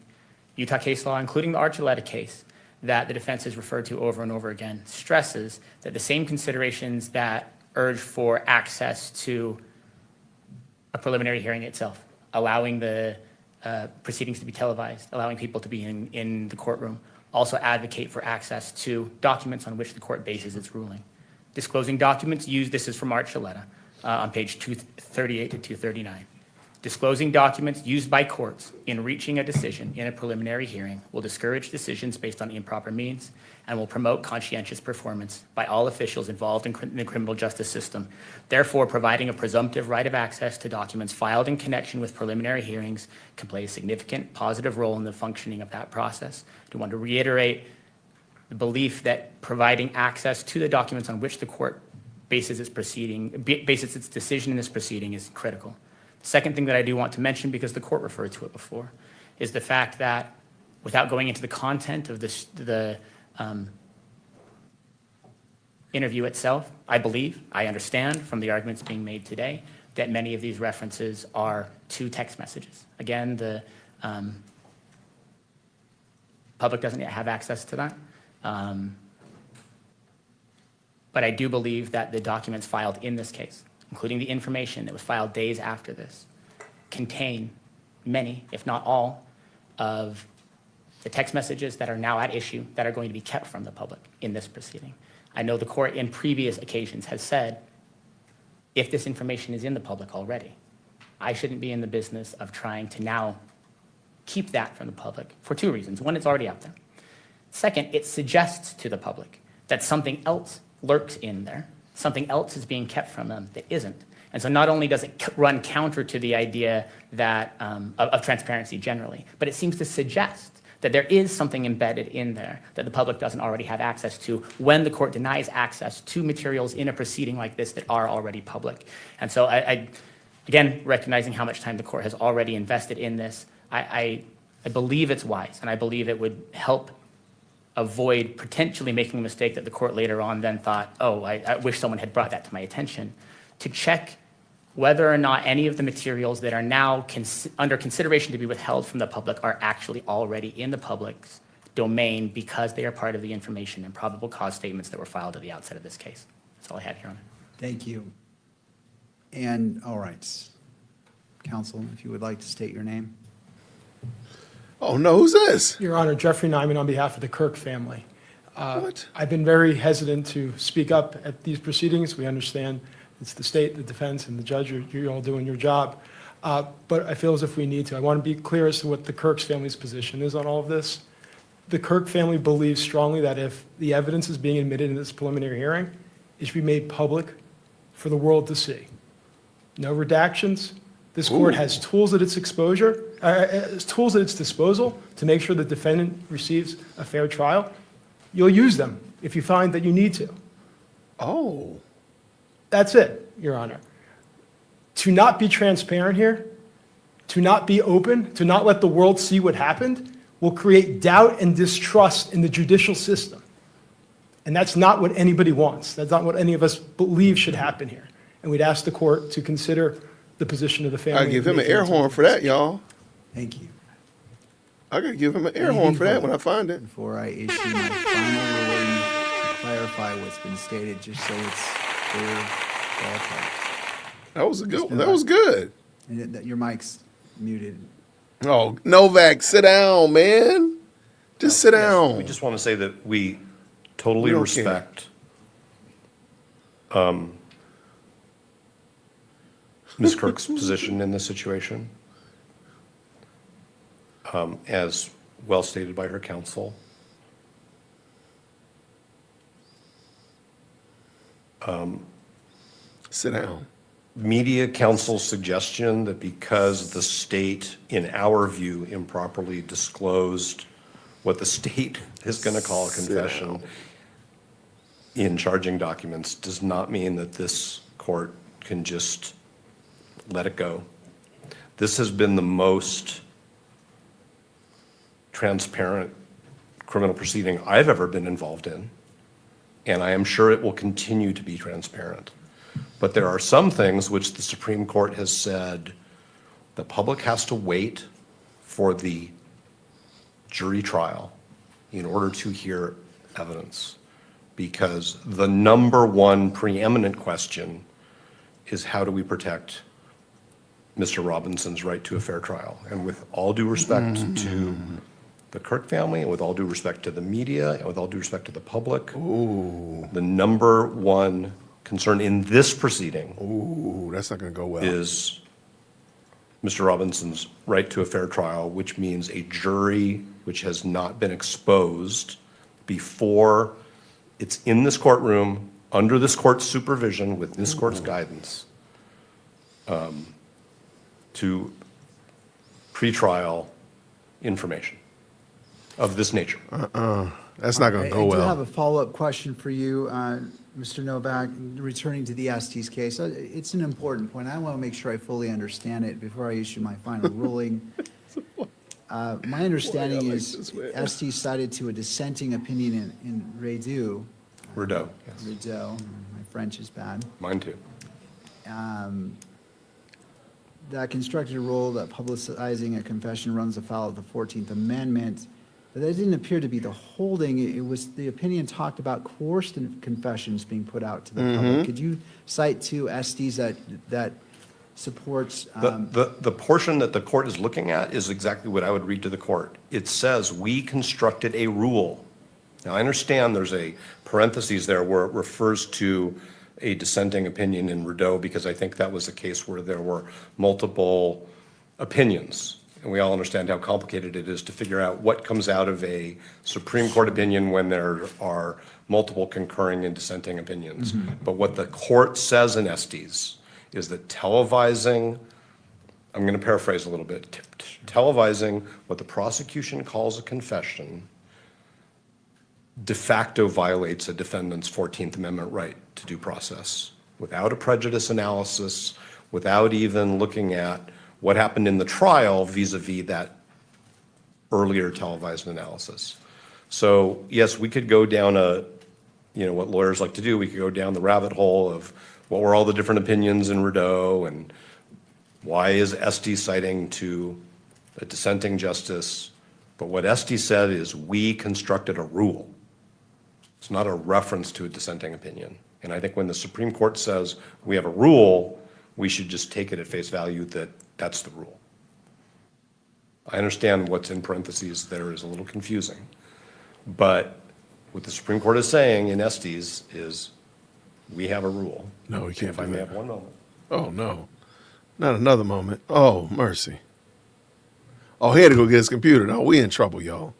Utah case law, including the Archuleta case, that the defense has referred to over and over again, stresses that the same considerations that urge for access to a preliminary hearing itself, allowing the proceedings to be televised, allowing people to be in the courtroom, also advocate for access to documents on which the court bases its ruling. Disclosing documents used, this is from Archuleta on page 238 to 239. Disclosing documents used by courts in reaching a decision in a preliminary hearing will discourage decisions based on improper means and will promote conscientious performance by all officials involved in the criminal justice system. Therefore, providing a presumptive right of access to documents filed in connection with preliminary hearings can play a significant positive role in the functioning of that process. I want to reiterate the belief that providing access to the documents on which the court bases its decision in this proceeding is critical. Second thing that I do want to mention, because the court referred to it before, is the fact that without going into the content of the interview itself, I understand from the arguments being made today that many of these references are to text messages. Again, the public doesn't yet have access to that. But I do believe that the documents filed in this case, including the information that was filed days after this, contain many, if not all, of the text messages that are now at issue that are going to be kept from the public in this proceeding. I know the court in previous occasions has said, if this information is in the public already, I shouldn't be in the business of trying to now keep that from the public for two reasons. One, it's already out there. Second, it suggests to the public that something else lurks in there. Something else is being kept from them that isn't. And so not only does it run counter to the idea that of transparency generally, but it seems to suggest that there is something embedded in there that the public doesn't already have access to when the court denies access to materials in a proceeding like this that are already public. And so I again, recognizing how much time the court has already invested in this, I believe it's wise, and I believe it would help avoid potentially making a mistake that the court later on then thought, oh, I wish someone had brought that to my attention, to check whether or not any of the materials that are now under consideration to be withheld from the public are actually already in the public's domain because they are part of the information and probable cause statements that were filed at the outset of this case. That's all I had, Your Honor. Thank you. And, all right, counsel, if you would like to state your name. Oh, no, who's this? Your Honor, Jeffrey Nyman on behalf of the Kirk family. What? I've been very hesitant to speak up at these proceedings. We understand it's the state, the defense, and the judge. You're all doing your job. But I feel as if we need to. I want to be clear as to what the Kirk's family's position is on all of this. The Kirk family believes strongly that if the evidence is being admitted in this preliminary hearing, it should be made public for the world to see. No redactions. This court has tools at its tools at its disposal to make sure the defendant receives a fair trial. You'll use them if you find that you need to. Oh. That's it, Your Honor. To not be transparent here, to not be open, to not let the world see what happened, will create doubt and distrust in the judicial system. And that's not what anybody wants. That's not what any of us believe should happen here. And we'd ask the court to consider the position of the family. I give him an air horn for that, y'all. Thank you. I gotta give him an air horn for that when I find it. Before I issue my final ruling to clarify what's been stated, just so it's clear for all parties. That was a good one. That was good. And your mic's muted. Oh, Novak, sit down, man. Just sit down. We just want to say that we totally We don't respect Ms. Kirk's position in this situation, as well stated by her counsel. Sit down. Media counsel's suggestion that because the state, in our view, improperly disclosed what the state is going to call a confession in charging documents does not mean that this court can just let it go. This has been the most transparent criminal proceeding I've ever been involved in, and I am sure it will continue to be transparent. But there are some things which the Supreme Court has said the public has to wait for the jury trial in order to hear evidence, because the number one preeminent question is how do we protect Mr. Robinson's right to a fair trial? And with all due respect to the Kirk family, and with all due respect to the media, and with all due respect to the public, the number one concern in this proceeding that's not going to go well. is Mr. Robinson's right to a fair trial, which means a jury which has not been exposed before it's in this courtroom, under this court's supervision, with this court's guidance, to pretrial information of this nature. That's not going to go I do well. have a follow-up question for you, Mr. Novak, returning to the Estes case. It's an important point. I want to make sure I fully understand it before I issue my final ruling. My understanding is Estes cited to a dissenting opinion in Rideau. Rideau, yes. Rideau, my French is bad. Mine too. That constructed a rule that publicizing a confession runs afoul of the 14th Amendment. But that didn't appear to be the holding. It was, the opinion talked about coerced confessions being put out to the public. Could you cite two Estes that supports? The portion that the court is looking at is exactly what I would read to the court. It says, we constructed a rule. Now, I understand there's a parentheses there where it refers to a dissenting opinion in Rideau, because I think that was a case where there were multiple opinions. And we all understand how complicated it is to figure out what comes out of a Supreme Court opinion when there are multiple concurring and dissenting opinions. But what the court says in Estes is that televising, I'm going to paraphrase a little bit, televising what the prosecution calls a confession de facto violates a defendant's 14th Amendment right to due process without a prejudice analysis, without even looking at what happened in the trial vis-a-vis that earlier televised analysis. So yes, we could go down what lawyers like to do, we could go down the rabbit hole of what were all the different opinions in Rideau and why is Estes citing to a dissenting justice. But what Estes said is we constructed a rule. It's not a reference to a dissenting opinion. And I think when the Supreme Court says we have a rule, we should just take it at face value that that's the rule. I understand what's in parentheses there is a little confusing, but what the Supreme Court is saying in Estes is we have a rule. No, we can't If I do may that. have one moment. Oh, no. Not another moment. Oh, mercy. Oh, he had to go get his computer. No, we in trouble, y'all.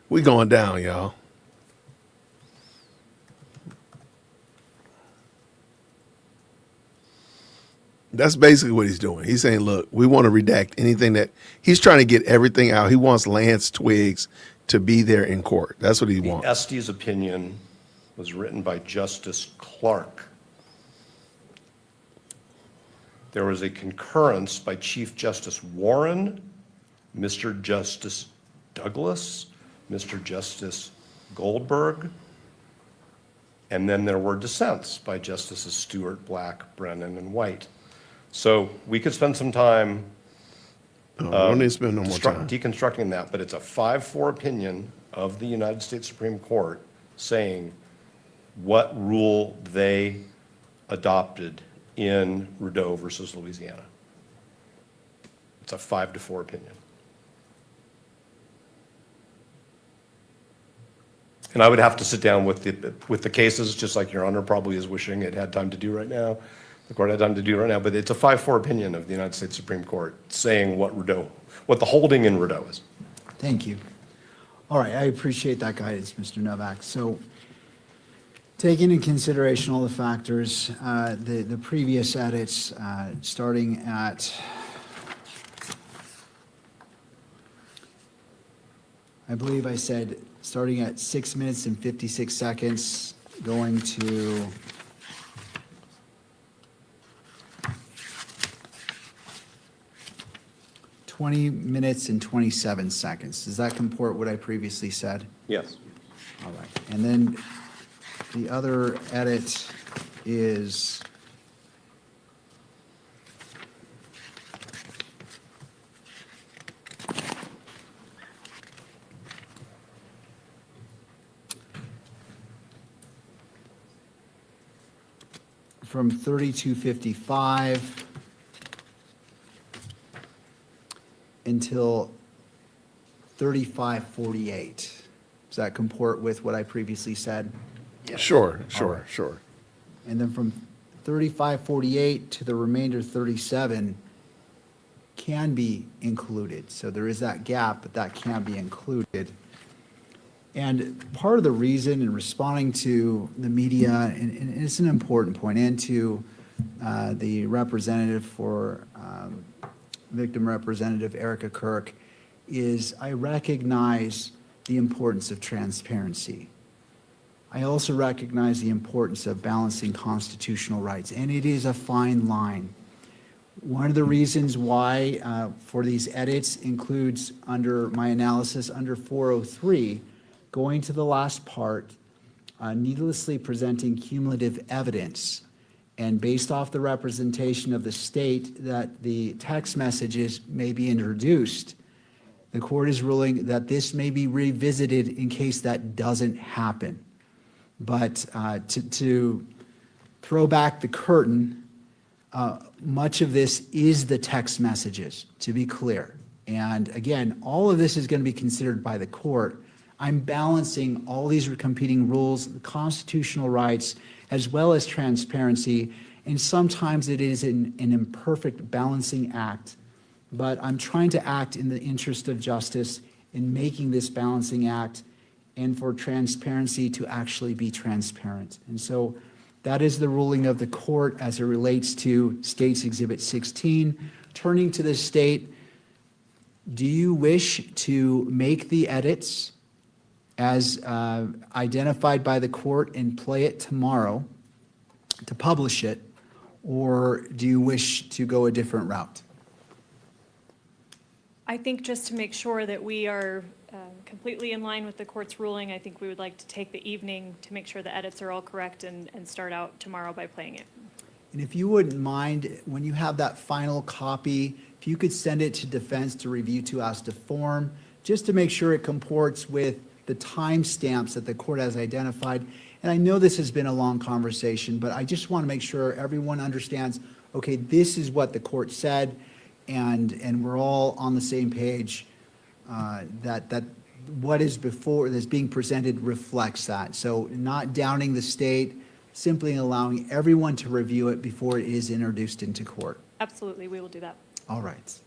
We going down, y'all. That's basically what he's doing. He's saying, look, we want to redact anything that he's trying to get everything out. He wants Lance Twiggs to be there in court. That's what he The wants. Estes opinion was written by Justice Clark. There was a concurrence by Chief Justice Warren, Mr. Justice Douglas, Mr. Justice Goldberg, and then there were dissents by Justices Stewart, Black, Brennan, and White. So we could spend some time don't need to spend no more time. deconstructing that, but it's a 5-4 opinion of the United States Supreme Court saying what rule they adopted in Rideau versus Louisiana. It's a 5-4 opinion. And I would have to sit down with the cases, just like Your Honor probably is wishing it had time to do right now. The court had time to do right now, but it's a 5-4 opinion of the United States Supreme Court saying what the holding in Rideau is. Thank you. All right, I appreciate that guidance, Mr. Novak. So taking into consideration all the factors, the previous edits, starting at, I believe I said, starting at 6 minutes and 56 seconds, going to 20 minutes and 27 seconds. Does that comport what I previously said? Yes. All right. And then the other edit is from 32:55 until 35:48. Does that comport with what I previously said? Sure. And then from 35:48 to the remainder 37 can be included. So there is that gap, but that can be included. And part of the reason in responding to the media, and it's an important point, and to the representative for victim representative Erica Kirk, is I recognize the importance of transparency. I also recognize the importance of balancing constitutional rights, and it is a fine line. One of the reasons why for these edits includes, under my analysis, under 403, going to the last part, needlessly presenting cumulative evidence. And based off the representation of the state that the text messages may be introduced, the court is ruling that this may be revisited in case that doesn't happen. But to throw back the curtain, much of this is the text messages, to be clear. And again, all of this is going to be considered by the court. I'm balancing all these competing rules, the constitutional rights, as well as transparency. And sometimes it is an imperfect balancing act, but I'm trying to act in the interest of justice in making this balancing act, and for transparency to actually be transparent. And so that is the ruling of the court as it relates to State's Exhibit 16. Turning to the state, do you wish to make the edits as identified by the court and play it tomorrow to publish it, or do you wish to go a different route? I think just to make sure that we are completely in line with the court's ruling, I think we would like to take the evening to make sure the edits are all correct and start out tomorrow by playing it. And if you wouldn't mind, when you have that final copy, if you could send it to defense to review to us to form, just to make sure it comports with the timestamps that the court has identified. And I know this has been a long conversation, but I just want to make sure everyone understands, okay, this is what the court said, and we're all on the same page, that what is before, that's being presented reflects that. So not downing the state, simply allowing everyone to review it before it is introduced into court. Absolutely, we will do that. All right.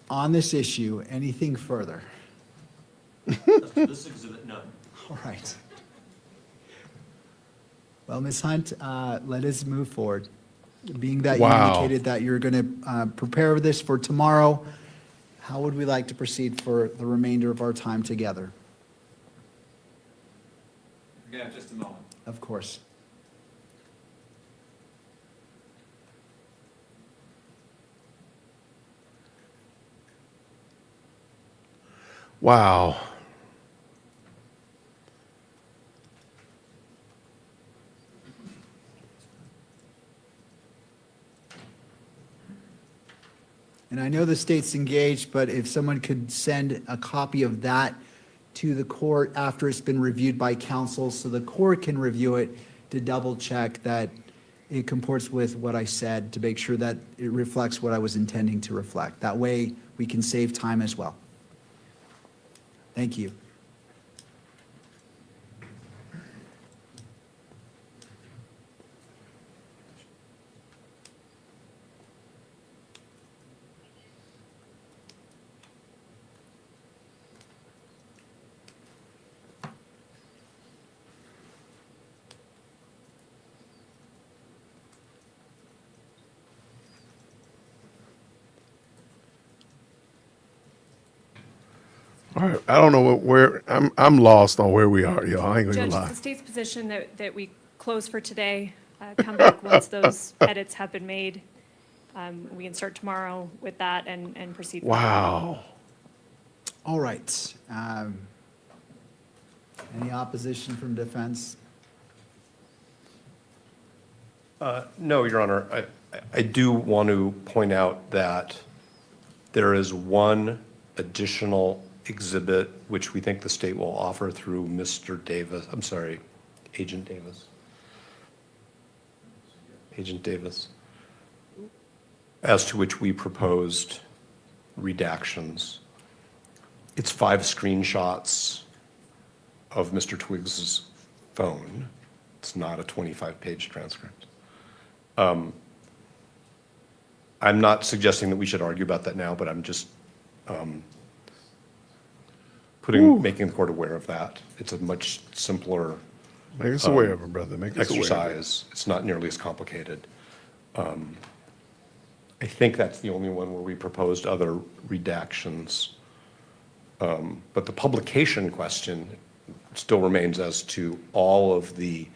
On this issue, anything further? This exhibit, none. All right. Well, Ms. Hunt, let us move forward. Being that you indicated that you're going to prepare this for tomorrow, how would we like to proceed for the remainder of our time together? Yeah, just a moment. Of course. Wow. And I know the state's engaged, but if someone could send a copy of that to the court after it's been reviewed by counsel, so the court can review it to double check that it comports with what I said, to make sure that it reflects what I was intending to reflect. That way we can save time as well. Thank you. All right, I don't know where I'm lost on where we are, y'all. I ain't gonna Judge, it's lie. the state's position that we close for today, come back once those edits have been made. We can start tomorrow with that and proceed. from there. Wow. All right. Any opposition from defense? No, Your Honor. I do want to point out that there is one additional exhibit which we think the state will offer through Mr. Davis, I'm sorry, Agent Davis. Agent Davis, as to which we proposed redactions. It's 5 screenshots of Mr. Twiggs's phone. It's not a 25-page transcript. I'm not suggesting that we should argue about that now, but I'm just making the court aware of that. It's a much simpler Make us aware of it, brother. Make us aware of it. exercise. It's not nearly as complicated. I think that's the only one where we proposed other redactions. But the publication question still remains as to all of the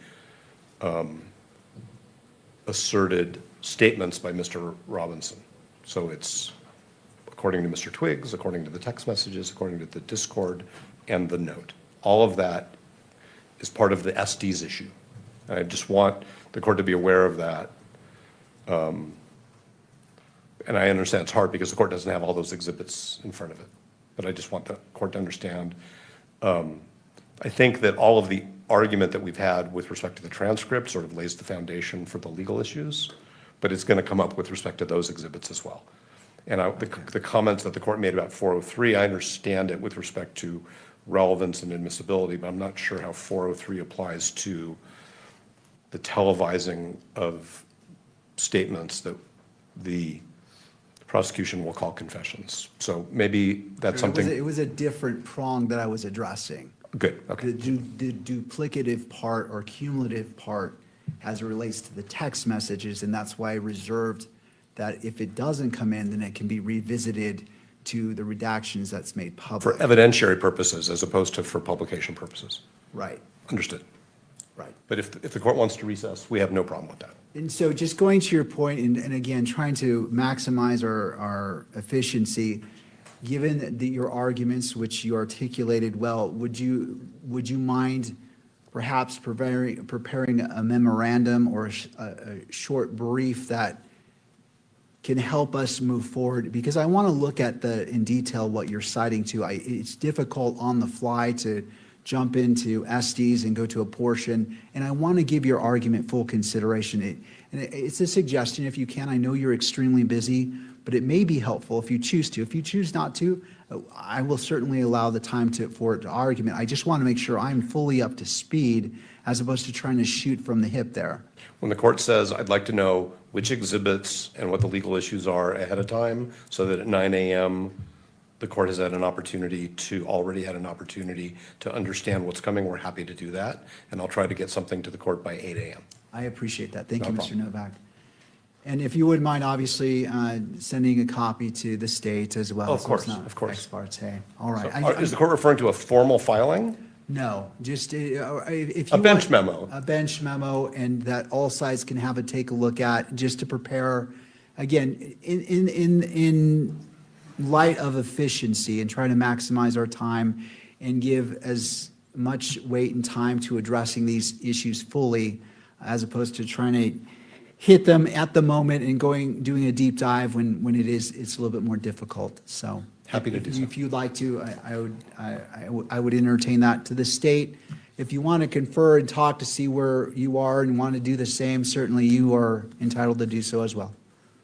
asserted statements by Mr. Robinson. So it's according to Mr. Twiggs, according to the text messages, according to the Discord, and the note. All of that is part of the Estes issue. And I just want the court to be aware of that. And I understand it's hard because the court doesn't have all those exhibits in front of it. But I just want the court to understand. I think that all of the argument that we've had with respect to the transcript sort of lays the foundation for the legal issues, but it's going to come up with respect to those exhibits as well. And the comments that the court made about 403, I understand it with respect to relevance and admissibility, but I'm not sure how 403 applies to the televising of statements that the prosecution will call confessions. So maybe that's something. It was a different prong that I was addressing. Good, okay. The duplicative part or cumulative part as it relates to the text messages, and that's why I reserved that if it doesn't come in, then it can be revisited to the redactions that's made public. For evidentiary purposes as opposed to for publication purposes. Right, Understood. right. But if the court wants to recess, we have no problem with that. And so just going to your point, and again, trying to maximize our efficiency, given your arguments, which you articulated well, would you mind perhaps preparing a memorandum or a short brief that can help us move forward? Because I want to look at in detail what you're citing to. It's difficult on the fly to jump into Estes and go to a portion, and I want to give your argument full consideration. It's a suggestion if you can. I know you're extremely busy, but it may be helpful if you choose to. If you choose not to, I will certainly allow the time for it to argument. I just want to make sure I'm fully up to speed as opposed to trying to shoot from the hip there. When the court says, I'd like to know which exhibits and what the legal issues are ahead of time, so that at 9 a.m., the court has already had an opportunity to understand what's coming, we're happy to do that. And I'll try to get something to the court by 8 a.m. I appreciate that. Thank No you, Mr. problem. Novak. And if you wouldn't mind, obviously, sending a copy to the state as well. Of so course, it's not of course. ex parte. All right. Is the court referring to a formal filing? No, just if A you bench want memo. a bench memo, and that all sides can have a take a look at, just to prepare, again, in light of efficiency and trying to maximize our time and give as much weight and time to addressing these issues fully, as opposed to trying to hit them at the moment and doing a deep dive when it's a little bit more difficult. So Happy to do so. if you'd like to, I would entertain that to the state. If you want to confer and talk to see where you are and want to do the same, certainly you are entitled to do so as well.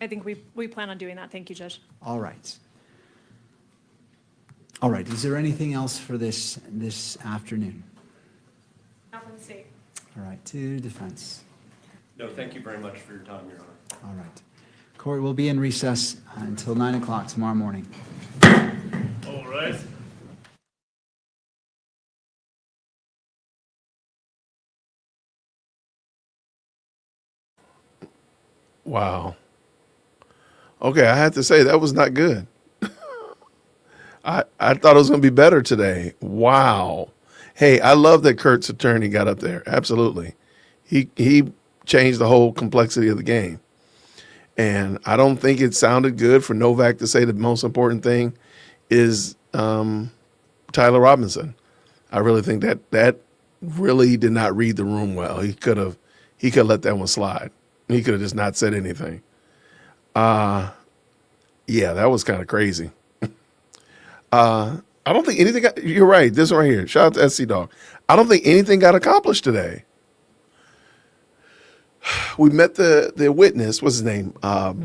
I think we plan on doing that. Thank you, Judge. All right. All right, is there anything else for this afternoon? Not from the state. All right, to defense. No, thank you very much for your time, Your Honor. All right. Court will be in recess until 9 o'clock tomorrow morning. All right. Wow. Okay, I had to say that was not good. I thought it was going to be better today. Wow. Hey, I love that Kurt's attorney got up there. Absolutely. He changed the whole complexity of the game. And I don't think it sounded good for Novak to say the most important thing is Tyler Robinson. I really think that really did not read the room well. He could have let that one slide. He could have just not said anything. Yeah, that was kind of crazy. I don't think anything you're right. This one right here. Shout out to SC Dog. I don't think anything got accomplished today. We met the witness. What's his name?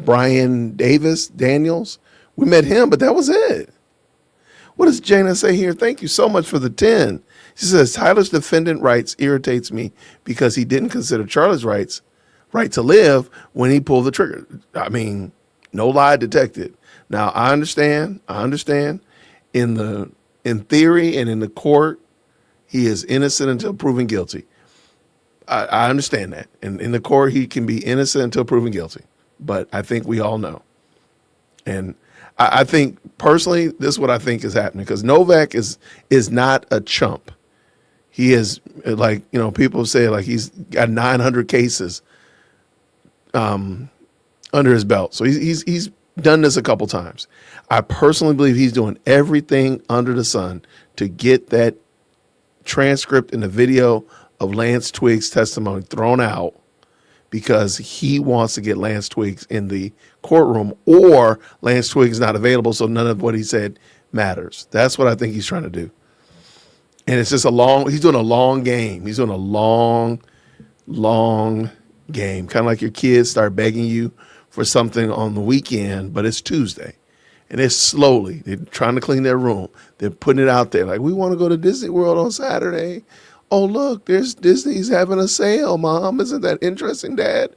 Brian Daniels. We met him, but that was it. What does Jana say here? Thank you so much for the 10. She says, Tyler's defendant rights irritates me because he didn't consider Charlie's right to live when he pulled the trigger. I mean, no lie detected. Now, I understand. In theory and in the court, he is innocent until proven guilty. I understand that. And in the court, he can be innocent until proven guilty. But I think we all know. And I think, personally, this is what I think is happening. Because Novak is not a chump. He is, like, people say, like, he's got 900 cases under his belt. So he's done this a couple times. I personally believe he's doing everything under the sun to get that transcript and the video of Lance Twiggs' testimony thrown out because he wants to get Lance Twiggs in the courtroom, or Lance Twiggs not available, so none of what he said matters. That's what I think he's trying to do. And it's just he's doing a long game. He's doing a long game. Kind of like your kids start begging you for something on the weekend, but it's Tuesday. And they're trying to clean their room. They're putting it out there. Like, we want to go to Disney World on Saturday. Oh, look, there's Disney's having a sale, Mom. Isn't that interesting, Dad?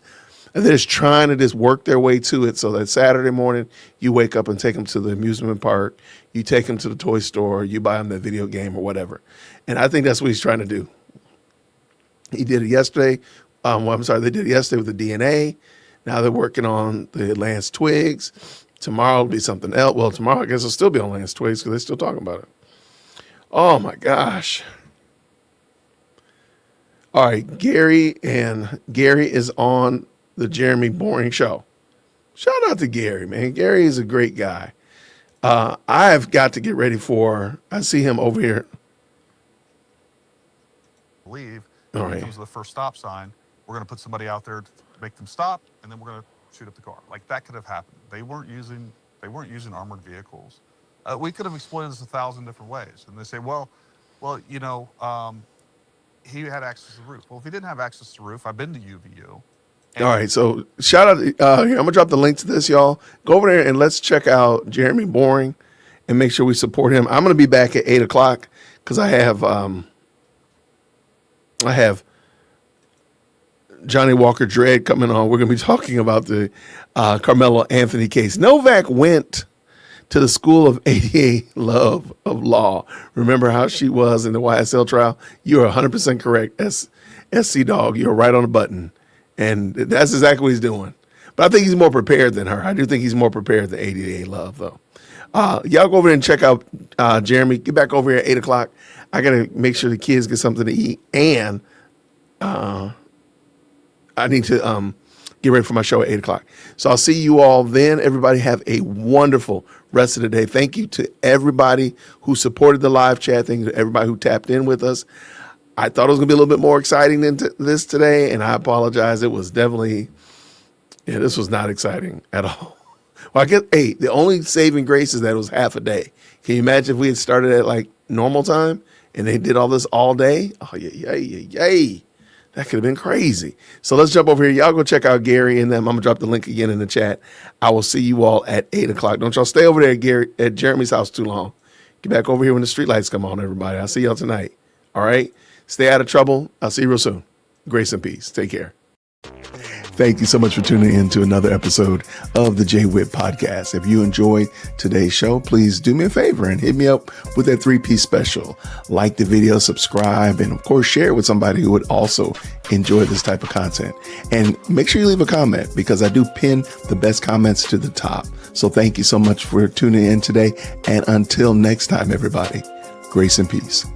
And they're just trying to just work their way to it so that Saturday morning you wake up and take them to the amusement park. You take them to the toy store. You buy them the video game or whatever. And I think that's what he's trying to do. He did it yesterday. They did it yesterday with the DNA. Now they're working on the Lance Twiggs. Tomorrow will be something else. Well, tomorrow I guess it'll still be on Lance Twiggs because they're still talking about it. Oh, my gosh. All right, Gary is on the Jeremy Boring Show. Shout out to Gary, man. Gary is a great guy. I've got to get ready I see him over here. Leave. All When right. it comes to the first stop sign, we're going to put somebody out there to make them stop, and then we're going to shoot up the car. Like, that could have happened. They weren't using armored vehicles. We could have exploited this 1,000 different ways. And they say, he had access to the roof. Well, if he didn't have access to the roof, I've been to UVU. All right, so shout out. Here, I'm going to drop the link to this, y'all. Go over there and let's check out Jeremy Boring and make sure we support him. I'm going to be back at 8 o'clock because I have Johnny Walker Dredd coming on. We're going to be talking about the Carmelo Anthony case. Novak went to the School of ADA Love of Law. Remember how she was in the YSL trial? You're 100% correct, SC Dog. You're right on the button. And that's exactly what he's doing. But I think he's more prepared than her. I do think he's more prepared than ADA Love, though. Y'all go over there and check out Jeremy. Get back over here at 8 o'clock. I got to make sure the kids get something to eat. And I need to get ready for my show at 8 o'clock. So I'll see you all then. Everybody have a wonderful rest of the day. Thank you to everybody who supported the live chat. Thank you to everybody who tapped in with us. I thought it was going to be a little bit more exciting than this today, and I apologize. It was definitely, this was not exciting at all. Well, I guess, the only saving grace is that it was half a day. Can you imagine if we had started at like normal time and they did all this all day? Oh, yay. That could have been crazy. So let's jump over here. Y'all go check out Gary and them. I'm going to drop the link again in the chat. I will see you all at 8 o'clock. Don't y'all stay over there at Jeremy's house too long. Get back over here when the street lights come on, everybody. I'll see y'all tonight. All right? Stay out of trouble. I'll see you real soon. Grace and peace. Take care. Thank you so much for tuning in to another episode of the Jay Witt Podcast. If you enjoyed today's show, please do me a favor and hit me up with that 3-piece special. Like the video, subscribe, and of course, share it with somebody who would also enjoy this type of content. And make sure you leave a comment because I do pin the best comments to the top. So thank you so much for tuning in today. And until next time, everybody, grace and peace.